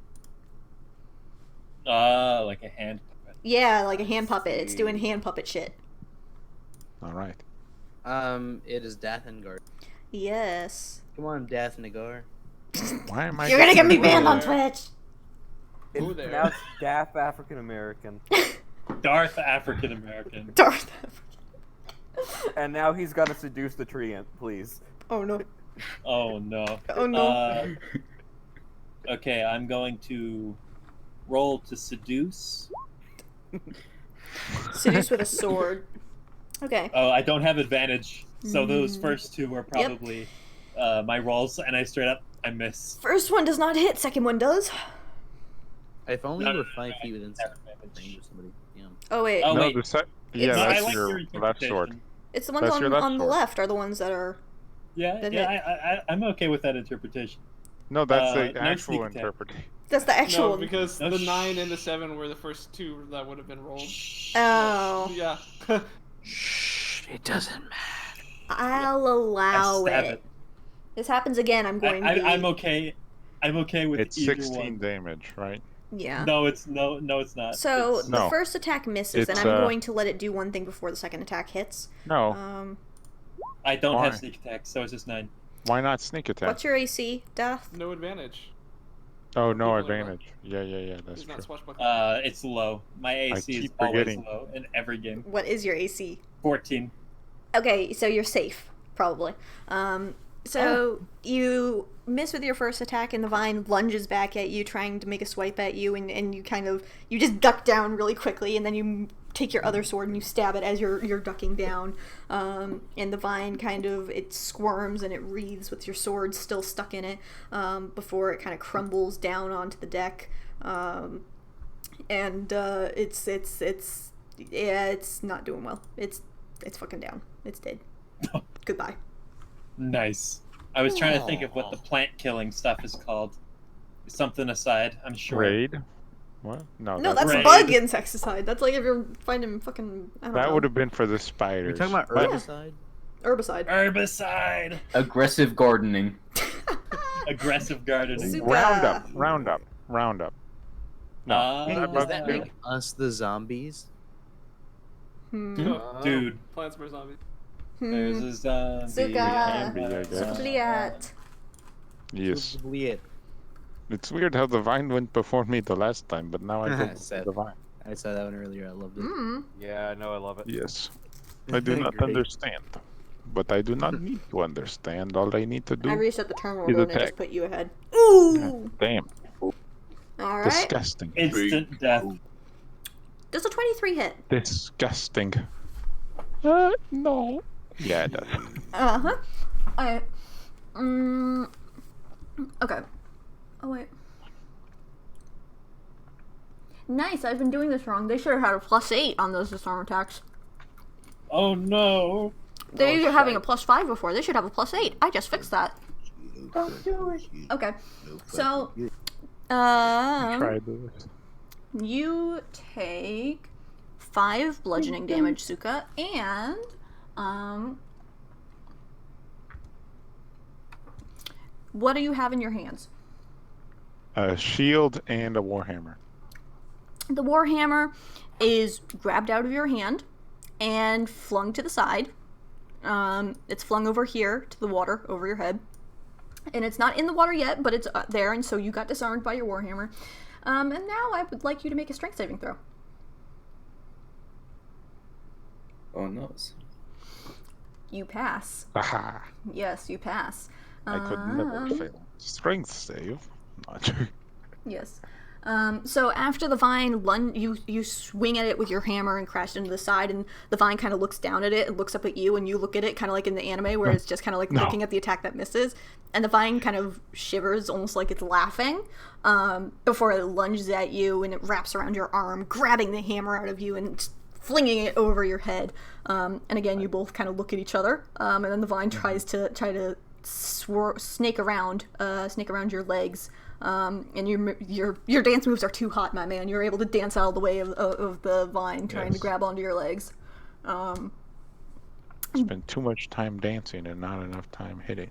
Like a hand puppet. Yeah, like a hand puppet. It's doing hand puppet shit. All right. It is Dathngar. Yes. Come on, Dathngar. Why am I? You're gonna get me getting banned on there. Twitch. Who It's there? pronounced Daff African American. Darth African American. Darth. And now he's gotta seduce the treant, please. Oh no. Oh no. Oh no. Okay, I'm going to roll to seduce. Seduce with a sword. Okay. Oh, I don't have advantage, so those Mm. first two are probably my rolls, and I miss. First one does not hit. Second one does. If only No, you no, were 5 feet within Never range damage. of somebody. Yeah. Oh wait. Oh, No, wait. yeah, It's- I that's like your your left sword. interpretation. It's the ones That's your left on the sword. left are the ones that are. Yeah, That yeah, I'm okay with that interpretation. No, that's the no actual sneak attack. interpretation. That's the actual. No, because No, the shh. 9 and the 7 were the first two that would have been rolled. Oh. Yeah. Shh, it doesn't matter. I'll allow I stab it. it. This happens again. I'm going to. I'm okay. I'm okay with It's either 16 one. damage, right? Yeah. No, it's not. So It's- the No. first attack misses, and It's, I'm going to let it do one thing before the second attack hits. No. I don't have Why? sneak attack, so it's just 9. Why not sneak attack? What's your AC, Death? No advantage. Oh, no People are advantage. Yeah, that's He's true. not swashbuckling. It's low. My AC is keep always forgetting. low in every game. What is your AC? 14. Okay, so you're safe, probably. So you miss with your first attack, and the vine lunges back at you, trying to make a swipe at you, and you just duck down really quickly, and then you take your other sword and you stab it as you're ducking down, and the vine it squirms and it wreathes with your sword still stuck in it, before it kind of crumbles down onto the deck, and it's not doing well. It's fucking down. It's dead. Goodbye. Nice. I was trying to think of what the plant killing stuff is called. Something aside, I'm sure. Raid? What? No, that- that's Raid. bug insecticide. That's like if you're finding fucking, I don't That know. would have been for the Are spiders. you talking about But- herbicide? Herbicide. Herbicide. Aggressive gardening. Aggressive gardening. Suka. Roundup. Does that make us the zombies? Dude. Plants vs Zombies. There's a zombie. Suka. Can be, I guess. Supliat. Yes. Probably it. It's weird how the vine went before me the last time, but now I don't Seth. the vine. I saw that one earlier. I loved it. Mm. Yeah, I know, I love it. Yes. I do not Great. understand. But I do not need to understand. All I need to do I reset the turn He's order and it attack. just put you ahead. Ooh! Damn. Alright. Disgusting. Instant death. Does a 23 hit? Disgusting. No. Yeah, it does. Uh-huh. Alright. Okay. Oh, wait. Nice, I've been doing this wrong. They should have had a +8 on those disarm attacks. Oh no. They were having a +5 before. They should have a +8. I just fixed that. Okay. So, Try this. you take 5 bludgeoning damage, Suka, and what do you have in your hands? A shield and a warhammer. The warhammer is grabbed out of your hand and flung to the side. It's flung over here to the water over your head. And it's not in the water yet, but it's there, and so you got disarmed by your warhammer. And now I would like you to make a strength saving throw. Oh no. You pass. Aha. Yes, you pass. I could never fail. Strength save. Not true. Yes. So after the vine, you swing at it with your hammer and crash into the side, and the vine kind of looks down at it and looks up at you, and you look at it kind of like in the anime where it's just kind of like looking at the attack that misses, and the vine kind of shivers almost like it's laughing before it lunges at you, and it wraps around your arm, grabbing the hammer out of you and flinging it over your head. And again, you both kind of look at each other, and then the vine tries to snake around your legs. And your dance moves are too hot, my man. You're able to dance out of the way of the vine trying to grab onto your legs. Spend too much time dancing and not enough time hitting.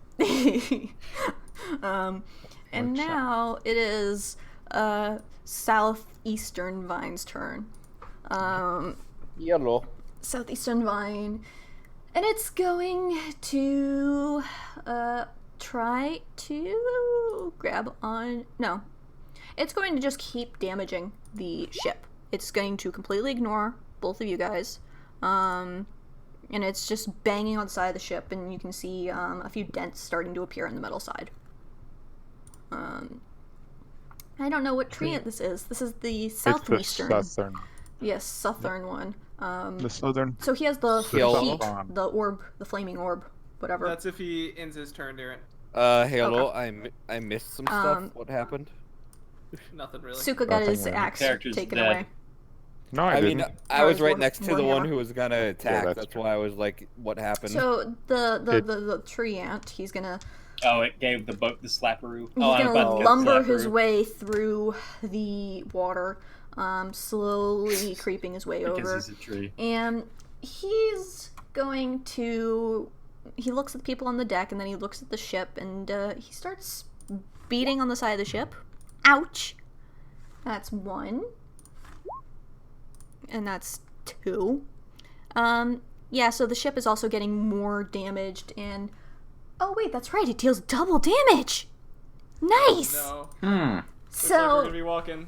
And now it is Southeastern Vine's turn. Yellow. Southeastern Vine, and it's going to try to grab on. No, it's going to just keep damaging the ship. It's going to completely ignore both of you guys, and it's just banging on the side of the ship, and you can see a few dents starting to appear on the metal side. I don't know what treant this is. This is the southeastern. It's the southern. Yes, southern one. The southern. So he has the Hill. heat, the orb, the flaming orb, whatever. That's if he ends his turn, Darren. Halo, I missed some stuff. What happened? Nothing really. Suka got Nothing his really. axe Character's taken dead. away. No, I mean, didn't. I was it's right one- next to one the one hammer. who was gonna attack. that's that's true. why I was like, what happened? So the tree ant, he's gonna Oh, it gave the boat the slapperoo. he's Oh, I'm gonna about to get lumber slapperoo. his way through the water, slowly creeping his way Because over. he's a tree. And he's going to. He looks at the people on the deck, and then he looks at the ship, and he starts beating on the side of the ship. Ouch! That's 1. And that's 2. Yeah, so the ship is also getting more damaged, and. Oh, wait, that's right, it deals double damage! Nice! No. So. Looks like we're gonna be walking.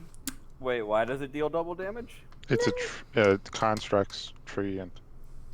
Wait, why does it deal double damage? It's constructs tree and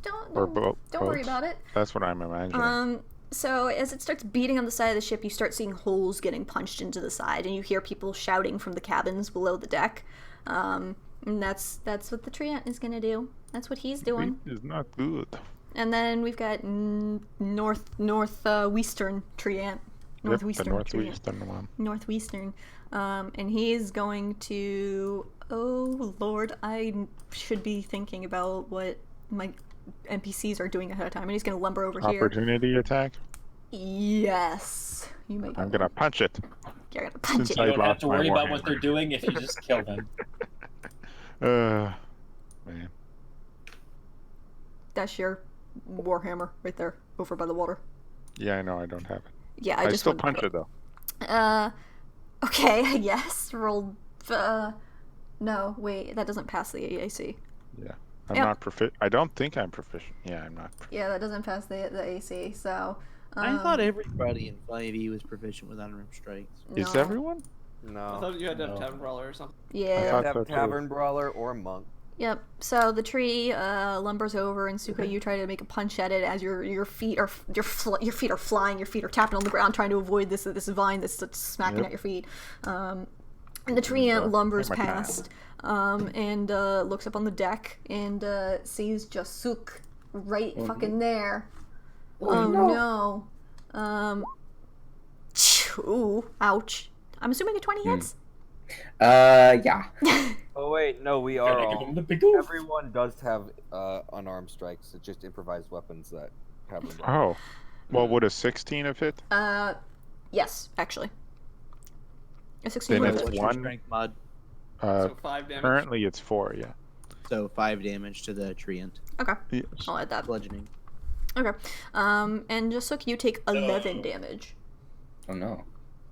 Don't or boat. worry boats. about it. That's what I'm imagining. So as it starts beating on the side of the ship, you start seeing holes getting punched into the side, and you hear people shouting from the cabins below the deck. And that's what the treant is gonna do. That's what he's doing. It's not good. And then we've got northwestern treant. Yep, the Treant. northwestern one. Northwestern. And he's going to... Oh, Lord, I should be thinking about what my NPCs are doing ahead of time. And he's going to lumber over here. Opportunity attack? Yes. You might I'm gonna punch it. You're going to punch Since it. I You don't have lost to my worry about what Warhammer. they're doing if you just kill them. Man. That's your Warhammer right there, over by the water. Yeah, I know, I don't have it. Yeah, I just still wanted to punch it though. Okay, I guess. Roll. No, wait, that doesn't pass the AAC. Yeah. I'm Yep. not proficient. I don't think I'm proficient. Yeah, I'm not. Yeah, that doesn't pass the AC, so. I thought everybody in 5e was proficient with unarmed strikes. Is no. everyone? I No. thought you had to have No. Tavern Brawler or something. You Yeah. have thought to have so, too. Tavern Brawler or Monk. Yep. So the tree lumbers over, and Suka, you try to make a punch at it as your feet are your feet are flying, your feet are tapping on the ground, trying to avoid this vine that's smacking Yep. at your feet. And the tree ant lumbers Oh my God. past, and looks up on the deck and sees Jasuk right fucking there. Oh no. Ooh, ouch. I'm assuming a 20 hits. Yeah. Oh wait, no, we are Gotta give all. them the big oof. Everyone does have unarmed strikes. It's just improvised weapons that have them. Oh. Well, would a 16 have hit? Yes, actually. A 16 Then would it's hit. What's your one. strength mod? So 5 damage. Currently it's 4, yeah. So 5 damage to the treant. Okay, Yes. I'll add that. Bludgeoning. Okay. And Jasuk, you take 11 damage. Oh no.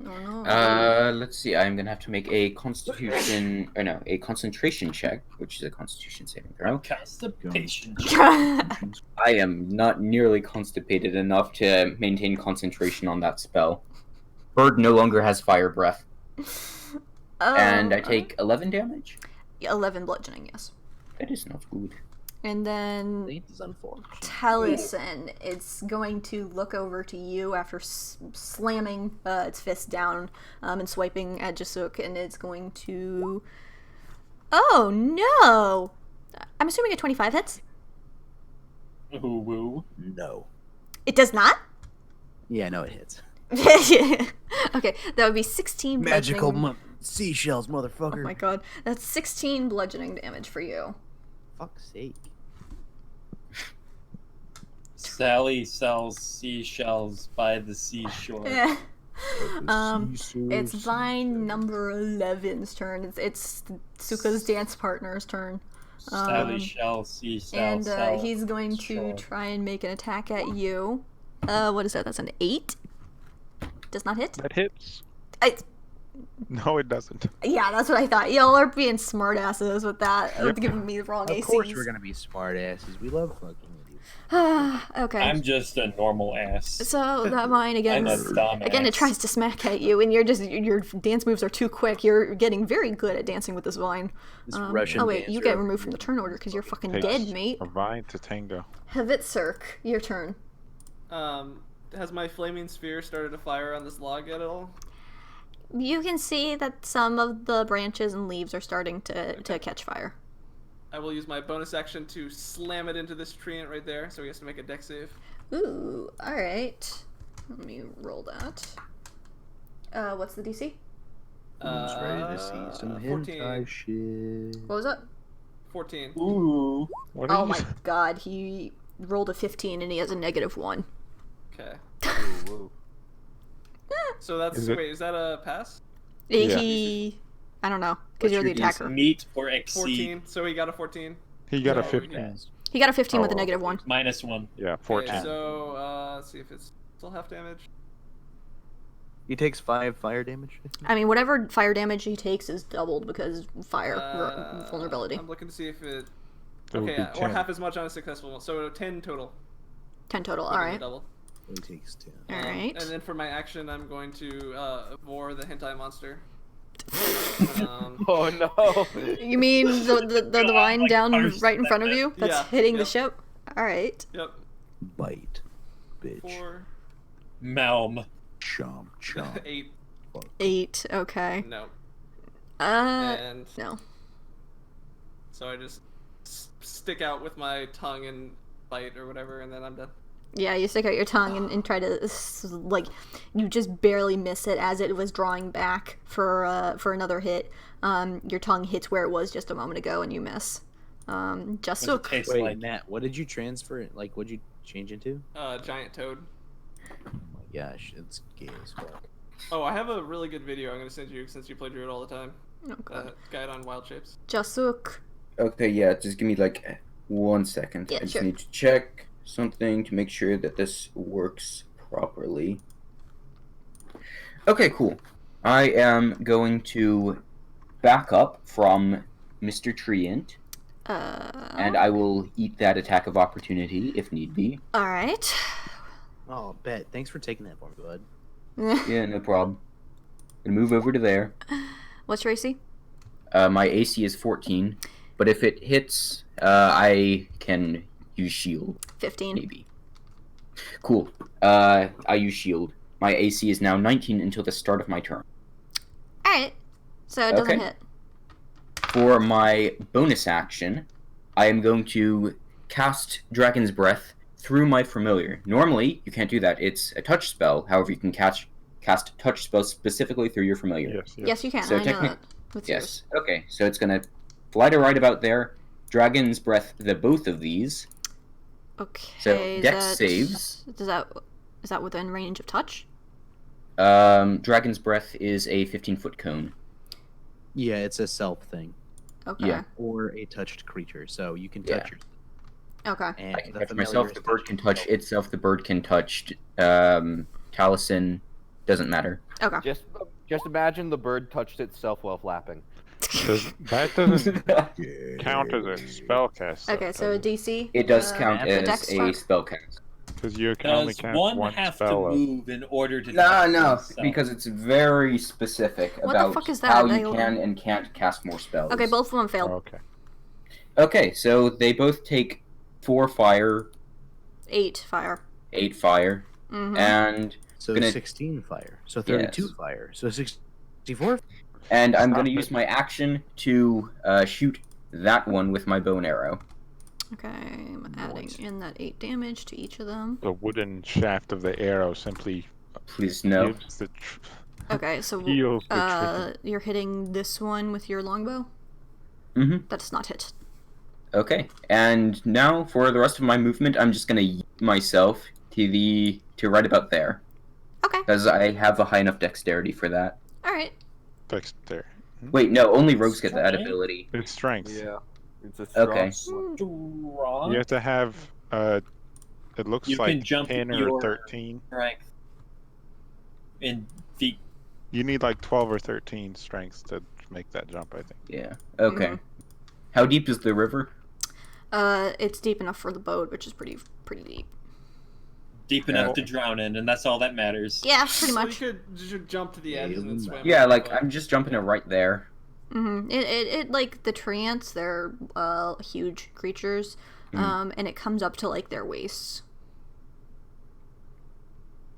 Oh no. Let's see. I'm gonna have to make a constitution, or no, a concentration check, which is a constitution saving throw. Constipation. I am not nearly constipated enough to maintain concentration on that spell. Bird no longer has fire breath, and I take 11 damage. 11 bludgeoning, yes. That is not good. And then It is unfortunate. Taliesin, it's going to look over to you after slamming its fist down and swiping at Jasuk, and it's going to... Oh, no! I'm assuming a 25 hits? Ooh, woo. No. It does not? Yeah, no, it hits. Okay, that would be 16 Magical bludgeoning... seashells, Oh motherfucker. my god. That's 16 bludgeoning damage for you. Fuck's sake. Sally sells seashells by the seashore. Yeah. It's vine number 11's turn. It's Suka's dance partner's turn. Sally shell seashell. And sell he's going to shore. try and make an attack at you. What is that? That's an 8? Does not hit? That hits. I, No, it doesn't. yeah, that's what I thought. Y'all are being smartasses with that. Yep. Giving me the wrong Of ACs. course we're gonna be smart asses. We love fucking with you. Okay. I'm just a normal ass. So that mine again. I'm a dumb Again, it ass. tries to smack at you, and your dance moves are too quick. You're getting very good at dancing with this vine. This Russian Oh wait, you dancer. get removed from the turn order because you're fucking Takes dead, mate. a vine to tango. Hvitserk, your turn. Has my flaming sphere started to fire on this log yet at all? You can see that some of the branches and leaves are starting to catch fire. I will use my bonus action to slam it into this treant right there, so he has to make a dex save. Ooh, alright. Let me roll that. What's the DC? Who's ready to see some 14. hentai shit? What was it? 14. Ooh. What Oh are you my god, he rolled a 15 and he has a -1. Okay. Ooh, woo. So that's Is it- wait, is that a pass? Yeah. He... I don't know, because What's you're the your DC? attacker. Meet or exceed. 14. So he got a 14. He got a No, 15. He got a 15 with a Oh. -1. -1. Yeah, 14. Okay, so let's see if it's still half damage. He takes 5 fire damage. I mean, whatever fire damage he takes is doubled because fire vulnerability. I'm looking to see if it. It would Okay, be yeah, or 10. half as much on a successful one. So 10 total. 10 total, Including the alright. Double. He takes 10. Alright. And then for my action, I'm going to vor the hentai monster. Oh no. You mean the vine like, down first right in front of you that's Yeah, hitting the yep. ship? Alright. Yep. Bite, bitch. 4, Melm. Chomp, chomp. 8. 8. Okay. No. And And no. so I just stick out with my tongue and bite or whatever, and then I'm done. Yeah, you stick out your tongue and try to like you just barely miss it as it was drawing back for another hit. Your tongue hits where it was just a moment ago, and you miss. Just so. Wait, Matt, what did you transfer? Like, what'd you change into? Giant toad. Oh my gosh, it's gay as fuck. Oh, I have a really good video I'm gonna send you since you play Druid all the time. Okay. Guide on wild shapes. Jasuk. Okay, yeah, just give me like 1 second. Yeah, I just sure. need to check something to make sure that this works properly. Okay, cool. I am going to back up from Mr. Treant, and I will eat that attack of opportunity if need be. All right. Oh, bet. Thanks for taking that for me, bud. Yeah, no problem. Gonna move over to there. What's your AC? My AC is 14, but if it hits, I can use shield. 15. Maybe. Cool. I use shield. My AC is now 19 until the start of my turn. All right. So it doesn't Okay. hit. For my bonus action, I am going to cast Dragon's Breath through my familiar. Normally, you can't do that. It's a touch spell. However, you can cast touch spells specifically through your familiar. Yes, you can. So I know that. With Yes. Okay, so it's going to fly to right about there. Dragon's Breath the both of these. Okay. So, Dex saves. Is that within range of touch? Dragon's Breath is a 15-foot cone. Yeah, it's a self thing. Okay. Yeah. Or a touched creature, so you can touch your. Okay. And I can the touch familiar myself, is the bird touched can touch itself. itself, the bird can touch Taliesin, doesn't matter. Okay. Just imagine the bird touched itself while flapping. That doesn't count as a spell cast. Okay, so a DC. It does count the as dex a check? spell cast. Because you can only Does cast one have to spell. move in order to? No, cast no, one spell? because it's very specific What the about fuck is that? how They you all- can and can't cast more spells. Okay, both of them failed. Okay. Okay, so they both take 4 fire, 8 fire. 8 fire, Mm-hmm. and So gonna- 16 fire. So 32 Yes. fire. So 64. and I'm Stop going to it. use my action to shoot that one with my bow and arrow. Okay, I'm adding in that 8 damage to each of them. The wooden shaft of the arrow simply Please no. gives the Okay, so heals the you're hitting this one with your longbow? Mm-hmm. That does not hit. Okay, and now for the rest of my movement, I'm just gonna yeet myself to right about there, Okay, because I have a high enough dexterity for that. alright. dexter. Wait, no, only rogues get that Strength? ability. It's strength. Yeah. It's a strong Okay. Strong. You have to have it looks You like can jump 10 or your- 13. Strength. In feet. You need like 12 or 13 strength to make that jump, I think. Yeah. Okay. How deep is the river? It's deep enough for the boat, which is pretty deep. Deep enough to drown in, and that's all that matters. Yeah, pretty So much. you could jump to the edge and then swim. Yeah, like but- I'm just jumping it right there. Mm-hmm. It like the treants, they're huge creatures, and it comes up to like their waists.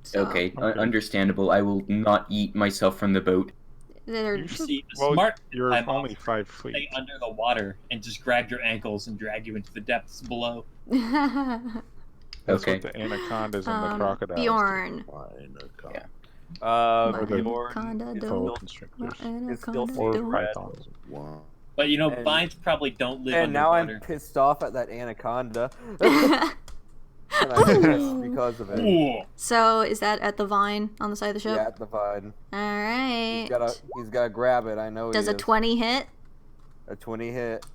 So, Okay, Okay. understandable. I will not eat myself from the boat. They're You See, Well, smart you're climb only off, 5 stay feet. under the water and just grab your ankles and drag you into the depths below. That's Okay. what the anacondas and the crocodiles do. Bjorn. Yeah. My Bjorn anaconda is don't- Boa still- constrictors. It's still Anaconda Or don't- pythons. But you know, And- vines probably don't live And now underwater. I'm pissed off at that anaconda. And I'm pissed because of it. Ooh. So is that at the vine on the side of the ship? Yeah, at the vine. All right. He's gotta grab it. I know. Does he a is. 20 hit? A 20 hit?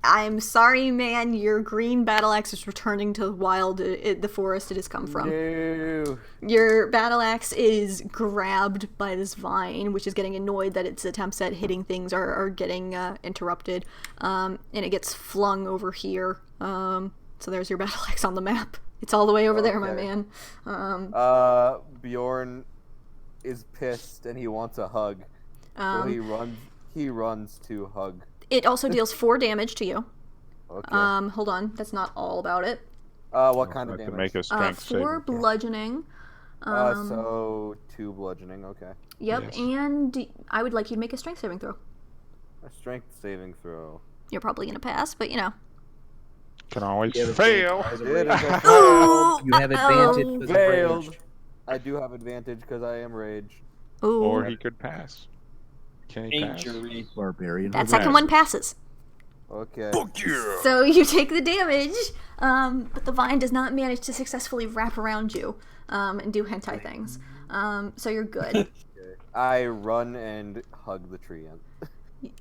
I'm sorry, man. Your green battle axe is returning to the wild, the forest it has come from. No. Your battle axe is grabbed by this vine, which is getting annoyed that its attempts at hitting things are getting interrupted, and it gets flung over here. So there's your battle axe on the map. It's all the way over there, my Okay. man. Bjorn is pissed and he wants a hug. So Um, he runs to hug. it also deals 4 damage to you. Okay. Hold on, that's not all about it. What kind of I can damage? make a strength saving 4 throw. bludgeoning, So 2 bludgeoning. Okay. Yep, Yes. and I would like you to make a strength saving throw. A strength saving throw. You're probably gonna pass, but you know. Can always You have fail. advantage Did because it, of I rage. Ooh, You have advantage uh-oh. because of Failed. rage. I do have advantage because I am raged. Ooh, Or he could pass. Can he pass? Injury. Barbarian. that Who second one passes. Okay. So you take the damage, but the vine does not manage to successfully wrap around you and do hentai things. So you're good. I run and hug the tree.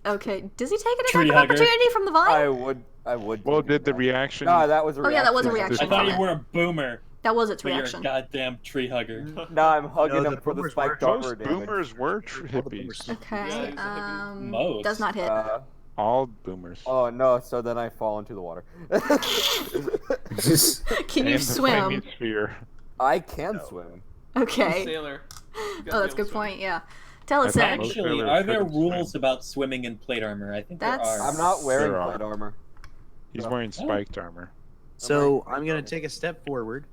Okay, does he take an Tree attack of hugger. opportunity from the vine? I would. Well, take it did the back. reaction? No, that was a Oh, yeah, that was a reaction. reaction. I thought from you it. were a boomer, That was its but you're a reaction. goddamn tree hugger. No, I'm hugging No, him the for the boomers spiked were- armor Most damage. boomers were All the boomers. hippies. Okay, Yeah, he's a hippie. Most. does not hit. All boomers. Oh no! So then I fall into the water. Can you And the swim? flaming sphere. I can swim. Okay. Sailor. Oh, that's a good point. Yeah. Tell us, I Zach. thought- Actually, sailors are there couldn't swim. rules about swimming in plate armor? I think there That's- are. I'm not wearing There plate are. armor. He's wearing spiked armor. So I'm gonna take a step forward.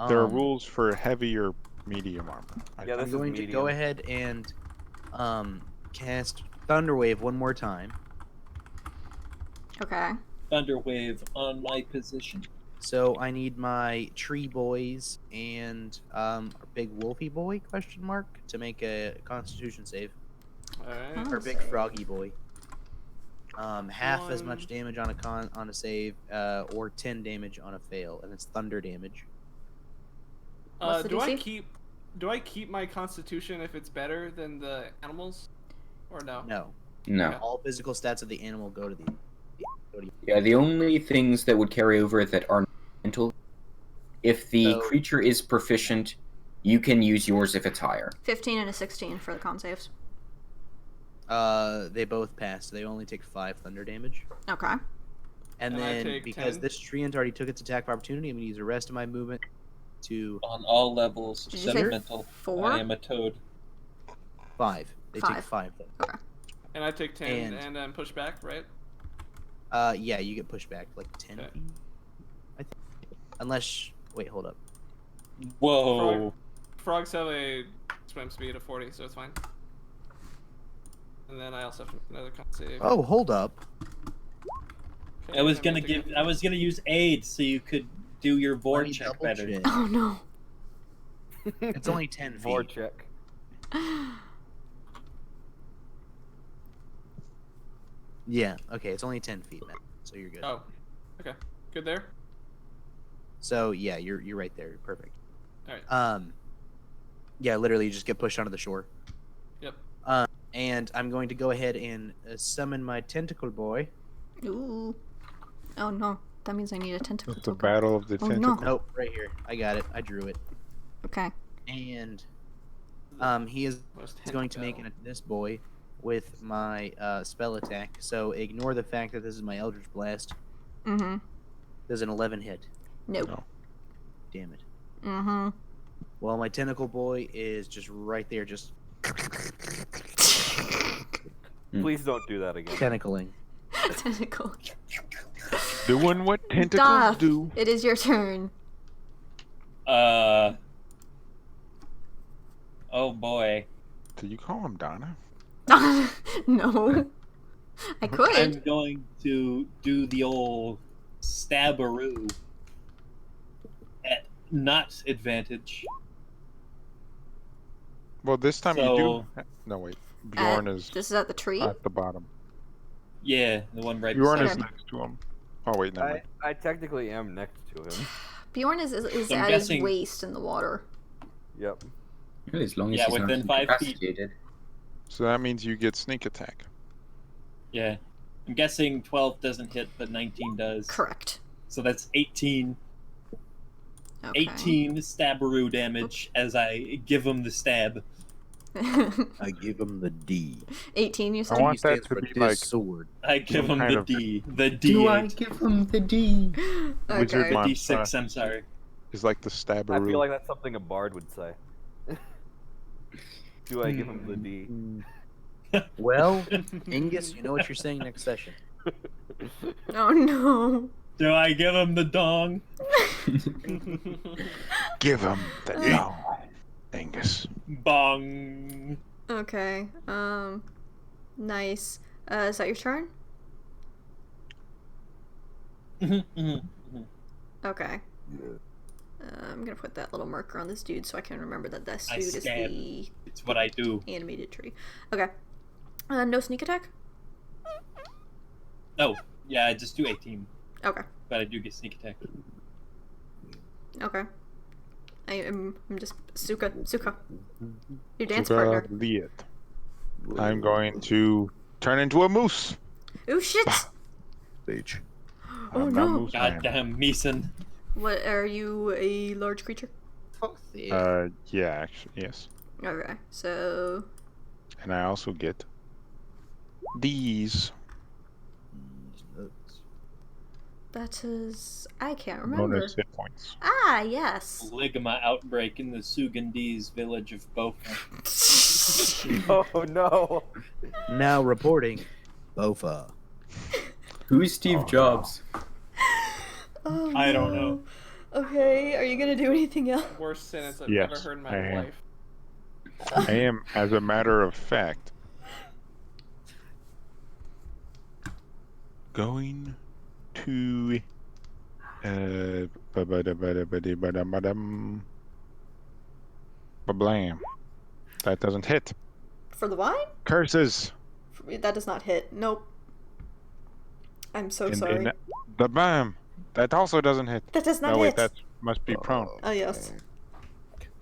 There are rules for heavy or medium armor. Yeah, I'm this is going to medium. go ahead and cast Thunderwave one more time. Okay. Thunderwave on my position. So I need my tree boys and big wolfy boy to make a Constitution save. Alright. Or big froggy boy. Half as One. much damage on a save, or 10 damage on a fail, and it's thunder damage. What's the Do DC? I keep my constitution if it's better than the animals? Or no? No, No. all physical stats of the animal go to the. Yeah, the only things that would carry over that are mental, if the So- creature is proficient, you can use yours if it's higher. 15 and a 16 for the con saves. They both pass. So they only take 5 thunder damage. Okay. And And I then take because 10. this treant already took its attack of opportunity, I'm gonna use the rest of my movement to On all levels, Did you except say mental. 4? I am a toad. 5. They take 5. 5. And I take 10 And- and then push back, right? Yeah, you get pushed back like 10 Okay. feet. I think. Unless, wait, hold up. Whoa. Frogs have a swim speed of 40, so it's fine. And then I also have to make another con save. Oh, hold up. Okay, I was I'm gonna take I was gonna use aid so you could do your Let vor me check double better. check. Oh no. It's only 10 feet. Vorcheck. Yeah, okay, it's only 10 feet, man. So you're good. Oh, okay. Good there. So yeah, you're right there. Perfect. Alright. Yeah, literally, you just get pushed onto the shore. Yep. And I'm going to go ahead and summon my tentacle boy. Ooh. Oh no. That means I need a tentacle It's the token. battle of the Oh, no. tentacles. Nope, right here. I got it. I drew it. Okay. And he is Most going to make this boy with my spell attack. So ignore the fact that this is my Eldritch Blast. Mm-hmm. There's an 11 hit. Nope. No. Damn it. Mm-hmm. Well, my tentacle boy is just right there, just Please don't do that again. tentacling. Tentacle. Doing what tentacles Doth, do. it is your turn. Oh boy. Do you call him Donna? No. I could. I'm going to do the old stabberoo at not advantage. Well, this time you So- do. No, wait. Bjorn is This is at the tree? at the bottom. Yeah, the one right Bjorn beside is me. next to him. Oh wait, no. I technically am next to him. Bjorn is So I'm at his guessing- waist in the water. Yep. As long as Yeah, he's not within 5 feet. incapacitated. So that means you get sneak attack. Yeah. I'm guessing 12 doesn't hit, but 19 does. Correct. So that's 18. Okay. 18 stabberoo damage as I give him the stab. I give him the D. 18, you I said? want D stands that to for be this like- sword. I give him kind the of- D. The D8. give him the D? Wizard Okay. mon- D6, I'm sorry. Is like the I stabberoo. feel like that's something a bard would say. Do I give him the D? Well, Angus, you know what you're saying next session. Oh no. Do I give him the dong? Give him the no. Angus. Bong. Okay. Nice. Is that your turn? Okay. I'm gonna put that little marker on this dude so I can remember that this I dude is stab. the It's what I do. animated tree. Okay. No sneak attack? Oh, yeah, I just do 18, Okay. but I do get sneak attack. Okay. I'm just Suka. Your dance Suka partner. Liet. I'm going to turn into a moose. Ooh shit! Bitch. Oh, I'm no. not Moose Man. Goddamn Meeson. What are you, a large creature? Yeah, actually, yes. Okay, so And I also get these that is I can't remember. bonus hit points. Ah, yes. Ligma outbreak in the Sugandese village of Bofa. Oh no. Now reporting, Bofa. Who's Steve Jobs? Oh, I don't no. know. Okay, are you gonna do anything else? Worst sentence I've Yes, ever heard in I my am. life. I am, as a matter of fact, going to Blam. That doesn't hit. For the vine? Curses. That does not hit. Nope. I'm so sorry. The bam. That also doesn't hit. That does not No, hit. wait, that must be prone. Oh yes.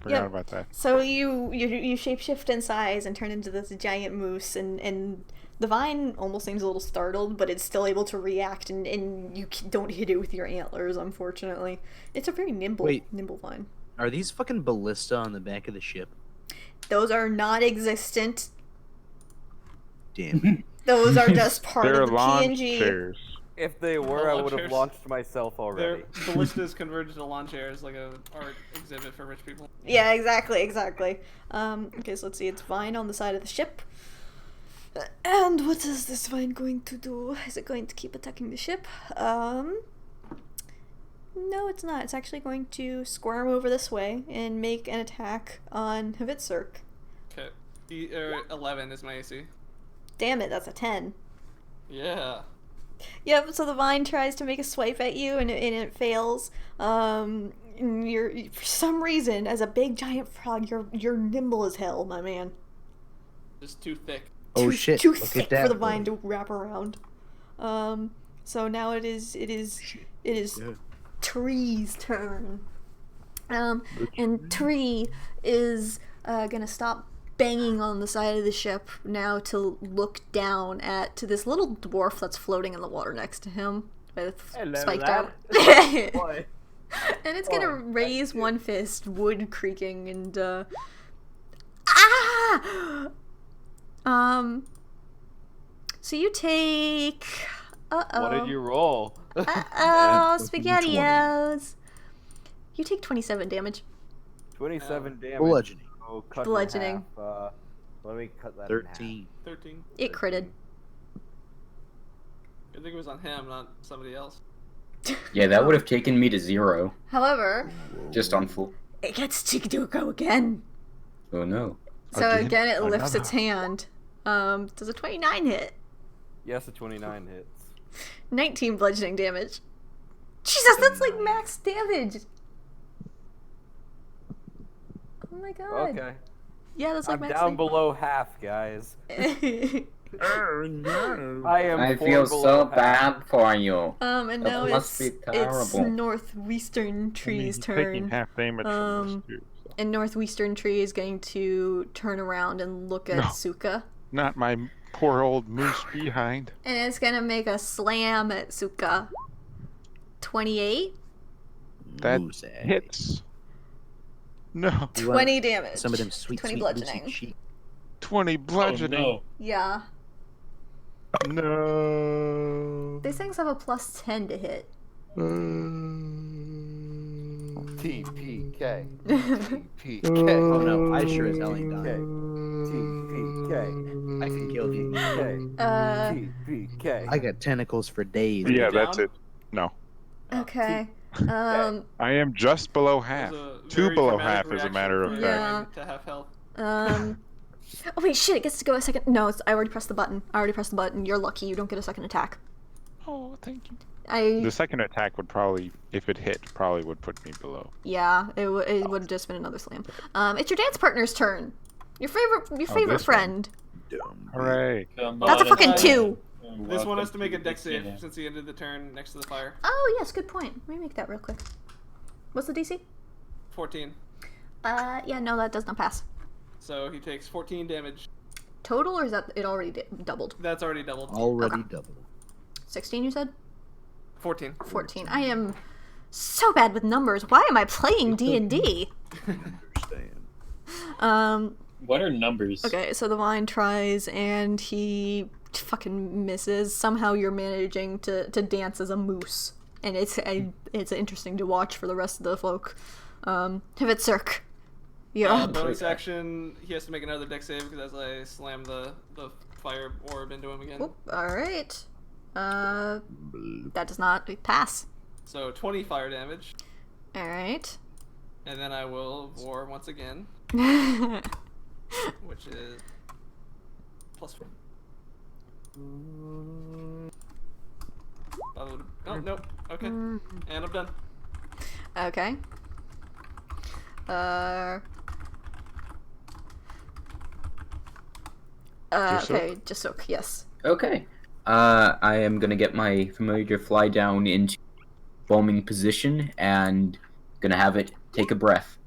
Forgot Yep. about that. So you shapeshift in size and turn into this giant moose, and the vine almost seems a little startled, but it's still able to react, and you don't hit it with your antlers, unfortunately. It's a very nimble vine. Are these fucking ballista on the back of the ship? Those are not existent. Damn. Those are just part They're of the launch PNG. chairs. If they were, I launch would have chairs. launched myself already. Their ballistas converted to lawn chairs, like a art exhibit for rich people. Yeah, exactly. Okay, so let's see. It's vine on the side of the ship. And what is this vine going to do? Is it going to keep attacking the ship? No, it's not. It's actually going to squirm over this way and make an attack on Hvitserk. Okay. 11 is my AC. Damn it, that's a 10. Yeah. Yep, so the vine tries to make a swipe at you and it fails. And for some reason, as a big giant frog, you're nimble as hell, my man. Just too thick. Oh too, shit! Too Look thick at that. for the vine to wrap around. So now it is Yeah. Tree's turn. And Tree is gonna stop banging on the side of the ship now to look down at this little dwarf that's floating in the water next to him with spiked out. Boy. And it's gonna raise one fist, wood creaking, and so you take What did you roll? SpaghettiOs. You take 27 damage. 27 damage. Bludgeoning. Oh, cut in Bludgeoning. half. Let me cut that 13. 13. It critted. I think it was on him, not somebody else. Yeah, that would have taken me to 0. However, Just on full. it gets to go again. Oh no. So Again? again, it lifts Another. its hand. Does a 29 hit? Yes, a 29 hits. 19 bludgeoning damage. Jesus, that's like max damage. Oh my god. Okay. Yeah, that's like I'm max down below half, guys. Oh no. I am I 4 feel below so half. bad for you. and That now must it's be terrible. Northwestern Tree's He's turn. taking half damage from this too. So. And Northwestern Tree is going to turn around and look at No. Suka. Not my poor old moose behind. And it's going to make a slam at Suka. 28? That Moose egg. hits. No. You want 20 damage. Some of them sweet, 20 sweet bludgeoning. moosey cheek. 20 Oh, bludgeoning. no. Yeah. No. These things have a plus 10 to hit. TPK. Oh TPK. no, I sure as hell ain't dying. TPK. I can kill these. TPK. I got tentacles for days. Yeah, you that's down? it. No. Okay. I am just below half. There's a Two very below dramatic half is a reaction matter of for fact. him to have health. Oh wait, shit! It gets to go a second. No, I already pressed the button. You're lucky. You don't get a second attack. Oh, thank you. I The second attack would probably, if it hit, probably would put me below. Yeah, it would have just been another slam. It's your dance partner's turn. Your favorite this friend. Hooray! That's a fucking 2. This one has to make a dex save since he ended the turn next to the fire. Oh yes, good point. Let me make that real quick. What's the DC? 14. Yeah, no, that does not pass. So he takes 14 damage. Total, or is that it already doubled? That's already doubled. Already doubled. 16, you said? 14. 14. I am so bad with numbers. Why am I playing D&D? Understand. What are numbers? Okay, so the vine tries and he fucking misses. Somehow you're managing to dance as a moose, and it's interesting to watch for the rest of the folk. Hvitserk, you're up. Bonus action, he has to make another dex save because as I slam the fire orb into him again. All right. That does not pass. So 20 fire damage, All right. and then I will roar once again, which is +4. Oh, nope. Okay. And I'm done. Okay. Okay, Jasuk, yes. Okay. I am gonna get my familiar fly down into bombing position and gonna have it take a breath.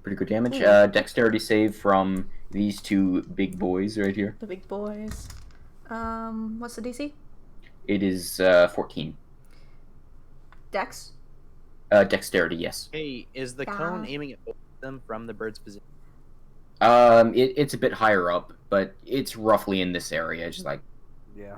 Pretty good damage. Dexterity save from these two big boys right here. The big boys. What's the DC? It is 14. Dex? Dexterity, yes. Hey, is the cone aiming at both of them from the bird's position? It's a bit higher up, but it's roughly in this area, just like Yeah.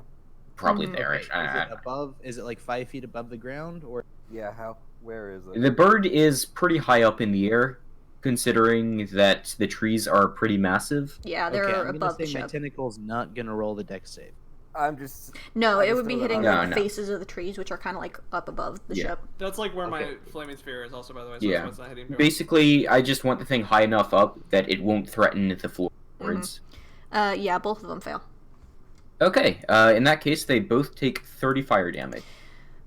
probably there. Okay, is it above? Is it like 5 feet above the ground, or? Yeah. How? Where is it? The bird is pretty high up in the air, considering that the trees are pretty massive. Yeah, they're Okay, I'm above gonna the say my ship. tentacle's not gonna roll the dex save. I'm just. No, I it just would be threw it hitting out. the No, no. faces of the trees, which are kind of like up above the Yeah. ship. That's like where Okay. my flaming sphere is also, by the way, so Yeah. that's why it's not hitting Bjorn. Basically, I just want the thing high enough up that it won't threaten the floor. Yeah, both of them fail. Okay, in that case, they both take 30 fire damage.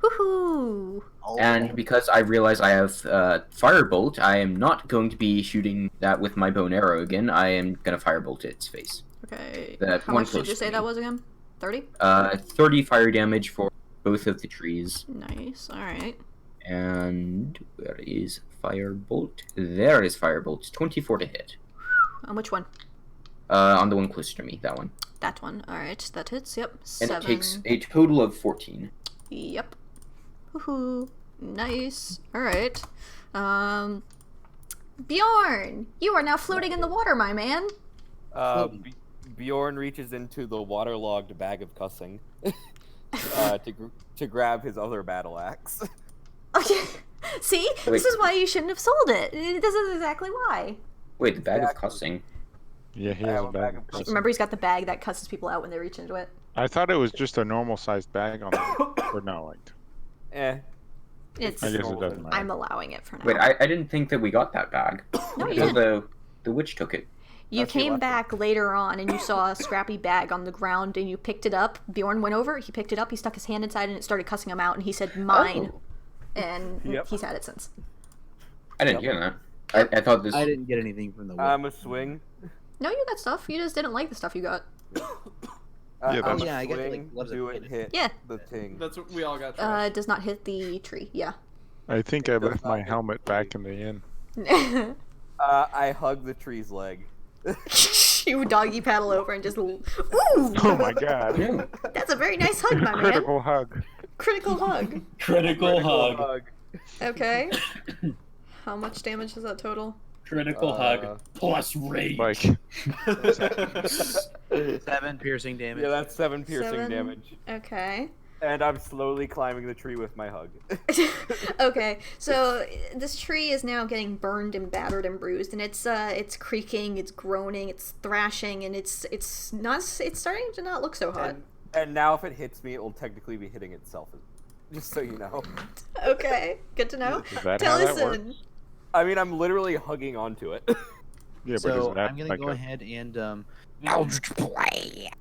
Woohoo! And because I realize I have Firebolt, I am not going to be shooting that with my bow and arrow again. I am going to Firebolt its face. Okay. That How one much did you close say to that me. was again? 30? 30 fire damage for both of the trees. Nice. Alright. And where is Firebolt? There is Firebolt. 24 to hit. On which one? On the one closer to me, that one. That one. Alright, that hits. Yep. And 7. it takes a total of 14. Yep. Woohoo. Nice. Alright. Bjorn! You are now floating in the water, my man. Bjorn reaches into the waterlogged bag of cussing to grab his other battle axe. Okay. See? Wait. This is why you shouldn't have sold it. This is exactly why. Wait, the bag of cussing. Yeah, he I has have a a bag bag of of- cussing. Remember, he's got the bag that cusses people out when they reach into it. I thought it was just a normal sized bag on the or no, like It's. I guess it doesn't matter. I'm allowing it for now. Wait, I didn't think that we got that bag. No, you Because didn't. the witch took it. You That's your came weapon. back later on and you saw a scrappy bag on the ground and you picked it up. Bjorn went over, he picked it up, he stuck his hand inside and it started cussing him out and he said, mine. Oh. And Yep. he's had it since. I didn't hear that. I thought this. I didn't get anything from the. I'm a swing. No, you got stuff. You just didn't like the stuff you got. Yeah, I'm that's- a Yeah, I get, like, swing. loves it. Do it hit Yeah. the thing? That's what we all got. Trash. It does not hit the tree. Yeah. I think I left my helmet back in the inn. I hug the tree's leg. You doggy paddle over and just. Ooh! Oh my god. Yeah. That's a very nice hug, my man. Critical hug. Critical hug. Critical hug. Okay. How much damage is that total? Critical hug plus rage. Like 7 piercing damage. Yeah, that's 7 piercing 7. damage. Okay. And I'm slowly climbing the tree with my hug. Okay, so this tree is now getting burned and battered and bruised, and it's creaking, it's groaning, it's thrashing, and it's starting to not look so hot. And now if it hits me, it will technically be hitting itself. Just so you know. Okay, good to know. Is that how that Taliesin, I mean, I'm literally hugging onto it. Yeah, but So isn't that I'm gonna like go a... ahead and Eldritch Blast.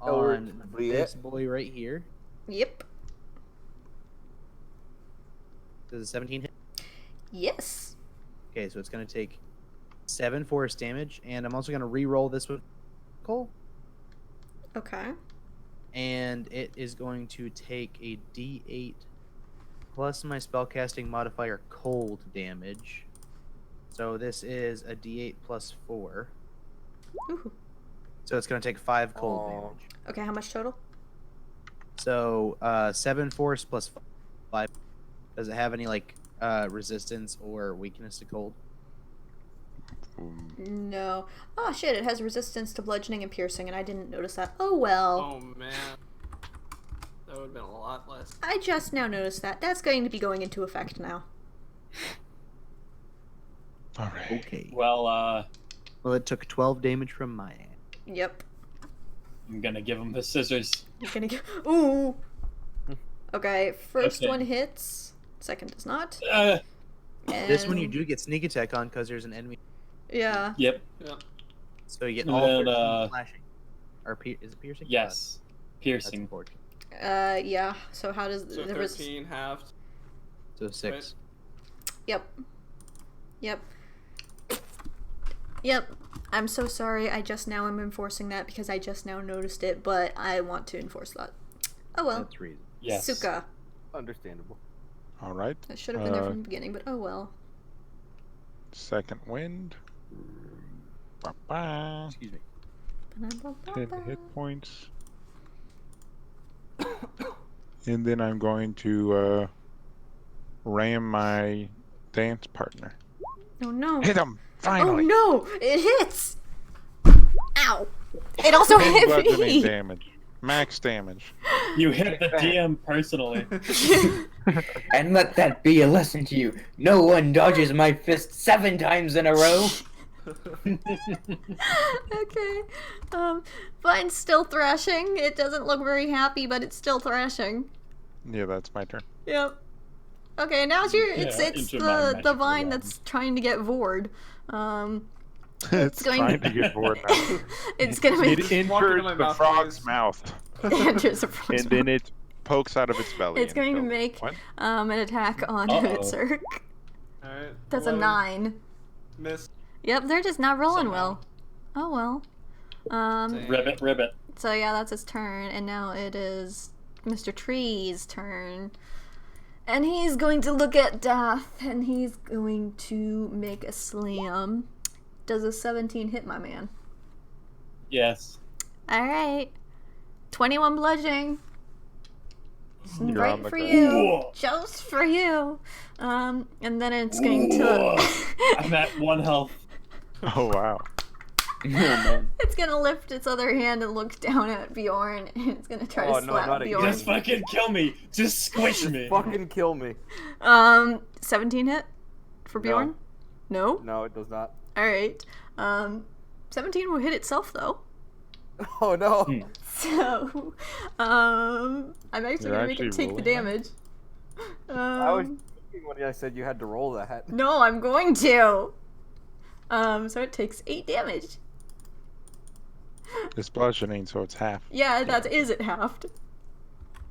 on Blade. this boy right here. Yep. Does a 17 hit? Yes. Okay, so it's gonna take 7 force damage, and I'm also gonna re-roll this with Cole, Okay. and it is going to take a D8 plus my spellcasting modifier cold damage. So this is a D8 plus 4. Ooh. So it's gonna take 5 cold Aw. damage. Okay, how much total? So 7 force plus 5. Does it have any like resistance or weakness to cold? No. Oh shit, it has resistance to bludgeoning and piercing, and I didn't notice that. Oh well. Oh man, that would have been a lot less. I just now noticed that. That's going to be going into effect now. All right. Okay. Well, Well, it took 12 damage from my hand. Yep. I'm gonna give him the scissors. You're gonna get. Ooh! Okay, first Okay. one hits, second does not. This one you And- do get sneak attack on because there's an enemy. Yeah. Yep. Yep. So you get And all then, 13 slashing. Or is it piercing? Yes. That's Piercing. unfortunate. Yeah. So how does So the 13 halved. So 6. Yep. Yep. Yep. I'm so sorry. I just now am enforcing that because I just now noticed it, but I want to enforce that. Oh well. That's reason. Yes. Suka. Understandable. All right. That should have been there from the beginning, but oh well. Second wind. Ba-ba. Excuse me. 10 hit points. And then I'm going to ram my dance partner. Oh no. Hit him! Oh Finally! no! It hits! Ow! It also 10 hit bludgeoning me! damage. Max damage. You hit the DM personally. And let that be a lesson to you. No one dodges my fist 7 times in a row. Okay. Vine's still thrashing. It doesn't look very happy, but it's still thrashing. Yeah, that's my turn. Yep. Okay, now it's it's into my the magical vine realm. that's trying to get Vord. It's going- trying to get bored now. It's gonna It make enters into my the mouth, frog's guys. mouth, enters a frog's and then mouth. it pokes out of its belly. It's and going to goes, make What? an attack on Uh-oh. Hvitserk. Alright. That's a 11. 9. Miss. Yep, they're just not rolling Somehow. well. Oh well. Dang. Ribbit, ribbit. So yeah, that's his turn, and now it is Mr. Tree's turn. And he's going to look at Dath, and he's going to make a slam. Does a 17 hit, my man? Yes. Alright. 21 bludgeoning. You're Right on the for ground. you. Ooh. Just for you. And then it's going to... I'm at 1 health. Oh wow. Oh, man. It's gonna lift its other hand and look down at Bjorn, and it's gonna try Oh, to no, slap not again. Bjorn. Just fucking kill me. Just squish me. Fucking kill me. 17 hit for Bjorn? No? No, it does not. Alright. 17 will hit itself, though. Oh no. So, I'm actually You're gonna make it actually take the rolling damage. I was thinking when I said you had to roll that. No, I'm going to! So it takes 8 damage. It's bludgeoning, so it's half. Yeah, that is it halved.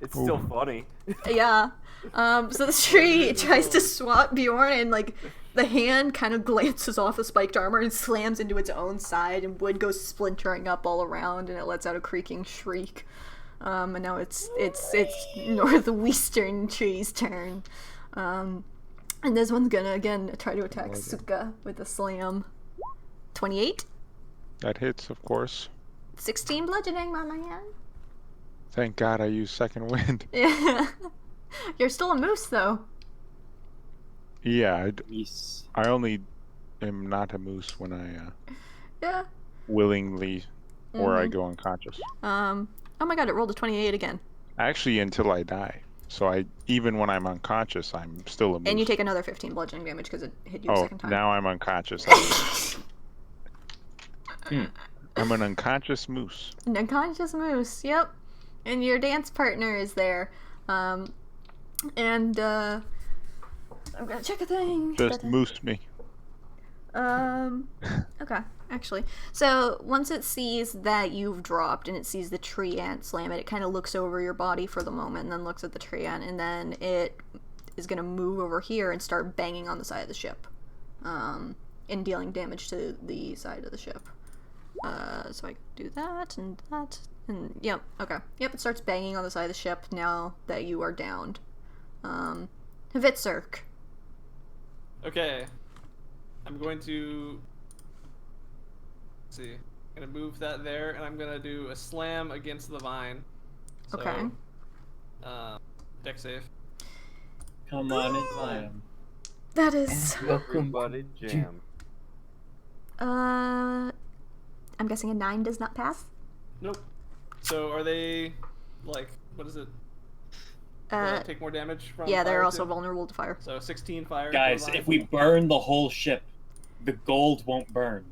It's still Ooh. funny. Yeah. So the tree tries to swat Bjorn, and like the hand kind of glances off the spiked armor and slams into its own side, and wood goes splintering up all around, and it lets out a creaking shriek. And now it's northwestern tree's turn. And this one's gonna again try to attack Suka with a slam. 28, That hits, of course. 16 bludgeoning, my man. Thank God I used second wind. Yeah. You're still a moose, though. Yeah, Yes. I only am not a moose when I Yeah. willingly or I Mhm. go unconscious. Oh my god, it rolled a 28 again. Actually, until I die. So even when I'm unconscious, I'm still a moose. And you take another 15 bludgeoning damage because it hit you a Oh, second time. now I'm unconscious. I'm an unconscious moose. An unconscious moose, yep. And your dance partner is there. And I'm gonna check a thing. Just moose me. Okay, actually. So once it sees that you've dropped and it sees the tree ant slam it, it kind of looks over your body for the moment and then looks at the tree ant, and then it is gonna move over here and start banging on the side of the ship, and dealing damage to the side of the ship. So I do that, and yep, okay. Yep, it starts banging on the side of the ship now that you are downed. Hvitserk. Okay. I'm going to... Let's see. I'm going to move that there, and I'm going to do a slam against the vine. So, Okay. Deck save. Come on and slam. That is... Everybody jam. I'm guessing a 9 does not pass? Nope. So are they, like, what is it? Take more damage from Yeah, they're fire also too? vulnerable to fire. So 16 fire. Guys, for the if we burn the whole ship, the gold won't burn,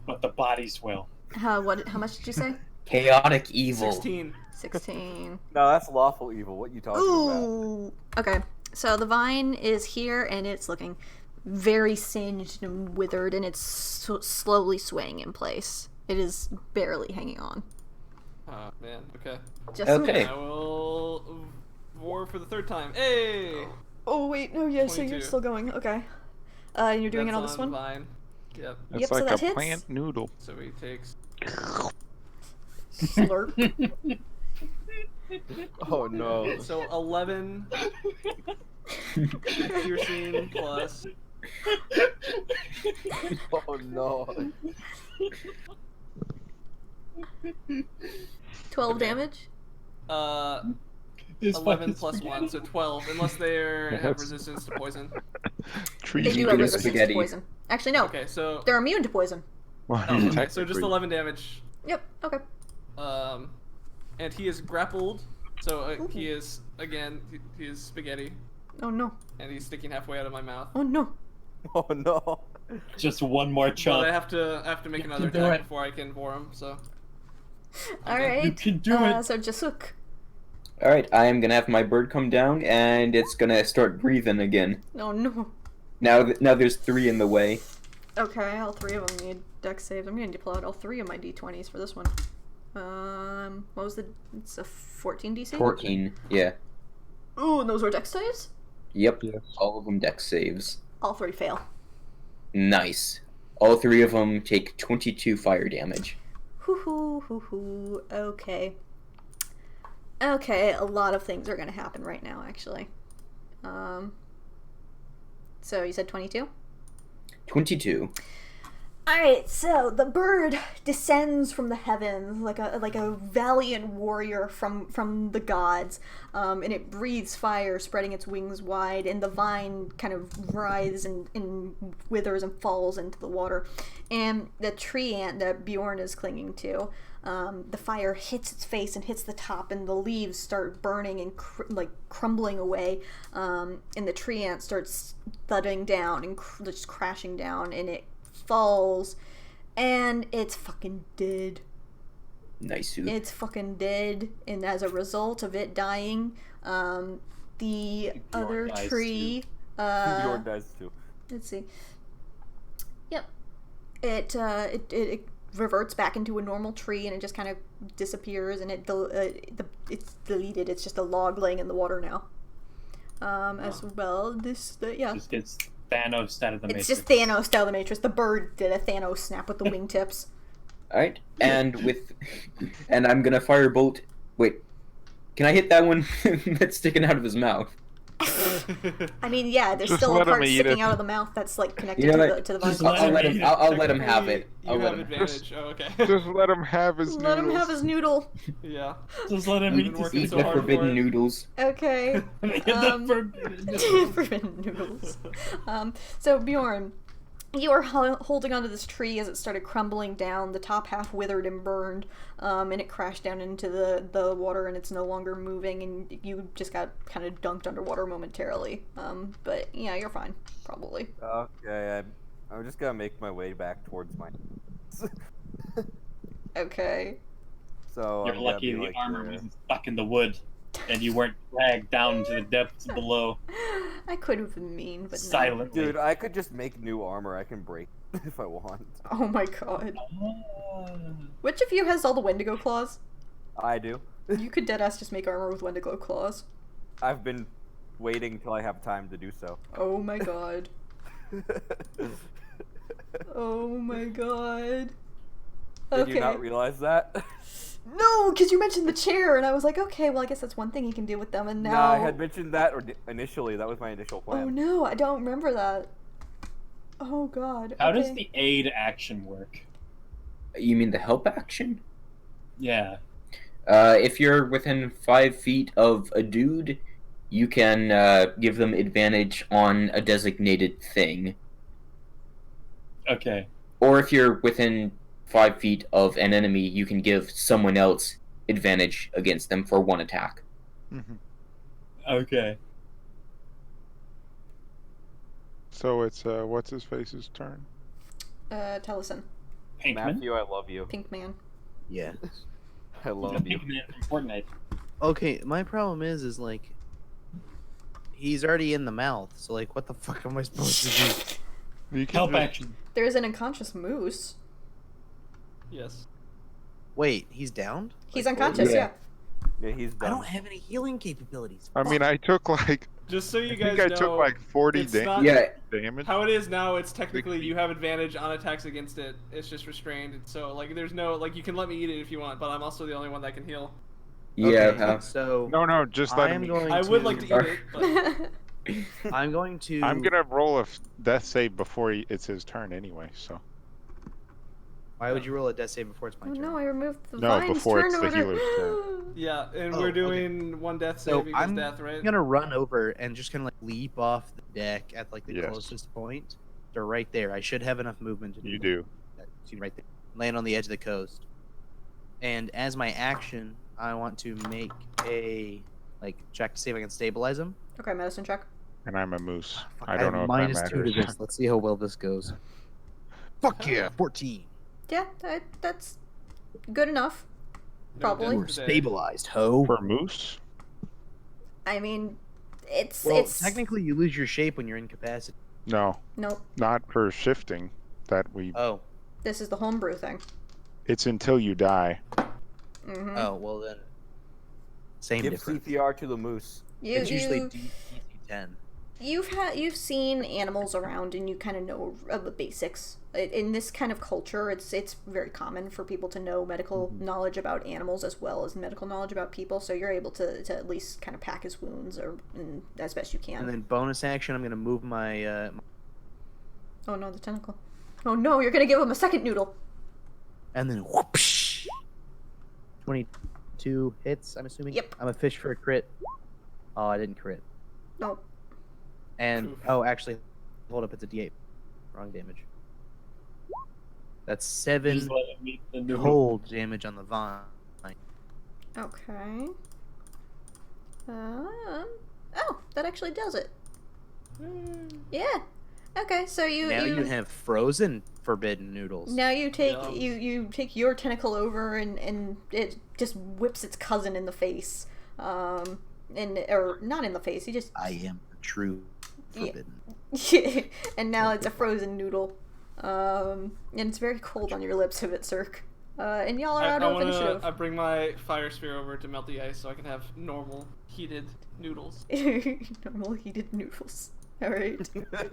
but the bodies will. How much did you say? Chaotic evil. 16. 16. No, that's lawful evil. What you talking about? Ooh! Okay, so the vine is here, and it's looking very singed and withered, and it's slowly swaying in place. It is barely hanging on. Oh, man. Okay. Just Okay. I will war for the third time. Hey! Oh, wait, no, yeah, so you're 22. still going. Okay. And you're doing That's it on this one? Vine. Yep. It's Yep, so like that a hits. plant noodle. So he takes... Slurp. Oh no. So 11 piercing plus... Oh no. 12 Okay. damage? 11 plus 1, so 12, unless they have Yes. resistance to poison. Trees They do Eating have the resistance to spaghetti. poison. Actually, no. Okay, so... They're immune to poison. Well, Oh, okay, so just technically. 11 damage. Yep, okay. And he is grappled, so he is, again, he is spaghetti, Oh no. and he's sticking halfway out of my mouth. Oh no. Oh no. Just one more But chunk. I have to make another do attack it. before I can vor him, so... Alright. You can do it. So Jasuk. Alright, I am gonna have my bird come down, and it's gonna start breathing again. Oh no. Now there's 3 in the way. Okay, all 3 of them need dex saves. I'm gonna deploy out all 3 of my d20s for this one. What was it's a 14 DC? 14, yeah. Ooh, and those were dex saves? Yep, Yes. all of them dex saves. All 3 fail. Nice. All 3 of them take 22 fire damage. Hoo. Okay. Okay, a lot of things are gonna happen right now, actually. So you said 22? 22. Alright, so the bird descends from the heavens like a valiant warrior from the gods, and it breathes fire, spreading its wings wide, and the vine kind of writhes and withers and falls into the water. And the tree ant that Bjorn is clinging to, the fire hits its face and hits the top, and the leaves start burning and crumbling away, and the tree ant starts thudding down and just crashing down, and it falls, and it's fucking dead. Nice. It's fucking dead, and as a result of it dying, the Bjorn other dies tree, Bjorn dies too. let's see. Yep, it reverts back into a normal tree, and it just kind of disappears, and it's deleted. It's just a log laying in the water now. As well, yeah. Just gets Thanos out of the It's Matrix. just Thanos style the Matrix. The bird did a Thanos snap with the wingtips. Alright, and I'm gonna firebolt. Wait, can I hit that one that's sticking out of his mouth? I mean, yeah, there's Just still a let him part eat sticking it. out of the mouth that's like connected You know to what? the Just vine. let I'll let him have it. Technically, I'll you let have him. advantage. Oh, okay. Just let him have his Let him noodles. have his noodle. Yeah. Just let him I've eat been the working Eat so the hard for forbidden it. noodles. Okay. The forbidden- Forbidden noodles. So Bjorn, you are holding onto this tree as it started crumbling down. The top half withered and burned, and it crashed down into the water, and it's no longer moving, and you just got kind of dunked underwater momentarily. But yeah, you're fine, probably. Okay, I'm just gonna make my way back towards my. Okay. So You're I'm gonna lucky be the like armor there. wasn't stuck in the wood. and you weren't dragged down to the depths below. I could have been mean, but no. Silently. Dude, I could just make new armor I can break if I want. Oh my god. Ah. Which of you has all the Wendigo claws? I do. You could deadass just make armor with Wendigo claws. I've been waiting till I have time to do so. Oh my god. Oh my god. Did you not realize that? No, because you mentioned the chair, and I was like, okay, well, I guess that's one thing you can do with them, and now... No, I had mentioned that initially. That was my initial plan. Oh no, I don't remember that. Oh god. How okay. does the aid action work? You mean the help action? Yeah. If you're within 5 feet of a dude, you can give them advantage on a designated thing. Okay. Or if you're within 5 feet of an enemy, you can give someone else advantage against them for 1 attack. Mm-hmm. Okay. So it's what's his face's turn? Taliesin. Pinkman? Matthew, I love you. Pink man. Yeah. I love you. Pinkman from Fortnite. Okay, my problem is like, he's already in the mouth, so like, what the fuck am I supposed to do? You can Help just- action. There's an unconscious moose. Yes. Wait, he's downed? He's Like, unconscious, Yeah. yeah. Yeah, he's I done. don't have any healing capabilities. I mean, I took like Just so you I guys think I know, took like 40 it's not- Yeah, damage. how it is now, it's technically 60. you have advantage on attacks against it. It's just restrained. So like, there's no like, you can let me eat it if you want, but I'm also the only one that can heal. yeah. Okay, so No, just let I'm me. going I to, would like to eat it, but I'm going to. I'm gonna roll a death save before it's his turn anyway. So Why would you roll a death save before it's my Oh turn? no, I removed the No, vines before turn it's the order. healer's turn. yeah, and Oh, we're okay. doing 1 death So save against I'm death, right? I'm gonna run over and just kind of like leap off the deck at like the Yes. closest point. They're right there. I should have enough movement to do You that. do. See right there. Land on the edge of the coast. And as my action, I want to make a like check to see if I can stabilize him. Okay, medicine check. And I'm a moose. Fuck, I don't have know if minus that 2 to matters. this. Let's see how well this goes. Fuck yeah, 14. Yeah, that's good enough. No Probably. death You're today. stabilized, ho. For moose? I mean, it's Well, it's technically, you lose your shape when you're incapacitated. No, nope. not for shifting. That we. Oh, This is the homebrew thing. It's until you die. Mm-hmm. oh, well then. Same Give difference. CPR to the moose. It's usually DC 10. You've seen animals around and you kind of know of the basics. In this kind of culture, it's very common for people to know medical knowledge about animals as well as medical knowledge about people. So you're able to at least kind of pack his wounds or as best you can. And then bonus action, I'm gonna move my. Oh no, the tentacle! Oh no, you're gonna give him a second noodle. And then whoopsh. 22 hits, I'm assuming. Yep. I'm a fish for a crit. Oh, I didn't crit. Nope. And Oof. oh, actually, hold up, it's a D8. Wrong damage. That's 7 Just let it meet the new cold damage on the vine. Okay. Oh, that actually does it. Yeah. Okay, so Now you have frozen forbidden noodles. now you take Yum. you take your tentacle over and it just whips its cousin in the face. Or not in the face. He just I am the true Yeah. forbidden. and now it's a frozen noodle. And it's very cold on your lips, Hvitserk. And y'all are out of initiative. I bring my fire sphere over to melt the ice so I can have normal heated noodles. Normal heated noodles. Alright.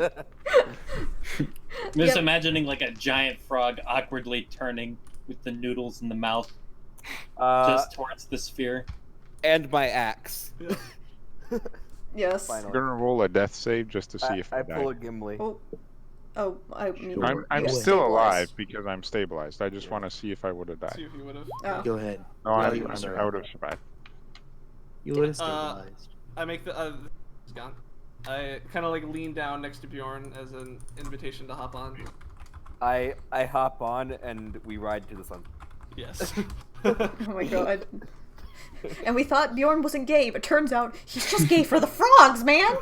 I'm just imagining like a giant frog awkwardly turning with the noodles in the mouth just towards the sphere. And my axe. Yes. I'm Finally. gonna roll a death save just to see if I I die. pull a Gimli. Oh, I mean, Sure. I'm you still stabilized. alive because I'm stabilized. I just want to see if I would have See died. if you would have. Oh. Go ahead. No, Yeah, I you would've would have survived. You would have stabilized. I make the. It's gone. I kind of like lean down next to Bjorn as an invitation to hop on. I hop on and we ride to the sun. Yes. Oh my god. And we thought Bjorn wasn't gay, but turns out he's just gay for the frogs, man!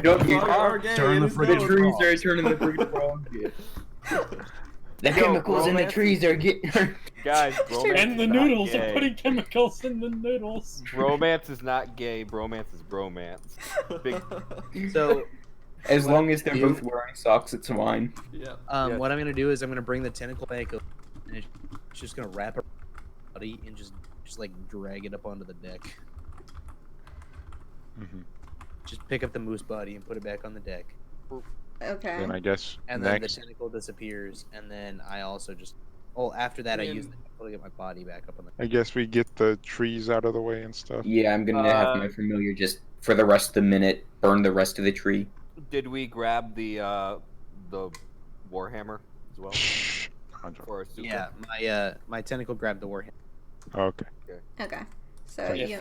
Don't you Frog are gay, Turn it the is friggin' known. trees are turning the freaking frog. The chemicals in the trees are getting. Guys, bromance And the is not noodles gay. are putting chemicals in the noodles. Bromance is not gay. Bromance is bromance. Big. So, As What long I as they're do- both wearing socks, it's fine. Yeah. Yes. what I'm gonna do is I'm gonna bring the tentacle back up, and it's just gonna wrap around the body and just like drag it up onto the deck. Hmm. Just pick up the moose body and put it back on the deck, Okay. Then I guess and then next. the tentacle disappears, and then I also just. Oh, after that, I use the tentacle to get my body back up on the. I guess we get the trees out of the way and stuff. Yeah, I'm gonna have my familiar just for the rest of the minute burn the rest of the tree. Did we grab the warhammer as well Shh. I'm joking. for Suka? Yeah, my tentacle grabbed the warhammer. Okay, Okay. So Thank you.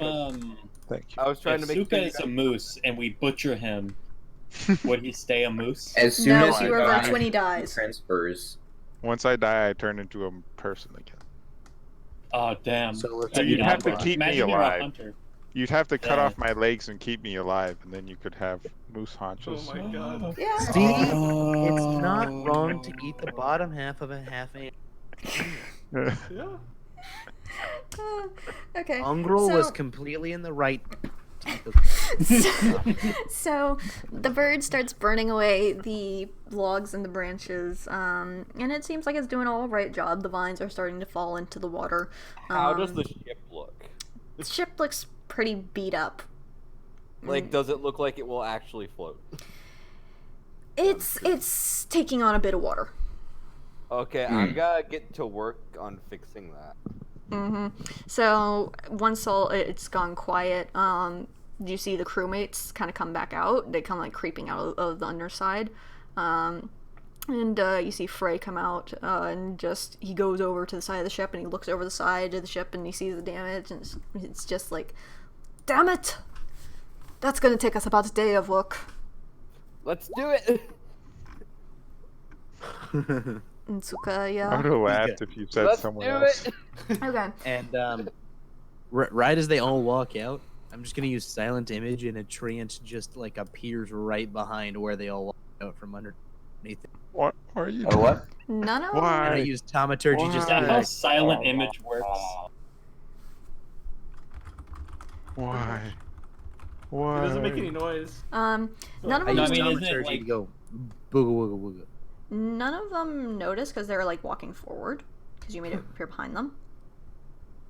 thank you. I was trying If to make Suka sure you is a guys- moose and we butcher him, would he stay a moose? As soon No, as he you reverts die, when he dies. transfers. Once I die, I turn into a person again. Oh damn! So we're So you'd have to Imagine keep me you're a alive. hunter. You'd have to cut Yeah. off my legs and keep me alive, and then you could have moose Oh haunches. my god. Yeah. See, it's not wrong to eat the bottom half of a half a. Yeah. Okay. Ungrel was So- completely in the right. So the bird starts burning away the logs and the branches, and it seems like it's doing an all right job. The vines are starting to fall into the water. How does the ship look? The ship looks pretty beat up. Like, does it look like it will actually float? It's taking on a bit of water. Okay, I'm gonna get to work on fixing that. So once all it's gone quiet, you see the crewmates kind of come back out. They come like creeping out of the underside, and you see Frey come out, and just he goes over to the side of the ship and he looks over the side of the ship and he sees the damage, and it's just like, damn it, that's gonna take us about a day of work. Let's do it. And Suka, I yeah. would have laughed if you said Let's someone do else. it. Okay. And right as they all walk out, I'm just gonna use silent image, and a treant just like appears right behind where they all walk out from underneath. What are you Oh, doing? what? None of And I Why? use thaumaturgy Is just that to how like, silent image works? Why? It Why? doesn't make any noise. none of I them. No, use I mean, isn't it thaumaturgy like- to go booga wooga wooga. None of them notice because they're like walking forward because you made it appear behind them.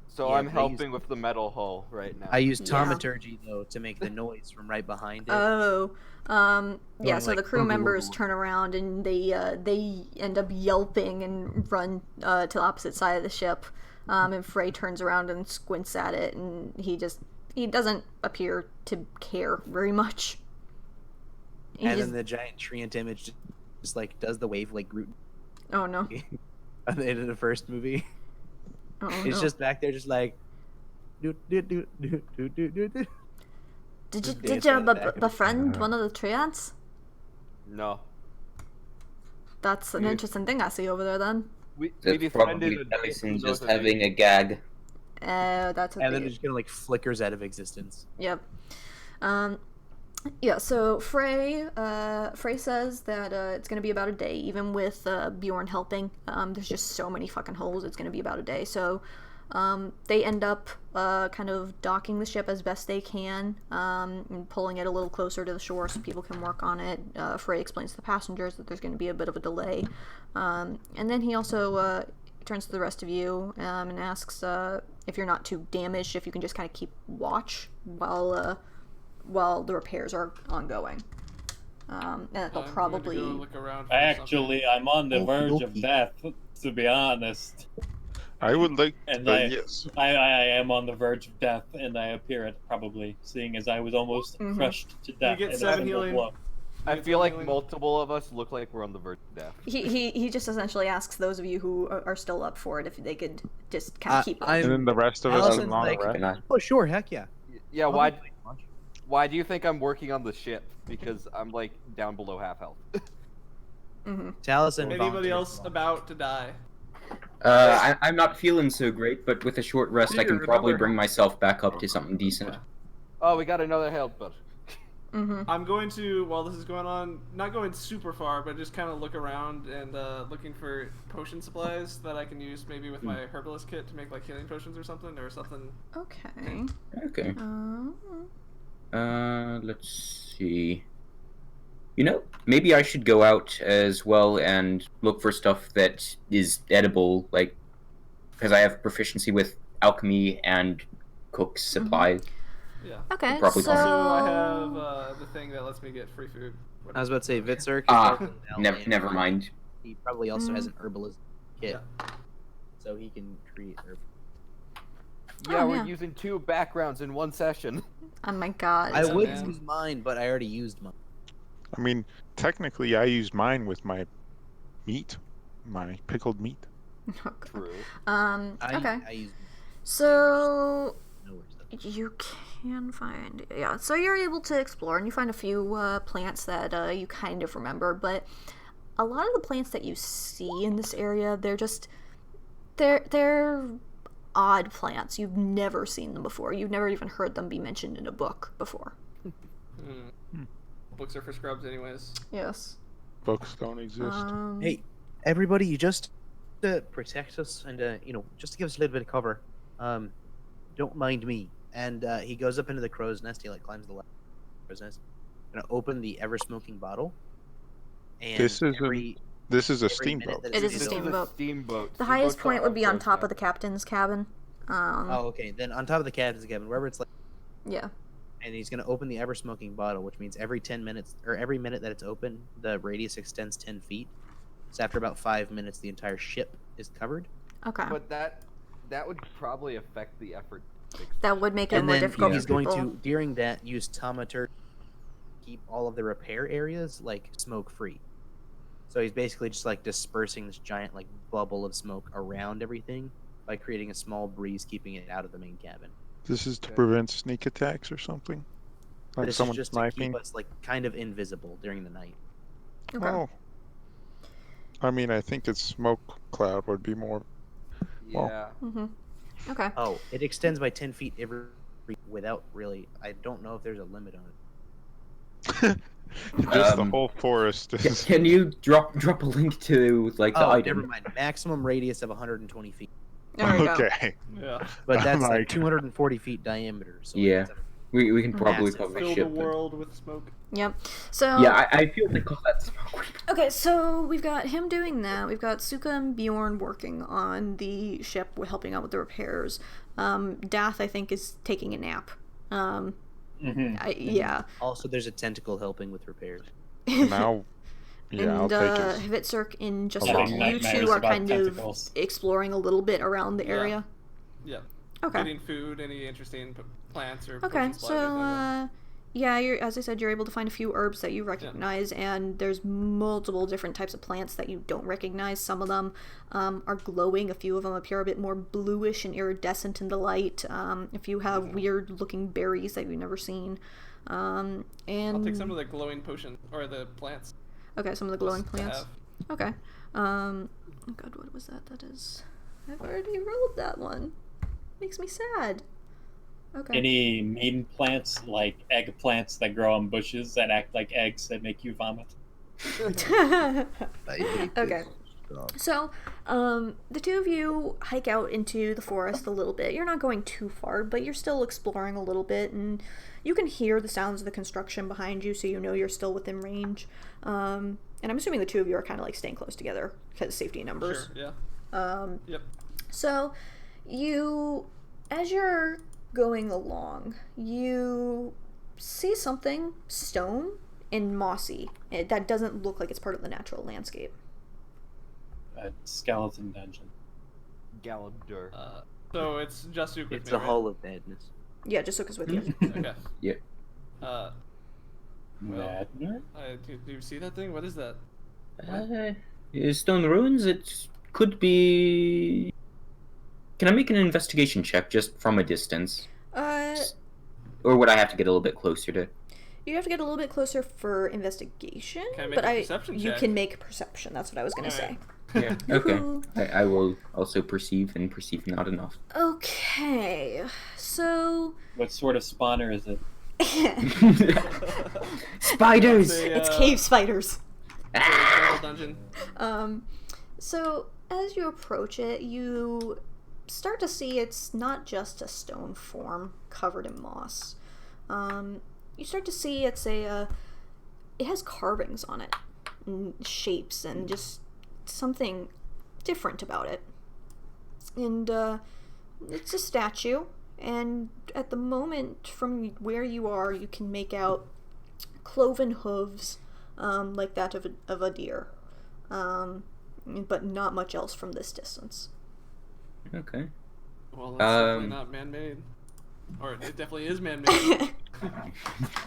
So Yeah, I'm but I helping with the metal hull right now. I use Yeah. thaumaturgy though to make the noise from right behind it. Oh, yeah. Going, So like, the crew booga, members wooga, wooga. turn around and they end up yelping and run to the opposite side of the ship. And Frey turns around and squints at it, and he doesn't appear to care very much. He And just- then the giant treant image just like does the wave like Groot oh no! at the end of the first movie. Oh, It's no. just back there, just like. Do, do, do, do, do, do, do, do. Did you just did dancing you in the back of the befriend one of the treants? No. That's an interesting thing I see over there. Then. We That's befriended probably a Taliesin knows just a name. having a gag. That's what And then they. it just kind of like flickers out of existence. Yep. Yeah, so Frey says that it's going to be about a day, even with Bjorn helping. There's just so many fucking holes, it's going to be about a day. So they end up kind of docking the ship as best they can, and pulling it a little closer to the shore so people can work on it. Frey explains to the passengers that there's going to be a bit of a delay. And then he also turns to the rest of you and asks if you're not too damaged, if you can just kind of keep watch while the repairs are ongoing. And that they'll I'm probably... going to go look around for Actually, I'm on the verge of death, to be honest. I would like And to, I- yes. I am on the verge of death, and I appear it probably, seeing as I was almost Mhm. crushed to death. get in a 7 single healing. blow. I feel like multiple of us look like we're on the verge of death. He just essentially asks those of you who are still up for it if they could just kind of keep I'm- And then the rest of us Allison's in long like- rest. Can I? Oh, sure, heck yeah. Yeah, I'll why? be playing much. Why do you think I'm working on the ship? Because I'm like down below half health. Taliesin Anybody volunteered else to about to die? I'm not feeling so great, but with a short rest, I can Here, probably another- bring myself back up to something decent. Oh, we got another health bud. I'm going to, while this is going on, not going super far, but just kind of look around and looking for potion supplies that I can use maybe with my herbalist kit to make like healing potions or something. Okay. Okay. Uh, Let's see. You know, maybe I should go out as well and look for stuff that is edible, like, because I have proficiency with alchemy and cook's supplies. Yeah. okay, Probably so... So I have the thing that lets me get free food. I was about to say Hvitserk. Never mind. He probably also has an herbalist kit, Yeah. so he can create herb. Yeah, Oh, we're yeah. using 2 backgrounds in one session. Oh my god. I would man. use mine, but I already used mine. I mean, technically, I used mine with my meat, my pickled meat. Oh, God. True. Okay. I used So nowhere stuff. you can find, yeah. So you're able to explore, and you find a few plants that you kind of remember. But a lot of the plants that you see in this area, they're odd plants. You've never seen them before. You've never even heard them be mentioned in a book before. Books are for scrubs, anyways. Yes. Books don't exist. Hey, everybody, you just to protect us and just to give us a little bit of cover. Don't mind me. And he goes up into the crow's nest. He climbs the crow's nest. Gonna open the ever smoking bottle. And This is a every steamboat. minute that It is a This is steamboat. a steamboat. The highest Steamboats point are would be on outdoors top now. of the captain's cabin. Oh, okay. Then on top of the cabin, wherever it's Yeah. and he's gonna open the ever smoking bottle, which means every 10 minutes or every minute that it's open, the radius extends 10 feet. So after about 5 minutes, the entire ship is covered. Okay. But that would probably affect the effort. That would make it And more then difficult he's for going people. to during that use Tomater to keep all of the repair areas smoke free. So he's basically just dispersing this giant bubble of smoke around everything by creating a small breeze, keeping it out of the main cabin. This is to prevent sneak attacks or something? But Like this is someone just sniping? to keep us kind of invisible during the night. Okay. Oh. I mean, I think its smoke cloud would be more... Yeah. Okay. Oh, it extends by 10 feet every without really. I don't know if there's a limit on it. Just the whole forest is... Can you drop a link to the Oh, item? never mind. Maximum radius of 120 feet. There you go. Okay. Yeah. But that's Like- 240 feet diameter. So Yeah. We can probably Massive. cover the Fill the ship. world with smoke. Yep. So Yeah, I feel they call that smoke. okay, so we've got him doing that. We've got Suka and Bjorn working on the ship, helping out with the repairs. Dath, I think, is taking a nap. Yeah. Also, there's a tentacle helping with repairs. Now... Yeah, I'll And take it. Hvitserk and just Having you nightmares two are about kind tentacles. of exploring a little bit around the Yeah. area. Yeah. Okay. Getting food, any interesting plants or Okay, potion supplies, anything like that. so yeah, as I said, you're able to find a few herbs that you recognize, and there's multiple different types of plants that you don't recognize. Some of them are glowing. A few of them appear a bit more bluish and iridescent in the light. A few have weird-looking berries that you've never seen. And I'll take some of the glowing potion or the plants. okay, some of the glowing just to plants. have. Okay. Oh God, what was that? That is. I've already rolled that one. Makes me sad. Okay. Any mean plants like eggplants that grow on bushes that act like eggs that make you vomit? Okay. So, the two of you hike out into the forest a little bit. You're not going too far, but you're still exploring a little bit, and you can hear the sounds of the construction behind you, so you know you're still within range. And I'm assuming the two of you are kind of staying close together because safety in numbers. Sure, yeah. Yep. So, as you're going along, you see something stone and mossy that doesn't look like it's part of the natural landscape. A skeleton dungeon. Galamdur. So it's Jasuk with It's me, a right? hall of badness. Yeah, just Suka's with you. Okay. Yeah. Well, Radner? do you see that thing? What is that? Stone ruins. It could be. Can I make an investigation check just from a distance, or would I have to get a little bit closer to? You have to get a little bit closer for investigation, Can I make but a perception you check? can make perception. That's what I was gonna say. Yeah. Okay. Yoo-hoo. I will also perceive and perceive not enough. Okay, so What sort of spawner is it? Spiders! It's cave spiders. Dungeon. So as you approach it, you start to see it's not just a stone form covered in moss. You start to see it has carvings on it, and shapes, and just something different about it. And it's a statue, and at the moment, from where you are, you can make out cloven hooves, like that of a deer, but not much else from this distance. Okay. Well, that's definitely not man-made. Or it definitely is man-made.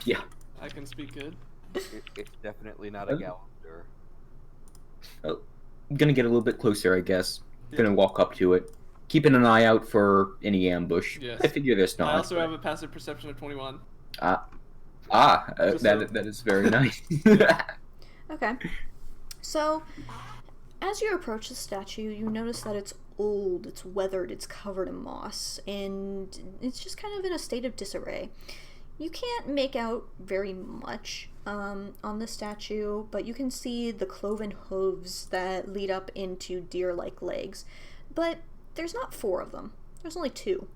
Yeah. I can speak good. It's definitely not a Gallagher. Oh, I'm gonna get a little bit closer, I guess. Gonna walk up to it, keeping an eye out for any ambush. Yes. I figure there's not. I also have a passive perception of 21. That is very nice. Okay. So, as you approach the statue, you notice that it's old, it's weathered, it's covered in moss, and it's just kind of in a state of disarray. You can't make out very much on the statue, but you can see the cloven hooves that lead up into deer-like legs. But there's not 4 of them. There's only 2.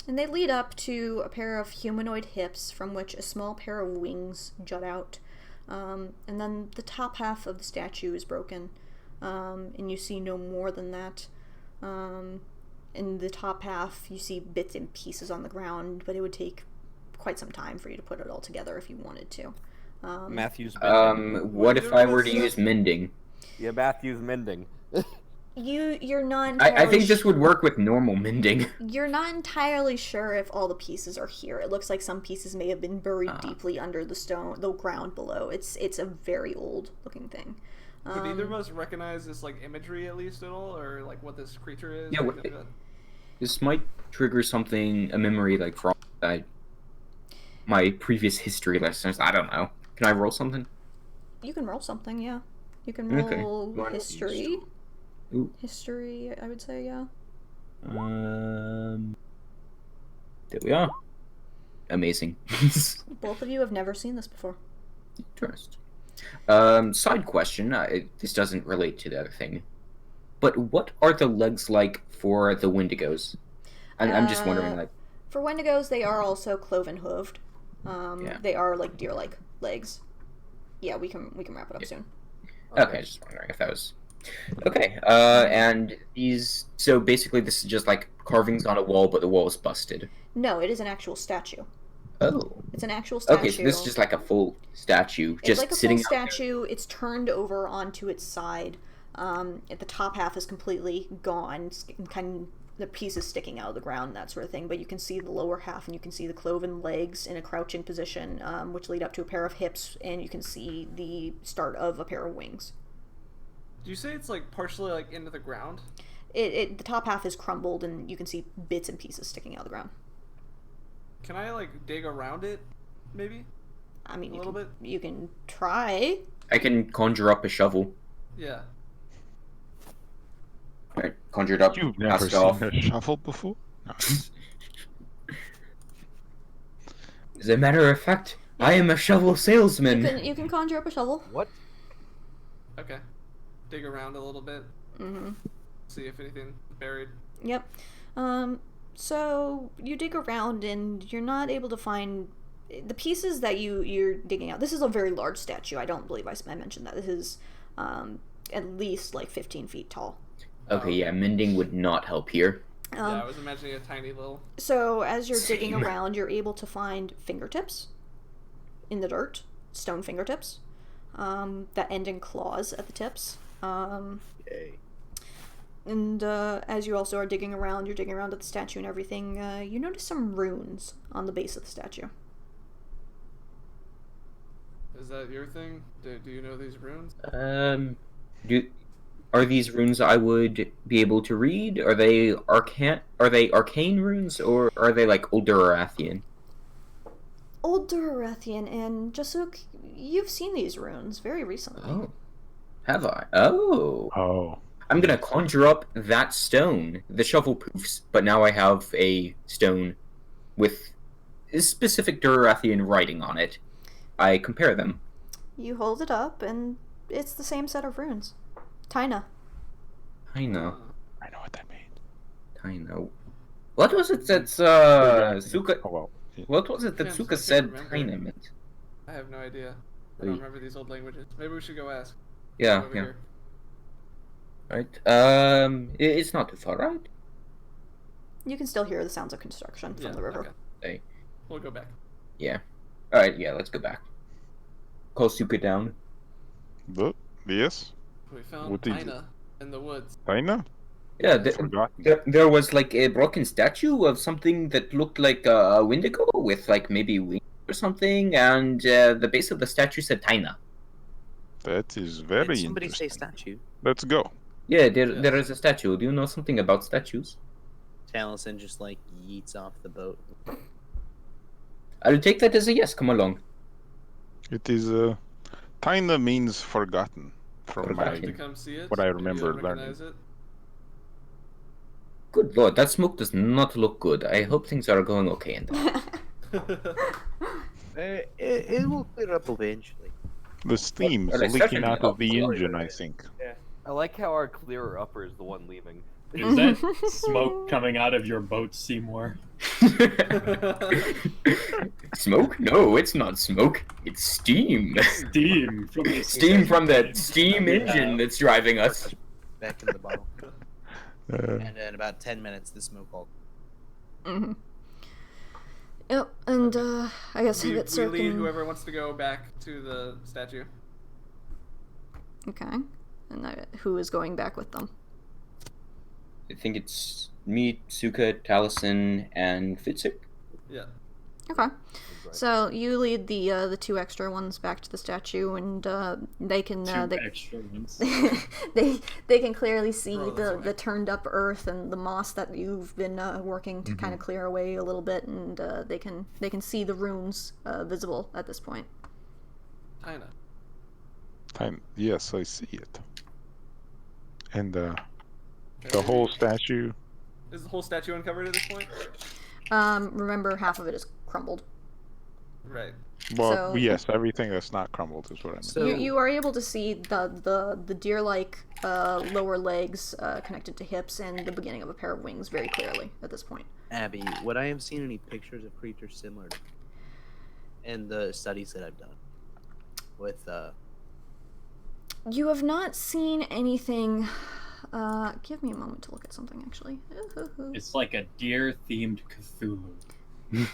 And they lead up to a pair of humanoid hips from which a small pair of wings jut out. And then the top half of the statue is broken, and you see no more than that. In the top half, you see bits and pieces on the ground, but it would take quite some time for you to put it all together if you wanted to. Matthew's mending. What if I were to use mending? Yeah, Matthew's mending. You're not I think this would work with normal mending. You're not entirely sure if all the pieces are here. It looks like some pieces may have been buried deeply under the ground below. It's a very old looking thing. Would either of us recognize this like imagery at least at all, or like what this creature is? Yeah, this might trigger something, a memory like from my previous history lessons. I don't know. Can I roll something? You can roll something, yeah. You can roll history. Ooh. History, I would say, yeah. There we are. Amazing. Both of you have never seen this before. Interesting. Side question. This doesn't relate to the other thing. But what are the legs like for the Wendigos? I'm just wondering, like... For Wendigos, they are also cloven-hooved. They are, like, deer-like legs. Yeah, we can wrap it up soon. Okay, just wondering if that was... Okay, and these... So basically this is just, like, carvings on a wall, but the wall is busted. No, it is an actual statue. Oh. It's an actual statue. Okay, so this is just like a full statue, It's just like a sitting full statue. It's turned over onto its side. At the top half is completely gone. It's kind of the pieces sticking out of the ground, that sort of thing. But you can see the lower half, and you can see the cloven legs in a crouching position, which lead up to a pair of hips, and you can see the start of a pair of wings. Do you say it's like partially like into the ground? The top half is crumbled, and you can see bits and pieces sticking out of the ground. Can I like dig around it, maybe? I mean, a little bit. You can try. I can conjure up a shovel. Yeah. Alright, conjured up. You've never passed seen off. a shovel before? No. As a matter of fact, I am a shovel salesman. You can conjure up a shovel. What? Okay. Dig around a little bit. Mm-hmm. See if anything buried. Yep. So you dig around and you're not able to find the pieces that you're digging out. This is a very large statue. I don't believe I mentioned that. This is at least like 15 feet tall. Okay, yeah, mending would not help here. Yeah, I was imagining a tiny little... So as you're digging Same. around, you're able to find fingertips in the dirt, stone fingertips, that end in claws at the tips. And as you also are digging around, you're digging around at the statue and everything, you notice some runes on the base of the statue. Is that your thing? Do you know these runes? Are these runes I would be able to read? Are they arcane runes, or are they like Old Durathian? Old Durathian, and Jasuk, you've seen these runes very recently. Oh. Have I? Oh. Oh. I'm gonna conjure up that stone. The shovel poofs, but now I have a stone with specific Durathian writing on it. I compare them. You hold it up, and it's the same set of runes. Taina. I know. I know what that means. I know. What was it that Suka? Oh well. What was it that Yeah, Suka I said can't Taina remember. meant? I have no idea. I don't remember these old languages. Maybe we should go ask. Yeah, Over yeah. here. Right. It's not too far, right? You can still hear the sounds of construction from the river. Okay. Hey. We'll go back. Yeah. All right. Yeah. Let's go back. Call Suka down. But yes, We found What did you- Taina in the woods. Taina. Yeah. Forgotten. There was like a broken statue of something that looked like a Wendigo with like maybe wings or something, and the base of the statue said Taina. That is very Did somebody say interesting. statue? Let's go. Yeah, there is a statue. Do you know something about statues? Taliesin just like yeets off the boat. I'll take that as a yes. Come along. It is Taina means forgotten from Would you like to Forgotten. come see it? what I Maybe remember you'll recognize learning. it? Good lord, that smoke does not look good. I hope things are going okay in there. It will clear up eventually. The steam's Well, it's leaking definitely out of the helpful. engine, I think. I like how our clearer upper is the one leaving. Is that smoke coming out of your boat, Seymour? Smoke? No, it's not smoke. It's steam. Steam from the Steam from that steam engine that's driving us. Back in the bottle. And in about 10 minutes, the smoke all. Mm-hmm. Yep, and I guess we Hvitserk lead and... whoever wants to go back to the statue. Okay. And who is going back with them? I think it's me, Suka, Taliesin, and Hvitserk. Yeah. Okay. So you lead the two extra ones back to the statue, and they can Two they, extra ones. they can clearly see Throw this away. the turned up earth and the moss that you've been working to kind of clear away a little bit, and they can see the runes visible at this point. Taina. Yes, I see it. And the whole statue. Is the whole statue uncovered at this point? Remember, half of it is crumbled. Right. Well, So- yes, everything that's not crumbled is what I meant. So You are able to see the deer-like lower legs connected to hips and the beginning of a pair of wings very clearly at this point. Abby, would I have seen any pictures of creatures similar to in the studies that I've done with You have not seen anything. Give me a moment to look at something, actually. It's like a deer-themed Cthulhu.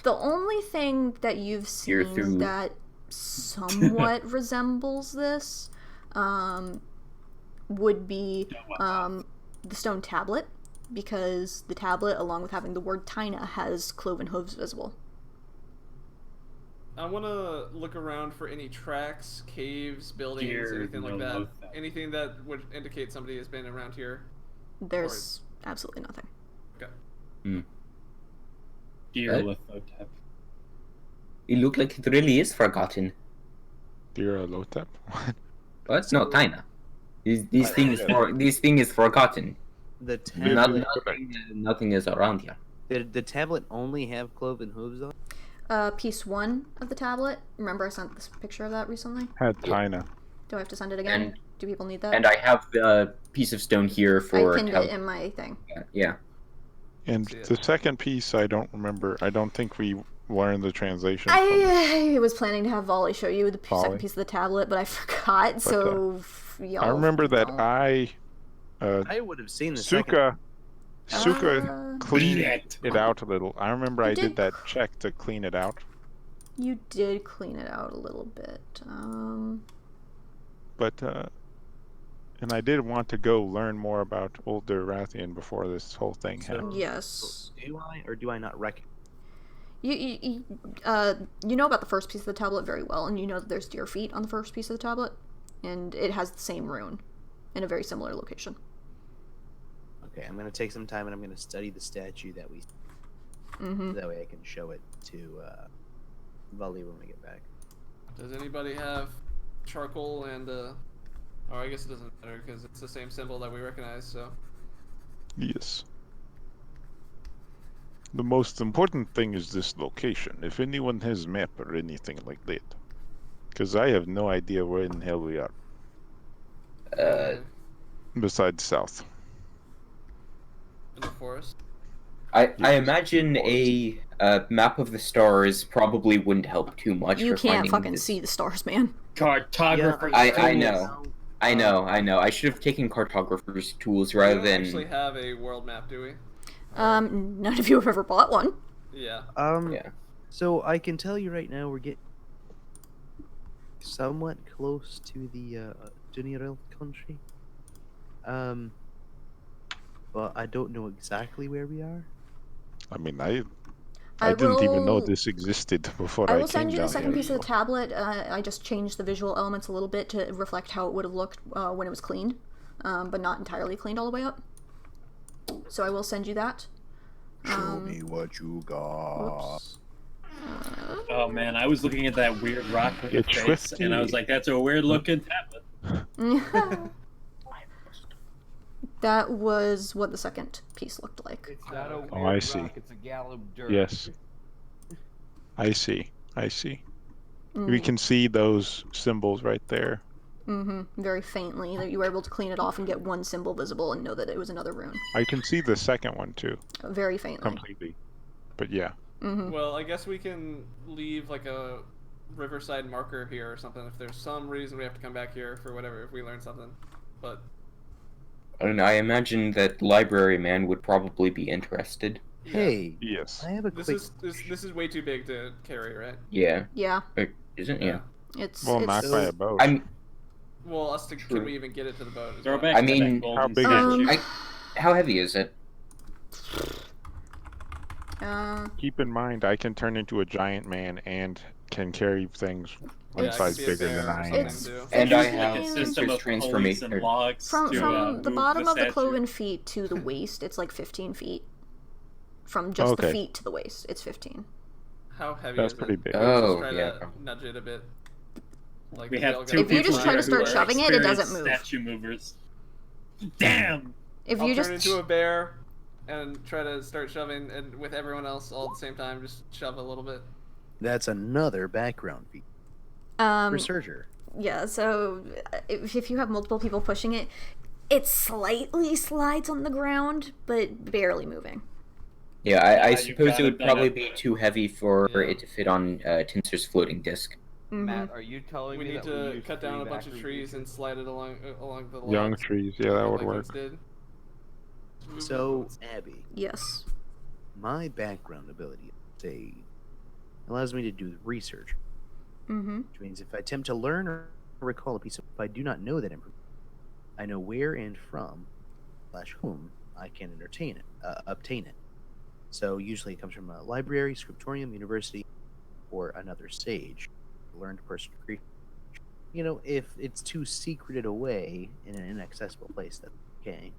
The only thing that you've Deer seen through. that somewhat resembles this would be the stone tablet, because the tablet, along with having the word Taina, has cloven hooves visible. I want to look around for any tracks, caves, buildings, Deer, anything like no that. Lotia. Anything that would indicate somebody has been around here. There's absolutely nothing. Deer Right. Lithotep. It looked like it really is forgotten. Dear Lotep? What? What? No, Taina. This thing is forgotten. the Not, tablet. nothing is around here. Did the tablet only have cloven hooves on? Piece 1 of the tablet. Remember I sent this picture of that recently? Had Taina. Do I have to send it again? And- Do people need that? And I have the piece of stone here for. I pinned it in my thing. Yeah. And See it. the second piece, I don't remember. I don't think we learned the translation. from- I was planning to have Volley show you the second Volley. piece of the tablet, but I forgot, so y'all I remember that don't. I would have seen the second. Suka cleaned Shit. it out a little. I remember You I did did that check to clean it out. You did clean it out a little bit. But and I did want to go learn more about Old Durathian before this whole thing happened. Yes. Do I or do I not recognize? You know about the first piece of the tablet very well, and you know that there's deer feet on the first piece of the tablet, and it has the same rune in a very similar location. Okay, I'm gonna take some time and I'm gonna study the statue that we. Mm-hmm. That way I can show it to Vali when we get back. Does anybody have charcoal and or I guess it doesn't matter because it's the same symbol that we recognize. So Yes. The most important thing is this location. If anyone has map or anything like that. Because I have no idea where in the hell we are. Besides south. In the forest. I imagine a map of the stars probably wouldn't help too much. You for can't finding fucking this. see the stars, man. Cartographer's I tools. know. I know. I should have taken cartographer's tools We rather don't than. actually have a world map, do we? None of you have ever bought one. Yeah. Yeah. So I can tell you right now, we're getting somewhat close to the Deniigi country. But I don't know exactly where we are. I mean, I didn't even know this existed before I I came will send you the down second here, piece of the so- tablet. I just changed the visual elements a little bit to reflect how it would have looked when it was cleaned, but not entirely cleaned all the way up. So I will send you that. Show me what you got. Whoops. Oh man, I was looking at that weird rock with a It's face, and I was like, "That's a weird looking tablet." That was what the second piece looked like. It's not a weird Oh, I see. rock, it's a gallop dirt. Yes. I see. We can see those symbols right there. Very faintly. That you were able to clean it off and get one symbol visible and know that it was another rune. I can see the second one too, Very faintly. completely. But yeah. Well, I guess we can leave like a riverside marker here or something if there's some reason we have to come back here for whatever if we learn something. But I don't know. I imagine that library man would probably be interested. Hey, Yes. I have a this quick. is way too big to carry, right? Yeah. Yeah. Isn't it? Yeah. It's Well, it's, not by a boat. Well, can we even get it to the boat? Throw well? back I to that mean, golden how big statue. is it? How heavy is it? Keep in mind, I can turn into a giant man and can carry things one Yeah, I size can be a bigger bear than or I something, am. It's too. And If I you have can- System Sensors of pulleys transformation. and logs from to, the move bottom of the statue. cloven feet to the waist, it's like 15 feet. From just the Okay. feet to the waist, it's 15. How heavy That's is pretty it? big. Let's Oh, just try yeah. to nudge it a bit. Like We all have got two If you people just try to here start who are shoving it, it doesn't experienced move. Statue movers. Damn. If I'll you turn just into a bear and try to start shoving, and with everyone else all at the same time, just shove a little bit. That's another background feat. Researcher. yeah, so if you have multiple people pushing it, it slightly slides on the ground, but barely moving. Yeah, I you suppose got it it would probably better. be too heavy for Yeah. it to fit on Tinser's floating disc. Matt, are you telling We me need that to use cut down a three bunch of backroom trees and features? slide it along the logs. Young trees, yeah, that would like work. those did. So, Abby, Yes. my background ability, say, allows me to do research, which means if I attempt to learn or recall a piece of, if I do not know that information, I know where and from, / whom I can obtain it. So usually it comes from a library, scriptorium, university, or another sage, learned person or creature. You know, if it's too secreted away in an inaccessible place, that's okay.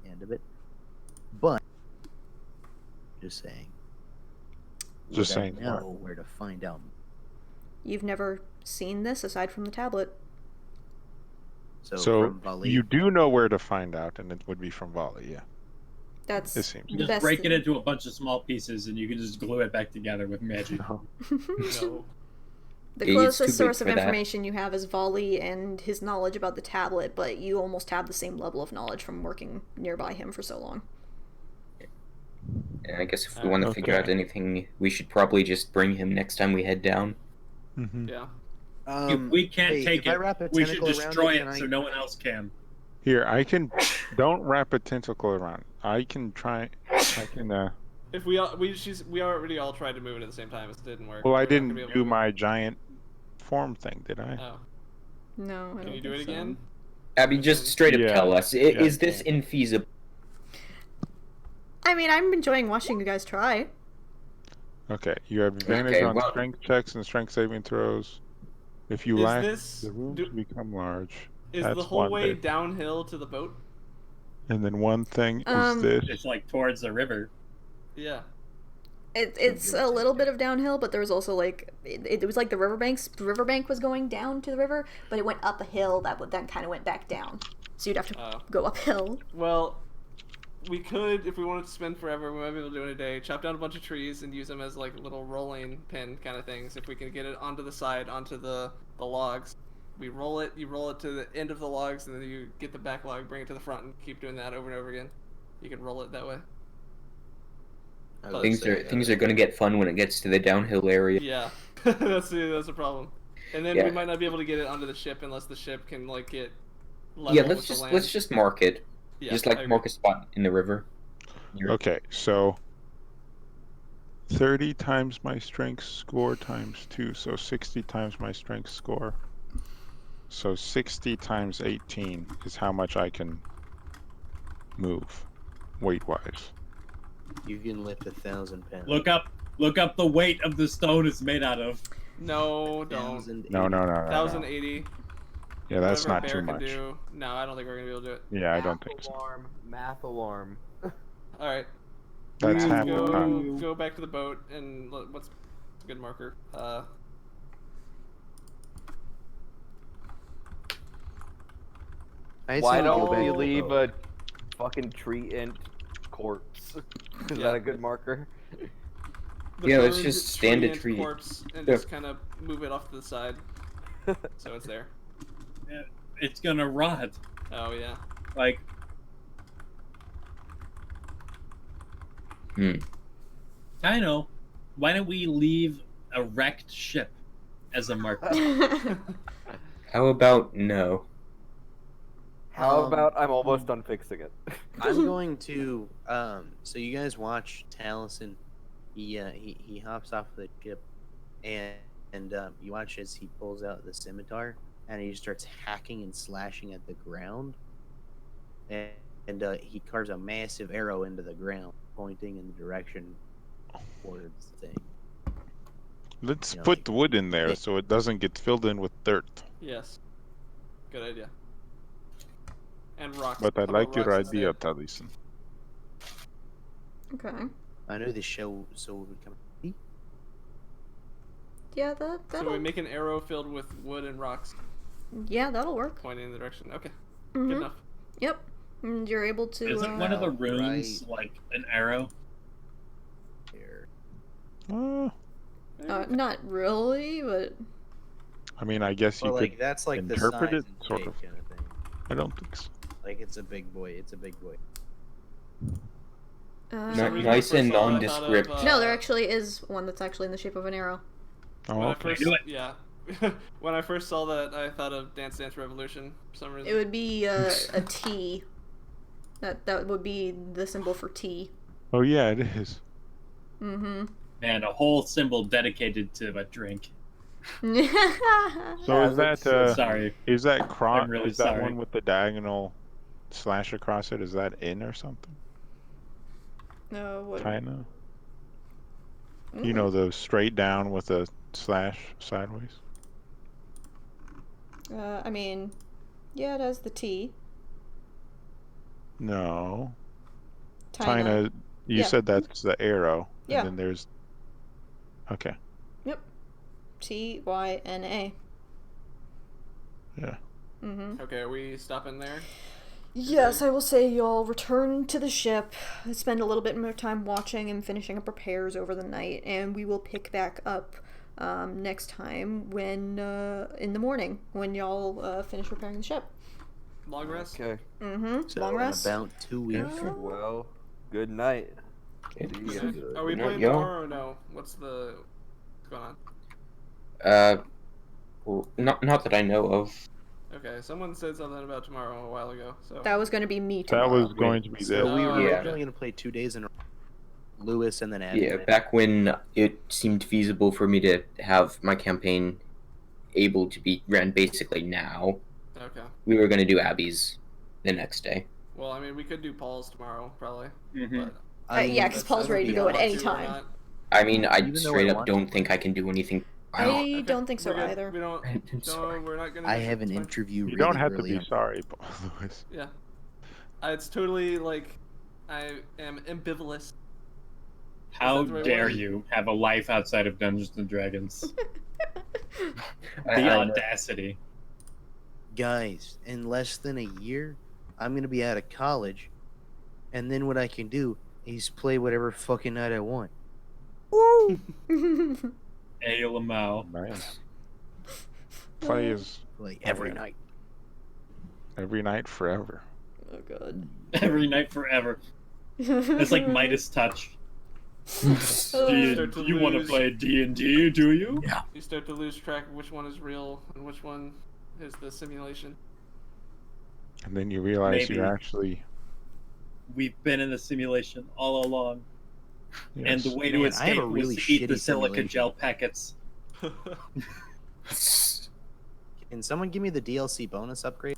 End of it. But just saying. Just would I saying what? know where to find out. You've never seen this aside from the tablet. So from Vali, you do know where to find out, and it would be from Volley, yeah. That's It seems. the Just best break it thing. into a bunch of small pieces, and you can just glue it back together with magic. No. The It's closest too big source of for that. information you have is Volley and his knowledge about the tablet, but you almost have the same level of knowledge from working nearby him for so long. And I guess if we want to figure out Okay. anything, we should probably just bring him next time we head down. Yeah. If we can't hey, take if I it, wrap a we should tentacle around destroy can it I- so no one else can. Here, I can. Don't wrap a tentacle around. I can try. I can. If we already all tried to move it at the same time, it didn't work. Well, I We're not gonna be didn't able to do move it. my giant form thing, did I? Oh, No, I can don't you do it think so. again? Abby, just straight up Yeah. tell us: Yeah. is this infeasible? I mean, I'm enjoying watching you guys try. Okay, you have advantage Okay, on well- strength checks and strength saving throws. If you Is lack this the rooms do- become large. Is That's the whole one way bit. downhill to the boat? And then one thing Um, is this. It's like towards the river. Yeah. It's a little bit of downhill, but there was also like it was like the riverbanks. The riverbank was going down to the river, but it went up a hill that would then kind of went back down. So you'd have to Oh. go uphill. Well, we could, if we wanted to spend forever, we might be able to do it in a day. Chop down a bunch of trees and use them as like little rolling pin kind of things. If we can get it onto the side, onto the logs, we roll it. You roll it to the end of the logs, and then you get the back log, bring it to the front, and keep doing that over and over again. You can roll it that way. Things are going to get fun when it gets to the downhill area. Yeah, that's a problem. And then Yeah. we might not be able to get it onto the ship unless the ship can like get level Yeah, with the land. let's just mark it. Yeah, Just I like agree. mark a spot in the river. Okay, so 30 times my strength score times 2, so 60 times my strength score. So 60 times 18 is how much I can move, weight-wise. You can lift 1,000 pounds. Look up the weight of the stone it's made out of. No, don't. 1,080. No. 1080. Yeah, that's Whatever not a too bear much. can do. No, I don't think we're gonna be able to do it. Yeah, I don't think so. Alarm. Math alarm. All right. That's half the go time. go back to the boat and what's a good marker? I'd Why say go don't back we to the leave boat. a fucking tree int corpse? Is Yeah. that a good marker? The Yeah, let's burned just stand a ant tree. corpse and Yeah. just kind of move it off to the side, so it's there. It's gonna rot. Oh yeah. Like, I know. Why don't we leave a wrecked ship as a marker? How about no? How Um, about I'm almost done fixing it? I'm going to. So you guys watch Taliesin. He hops off the ship, and you watch as he pulls out the scimitar, and he just starts hacking and slashing at the ground, and he carves a massive arrow into the ground, pointing in the direction towards the thing. Let's You know, put like- the wood in there so it doesn't get filled in with dirt. Yes. Good idea. And rocks. But I How about like your rocks idea, instead? Taliesin. Okay. I know the show so would come. Yeah, So that'll. we make an arrow filled with wood and rocks, Yeah, that'll work. pointing in the direction. Okay. Mhm. Good enough. Yep. And you're able to. Isn't one of the Right. runes like an arrow? Here. Not really, but I mean, I guess you Well, like could that's like the interpret size it, and sort shape of. kind of thing. I don't think so. Like it's a big boy. It's a big boy. Nice and nondescript. No, there actually is one that's actually in the shape of an arrow. Oh, When I okay. first, Do it. yeah. When I first saw that, I thought of Dance Dance Revolution for some reason. It would be a T. That would be the symbol for T. Oh yeah, it is. Mm-hmm. And a whole symbol dedicated to a drink. So Yeah, is that Sorry. is that cross? I'm really is that sorry. one with the diagonal slash across it? Is that in or something? No, what? Kinda. You know, the straight down with a slash sideways. I mean, yeah, it has the T. No. Tyna. Tyna, you Yeah. said that's the arrow. Yeah. And then there's. Okay. Yep. Tyna. Yeah. Mm-hmm. Okay, are we stopping there? Yes, I will say you'll return to the ship, spend a little bit more time watching and finishing up repairs over the night, and we will pick back up next time when in the morning when y'all finish repairing the ship. Long rest? Okay. Mm-hmm. So Long in rest. about 2 weeks. Yeah. Well, good night. Okay. See you Okay. guys. Are we No, playing yo. tomorrow or no? What's going on? Well, not that I know of. Okay, someone said something about tomorrow a while ago, so... That was going to be me That tomorrow. was going to be So this. we were Yeah. originally going to play 2 days in a row. Lewis and then Abby. Yeah, back when it seemed feasible for me to have my campaign able to be ran basically now, Okay. we were going to do Abby's the next day. Well, I mean, we could do Paul's tomorrow, probably. Mhm. But Yeah, 'cause Paul's ready to go at any time. I mean, I Even though straight I up want don't to. think I can do anything. I Okay, don't think so we're good. either. We don't... I'm sorry. No, we're not gonna... I miss it. have an It's fine. interview. You really don't have to early be on. sorry, Lewis. Yeah. It's totally, like... I am ambivalent. How Is that the right dare word? you have a life outside of Dungeons and Dragons? I The know. audacity. Guys, in less than a year, I'm going to be out of college, and then what I can do is play whatever fucking night I want. Alamau. Nice. Play is Like every night. every night forever. Oh god. Every night forever. It's like Midas touch. Do you want to play D&D, do you? Yeah. You start to lose track of which one is real and which one is the simulation. And then you realize Maybe. you're actually. We've been in the simulation all along. And Yes. the way You know to what, I have escape a really was to eat the shitty silica simulation. gel packets. Can someone give me the DLC bonus upgrade?